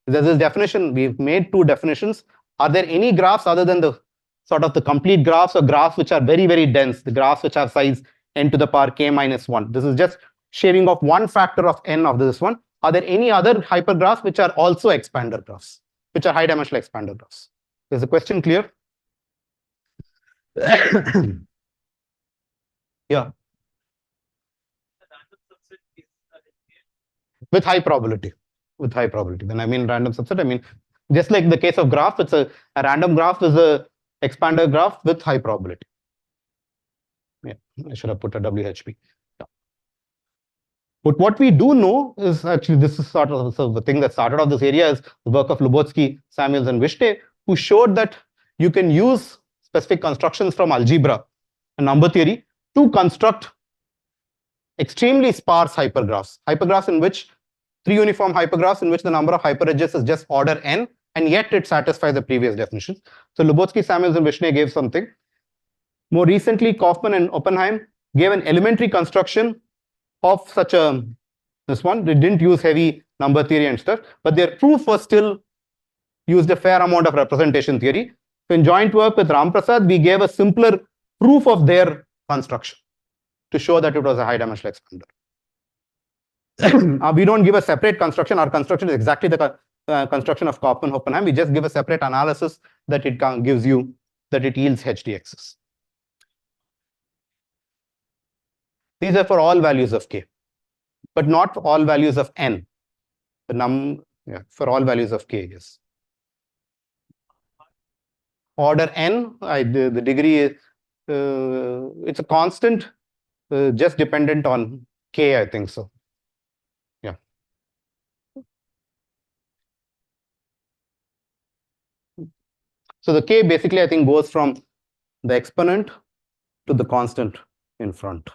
there's this definition, we've made 2 definitions. Are there any graphs other than the sort of the complete graphs, or graphs which are very, very dense, the graphs which have size n to the power k minus 1? This is just shaving off one factor of n of this one. Are there any other hypergraphs which are also expander graphs, which are high dimensional expander graphs? Is the question clear? Yeah. With high probability. With high probability. When I mean random subset, I mean just like the case of graph, it's a random graph is a expander graph with high probability. Yeah, I should have put a WHP. Yeah. But what we do know is, actually, this is sort of the thing that started off this area, is the work of Lubotsky, Samuels, and Vishte, who showed that you can use specific constructions from algebra and number theory to construct extremely sparse hypergraphs. Hypergraphs in which 3 uniform hypergraphs in which the number of hyperedges is just order n, and yet it satisfies the previous definition. So Lubotsky, Samuels, and Vishne gave something. More recently, Kaufman and Oppenheim gave an elementary construction of such this one. They didn't use heavy number theory and stuff, but their proof was still used a fair amount of representation theory. So in joint work with Ramprasad, we gave a simpler proof of their construction to show that it was a high dimensional expander. We don't give a separate construction. Our construction is exactly the construction of Kaufman Oppenheim. We just give a separate analysis that it gives you, that it yields HDXs. These are for all values of k, but not for all values of n. For all values of k, yes. Order n, the degree is, it's a constant, just dependent on k, I think so. Yeah. So the k basically, I think, goes from the exponent to the constant in front.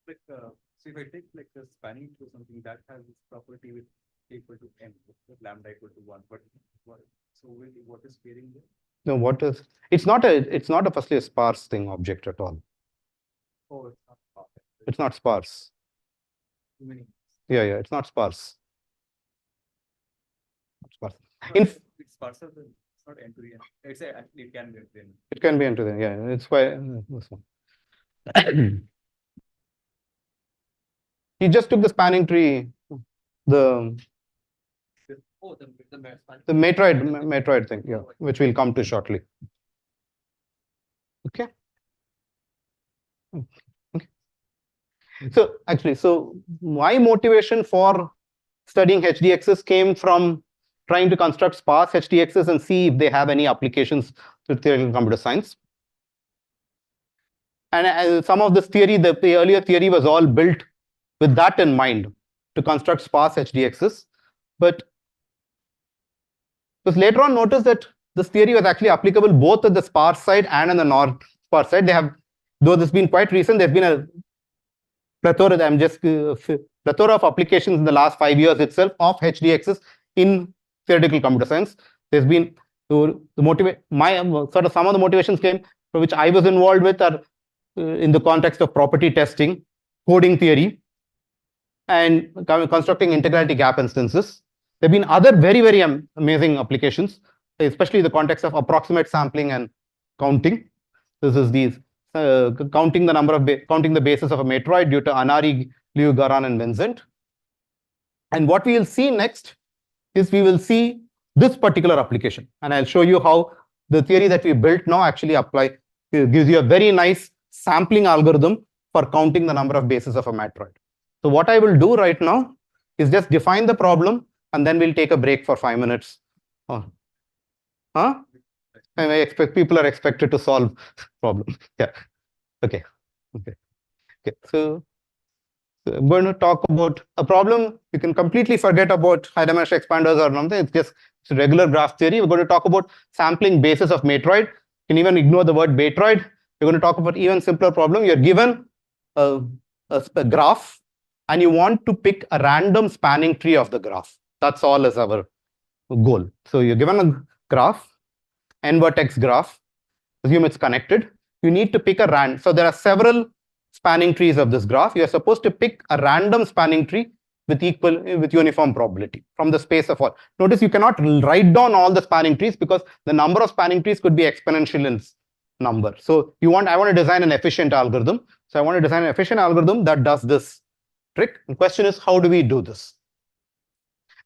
Like, so if I take like the spanning to something that has this property with k equal to n, with lambda equal to 1, but what is pairing there? No, what is, it's not a firstly a sparse thing object at all. Oh, it's not perfect. It's not sparse. Too many. Yeah, it's not sparse. Not sparse. It's sparser than, it's not n to the n. It's actually it can be n. It can be into the, yeah, it's why this one. He just took the spanning tree, the matroid thing, yeah, which we'll come to shortly. Okay. Okay. So actually, my motivation for studying HDXs came from trying to construct sparse HDXs and see if they have any applications to theoretical computer science. And some of this theory, the earlier theory was all built with that in mind to construct sparse HDXs. But later on noticed that this theory was actually applicable both at the sparse side and on the non-sparse side. They have, though this has been quite recent, there's been a plethora, plethora of applications in the last 5 years itself of HDXs in theoretical computer science. There's been some of the motivations came for which I was involved with are in the context of property testing, coding theory, and constructing integrality gap instances. There have been other very, very amazing applications, especially the context of approximate sampling and counting. This is these counting the number of counting the basis of a matroid due to Anari, Liu, Garan, and Vincent. And what we will see next is we will see this particular application, and I'll show you how the theory that we built now actually gives you a very nice sampling algorithm for counting the number of bases of a matroid. So what I will do right now is just define the problem, and then we'll take a break for 5 minutes. Oh. Huh? I expect people are expected to solve problems. Yeah. Okay. So I'm going to talk about a problem. You can completely forget about high-dimensional expanders or something. It's regular graph theory. We're going to talk about sampling basis of matroid. You can even ignore the word matroid. We're going to talk about even simpler problem. You're given a graph, and you want to pick a random spanning tree of the graph. That's all is our goal. So you're given a graph, n-vertex graph. Assume it's connected. You need to pick a random. So there are several spanning trees of this graph. You are supposed to pick a random spanning tree with uniform probability from the space of all. Notice you cannot write down all the spanning trees because the number of spanning trees could be exponential in number. So I want to design an efficient algorithm. So I want to design an efficient algorithm that does this trick. The question is, how do we do this?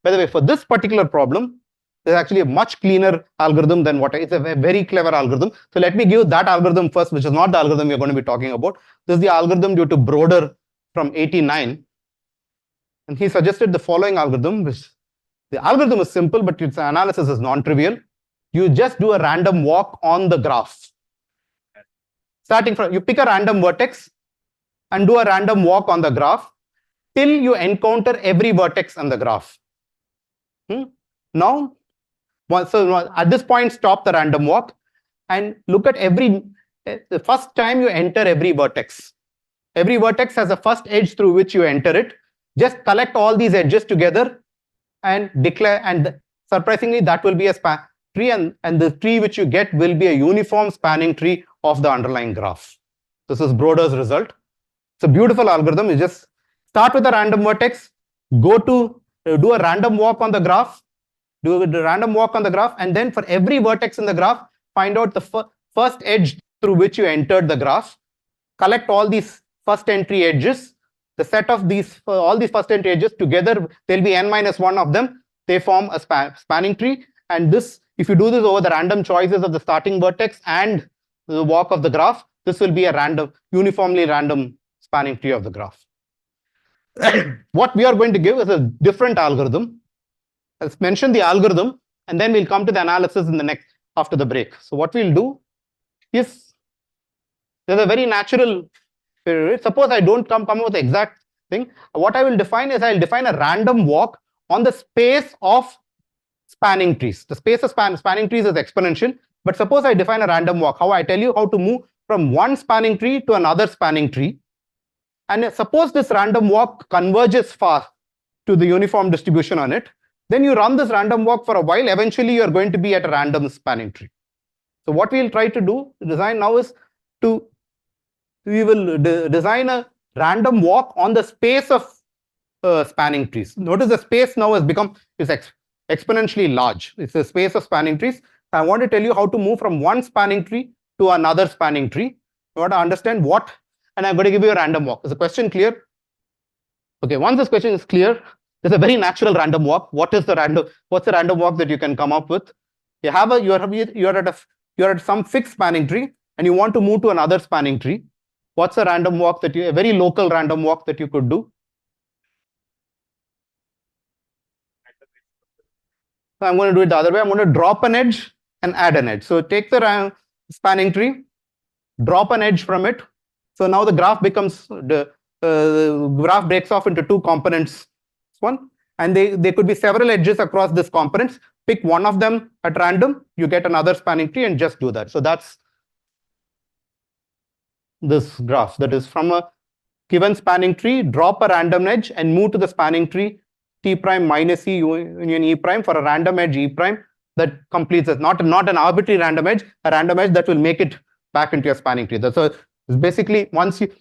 By the way, for this particular problem, there's actually a much cleaner algorithm than it's a very clever algorithm. So let me give that algorithm first, which is not the algorithm we're going to be talking about. This is the algorithm due to Broder from 89. And he suggested the following algorithm, which the algorithm is simple, but its analysis is non-trivial. You just do a random walk on the graph. Starting from, you pick a random vertex and do a random walk on the graph till you encounter every vertex on the graph. Now, so at this point, stop the random walk and look at the first time you enter every vertex. Every vertex has a first edge through which you enter it. Just collect all these edges together and declare, and surprisingly, that will be a span tree, and the tree which you get will be a uniform spanning tree of the underlying graph. This is Broder's result. It's a beautiful algorithm. You just start with a random vertex, go to do a random walk on the graph, and then for every vertex in the graph, find out the first edge through which you entered the graph, collect all these first entry edges, the set of these, all these first entry edges together, there'll be n-1 of them, they form a spanning tree, and this, if you do this over the random choices of the starting vertex and the walk of the graph, this will be a uniformly random spanning tree of the graph. What we are going to give is a different algorithm. Let's mention the algorithm, and then we'll come to the analysis in the after the break. So what we'll do is, there's a very natural, suppose I don't come up with the exact thing. What I will define is, I'll define a random walk on the space of spanning trees. The space of spanning trees is exponential. But suppose I define a random walk, how I tell you how to move from one spanning tree to another spanning tree. And suppose this random walk converges fast to the uniform distribution on it. Then you run this random walk for a while. Eventually, you are going to be at a random spanning tree. So what we'll try to do, design now is we will design a random walk on the space of spanning trees. Notice the space now has become exponentially large. It's the space of spanning trees. I want to tell you how to move from one spanning tree to another spanning tree. You want to understand what, and I'm going to give you a random walk. Is the question clear? Okay, once this question is clear, there's a very natural random walk. What's the random walk that you can come up with? You're at some fixed spanning tree and you want to move to another spanning tree. What's a random walk a very local random walk that you could do? So I'm going to do it the other way. I'm going to drop an edge and add an edge. So take the spanning tree, drop an edge from it. So now the graph becomes the graph breaks off into two components. One, and there could be several edges across this components. Pick one of them at random, you get another spanning tree, and just do that. So that's this graph. That is from a given spanning tree, drop a random edge and move to the spanning tree T prime minus E union E prime for a random edge E prime that completes it. Not an arbitrary random edge, a random edge that will make it back into your spanning tree. So it's basically once you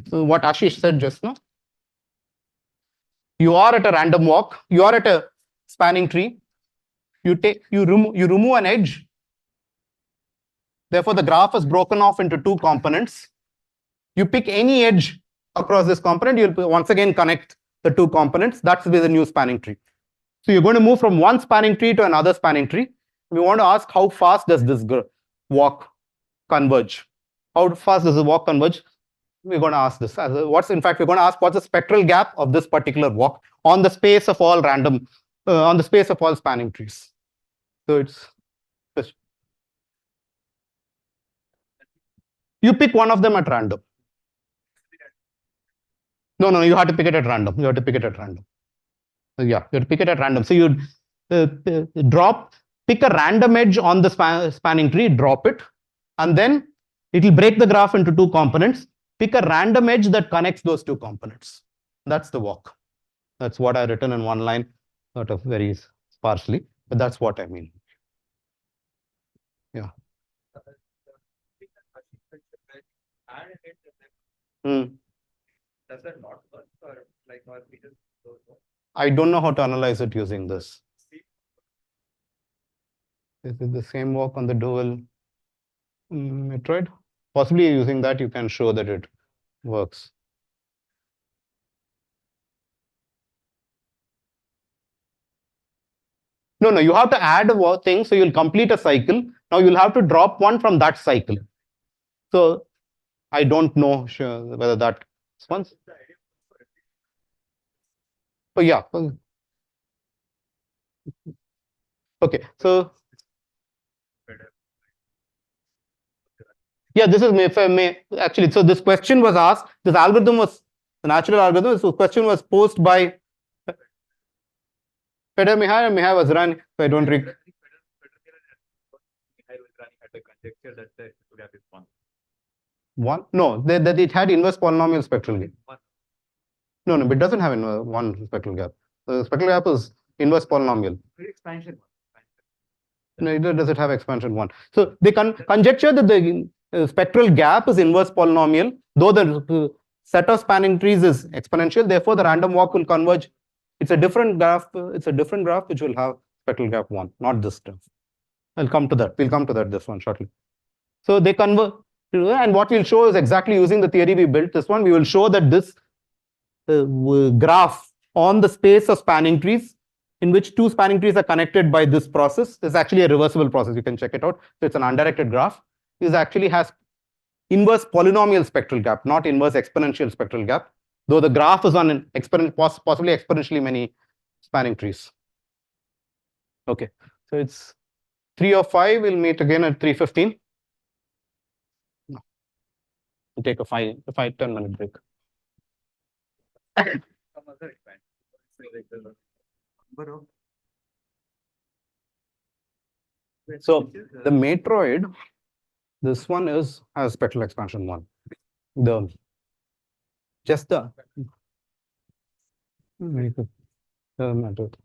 what Ashish said just now. You are at a random walk, you are at a spanning tree, you remove an edge. Therefore, the graph is broken off into two components. You pick any edge across this component, you'll once again connect the two components. That's with the new spanning tree. So you're going to move from one spanning tree to another spanning tree. We want to ask how fast does this walk converge? How fast does the walk converge? We're going to ask this. We're going to ask what's the spectral gap of this particular walk on the space of all on the space of all spanning trees. So it's you pick one of them at random. No, you have to pick it at random. You have to pick it at random. Yeah, you have to pick it at random. So you pick a random edge on the spanning tree, drop it, and then it will break the graph into two components. Pick a random edge that connects those two components. That's the walk. That's what I've written in one line, sort of very sparsely, but that's what I mean. Yeah. Does that not work, or like, or we just don't know? I don't know how to analyze it using this. Is it the same walk on the dual metroid? Possibly using that, you can show that it works. No, you have to add a thing, so you'll complete a cycle. Now you'll have to drop one from that cycle. So I don't know whether that once. Oh yeah. Okay, so yeah, this is actually. So this question was asked. This algorithm was the natural algorithm. So question was posed by Feder Mihai, and Mihai was run. So I don't read. One? No, that it had inverse polynomial spectral gap. No, but it doesn't have one spectral gap. The spectral gap is inverse polynomial. Expansion. Neither does it have expansion one. So they conjecture that the spectral gap is inverse polynomial, though the set of spanning trees is exponential. Therefore, the random walk will converge. It's a different graph. It's a different graph which will have spectral gap one, not this graph. I'll come to that. We'll come to that this one shortly. So they convert, and what we'll show is exactly using the theory we built. This one we will show that this graph on the space of spanning trees, in which two spanning trees are connected by this process, is actually a reversible process. You can check it out. So it's an undirected graph. This actually has inverse polynomial spectral gap, not inverse exponential spectral gap, though the graph is on an possibly exponentially many spanning trees. Okay, so it's 3 or 5. We'll meet again at 3:15. We'll take a 10-minute break. So the matroid, this one has spectral expansion 1. The just the very good. Matroid.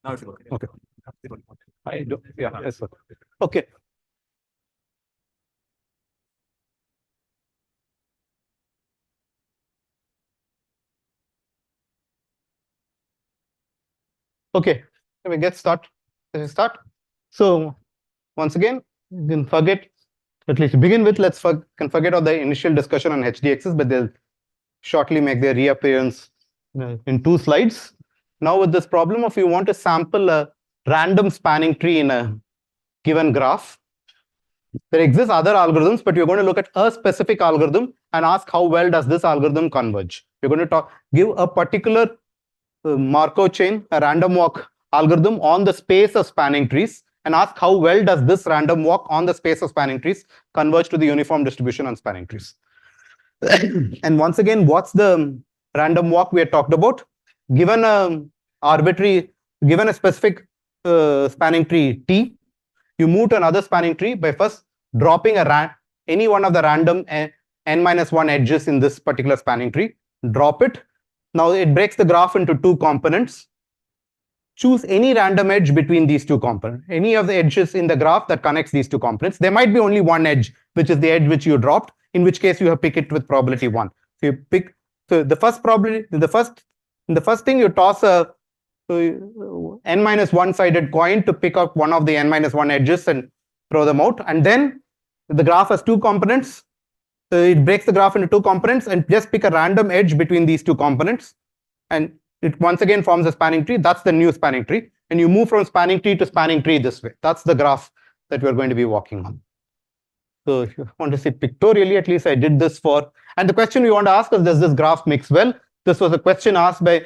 Now it's okay. Okay. I do. Yeah. Yes, sir. Okay. Okay. Can we get start? Can we start? So once again, you can forget, at least to begin with, can forget all the initial discussion on HDXs, but they'll shortly make their reappearance in 2 slides. Now with this problem of you want to sample a random spanning tree in a given graph, there exist other algorithms, but you're going to look at a specific algorithm and ask how well does this algorithm converge. You're going to give a particular Markov chain, a random walk algorithm on the space of spanning trees and ask how well does this random walk on the space of spanning trees converge to the uniform distribution on spanning trees. And once again, what's the random walk we had talked about? Given a specific spanning tree T, you move to another spanning tree by first dropping any one of the random n-1 edges in this particular spanning tree. Drop it. Now it breaks the graph into 2 components. Choose any random edge between these 2 components. Any of the edges in the graph that connects these 2 components. There might be only one edge, which is the edge which you dropped, in which case you have picked it with probability 1. So you pick, so the first probability, the first thing you toss a n-1 sided coin to pick up one of the n-1 edges and throw them out. And then the graph has 2 components. It breaks the graph into 2 components and just pick a random edge between these 2 components. And it once again forms a spanning tree. That's the new spanning tree. And you move from spanning tree to spanning tree this way. That's the graph that we're going to be walking on. So if you want to see pictorially, at least I did this for, and the question we want to ask is, does this graph mix well? This was a question asked by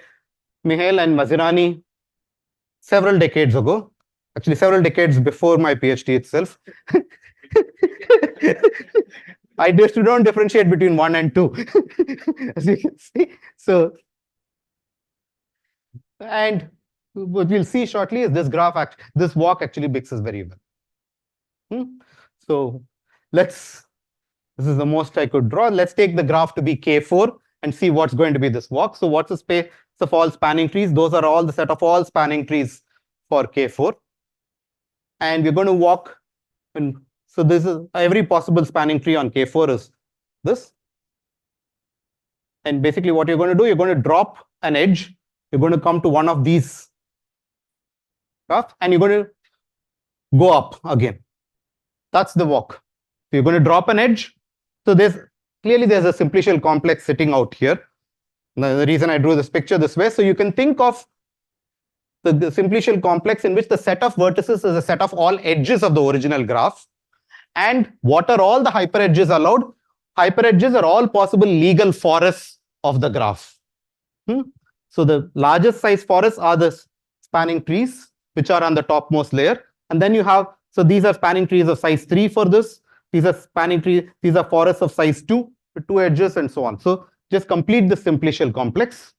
Mihail and Mazirani several decades ago, actually several decades before my PhD itself. I just don't differentiate between 1 and 2, as you can see. So, and what we'll see shortly is this graph, this walk actually mixes very well. So this is the most I could draw. Let's take the graph to be K4 and see what's going to be this walk. So what's the space of all spanning trees? Those are all the set of all spanning trees for K4. And we're going to walk in. So this is every possible spanning tree on K4 is this. And basically what you're going to do, you're going to drop an edge. You're going to come to one of these graphs and you're going to go up again. That's the walk. So you're going to drop an edge. So clearly there's a simplicial complex sitting out here. The reason I drew this picture this way, so you can think of the simplicial complex in which the set of vertices is a set of all edges of the original graph. And what are all the hyperedges allowed? Hyperedges are all possible legal forests of the graph. So the largest size forests are the spanning trees, which are on the topmost layer. And then you have, so these are spanning trees of size 3 for this. These are spanning trees, these are forests of size 2 with 2 edges and so on. So just complete the simplicial complex.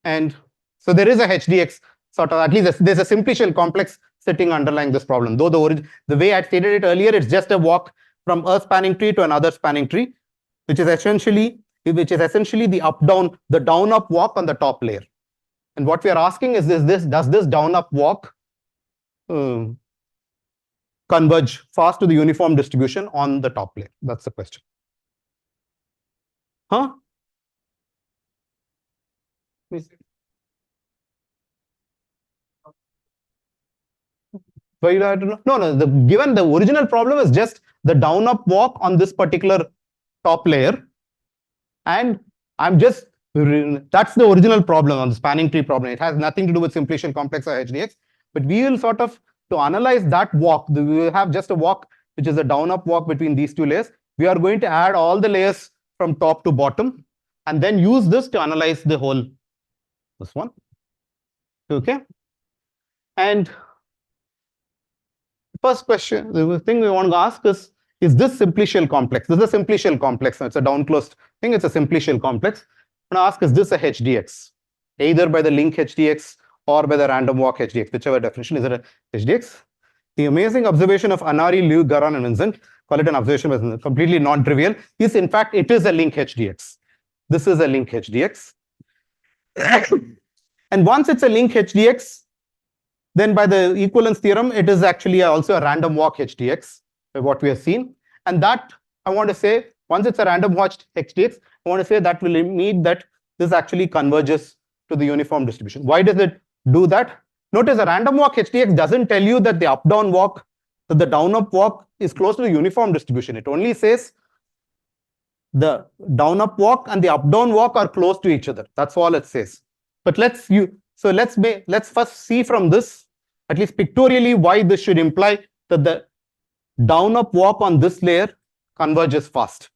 And so there is a HDX sort of, at least there's a simplicial complex sitting underlying this problem. Though the way I stated it earlier, it's just a walk from a spanning tree to another spanning tree, which is essentially the down-up walk on the top layer. And what we are asking is does this down-up walk converge fast to the uniform distribution on the top layer? That's the question. Huh? No, given the original problem is just the down-up walk on this particular top layer. And that's the original problem on the spanning tree problem. It has nothing to do with simplicial complex or HDX. But we will sort of, to analyze that walk, we will have just a walk, which is a down-up walk between these 2 layers. We are going to add all the layers from top to bottom and then use this to analyze the whole, this one. Okay. And first question, the thing we want to ask is this simplicial complex? This is a simplicial complex. It's a downclosed thing. It's a simplicial complex. I'm going to ask, is this a HDX? Either by the link HDX or by the random walk HDX, whichever definition. Is it a HDX? The amazing observation of Anari, Liu, Garan, and Vincent, call it an observation, but completely non-trivial, is in fact, it is a link HDX. This is a link HDX. And once it's a link HDX, then by the equivalence theorem, it is actually also a random walk HDX, what we have seen. And that, I want to say, once it's a random walk HDX, I want to say that will mean that this actually converges to the uniform distribution. Why does it do that? Notice a random walk HDX doesn't tell you that the up-down walk, that the down-up walk is close to the uniform distribution. It only says the down-up walk and the up-down walk are close to each other. That's all it says. But let's first see from this, at least pictorially, why this should imply that the down-up walk on this layer converges fast.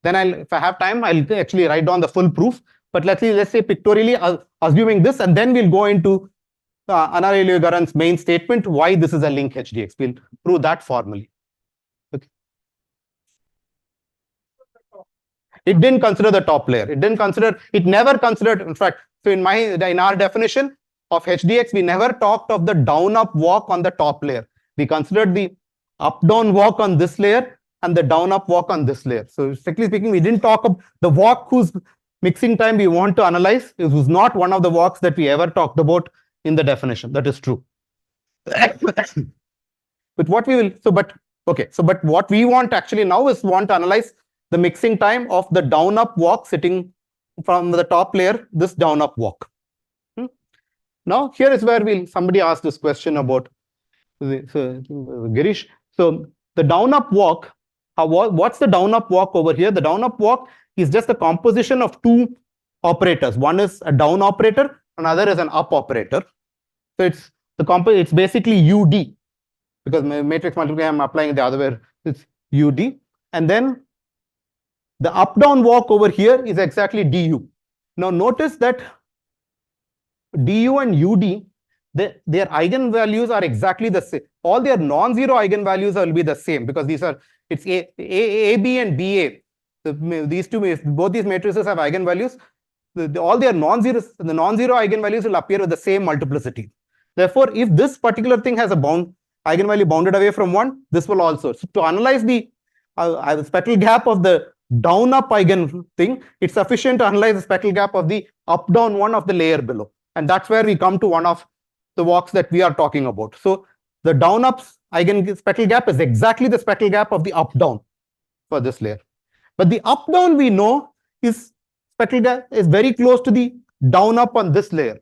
Then if I have time, I'll actually write down the full proof. But let's say pictorially, assuming this, and then we'll go into Anna-Leeuwen's main statement, why this is a link HDX. We'll prove that formally. Okay. It didn't consider the top layer. It never considered, in fact, so in our definition of HDX, we never talked of the down-up walk on the top layer. We considered the up-down walk on this layer and the down-up walk on this layer. So strictly speaking, we didn't talk of the walk whose mixing time we want to analyze. It was not one of the walks that we ever talked about in the definition. That is true. But what we will, but what we want actually now is to analyze the mixing time of the down-up walk sitting from the top layer, this down-up walk. Now, here is where somebody asked this question about Girish. So the down-up walk, what's the down-up walk over here? The down-up walk is just a composition of two operators. One is a down operator, another is an up operator. So it's basically UD, because matrix multiplication, I'm applying the other way. It's UD. And then the up-down walk over here is exactly DU. Now notice that DU and UD, their eigenvalues are exactly the same. All their non-zero eigenvalues will be the same, because it's AB and BA. Both these matrices have eigenvalues. All their non-zero eigenvalues will appear with the same multiplicity. Therefore, if this particular thing has a eigenvalue bounded away from 1, this will also. So to analyze the spectral gap of the down-up eigen thing, it's sufficient to analyze the spectral gap of the up-down one of the layer below. And that's where we come to one of the walks that we are talking about. So the down-up eigen spectral gap is exactly the spectral gap of the up-down for this layer. But the up-down we know is spectral gap is very close to the down-up on this layer.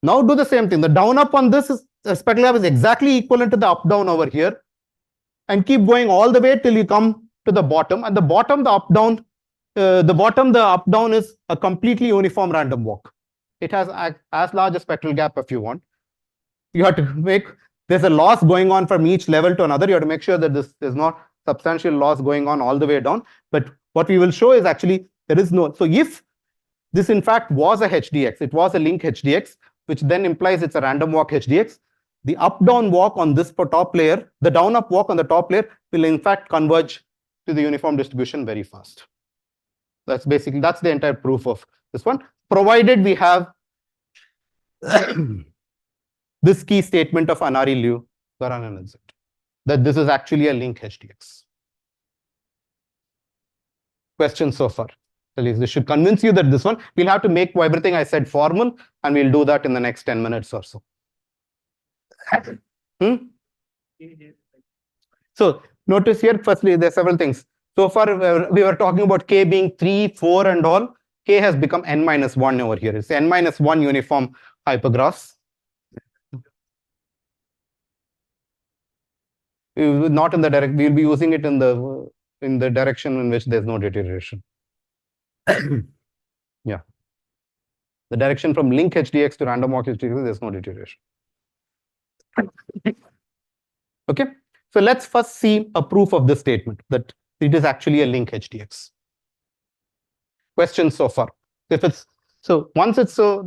Now do the same thing. The down-up on this spectral gap is exactly equivalent to the up-down over here. And keep going all the way till you come to the bottom. And the bottom, the up-down is a completely uniform random walk. It has as large a spectral gap if you want. You have to there's a loss going on from each level to another. You have to make sure that there's not substantial loss going on all the way down. But what we will show is actually there is no. So if this in fact was a HDX, it was a link HDX, which then implies it's a random walk HDX. The up-down walk on this top layer, the down-up walk on the top layer will in fact converge to the uniform distribution very fast. That's the entire proof of this one, provided we have this key statement of Anna-Leeuwen that this is actually a link HDX. Questions so far? At least this should convince you that this one, we'll have to make everything I said formal, and we'll do that in the next 10 minutes or so. So notice here, firstly, there are several things. So far, we were talking about K being 3, 4, and all. K has become n-1 over here. It's n-1 uniform hypergraphs. Not in the direct, we'll be using it in the direction in which there's no deterioration. Yeah. The direction from link HDX to random walk HDX, there's no deterioration. Okay. So let's first see a proof of this statement that it is actually a link HDX. Questions so far? If it's so, once it's so,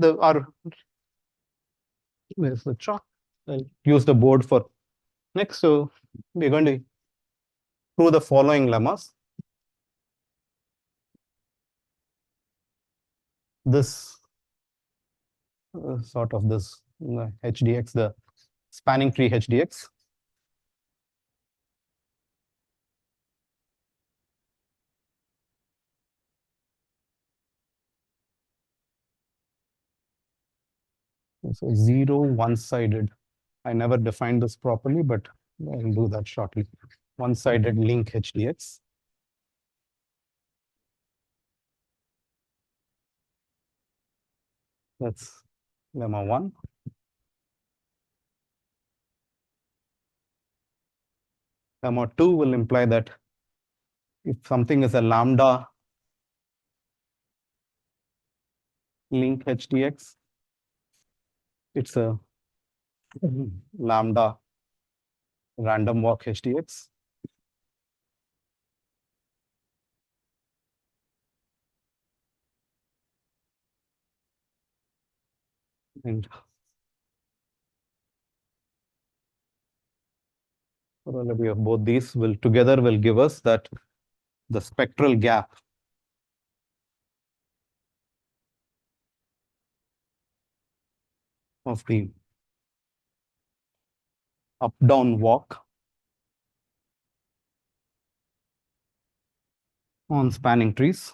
where's the chalk? I'll use the board for next. So we're going to prove the following lemmas. This sort of this HDX, the spanning tree HDX. So 0 one-sided. I never defined this properly, but I'll do that shortly. One-sided link HDX. That's lemma 1. Lemma 2 will imply that if something is a lambda link HDX, it's a lambda random walk HDX. And probability of both these will together will give us that the spectral gap of the up-down walk on spanning trees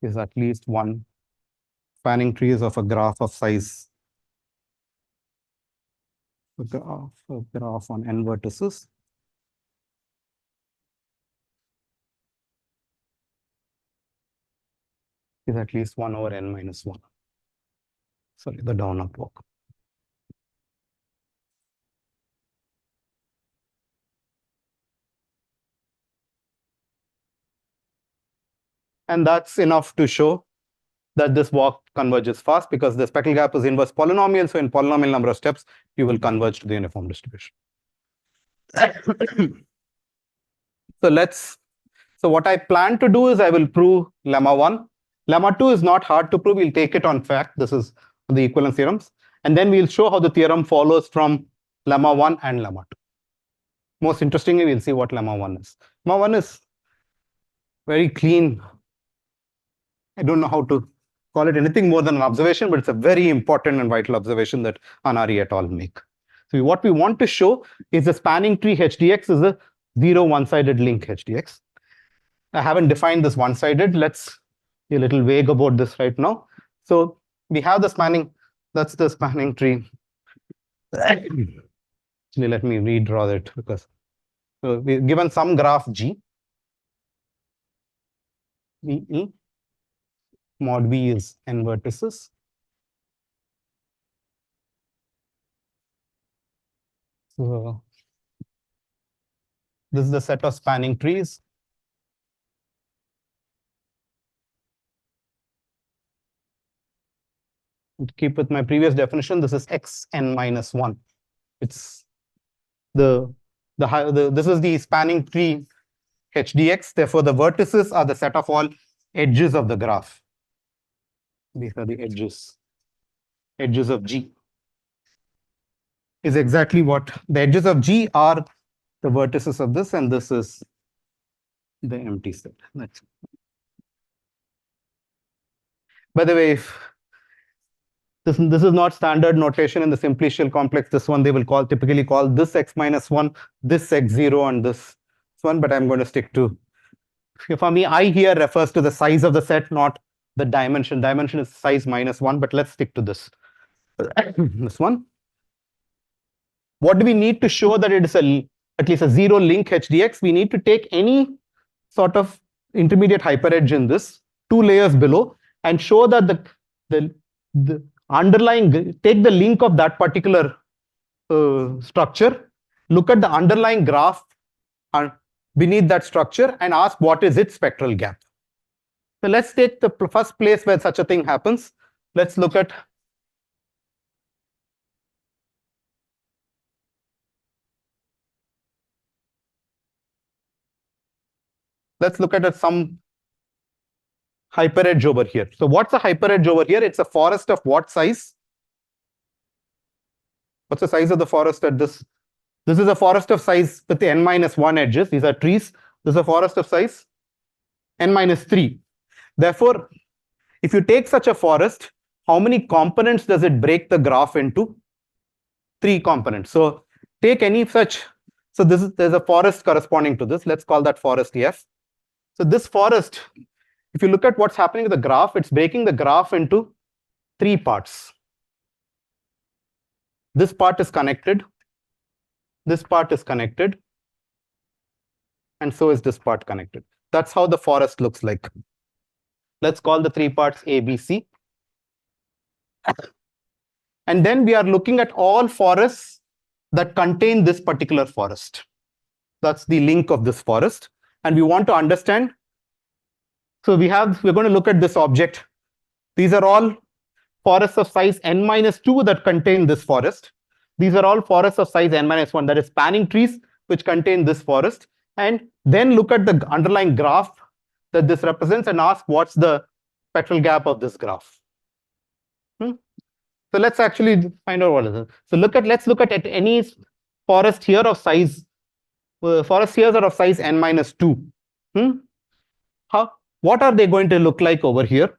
is at least one spanning trees of a graph of size, a graph on n vertices is at least 1 over n minus 1. Sorry, the down-up walk. And that's enough to show that this walk converges fast because the spectral gap is inverse polynomial. So in polynomial number of steps, you will converge to the uniform distribution. So what I plan to do is I will prove lemma 1. Lemma 2 is not hard to prove. We'll take it on fact. This is the equivalence theorems. And then we'll show how the theorem follows from lemma 1 and lemma 2. Most interestingly, we'll see what lemma 1 is. Lemma 1 is very clean. I don't know how to call it anything more than an observation, but it's a very important and vital observation that Anari et al. Make. So what we want to show is the spanning tree HDX is a 0 one-sided link HDX. I haven't defined this one-sided. Let's be a little vague about this right now. So we have the spanning, that's the spanning tree. Actually, let me redraw it because we're given some graph G. VE. Mod V is n vertices. So this is the set of spanning trees. To keep with my previous definition, this is xn minus 1. It's this is the spanning tree HDX. Therefore, the vertices are the set of all edges of the graph. These are the edges of G. Is exactly what the edges of G are the vertices of this, and this is the empty set. That's by the way, if this is not standard notation in the simplicial complex. This one they will typically call this x minus 1, this x0, and this one, but I'm going to stick to. For me, I here refers to the size of the set, not the dimension. Dimension is size minus 1, but let's stick to this. This one. What do we need to show that it is at least a 0 link HDX? We need to take any sort of intermediate hyperedge in this, 2 layers below, and show that the underlying, take the link of that particular structure, look at the underlying graph beneath that structure and ask what is its spectral gap. So let's take the first place where such a thing happens. Let's look at some hyperedge over here. So what's a hyperedge over here? It's a forest of what size? What's the size of the forest at this? This is a forest of size with the n minus 1 edges. These are trees. This is a forest of size n minus 3. Therefore, if you take such a forest, how many components does it break the graph into? 3 components. So take any such. So there's a forest corresponding to this. Let's call that forest F. So this forest, if you look at what's happening with the graph, it's breaking the graph into 3 parts. This part is connected. This part is connected. And so is this part connected. That's how the forest looks like. Let's call the 3 parts A, B, C. And then we are looking at all forests that contain this particular forest. That's the link of this forest. And we want to understand. So we're going to look at this object. These are all forests of size n-2 that contain this forest. These are all forests of size n-1, that is spanning trees which contain this forest. And then look at the underlying graph that this represents and ask what's the spectral gap of this graph. So let's actually find out what is it. So let's look at any forest here of size. Forests here are of size n-2. What are they going to look like over here?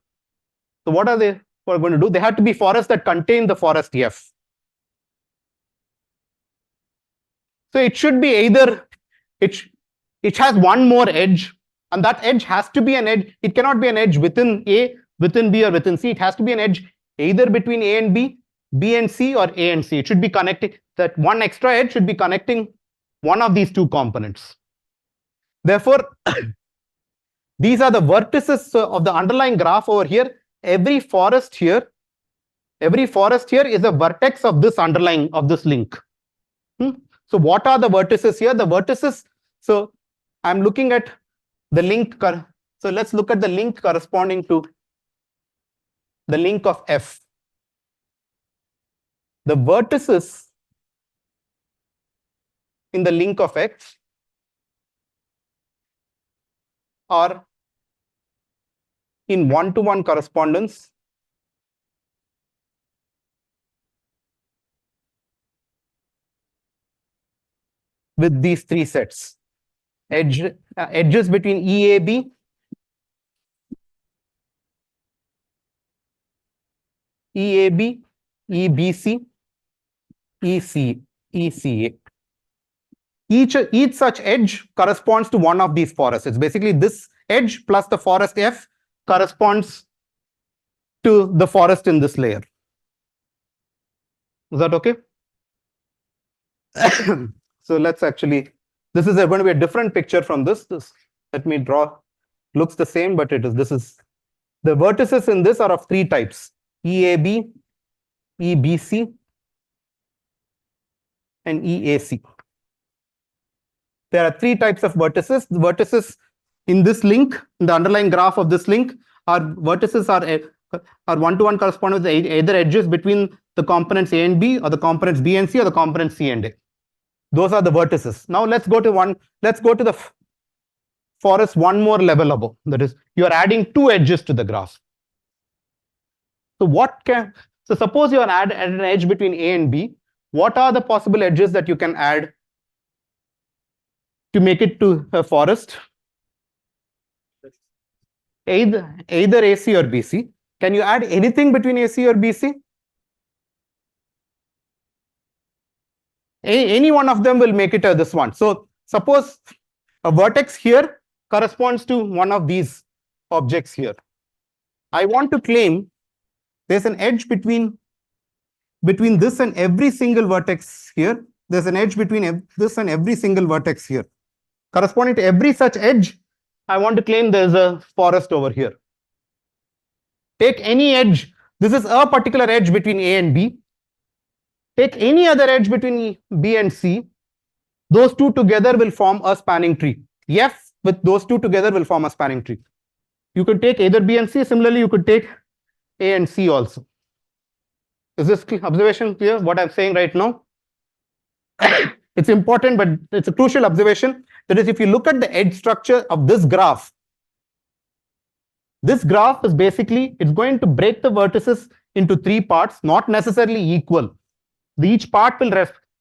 So what are they going to do? They have to be forests that contain the forest F. So it should be either it has one more edge, and that edge has to be an edge. It cannot be an edge within A, within B, or within C. It has to be an edge either between A and B, B and C, or A and C. It should be connecting. That one extra edge should be connecting one of these 2 components. Therefore, these are the vertices of the underlying graph over here. Every forest here is a vertex of this underlying, of this link. So what are the vertices here? The vertices, so I'm looking at the link. So let's look at the link corresponding to the link of F. The vertices in the link of X are in 1-to-1 correspondence with these 3 sets. Edges between EAB, EAB, EBC, ECA. Each such edge corresponds to one of these forests. It's basically this edge plus the forest F corresponds to the forest in this layer. Is that okay? So let's actually, this is going to be a different picture from this. Let me draw. Looks the same, but this is the vertices in this are of 3 types: EAB, EBC, and EAC. There are 3 types of vertices. The vertices in this link, in the underlying graph of this link, are 1-to-1 corresponding with either edges between the components A and B, or the components B and C, or the components C and A. Those are the vertices. Now let's go to the forest one more level above. That is, you are adding 2 edges to the graph. So suppose you are add an edge between A and B. What are the possible edges that you can add to make it to a forest? Either AC or BC. Can you add anything between AC or BC? Any one of them will make it this one. So suppose a vertex here corresponds to one of these objects here. I want to claim there's an edge between this and every single vertex here. There's an edge between this and every single vertex here. Corresponding to every such edge, I want to claim there's a forest over here. Take any edge. This is a particular edge between A and B. Take any other edge between B and C. Those 2 together will form a spanning tree. F with those 2 together will form a spanning tree. You could take either B and C. Similarly, you could take A and C also. Is this observation clear, what I'm saying right now? It's important, but it's a crucial observation. That is, if you look at the edge structure of this graph is basically, it's going to break the vertices into 3 parts, not necessarily equal. Each part will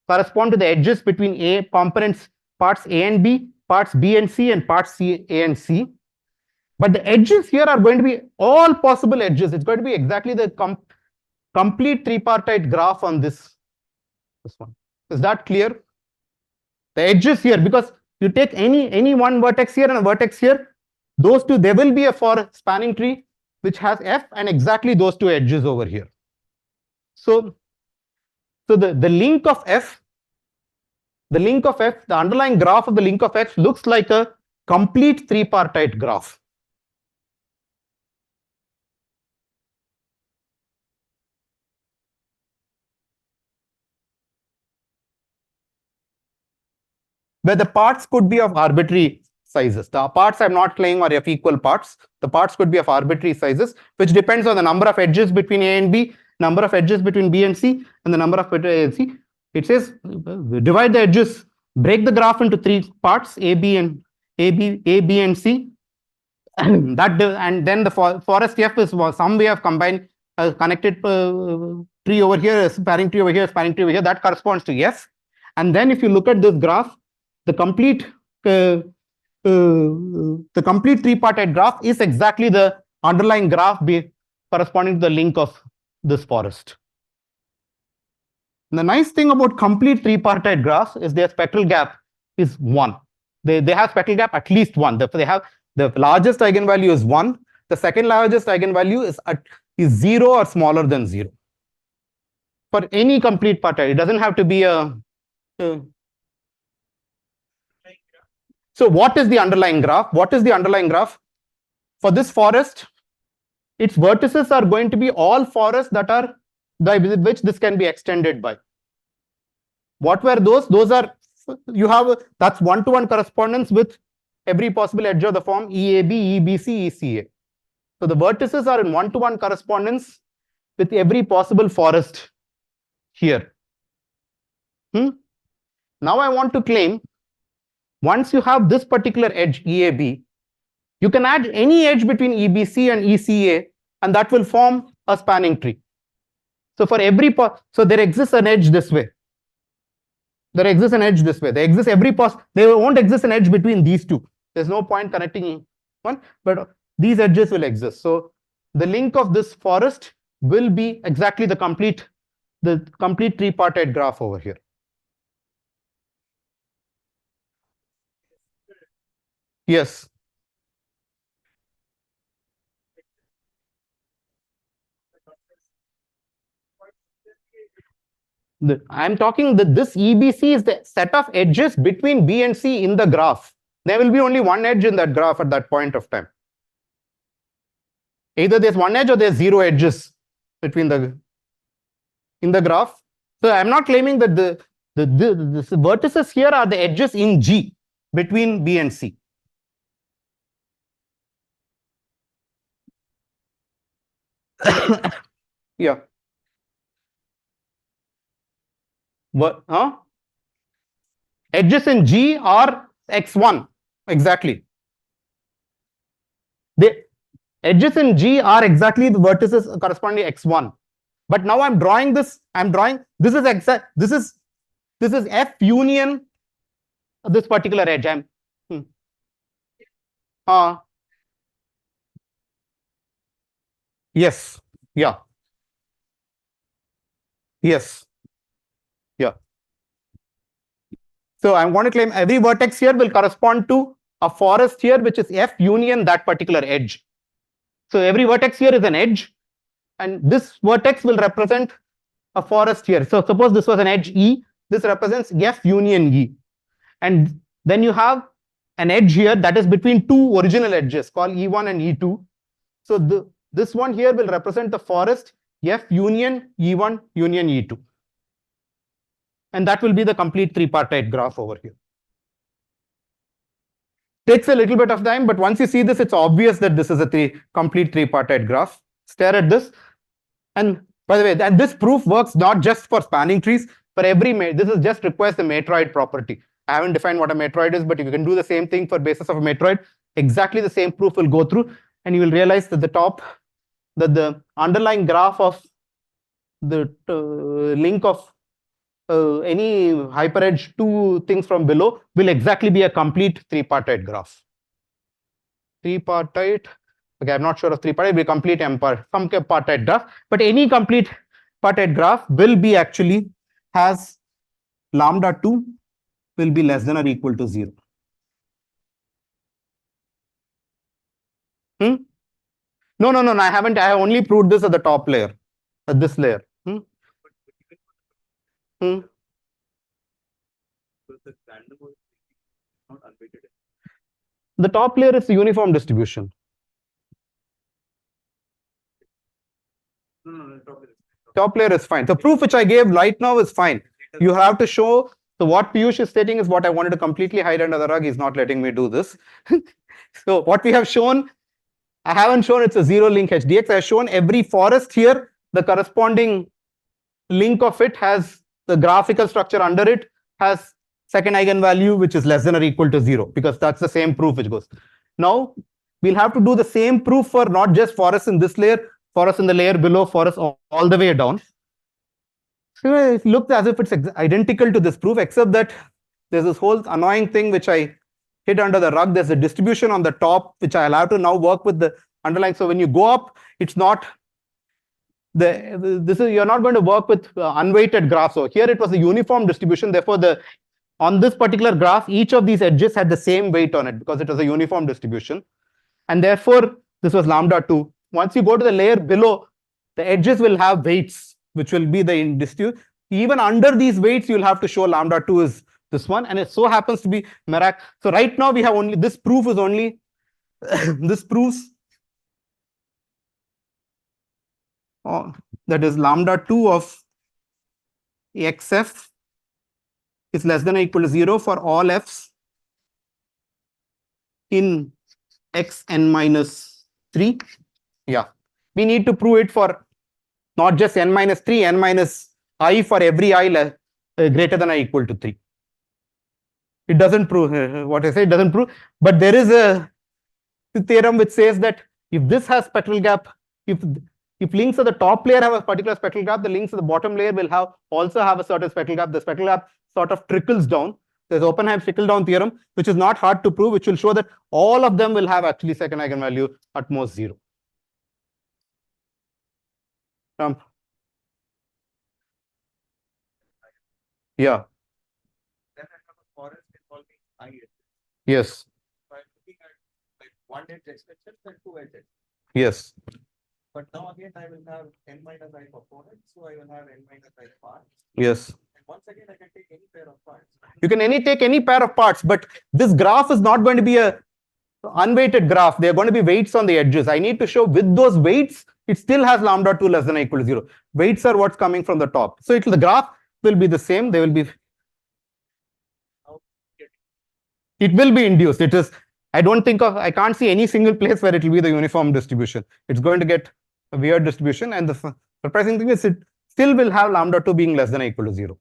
correspond to the edges between A components, parts A and B, parts B and C, and parts C, A and C. But the edges here are going to be all possible edges. It's going to be exactly the complete tripartite graph on this one. Is that clear? The edges here, because you take any one vertex here and a vertex here, those two, there will be a for spanning tree which has F and exactly those two edges over here. So the link of F, the underlying graph of the link of F looks like a complete tripartite graph. Where the parts could be of arbitrary sizes. The parts I'm not claiming are F-equal parts. The parts could be of arbitrary sizes, which depends on the number of edges between A and B, number of edges between B and C, and the number of A and C. It says divide the edges, break the graph into three parts, A, B, and C. And then the forest F is some way of combined connected tree over here, spanning tree over here, spanning tree over here. That corresponds to F. And then if you look at this graph, the complete tripartite graph is exactly the underlying graph corresponding to the link of this forest. And the nice thing about complete tripartite graphs is their spectral gap is 1. They have spectral gap at least 1. They have the largest eigenvalue is 1. The second largest eigenvalue is 0 or smaller than 0. For any complete partite, it doesn't have to be a so what is the underlying graph? What is the underlying graph? For this forest, its vertices are going to be all forests that are by which this can be extended by. What were those? Those are, you have, that's one-to-one correspondence with every possible edge of the form EAB, EBC, ECA. So the vertices are in one-to-one correspondence with every possible forest here. Now I want to claim, once you have this particular edge EAB, you can add any edge between EBC and ECA, and that will form a spanning tree. So for every so there exists an edge this way. There exists an edge this way. There exists there won't exist an edge between these two. There's no point connecting one, but these edges will exist. So the link of this forest will be exactly the complete tripartite graph over here. Yes. I'm talking that this EBC is the set of edges between B and C in the graph. There will be only one edge in that graph at that point of time. Either there's one edge or there's 0 edges between in the graph. So I'm not claiming that the vertices here are the edges in G between B and C. Yeah. What? Edges in G are x1. Exactly. The edges in G are exactly the vertices corresponding to x1. But now I'm drawing this. This is exact. This is F union this particular edge. Yes. Yeah. Yes. Yeah. So I want to claim every vertex here will correspond to a forest here, which is F union that particular edge. So every vertex here is an edge, and this vertex will represent a forest here. So suppose this was an edge E, this represents F union E. And then you have an edge here that is between two original edges called E1 and E2. So this one here will represent the forest F union E1 union E2. And that will be the complete tripartite graph over here. Takes a little bit of time, but once you see this, it's obvious that this is a complete tripartite graph. Stare at this. And by the way, and this proof works not just for spanning trees, for every this is just requires the matroid property. I haven't defined what a matroid is, but if you can do the same thing for basis of a matroid, exactly the same proof will go through, and you will realize that the underlying graph of the link of any hyperedge two things from below will exactly be a complete tripartite graph. Tripartite, okay, I'm not sure of tripartite, will be complete some partite graph, but any complete partite graph will be actually has lambda 2 will be less than or equal to 0. No, no, no, no, I haven't. I have only proved this at the top layer, at this layer. Hmm? Hmm? The top layer is the uniform distribution. Top layer is fine. The proof which I gave right now is fine. You have to show. So what Piyush is stating is what I wanted to completely hide under the rug. He's not letting me do this. So what we have shown, I haven't shown it's a zero link HDX. I have shown every forest here, the corresponding link of it has the graphical structure under it has second eigenvalue which is less than or equal to 0, because that's the same proof which goes. Now we'll have to do the same proof for not just forests in this layer, forests in the layer below, forests all the way down. So it looks as if it's identical to this proof, except that there's this whole annoying thing which I hid under the rug. There's a distribution on the top which I allow to now work with the underlying. So when you go up, it's not you're not going to work with unweighted graphs. So here it was a uniform distribution. Therefore, on this particular graph, each of these edges had the same weight on it because it was a uniform distribution. And therefore, this was lambda 2. Once you go to the layer below, the edges will have weights, which will be the distribution. Even under these weights, you'll have to show lambda 2 is this one. And it so happens to be Merak. So right now, we have only, this proof is only, this proves that is lambda 2 of xf is less than or equal to 0 for all f's in xn minus 3. Yeah, we need to prove it for not just n minus 3, n minus I for every I greater than or equal to 3. It doesn't prove what I say, it doesn't prove, but there is a theorem which says that if this has spectral gap, if links at the top layer have a particular spectral gap, the links at the bottom layer will also have a certain spectral gap. The spectral gap sort of trickles down. There's Oppenheim's trickle-down theorem, which is not hard to prove, which will show that all of them will have actually second eigenvalue at most 0. Yeah. Then I have a forest involving I. Yes. So I'm looking at like one edge extension and two edges. Yes. But now again, I will have n minus I components, so I will have n minus I parts. Yes. And once again, I can take any pair of parts. You can take any pair of parts, but this graph is not going to be a unweighted graph. There are going to be weights on the edges. I need to show with those weights, it still has lambda 2 less than or equal to 0. Weights are what's coming from the top. So the graph will be the same. They will be. It will be induced. It is. I can't see any single place where it will be the uniform distribution. It's going to get a weird distribution. And the surprising thing is it still will have lambda 2 being less than or equal to 0.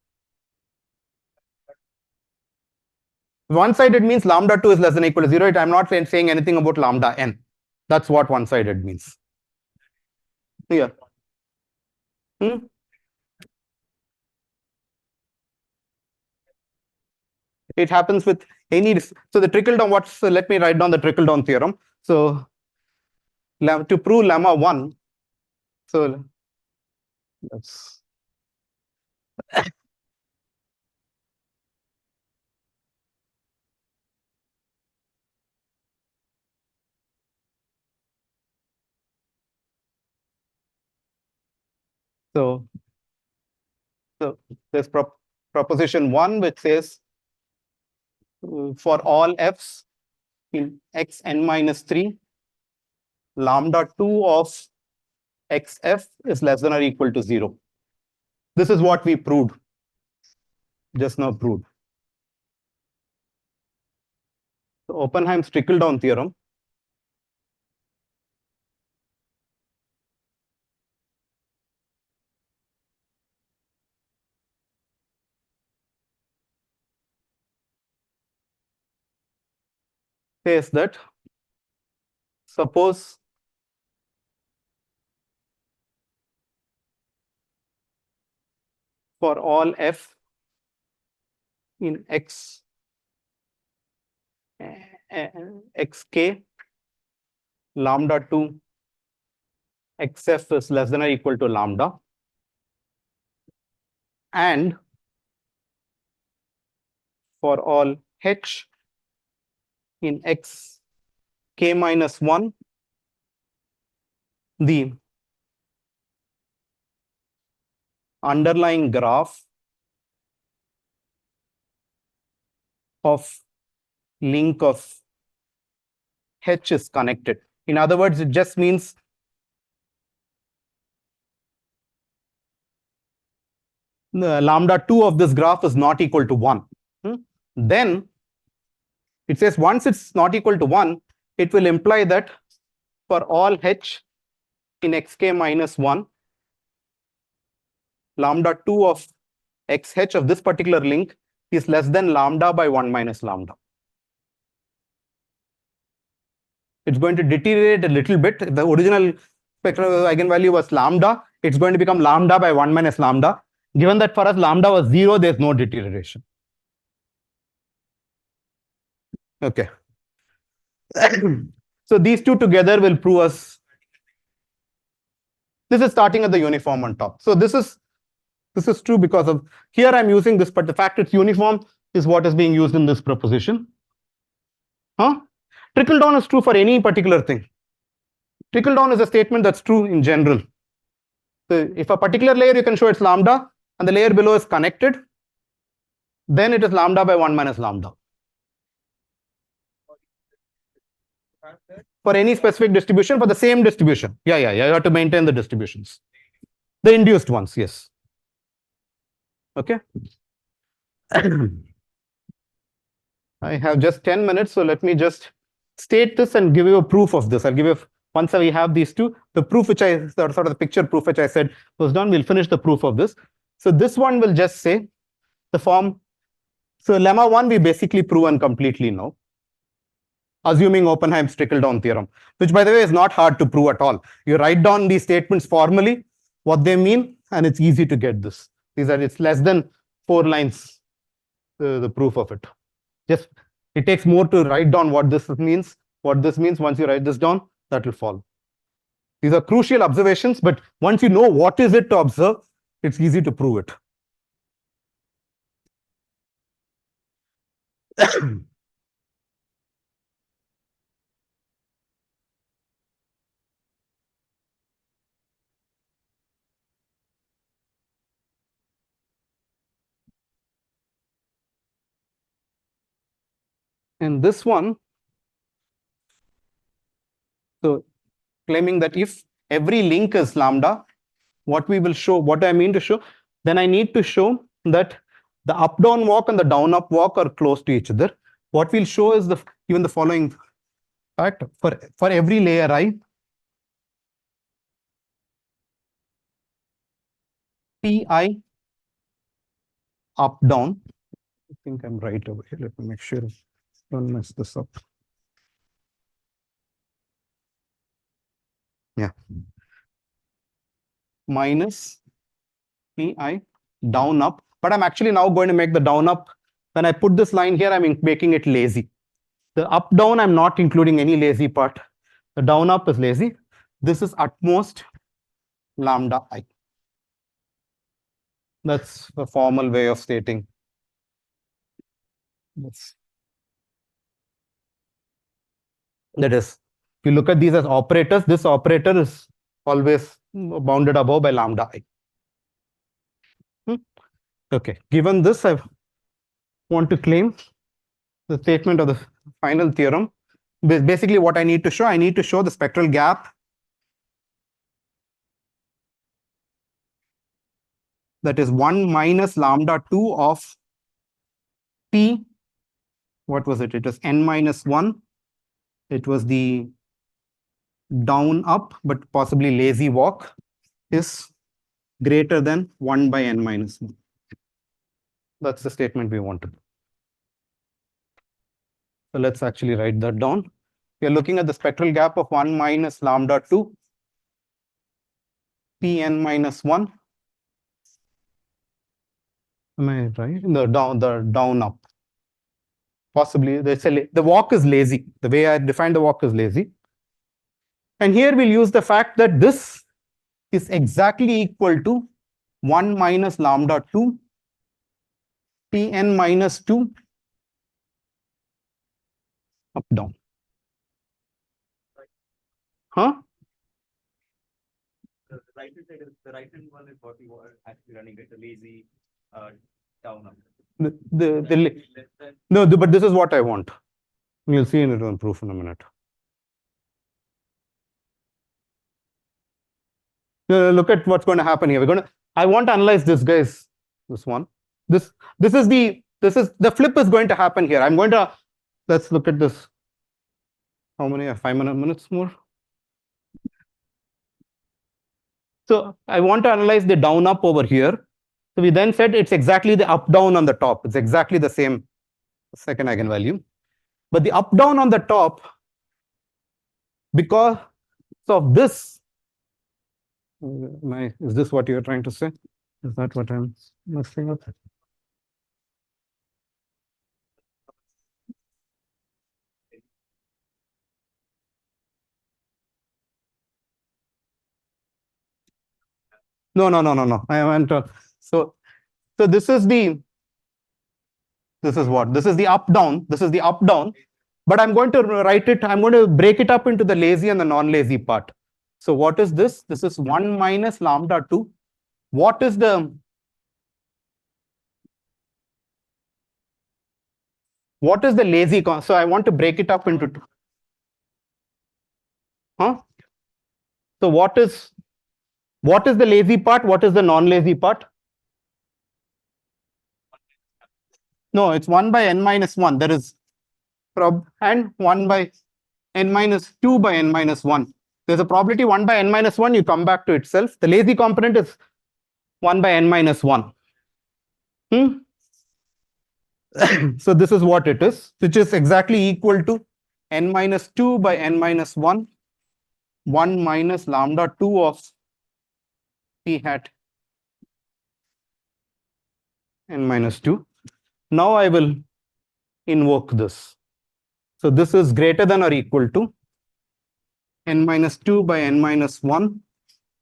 One-sided means lambda 2 is less than or equal to 0. I'm not saying anything about lambda n. That's what one-sided means. Yeah. It happens with any. So the trickle down. Let me write down the trickle down theorem. So to prove lemma 1. So let's. So there's proposition 1, which says for all f's in xn minus 3, lambda 2 of xf is less than or equal to 0. This is what we proved. Just now proved. So Oppenheim's trickle-down theorem says that suppose for all f in xk, lambda 2 xf is less than or equal to lambda, and for all h in x k minus 1, the underlying graph of link of H is connected. In other words, it just means the lambda 2 of this graph is not equal to 1. Then it says once it's not equal to 1, it will imply that for all H in xk minus 1, lambda 2 of xh of this particular link is less than lambda by 1 minus lambda. It's going to deteriorate a little bit. The original spectral eigenvalue was lambda. It's going to become lambda by 1 minus lambda. Given that for us lambda was 0, there's no deterioration. Okay. So these two together will prove us. This is starting at the uniform on top. So this is true because of here I'm using this, but the fact it's uniform is what is being used in this proposition. Trickle down is true for any particular thing. Trickle down is a statement that's true in general. So if a particular layer you can show it's lambda and the layer below is connected, then it is lambda by 1 minus lambda. For any specific distribution, for the same distribution. Yeah, you have to maintain the distributions. The induced ones, yes. Okay. I have just 10 minutes, so let me just state this and give you a proof of this. I'll give you, once we have these two, the proof which I, sort of the picture proof which I said was done, we'll finish the proof of this. So this one will just say the form. So lemma 1 we basically proven completely now, assuming Oppenheim's trickle-down theorem, which by the way is not hard to prove at all. You write down these statements formally, what they mean, and it's easy to get this. It's less than 4 lines, the proof of it. Just it takes more to write down what this means. What this means, once you write this down, that will follow. These are crucial observations, but once you know what is it to observe, it's easy to prove it. And this one, so claiming that if every link is lambda, what we will show, what I mean to show, then I need to show that the up-down walk and the down-up walk are close to each other. What we'll show is even the following fact: for every layer I, Pi up-down. I think I'm right over here. Let me make sure. Don't mess this up. Yeah. Minus Pi down up. But I'm actually now going to make the down up. When I put this line here, I'm making it lazy. The up down, I'm not including any lazy part. The down up is lazy. This is at most lambda I. That's a formal way of stating this. That is, if you look at these as operators, this operator is always bounded above by lambda I. Okay, given this, I want to claim the statement of the final theorem. Basically, what I need to show the spectral gap that is 1 minus lambda 2 of P. What was it? It was n minus 1. It was the down up, but possibly lazy walk, is greater than 1 by n minus 1. That's the statement we want to do. So let's actually write that down. We are looking at the spectral gap of 1 minus lambda 2, Pn minus 1. Am I right? The down up. Possibly, the walk is lazy. The way I define the walk is lazy. And here we'll use the fact that this is exactly equal to 1 minus lambda 2, Pn minus 2, up down. right hand side is the right hand one is what you are actually running, right? The lazy down up. But this is what I want. You'll see in it on proof in a minute. Look at what's going to happen here. I want to analyze this, guys. This one. This is the flip is going to happen here. Let's look at this. How many? 5 minutes more. So I want to analyze the down up over here. So we then said it's exactly the up down on the top. It's exactly the same second eigenvalue. But the up down on the top, because of this, is this what you're trying to say? Is that what I'm messing up? No. I went so this is what? This is the up down. This is the up down. But I'm going to write it, I'm going to break it up into the lazy and the non-lazy part. So what is this? This is 1 minus lambda 2. What is the lazy? So I want to break it up into two. So what is the lazy part? What is the non-lazy part? No, it's 1 by n minus 1. There is and 1 by n minus 2 by n minus 1. There's a probability 1 by n minus 1, you come back to itself. The lazy component is 1 by n minus 1. So this is what it is, which is exactly equal to n minus 2 by n minus 1, 1 minus lambda 2 of p hat n minus 2. Now I will invoke this. So this is greater than or equal to n minus 2 by n minus 1,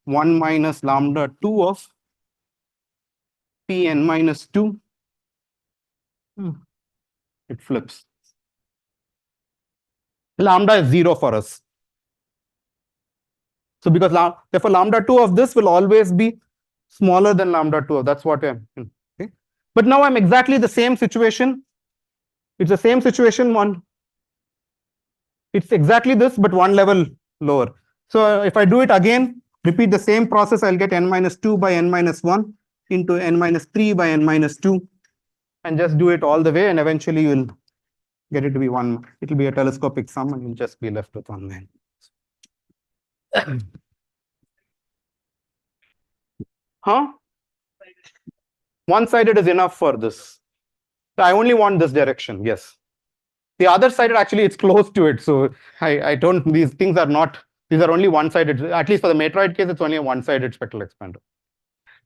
1 minus lambda 2 of p n minus 2. It flips. Lambda is 0 for us. So because therefore lambda 2 of this will always be smaller than lambda 2 of that's what I'm okay. But now I'm exactly the same situation. It's the same situation one. It's exactly this, but one level lower. So if I do it again, repeat the same process, I'll get n minus 2 by n minus 1 into n minus 3 by n minus 2. And just do it all the way, and eventually you'll get it to be 1. It will be a telescopic sum, and you'll just be left with 1 man. One-sided is enough for this. So I only want this direction, yes. The other sided, actually, it's close to it. So I don't, these things are not, these are only one-sided. At least for the matroid case, it's only a one-sided spectral expander.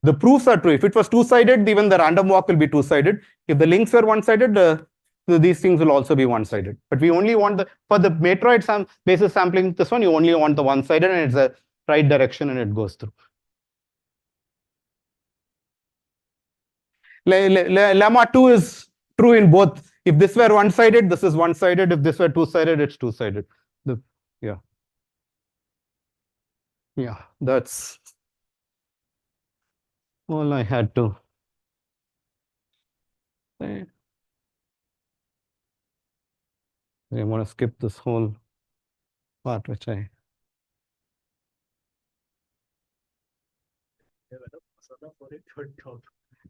The proofs are true. If it was two-sided, even the random walk will be two-sided. If the links were one-sided, these things will also be one-sided. But we only want for the matroid basis sampling, this one, you only want the one-sided, and it's a right direction and it goes through. Lemma 2 is true in both. If this were one-sided, this is one-sided. If this were two-sided, it's two-sided. Yeah, that's all I had to say. I want to skip this whole part, which I.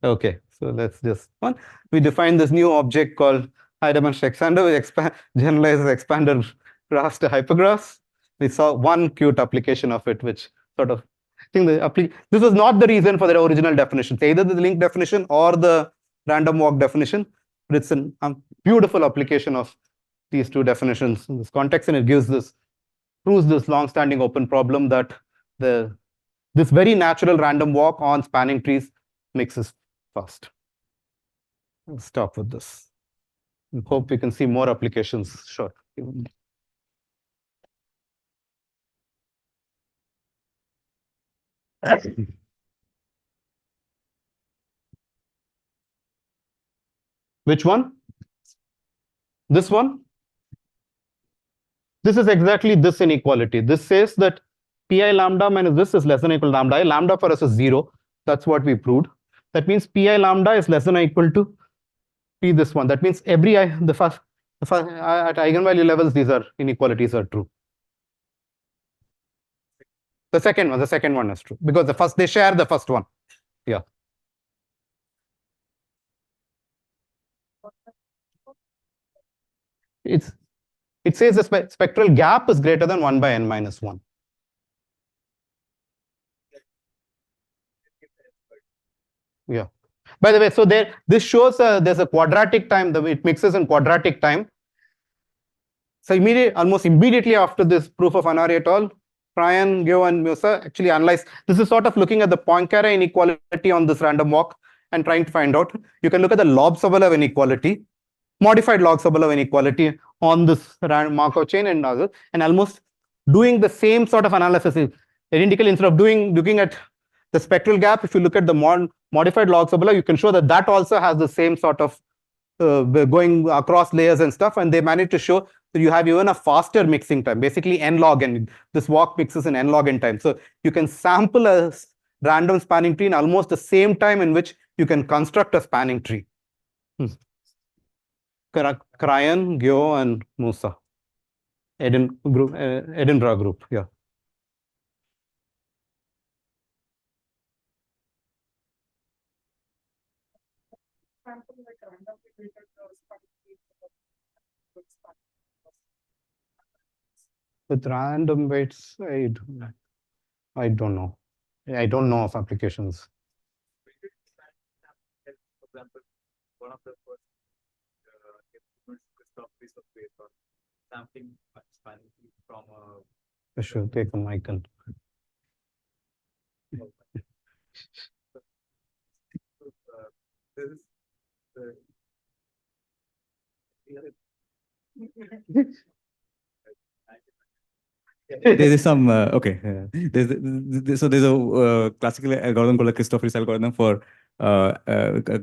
Okay, so let's just one. We define this new object called high-dimensional expander, which generalizes expander graphs to hypergraphs. We saw one cute application of it, which sort of this was not the reason for the original definition, either the link definition or the random walk definition, but it's a beautiful application of these two definitions in this context, and it proves this long-standing open problem that this very natural random walk on spanning trees mixes fast. I'll stop with this. I hope we can see more applications. Sure. Which one? This one? This is exactly this inequality. This says that pi lambda minus this is less than or equal to lambda I. Lambda for us is 0. That's what we proved. That means pi lambda is less than or equal to p this one. That means every I, the first at eigenvalue levels, these are inequalities are true. The second one is true because the first, they share the first one. Yeah. It says the spectral gap is greater than 1 by n minus 1. Yeah. By the way, so this shows there's a quadratic time. It mixes in quadratic time. So almost immediately after this proof of Anari et al., Ryan, Gio, and Musa actually analyzed. This is sort of looking at the Poincare inequality on this random walk and trying to find out. You can look at the Lobs-Sobolev inequality, modified log-Sobolev inequality on this random Markov chain and others, and almost doing the same sort of analysis. Identically, instead of looking at the spectral gap, if you look at the modified log-Sobolev, you can show that that also has the same sort of going across layers and stuff, and they managed to show that you have even a faster mixing time, basically n log n. This walk mixes in n log n time. So you can sample a random spanning tree in almost the same time in which you can construct a spanning tree. Cryan, Gio, and Musa. Edinburgh group, yeah. With random weights, I don't know. I don't know of applications. For example, one of the first experiments was based on sampling spanning from I should take a mic and. There is some okay. So there's a classical algorithm called the Christophorus algorithm for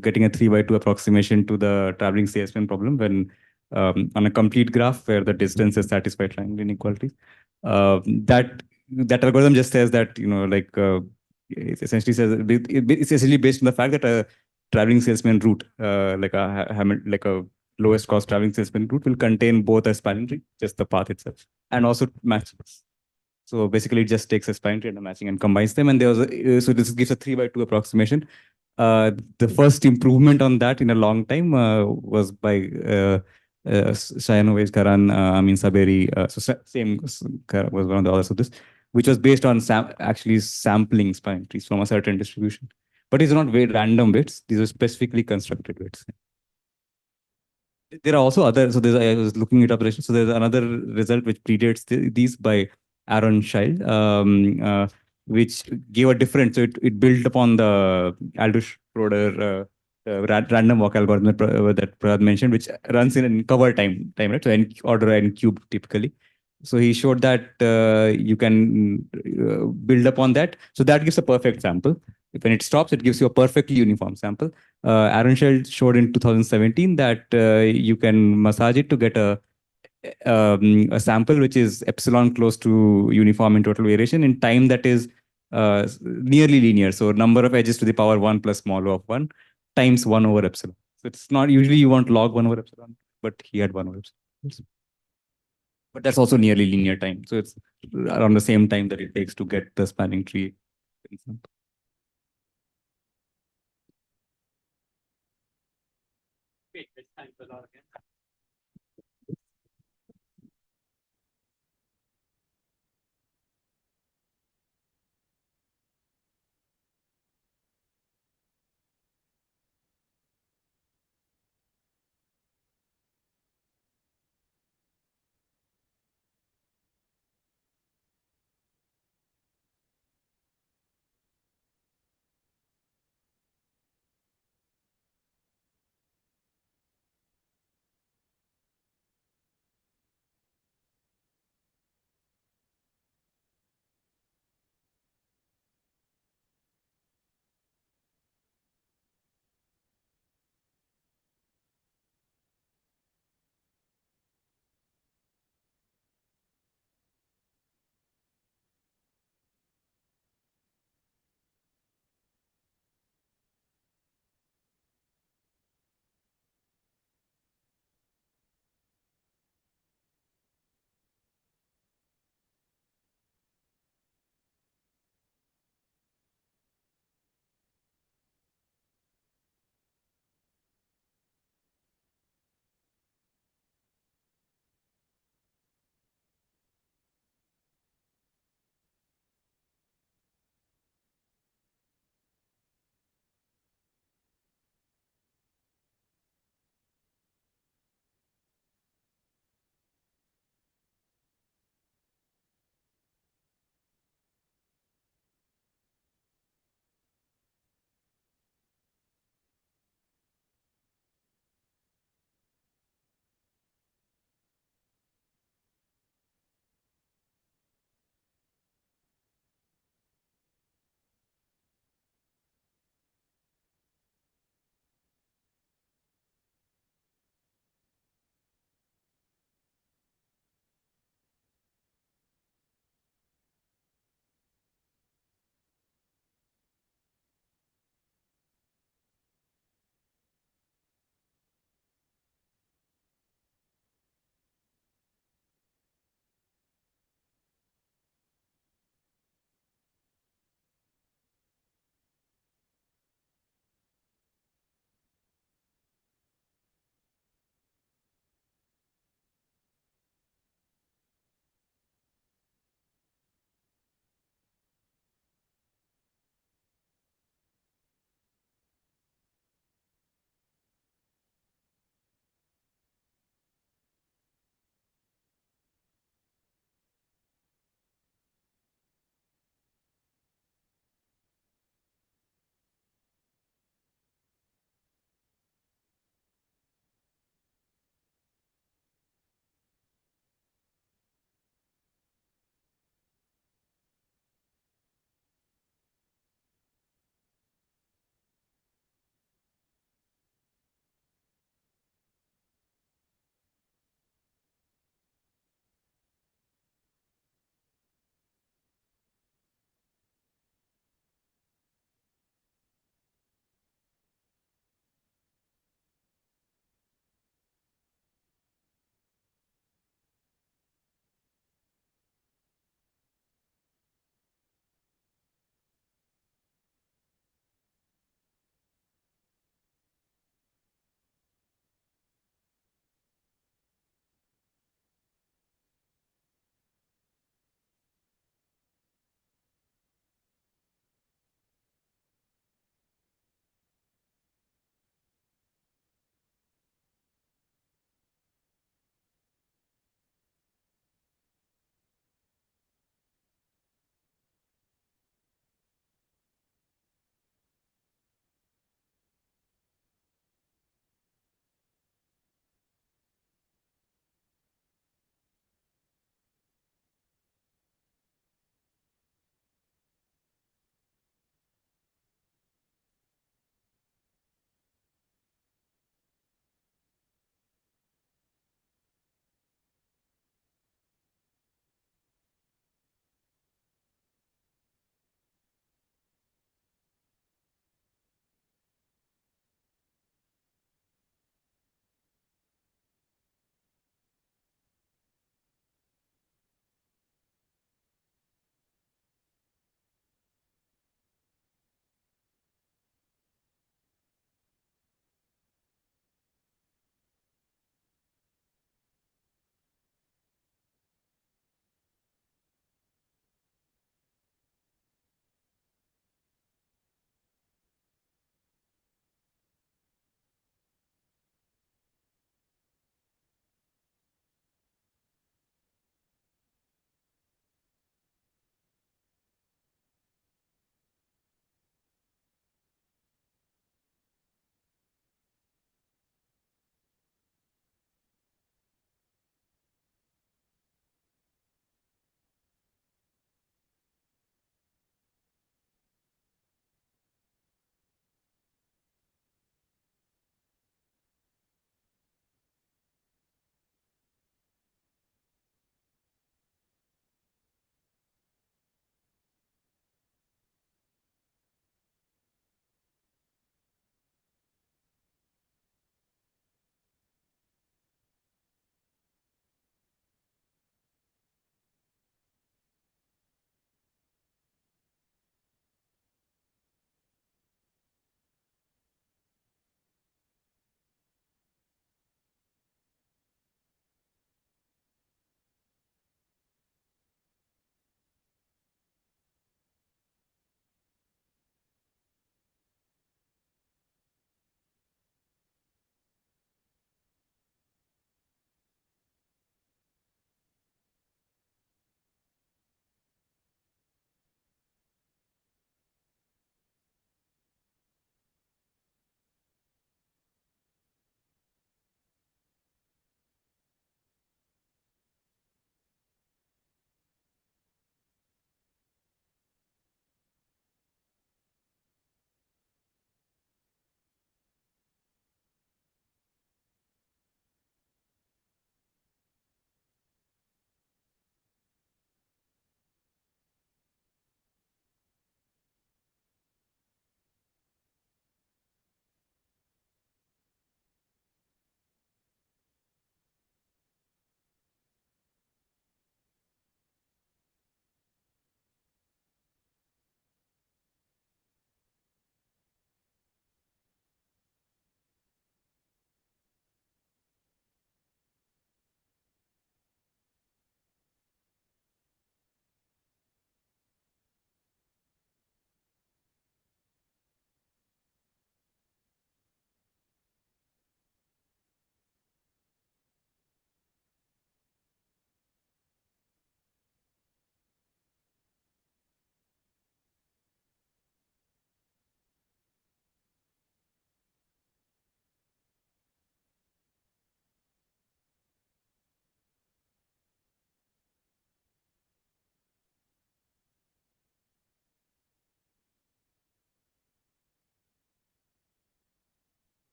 getting a 3 by 2 approximation to the traveling salesman problem when on a complete graph where the distance is satisfied triangle inequalities. That algorithm just says that it essentially says it's essentially based on the fact that a traveling salesman route like a lowest cost traveling salesman route will contain both a spanning tree, just the path itself, and also matches. So basically, it just takes a spanning tree and a matching and combines them. And there was so this gives a 3 by 2 approximation. The first improvement on that in a long time was by Shayanovich, Karan, Amin Saberi. So same was one of the authors of this, which was based on actually sampling spanning trees from a certain distribution. But these are not random weights; these are specifically constructed weights. There are also other, so I was looking it up. So there's another result which predates these by Aaron Child, which gave a different, so it built upon the Aldous-Schroeder random walk algorithm that Prad mentioned, which runs in cover time, right? So n order n cube typically. So he showed that you can build upon that. So that gives a perfect sample. When it stops, it gives you a perfectly uniform sample. Aaron Shell showed in 2017 that you can massage it to get a sample which is epsilon close to uniform in total variation in time that is nearly linear. So number of edges to the power 1 plus small o of 1 times 1 over epsilon. So it's not usually you want log 1 over epsilon, but he had 1 over epsilon. But that's also nearly linear time. So it's around the same time that it takes to get the spanning tree. Wait, it's time for log again.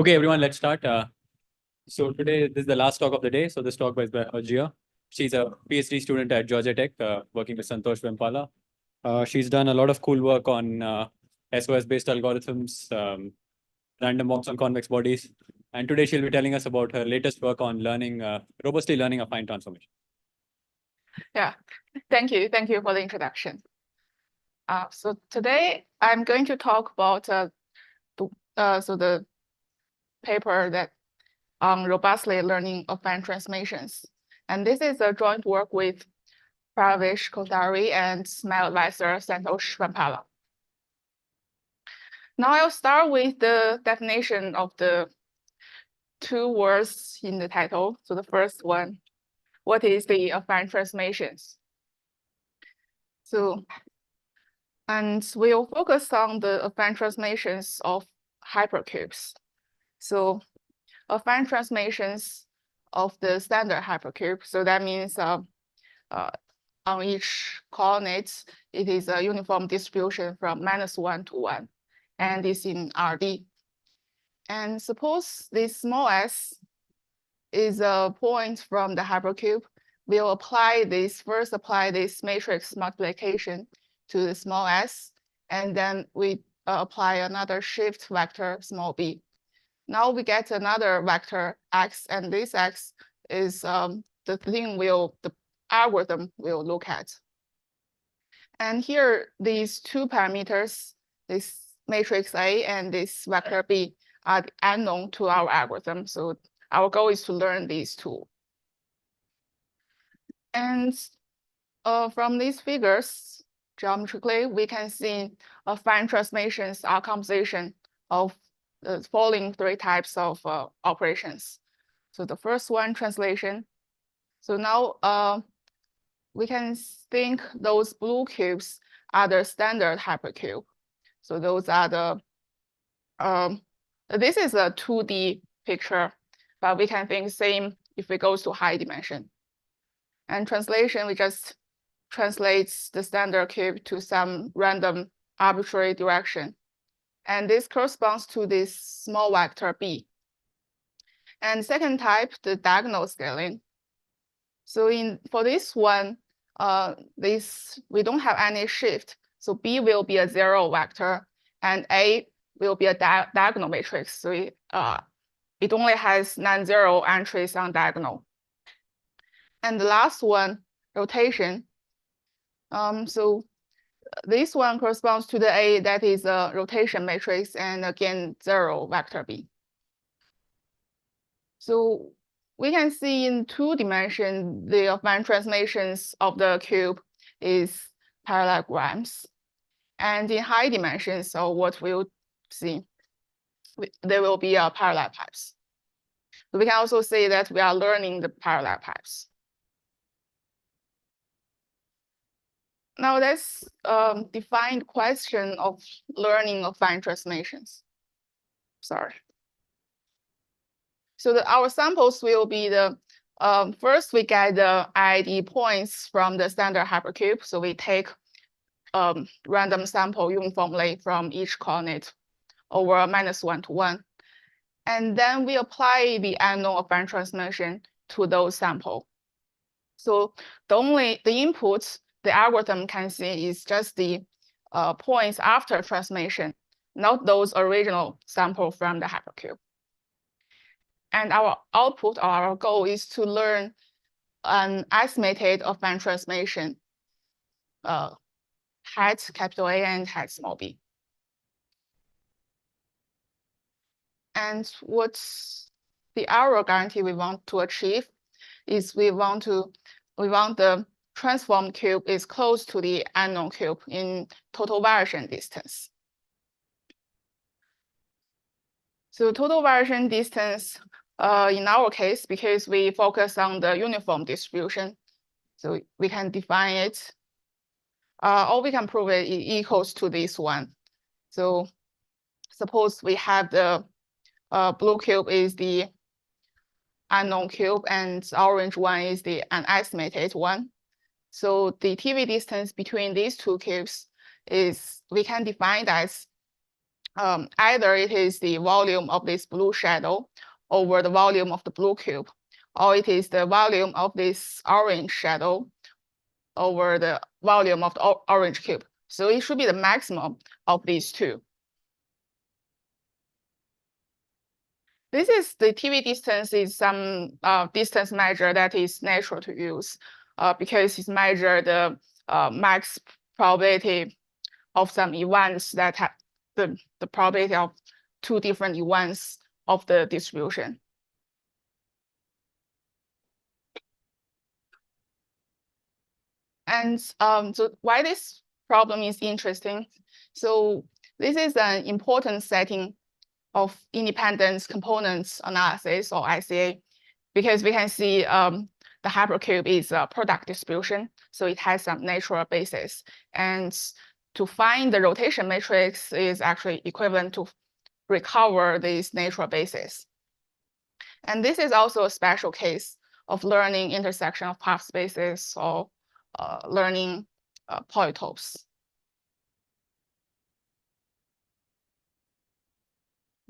Okay, everyone, let's start. So today, this is the last talk of the day. So this talk was by Ajia. She's a PhD student at Georgia Tech, working with Santosh Vempala. She's done a lot of cool work on SOS-based algorithms, random walks on convex bodies. And today she'll be telling us about her latest work on learning, robustly learning affine transformation. Yeah, thank you. Thank you for the introduction. So today I'm going to talk about the paper that on robustly learning affine transformations. And this is a joint work with Pravesh Kothari and my advisor, Santosh Vempala. Now I'll start with the definition of the two words in the title. So the first one, what is the affine transformations? So, and we'll focus on the affine transformations of hypercubes. So affine transformations of the standard hypercube. So that means on each coordinate, it is a uniform distribution from -1 to 1, and it's in RD. And suppose this small s is a point from the hypercube. We'll first apply this matrix multiplication to the small s, and then we apply another shift vector, small b. Now we get another vector x, and this x is the algorithm we'll look at. And here, these two parameters, this matrix A and this vector B, are unknown to our algorithm. So our goal is to learn these two. And from these figures, geometrically, we can see affine transformations are composition of the following three types of operations. So the first one, translation. So now we can think those blue cubes are the standard hypercube. So those are the, this is a 2D picture, but we can think same if it goes to high dimension. And translation, we just translates the standard cube to some random arbitrary direction. And this corresponds to this small vector B. And second type, the diagonal scaling. So for this one, we don't have any shift. So B will be a 0 vector, and A will be a diagonal matrix. So it only has non-zero entries on diagonal. And the last one, rotation. So this one corresponds to the A that is a rotation matrix, and again, 0 vector B. So we can see in 2 dimensions, the affine transformations of the cube is parallelograms. And in high dimensions, so what we'll see, there will be parallel pipes. So we can also say that we are learning the parallel pipes. Now let's define the question of learning affine transformations. Sorry. So our samples will be first we get the ID points from the standard hypercube. So we take random sample uniformly from each coordinate over -1 to 1. And then we apply the unknown affine transformation to those samples. So the inputs the algorithm can see is just the points after transformation, not those original samples from the hypercube. And our output, or our goal, is to learn an estimated affine transformation, hat capital A and hat small b. And what's the error guarantee we want to achieve is we want the transformed cube is close to the unknown cube in total variation distance. So total variation distance, in our case, because we focus on the uniform distribution, so we can define it, or we can prove it equals to this one. So suppose we have the blue cube is the unknown cube, and orange one is the unestimated one. So the TV distance between these two cubes is, we can define as either it is the volume of this blue shadow over the volume of the blue cube, or it is the volume of this orange shadow over the volume of the orange cube. So it should be the maximum of these two. This is the TV distance is some distance measure that is natural to use because it's measure the max probability of some events that have the probability of two different events of the distribution. And so why this problem is interesting? So this is an important setting of independent components analysis, or ICA, because we can see the hypercube is a product distribution, so it has some natural basis. And to find the rotation matrix is actually equivalent to recover these natural basis. And this is also a special case of learning intersection of path spaces or learning polytopes.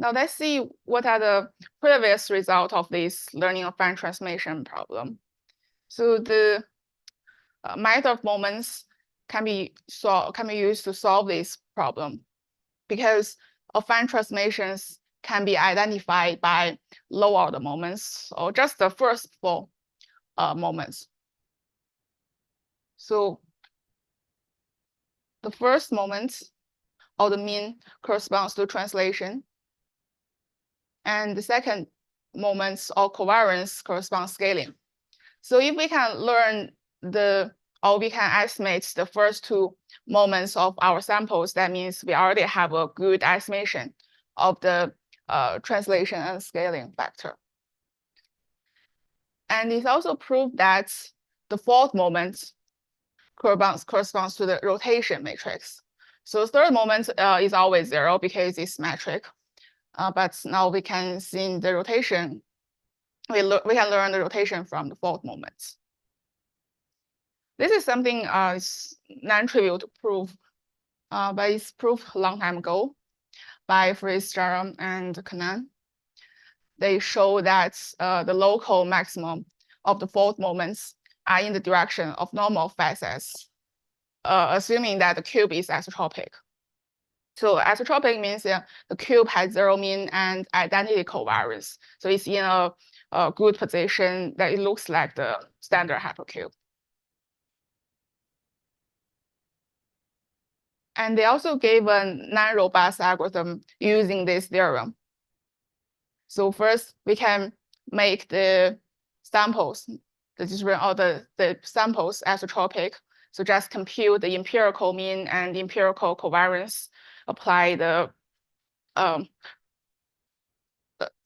Now let's see what are the previous results of this learning of fine transformation problem. So the method of moments can be used to solve this problem because affine transformations can be identified by low order moments or just the first four moments. So the first moment or the mean corresponds to translation, and the second moments or covariance corresponds scaling. So if we can learn or we can estimate the first two moments of our samples, that means we already have a good estimation of the translation and scaling factor. And it's also proved that the fourth moment corresponds to the rotation matrix. So the third moment is always 0 because it's metric. But now we can see the rotation. We can learn the rotation from the fourth moment. This is something non-trivial to prove, but it's proved a long time ago by Fritz, Jerome, and Kanan. They show that the local maximum of the fourth moments are in the direction of normal facets, assuming that the cube is isotropic. So isotropic means the cube has 0 mean and identity covariance. So it's in a good position that it looks like the standard hypercube. And they also gave a non-robust algorithm using this theorem. So first, we can make the samples, the samples isotropic. So just compute the empirical mean and empirical covariance, apply the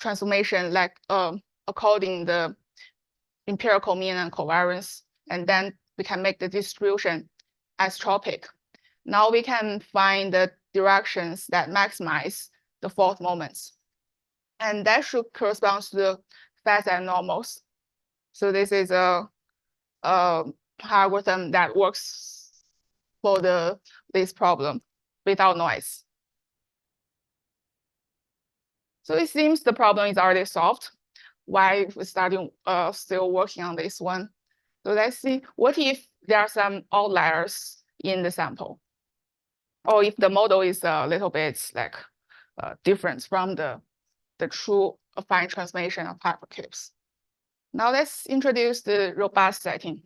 transformation like according the empirical mean and covariance, and then we can make the distribution isotropic. Now we can find the directions that maximize the fourth moments. And that should correspond to the facet normals. So this is a algorithm that works for this problem without noise. So it seems the problem is already solved. Why we're still working on this one? So let's see, what if there are some outliers in the sample? Or if the model is a little bit like different from the true affine transformation of hypercubes. Now let's introduce the robust setting.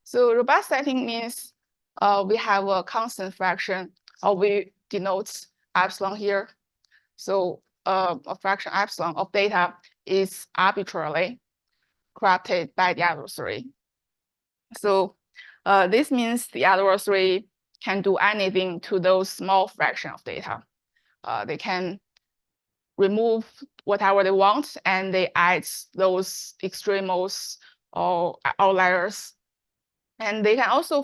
So robust setting means we have a constant fraction, or we denote epsilon here. So a fraction epsilon of data is arbitrarily corrupted by the adversary. So this means the adversary can do anything to those small fraction of data. They can remove whatever they want, and they add those extremos or outliers. And they can also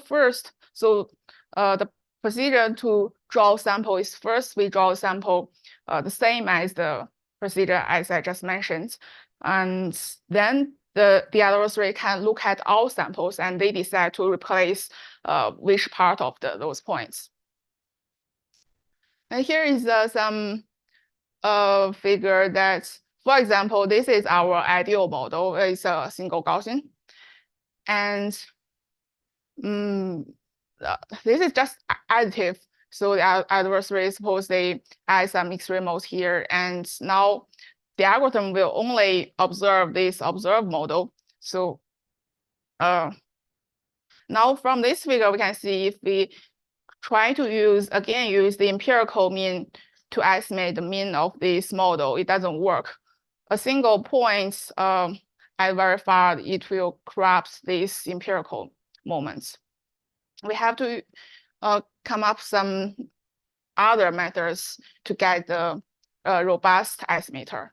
the procedure to draw sample is first we draw a sample the same as the procedure as I just mentioned. And then the adversary can look at all samples and they decide to replace which part of those points. And here is some figure that, for example, this is our ideal model. It's a single Gaussian. And this is just additive. So the adversary suppose they add some extreme modes here. And now the algorithm will only observe this observed model. So now from this figure, we can see if we try to use the empirical mean to estimate the mean of this model, it doesn't work. A single point at very far, it will collapse these empirical moments. We have to come up some other methods to get the robust estimator.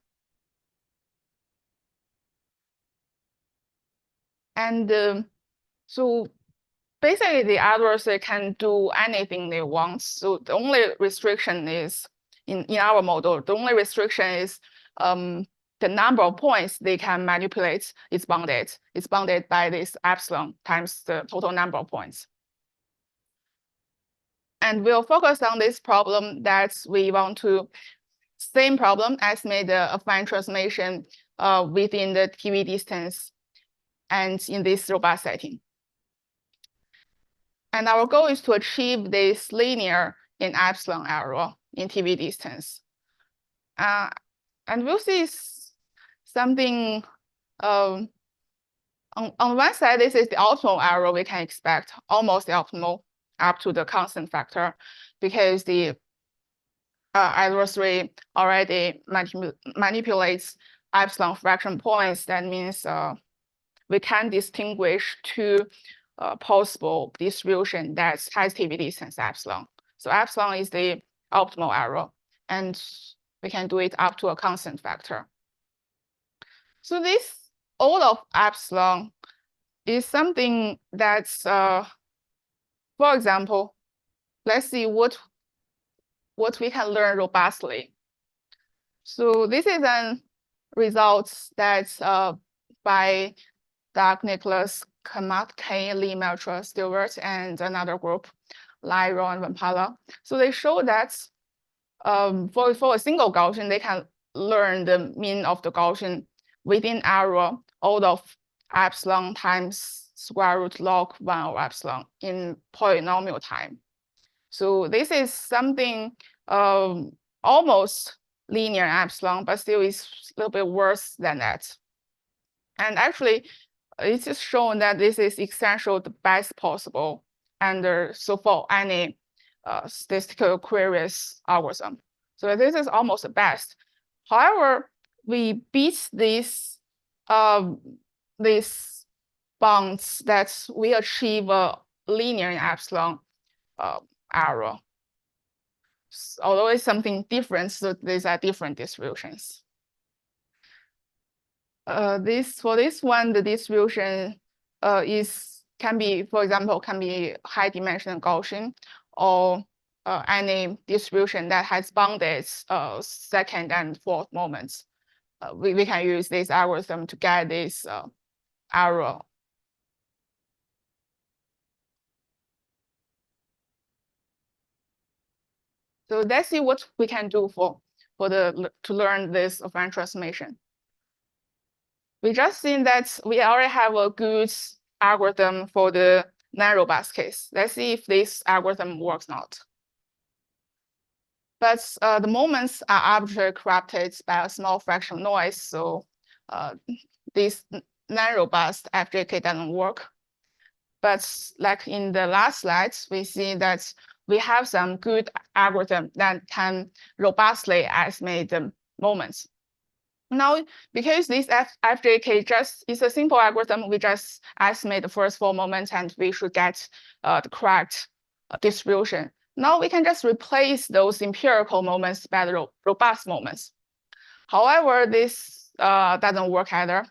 And so basically, the adversary can do anything they want. So the only restriction is in our model, the only restriction is the number of points they can manipulate is bounded. It's bounded by this epsilon times the total number of points. And we'll focus on this problem that we want to, same problem, estimate the affine transformation within the TV distance and in this robust setting. And our goal is to achieve this linear in epsilon error in TV distance. And we'll see something, on one side, this is the optimal error we can expect, almost the optimal up to the constant factor, because the adversary already manipulates epsilon fraction points. That means we can distinguish two possible distribution that has TV distance epsilon. So epsilon is the optimal error, and we can do it up to a constant factor. So this all of epsilon is something that's, for example, let's see what we can learn robustly. So this is a result that's by Doug, Nicholas, Kamat, Kay, Lee, Melcher, Stewart, and another group, Lyro and Vampala. So they show that for a single Gaussian, they can learn the mean of the Gaussian within error all of epsilon times square root log 1 over epsilon in polynomial time. So this is something almost linear epsilon, but still is a little bit worse than that. And actually, it's just shown that this is essentially the best possible under so for any statistical queries algorithm. So this is almost the best. However, we beat these bounds that we achieve a linear in epsilon error. Although it's something different, so these are different distributions. For this one, the distribution can be, for example, can be high dimensional Gaussian or any distribution that has bounded second and fourth moments. We can use this algorithm to get this error. So let's see what we can do to learn this affine transformation. We just seen that we already have a good algorithm for the non-robust case. Let's see if this algorithm works or not. But the moments are arbitrarily corrupted by a small fraction of noise. So this non-robust FJK doesn't work. But like in the last slides, we see that we have some good algorithm that can robustly estimate the moments. Now, because this FJK just is a simple algorithm, we just estimate the first 4 moments and we should get the correct distribution. Now we can just replace those empirical moments by the robust moments. However, this doesn't work either,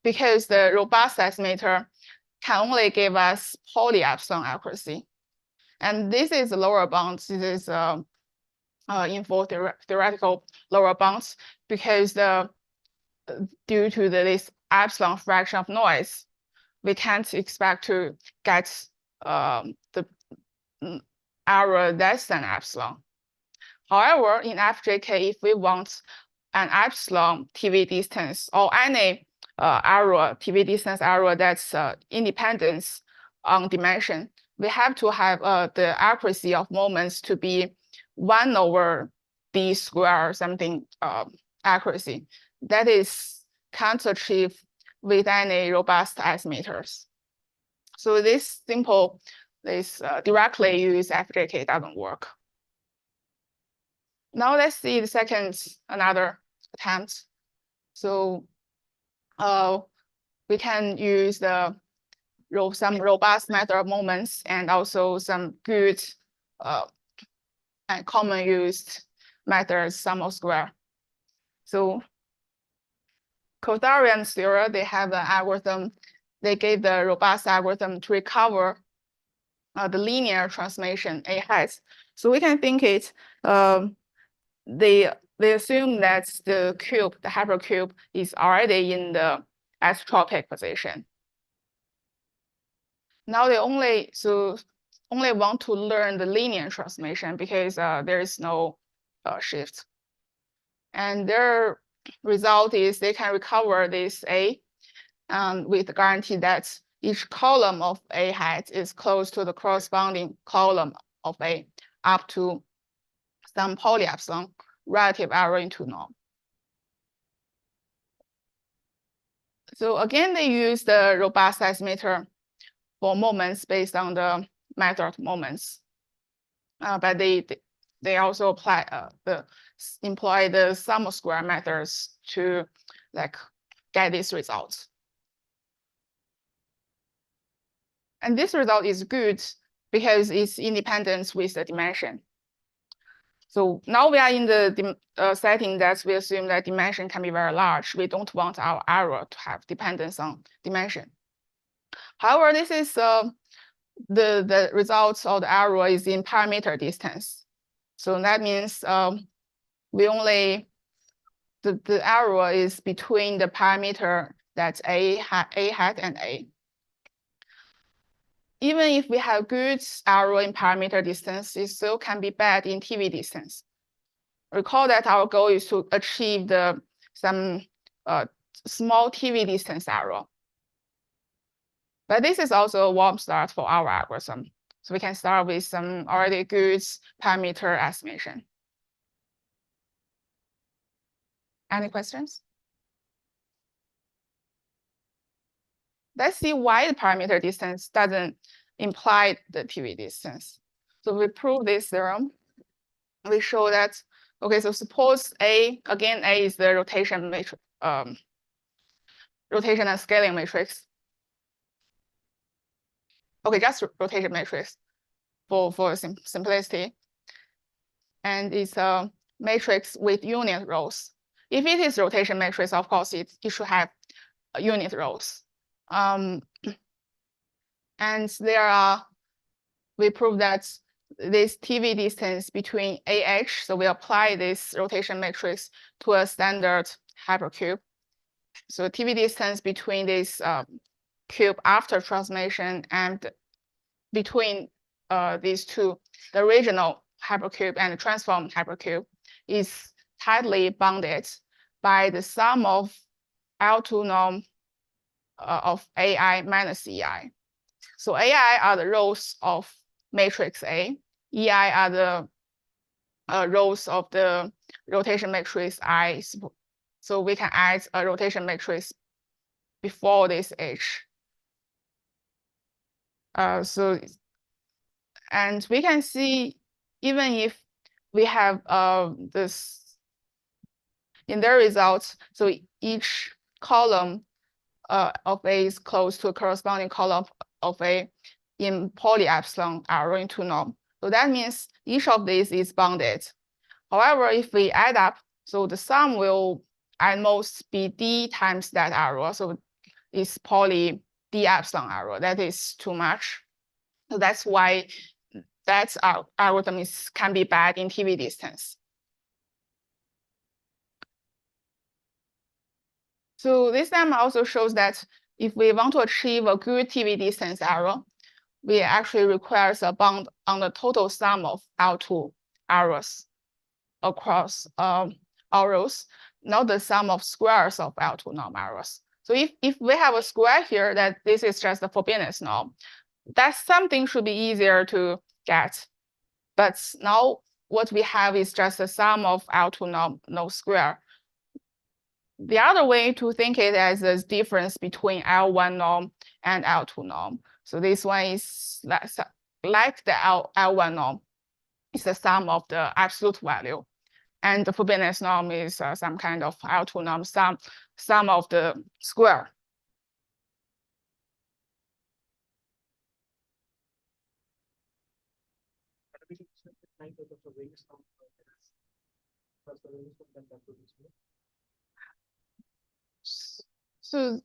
because the robust estimator can only give us poly epsilon accuracy. And this is the lower bounds. This is info theoretical lower bounds, because due to this epsilon fraction of noise, we can't expect to get the error less than epsilon. However, in FJK, if we want an epsilon TV distance or any error, TV distance error that's independence on dimension, we have to have the accuracy of moments to be 1/d square something accuracy. That is can't achieve with any robust estimators. So this directly use FJK doesn't work. Now let's see another attempt. So we can use some robust method of moments and also some good and common used methods, sum of square. So Kothari and Sierra, they have an algorithm. They gave the robust algorithm to recover the linear transformation A hat. So we can think it. They assume that the cube, the hypercube, is already in the isotropic position. Now they only want to learn the linear transformation because there is no shift. And their result is they can recover this A with the guarantee that each column of A hat is close to the corresponding column of A up to some polyepsilon relative error into norm. So again, they use the robust estimator for moments based on the method of moments. But they also employ the sum of square methods to get these results. And this result is good because it's independent with the dimension. So now we are in the setting that we assume that dimension can be very large. We don't want our error to have dependence on dimension. However, this is the results of the error is in parameter distance. So that means the error is between the parameter that's A hat and A. Even if we have good error in parameter distance, it still can be bad in TV distance. Recall that our goal is to achieve some small TV distance error. But this is also a warm start for our algorithm. So we can start with some already good parameter estimation. Any questions? Let's see why the parameter distance doesn't imply the TV distance. So we prove this theorem. We show that, okay, so suppose A, again, A is the rotation matrix, rotation and scaling matrix. Okay, just rotation matrix for simplicity. And it's a matrix with unit rows. If it is rotation matrix, of course, it should have unit rows. And we prove that this TV distance between AH, so we apply this rotation matrix to a standard hypercube. So TV distance between this cube after transformation and between these two, the original hypercube and the transformed hypercube, is tightly bounded by the sum of L2 norm of AI minus EI. So AI are the rows of matrix A. EI are the rows of the rotation matrix I. So we can add a rotation matrix before this H. And we can see even if we have this in their results, so each column of A is close to a corresponding column of A in polyepsilon error into norm. So that means each of these is bounded. However, if we add up, so the sum will at most be D times that error. So it's poly D epsilon error. That is too much. So that's why our algorithm can be bad in TV distance. So this lemma also shows that if we want to achieve a good TV distance error, we actually requires a bound on the total sum of L2 errors. across arrows, not the sum of squares of L2 norm arrows. So if we have a square here, that this is just the forbiddance norm, that something should be easier to get. But now what we have is just the sum of L2 norm, no square. The other way to think it as a difference between L1 norm and L2 norm. So this one is like the L1 norm. It's the sum of the absolute value. And the forbiddance norm is some kind of L2 norm, sum of the square. So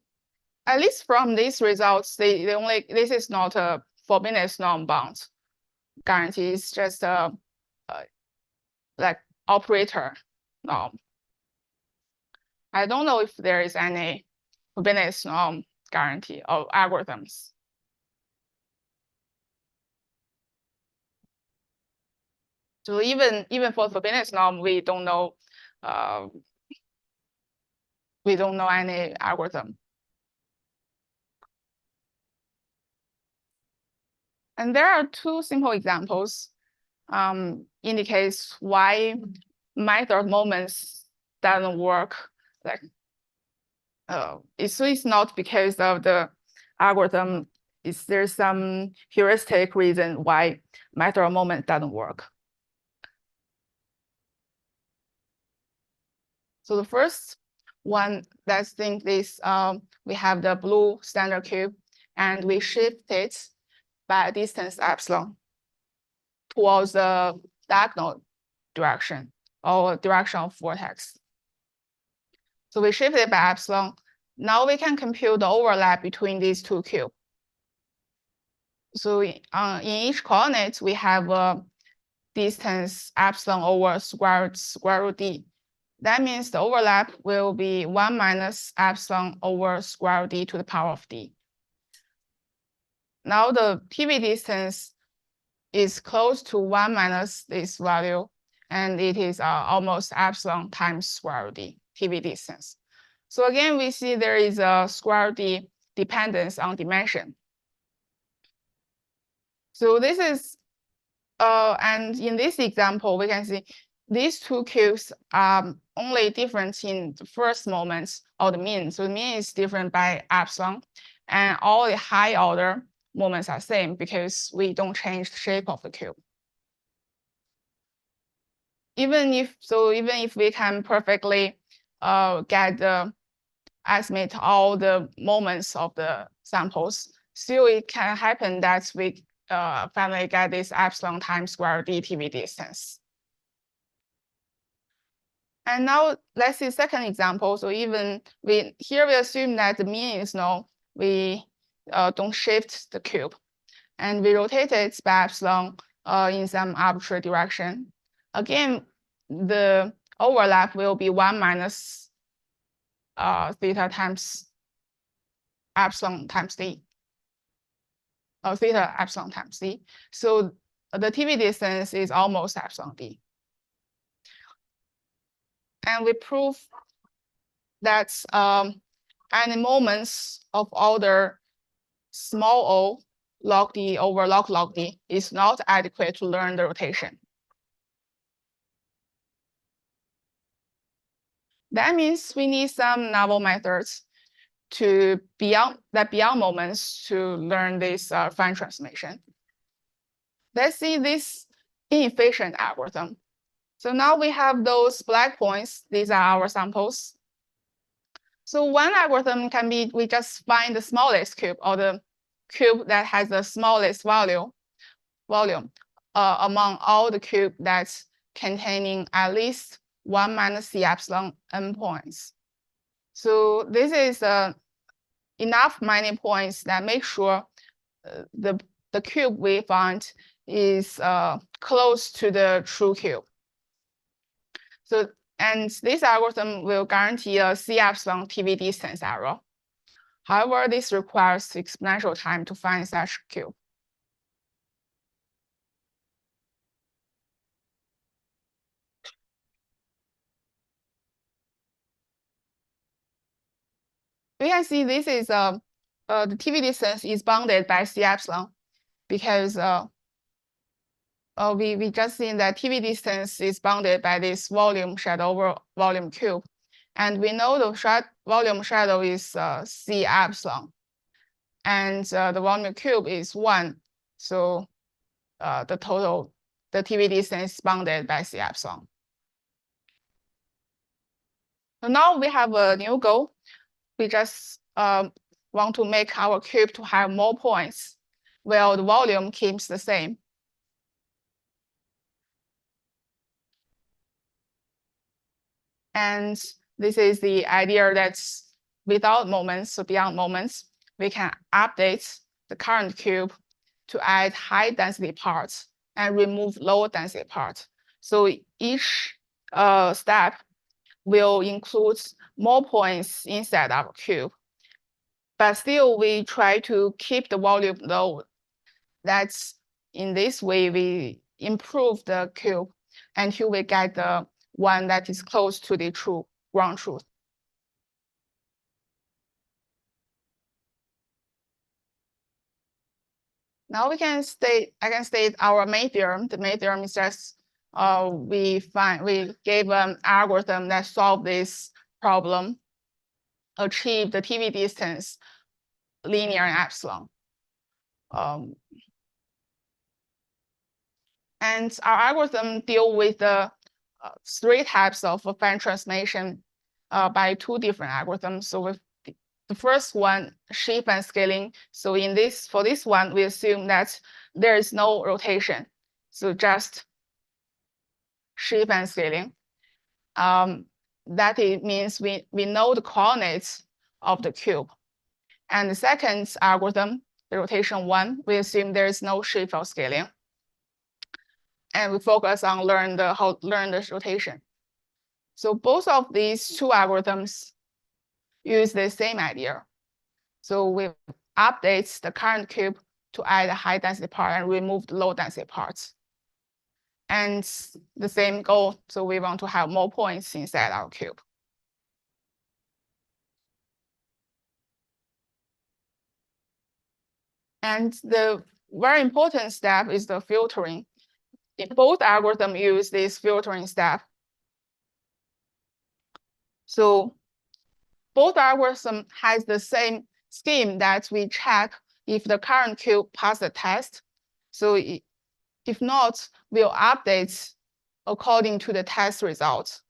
at least from these results, this is not a forbiddance norm bound guarantee. It's just a like operator norm. I don't know if there is any forbiddance norm guarantee of algorithms. So even for forbiddance norm, we don't know any algorithm. And there are two simple examples indicates why method moments doesn't work. Like it's not because of the algorithm. There's some heuristic reason why method moment doesn't work. So the first one, let's think this, we have the blue standard cube and we shift it by a distance epsilon towards the diagonal direction or direction of vertex. So we shift it by epsilon. Now we can compute the overlap between these two cubes. So in each coordinate, we have a distance epsilon over square root d. That means the overlap will be 1 minus epsilon over square root d to the power of d. Now the TV distance is close to 1 minus this value, and it is almost epsilon times square root d, TV distance. So again, we see there is a square root d dependence on dimension. So this is, and in this example, we can see these two cubes are only different in the first moments of the mean. So the mean is different by epsilon, and all the high order moments are same because we don't change the shape of the cube. Even if we can perfectly get the estimate all the moments of the samples, still it can happen that we finally get this epsilon times square root d TV distance. And now let's see second example. So even here we assume that the mean is known. We don't shift the cube, and we rotate it by epsilon in some arbitrary direction. Again, the overlap will be 1 minus theta times epsilon times d. Theta epsilon times d. So the TV distance is almost epsilon d. And we prove that any moments of order small o log d over log d is not adequate to learn the rotation. That means we need some novel methods to beyond moments to learn this fine transformation. Let's see this inefficient algorithm. So now we have those black points. These are our samples. So one algorithm can be, we just find the smallest cube or the cube that has the smallest volume among all the cube that's containing at least 1 minus c epsilon n points. So this is enough many points that make sure the cube we find is close to the true cube. So, and this algorithm will guarantee a c epsilon TV distance error. However, this requires exponential time to find such cube. we can see this is the TV distance is bounded by C epsilon, because we just seen that TV distance is bounded by this volume shadow over volume cube, and we know the volume shadow is C epsilon, and the volume cube is 1. So the TV distance is bounded by C epsilon. So now we have a new goal. We just want to make our cube to have more points, while the volume keeps the same. And this is the idea that's without moments, so beyond moments, we can update the current cube to add high density parts and remove low density parts. So each step will include more points inside our cube. But still, we try to keep the volume low. That's in this way, we improve the cube until we get the one that is close to the true ground truth. Now I can state our main theorem. The main theorem is just we gave an algorithm that solved this problem, achieve the TV distance linear in epsilon. And our algorithm deal with the 3 types of fan transformation by 2 different algorithms. So with the first one, shape and scaling. So for this one, we assume that there is no rotation. So just shape and scaling. That it means we know the coordinates of the cube. And the second algorithm, the rotation one, we assume there is no shape or scaling. And we focus on learn the rotation. So both of these 2 algorithms use the same idea. So we update the current cube to add a high density part and remove the low density parts. And the same goal, so we want to have more points inside our cube. And the very important step is the filtering. Both algorithms use this filtering step. So both algorithms has the same scheme that we check if the current cube passes the test. So if not, we'll update according to the test results.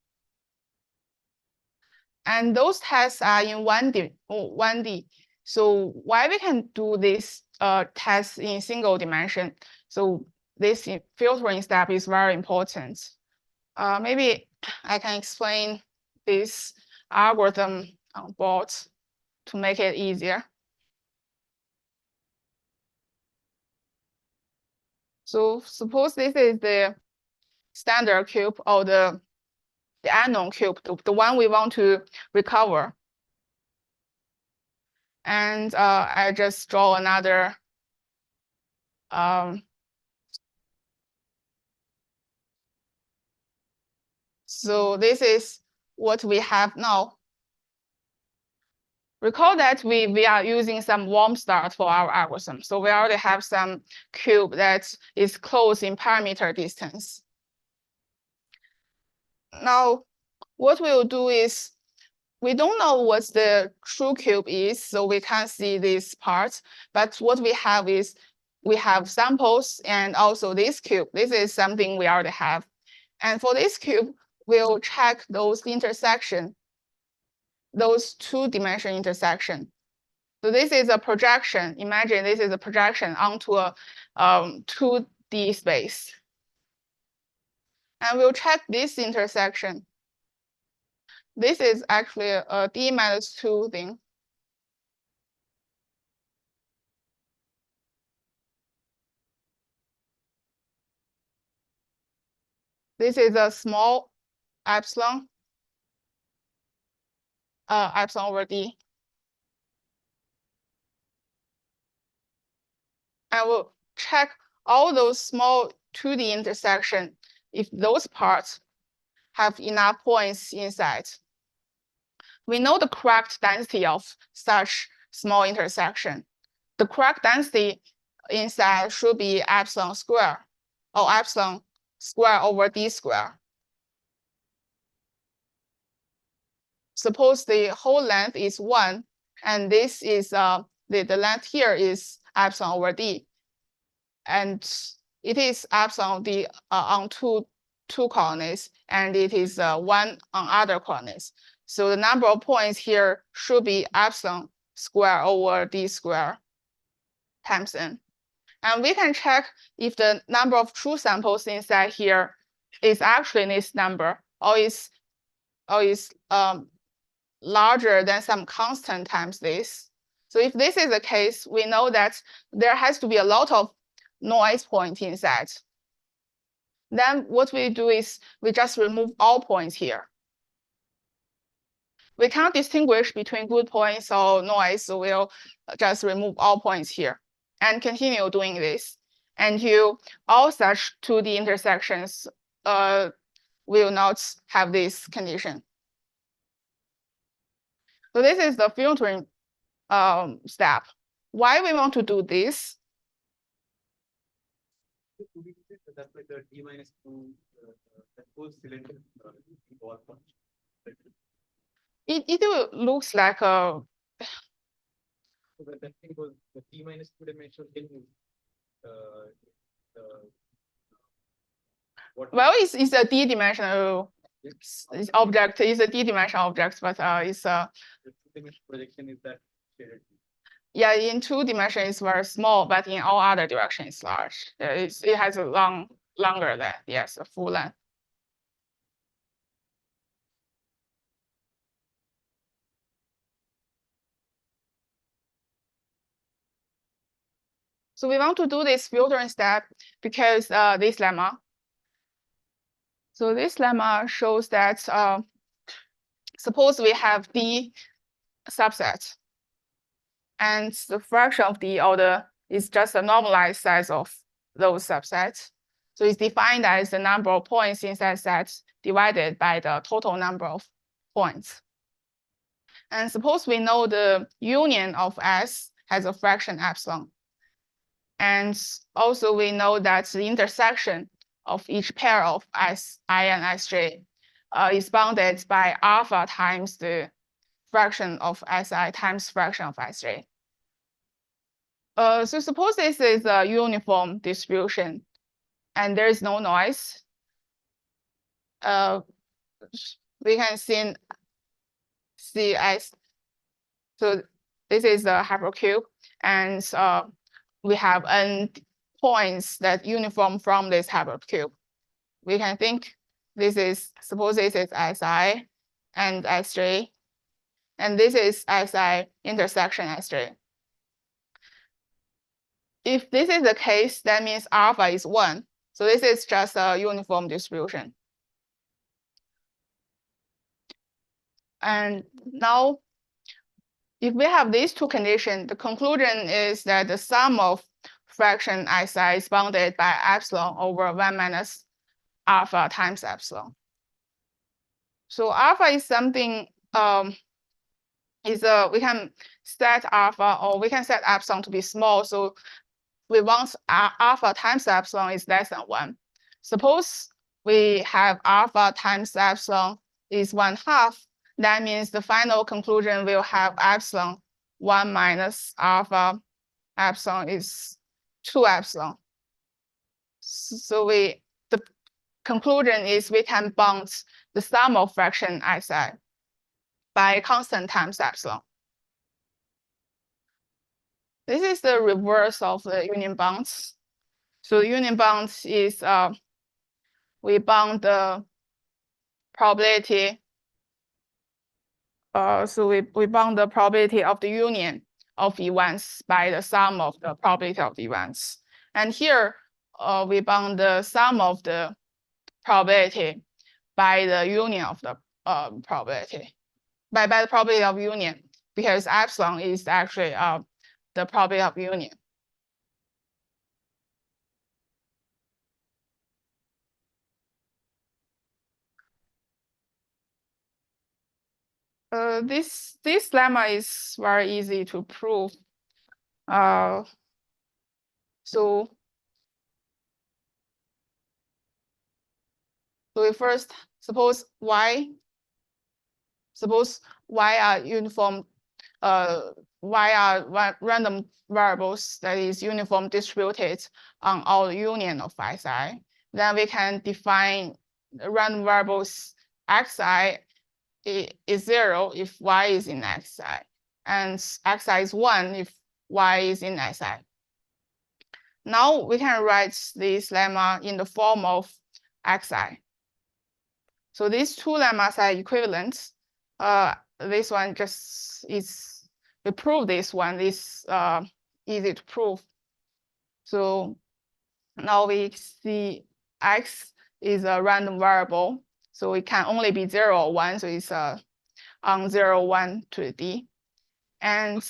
And those tests are in 1D. So why we can do this test in single dimension? So this filtering step is very important. Maybe I can explain this algorithm on board to make it easier. So suppose this is the standard cube or the unknown cube, the one we want to recover. And I just draw another so this is what we have now. Recall that we are using some warm start for our algorithm. So we already have some cube that is close in parameter distance. Now, what we'll do is, we don't know what the true cube is, so we can't see this part. But what we have is, we have samples and also this cube. This is something we already have. And for this cube, we'll check those intersection, those 2-dimensional intersection. So this is a projection. Imagine this is a projection onto a 2D space. And we'll check this intersection. This is actually a D-2 thing. This is a small epsilon, epsilon over D. And we'll check all those small 2D intersection if those parts have enough points inside. we know the correct density of such small intersection. The correct density inside should be epsilon square, or epsilon square over d square. Suppose the whole length is 1, and this is the length here is epsilon over d. And it is epsilon d on two coordinates, and it is 1 on other coordinates. So the number of points here should be epsilon square over d square times n. And we can check if the number of true samples inside here is actually this number, or is larger than some constant times this. So if this is the case, we know that there has to be a lot of noise point inside. Then what we do is we just remove all points here. We can't distinguish between good points or noise, so we'll just remove all points here and continue doing this until all such 2D intersections will not have this condition. So this is the filtering step. Why we want to do this? That's like the d minus 2, that whole cylinder ball point. It looks like a. So that thing was the d minus 2 dimensional thing is well, it's a d-dimensional object. It's a d-dimensional object, but it's a. The 2-dimensional projection is that shaded. Yeah, in 2 dimensions it's very small, but in all other directions it's large. It has a longer length. Yes, a full length. So we want to do this filtering step because this lemma. So this lemma shows that suppose we have D subset, and the fraction of D order is just a normalized size of those subsets. So it's defined as the number of points inside set divided by the total number of points. And suppose we know the union of S has a fraction epsilon. And also we know that the intersection of each pair of Si and Sj is bounded by alpha times the fraction of Si times fraction of Sj. So suppose this is a uniform distribution and there is no noise. We can see as, so this is the hypercube, and we have n points that uniform from this hypercube. We can think this is, suppose this is Si and Sj, and this is Si intersection Sj. If this is the case, that means alpha is 1. So this is just a uniform distribution. And now, if we have these two conditions, the conclusion is that the sum of fraction Si is bounded by epsilon over 1 minus alpha times epsilon. So alpha is something, we can set alpha, or we can set epsilon to be small. So we want alpha times epsilon is less than 1. Suppose we have alpha times epsilon is 1/2. That means the final conclusion will have epsilon 1 minus alpha epsilon is 2 epsilon. So the conclusion is we can bound the sum of fraction Si by constant times epsilon. This is the reverse of the union bounds. So the union bounds is we bound the probability. So we bound the probability of the union of events by the sum of the probability of the events. And here we bound the sum of the probability by the union of the probability, by the probability of union, because epsilon is actually the probability of union. This lemma is very easy to prove. So we first suppose y are uniform. Y are random variables that is uniform distributed on all union of xi. Then we can define random variables xi is 0 if y is in xi, and xi is 1 if y is in xi. Now we can write this lemma in the form of xi. So these two lemmas are equivalent. This one just is, we prove this one is easy to prove. So now we see x is a random variable. So it can only be 0 or 1. So it's on 0, 1 to the d. And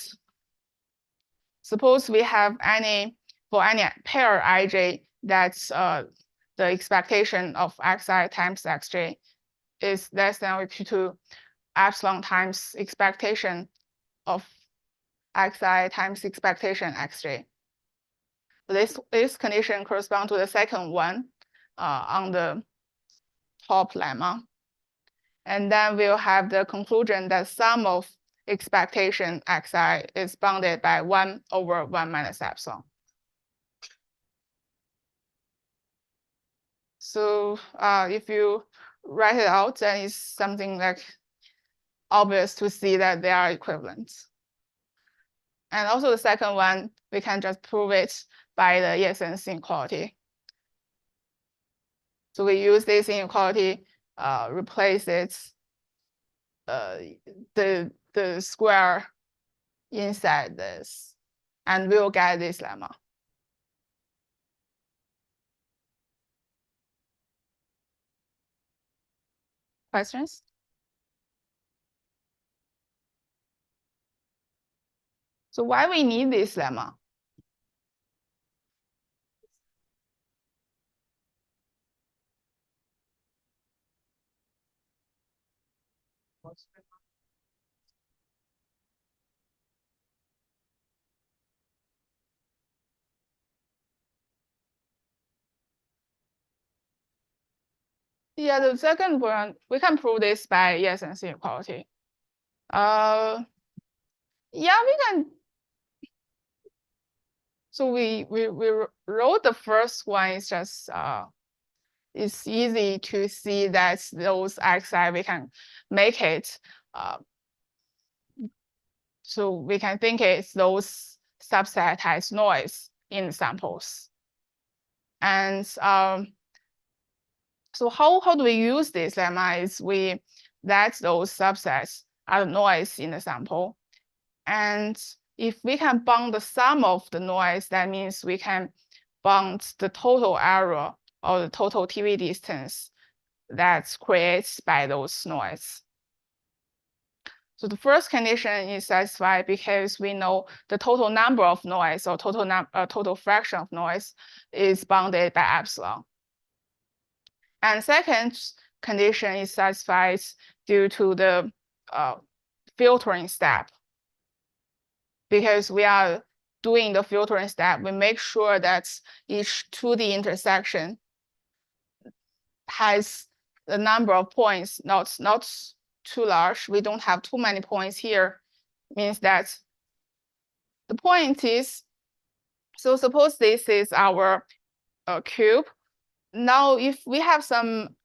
suppose we have for any pair ij, that's the expectation of xi times xj is less than or equal to epsilon times expectation of xi times expectation xj. This condition corresponds to the second one on the top lemma. And then we'll have the conclusion that sum of expectation xi is bounded by 1 over 1 minus epsilon. So if you write it out, then it's something like obvious to see that they are equivalent. And also the second one, we can just prove it by the essence inequality. So we use this inequality, replace it, the square inside this, and we'll get this lemma. Questions? So why we need this lemma? Yeah, the second one, we can prove this by essence inequality. Yeah, we can. So we wrote the first one is just it's easy to see that those xi we can make it. So we can think it's those subset has noise in samples. And so how do we use this lemma is we let those subsets are the noise in the sample. And if we can bound the sum of the noise, that means we can bound the total error or the total TV distance that's created by those noise. So the first condition is satisfied because we know the total number of noise or total fraction of noise is bounded by epsilon. And second condition is satisfied due to the filtering step. Because we are doing the filtering step, we make sure that each 2D intersection has the number of points not too large. We don't have too many points here. Means that the point is, so suppose this is our cube. Now, if we have some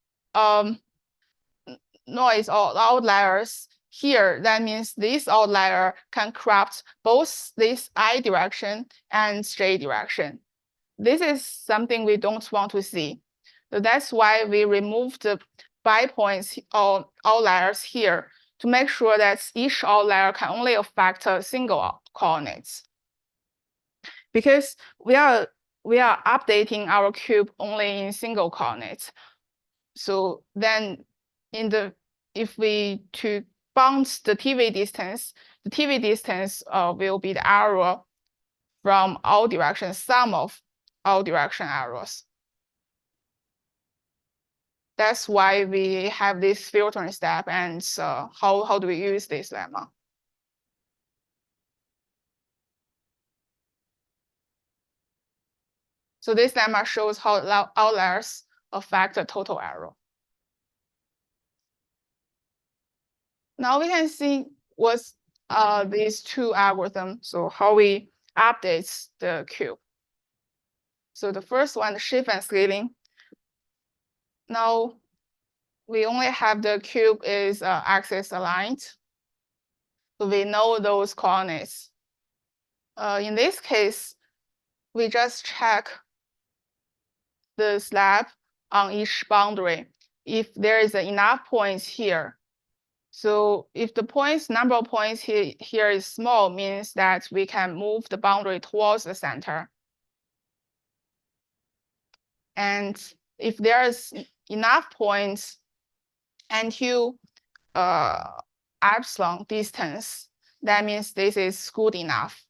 noise or outliers here, that means this outlier can corrupt both this I direction and J direction. This is something we don't want to see. So that's why we remove the bipoints or outliers here to make sure that each outlier can only affect a single coordinates. Because we are updating our cube only in single coordinates. So then if we to bound the TV distance, the TV distance will be the error from all directions, sum of all direction errors. That's why we have this filtering step, and how do we use this lemma? So this lemma shows how outliers affect the total error. Now we can see what's these two algorithms, so how we update the cube. So the first one, the shift and scaling. Now we only have the cube is axis aligned. So we know those coordinates. In this case, we just check the slab on each boundary if there is enough points here. So if the number of points here is small, means that we can move the boundary towards the center. And if there's enough points until epsilon distance, that means this is good enough.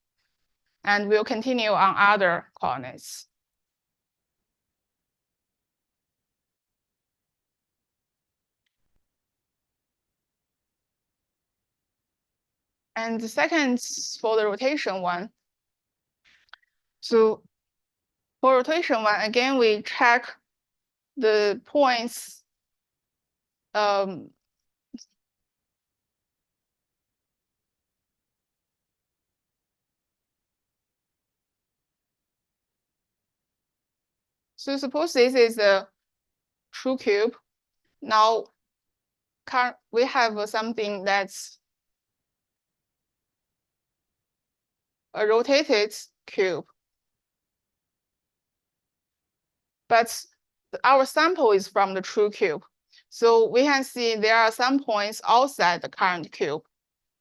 And we'll continue on other coordinates. And the second for the rotation one. So for rotation one, again, we check the points so suppose this is a true cube. Now we have something that's a rotated cube. But our sample is from the true cube. So we can see there are some points outside the current cube.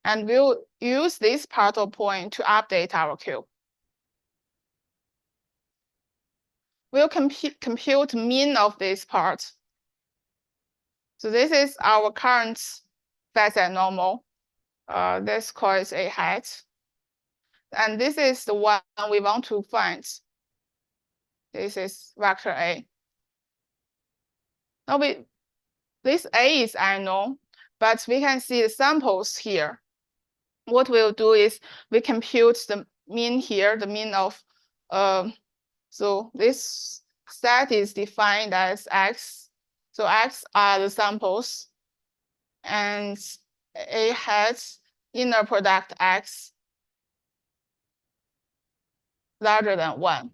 And we'll use this part of point to update our cube. We'll compute mean of this part. So this is our current facet normal. Let's call it a hat. And this is the one we want to find. This is vector A. Now this A is unknown, but we can see the samples here. What we'll do is we compute the mean here, the mean of, so this set is defined as X. So X are the samples, and A has inner product X larger than 1.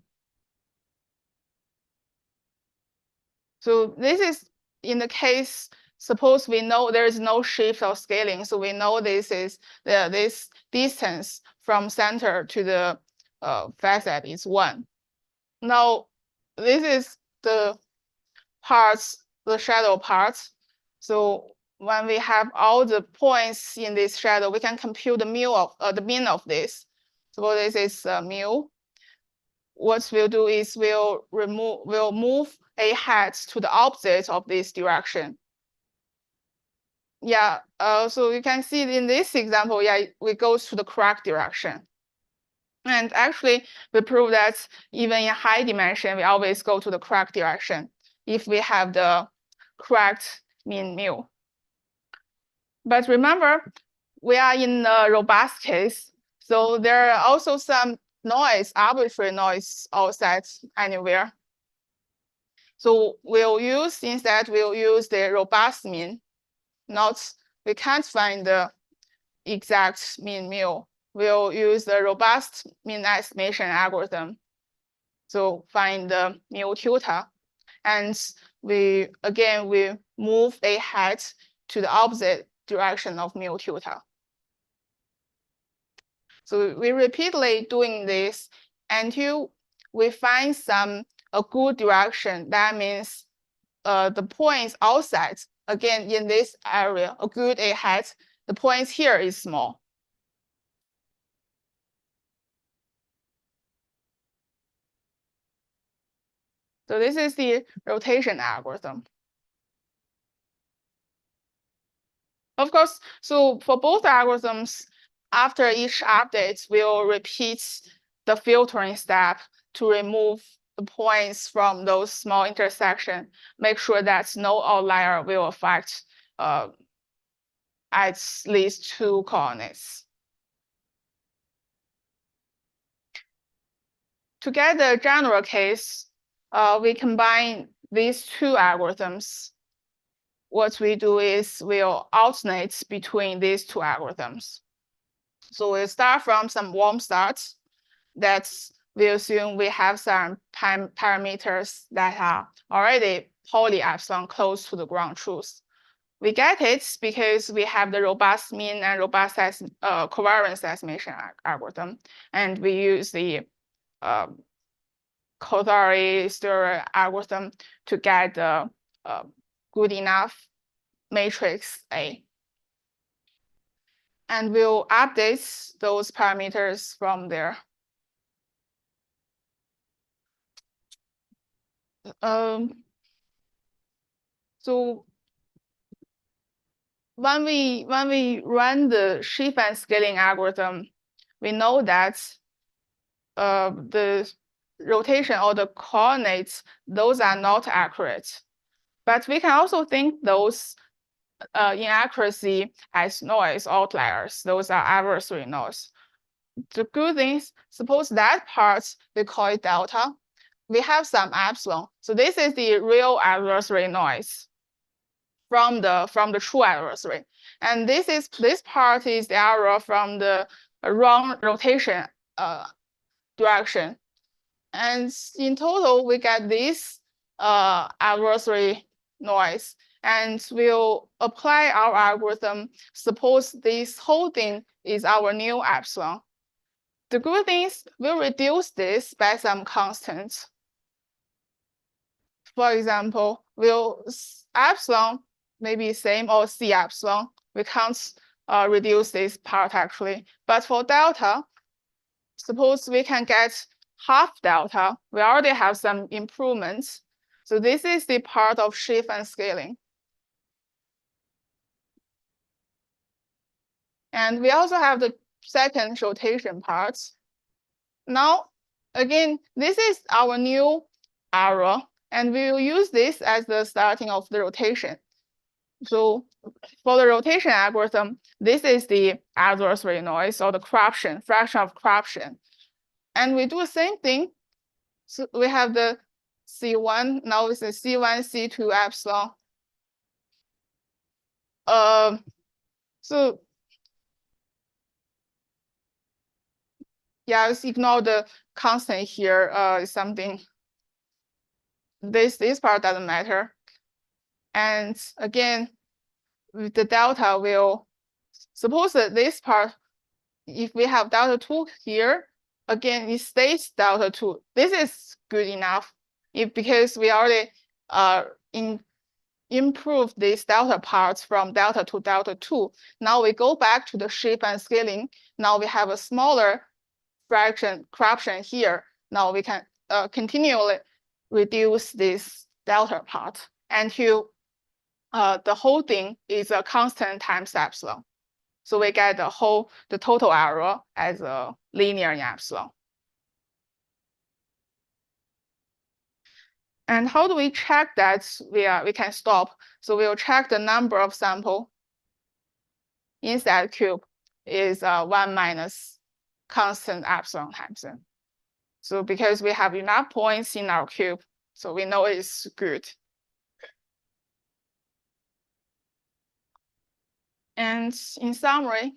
So this is in the case, suppose we know there is no shift or scaling. So we know this is this distance from center to the facet is 1. Now, this is the parts, the shadow parts. So when we have all the points in this shadow, we can compute the mean of this. So this is mu. What we'll do is we'll move a hat to the opposite of this direction. Yeah, so you can see in this example, yeah, we go to the correct direction. And actually, we prove that even in high dimension, we always go to the correct direction if we have the correct mean mu. But remember, we are in a robust case, so there are also some noise, arbitrary noise outside anywhere. So instead we'll use the robust mean. We can't find the exact mean mu. We'll use the robust mean estimation algorithm. So find the mu tilde. And we move a hat to the opposite direction of mu tilde. So we repeatedly doing this until we find a good direction. That means the points outside, again, in this area, a good A hat, the points here is small. So this is the rotation algorithm. Of course, so for both algorithms, after each update, we'll repeat the filtering step to remove the points from those small intersections, make sure that no outlier will affect at least 2 coordinates. To get the general case, we combine these two algorithms. What we do is we'll alternate between these two algorithms. So we'll start from some warm starts. That's we assume we have some parameters that are already poly epsilon close to the ground truth. We get it because we have the robust mean and robust covariance estimation algorithm, and we use the Coulthard algorithm to get the good enough matrix A. And we'll update those parameters from there. So when we run the shift and scaling algorithm, we know that the rotation or the coordinates, those are not accurate. But we can also think those inaccuracy as noise outliers. Those are adversary noise. The good thing is, suppose that part, we call it delta. We have some epsilon. So this is the real adversary noise from the true adversary. And this part is the error from the wrong rotation direction. And in total, we get this adversary noise. And we'll apply our algorithm. Suppose this whole thing is our new epsilon. The good thing is we'll reduce this by some constants. For example, will epsilon maybe same or C epsilon. We can't reduce this part actually. But for delta, suppose we can get half delta. We already have some improvements. So this is the part of shift and scaling. And we also have the second rotation part. Now, again, this is our new error, and we will use this as the starting of the rotation. So for the rotation algorithm, this is the adversary noise or the corruption, fraction of corruption. And we do the same thing. So we have the C1, now it's the C1, C2 epsilon. So yeah, let's ignore the constant here. Something. This part doesn't matter. And again, the delta will suppose that this part, if we have delta 2 here, again, it stays delta 2. This is good enough because we already improved these delta parts from delta to delta 2. Now we go back to the shift and scaling. Now we have a smaller corruption here. Now we can continually reduce this delta part until the whole thing is a constant times epsilon. So we get the total error as a linear in epsilon. And how do we check that we can stop? So we'll check the number of sample inside cube is 1 minus constant epsilon times n. So because we have enough points in our cube, so we know it's good. And in summary,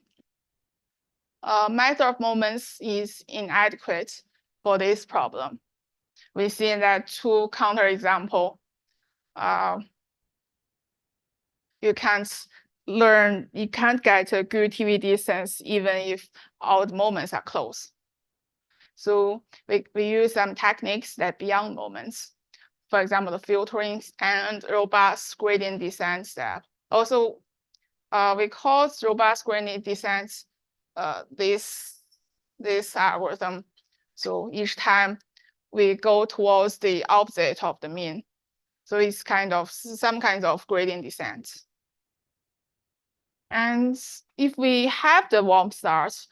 method of moments is inadequate for this problem. We see that 2 counterexample. You can't get a good TV distance even if all the moments are close. So we use some techniques that beyond moments. For example, the filtering and robust gradient descent step. Also, we call robust gradient descent this algorithm. So each time we go towards the opposite of the mean. So it's kind of some kinds of gradient descent. And if we have the warm start,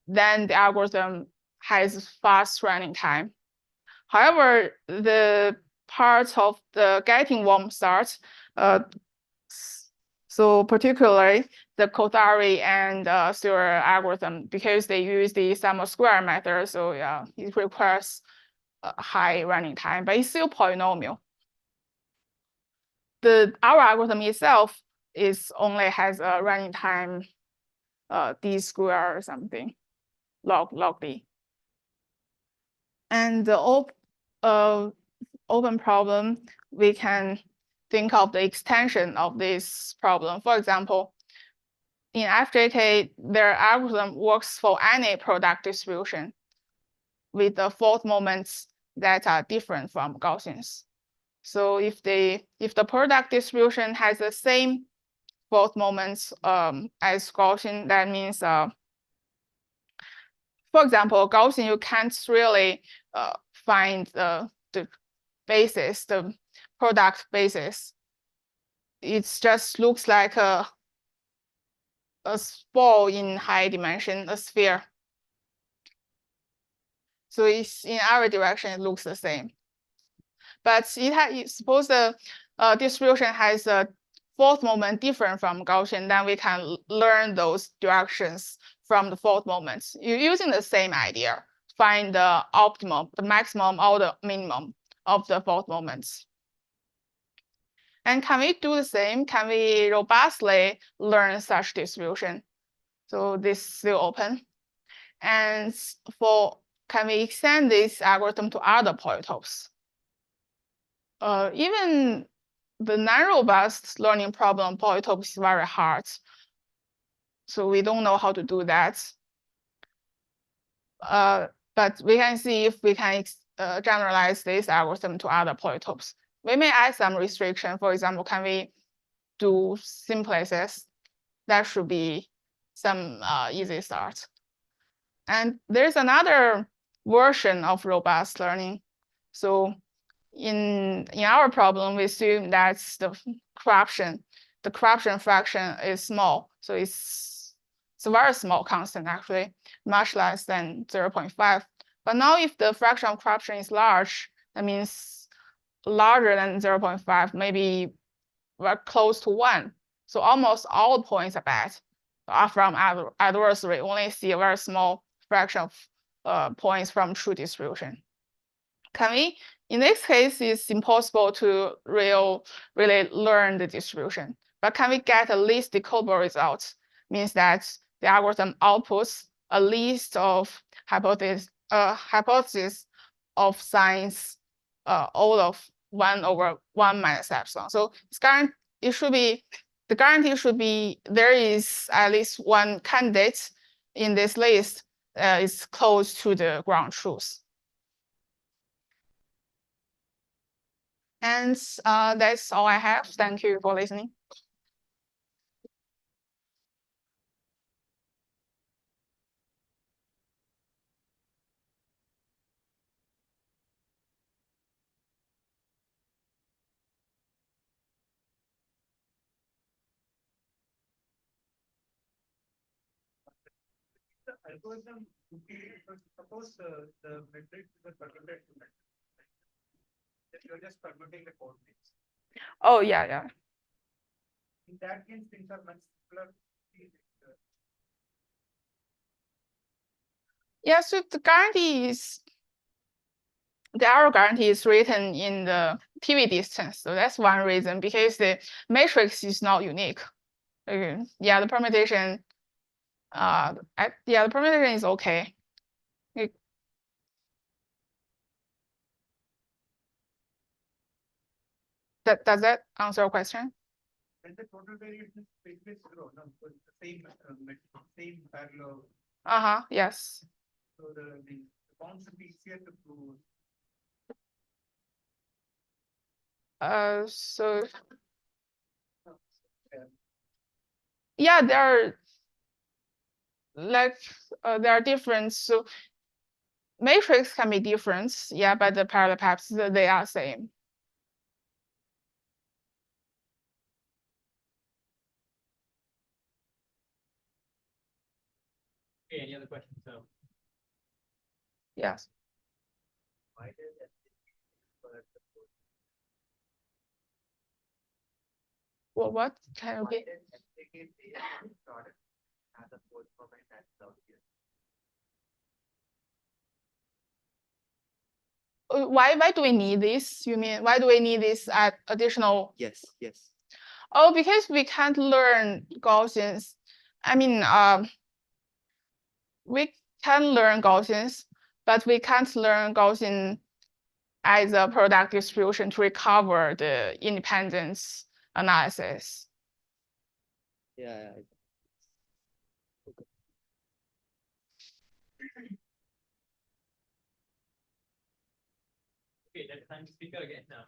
then the algorithm has fast running time. However, the part of the getting warm start, so particularly the Kothari and Stewart algorithm, because they use the sum of square method, so yeah, it requires a high running time, but it's still polynomial. Our algorithm itself only has a running time d square or something, log d. And the open problem, we can think of the extension of this problem. For example, in FJK, their algorithm works for any product distribution with the fault moments that are different from Gaussians. So if the product distribution has the same fault moments as Gaussian, that means, for example, Gaussian, you can't really find the basis, the product basis. It just looks like a ball in high dimension, a sphere. So it's in our direction, it looks the same. But suppose the distribution has a fault moment different from Gaussian, then we can learn those directions from the fault moments. You're using the same idea, find the optimum, the maximum or the minimum of the fault moments. And can we do the same? Can we robustly learn such distribution? So this is still open. And can we extend this algorithm to other polytopes? Even the non-robust learning problem polytope is very hard. So we don't know how to do that. But we can see if we can generalize this algorithm to other polytopes. We may add some restriction. For example, can we do simplices? That should be some easy start. And there's another version of robust learning. So in our problem, we assume that the corruption fraction is small. So it's a very small constant, actually, much less than 0.5. But now if the fraction of corruption is large, that means larger than 0.5, maybe we're close to 1. So almost all points are bad. From adversary, only see a very small fraction of points from true distribution. Can we? In this case, it's impossible to really learn the distribution. But can we get a least decodable result? Means that the algorithm outputs a list of hypotheses of signs all of 1/1 minus epsilon. So the guarantee should be there is at least one candidate in this list is close to the ground truth. And that's all I have. Thank you for listening. Algorithm, suppose the metric is a permutation metric. That you're just permuting the coordinates. Oh, yeah. In that case, things are much simpler. Yeah, so the error guarantee is written in the PV distance. So that's one reason, because the matrix is not unique. Okay. Yeah, the permutation. The permutation is okay. Does that answer your question? And the total variation is basically 0, no? So it's the same parallel. Yes. So the bound should be easier to prove. So yeah, there are different. So matrix can be different, yeah, but the parallel paths they are same. Okay, any other questions? Yes. Why does FSTTCS for the code? Well, what can Why you does FSTTCS product have a code format that's out here? why do we need this? You mean why do we need this additional? Yes, yes. Oh, because we can't learn Gaussians. I mean, we can learn Gaussians, but we can't learn Gaussian as a product distribution to recover the independence analysis. Yeah. Okay, let's find speaker again now.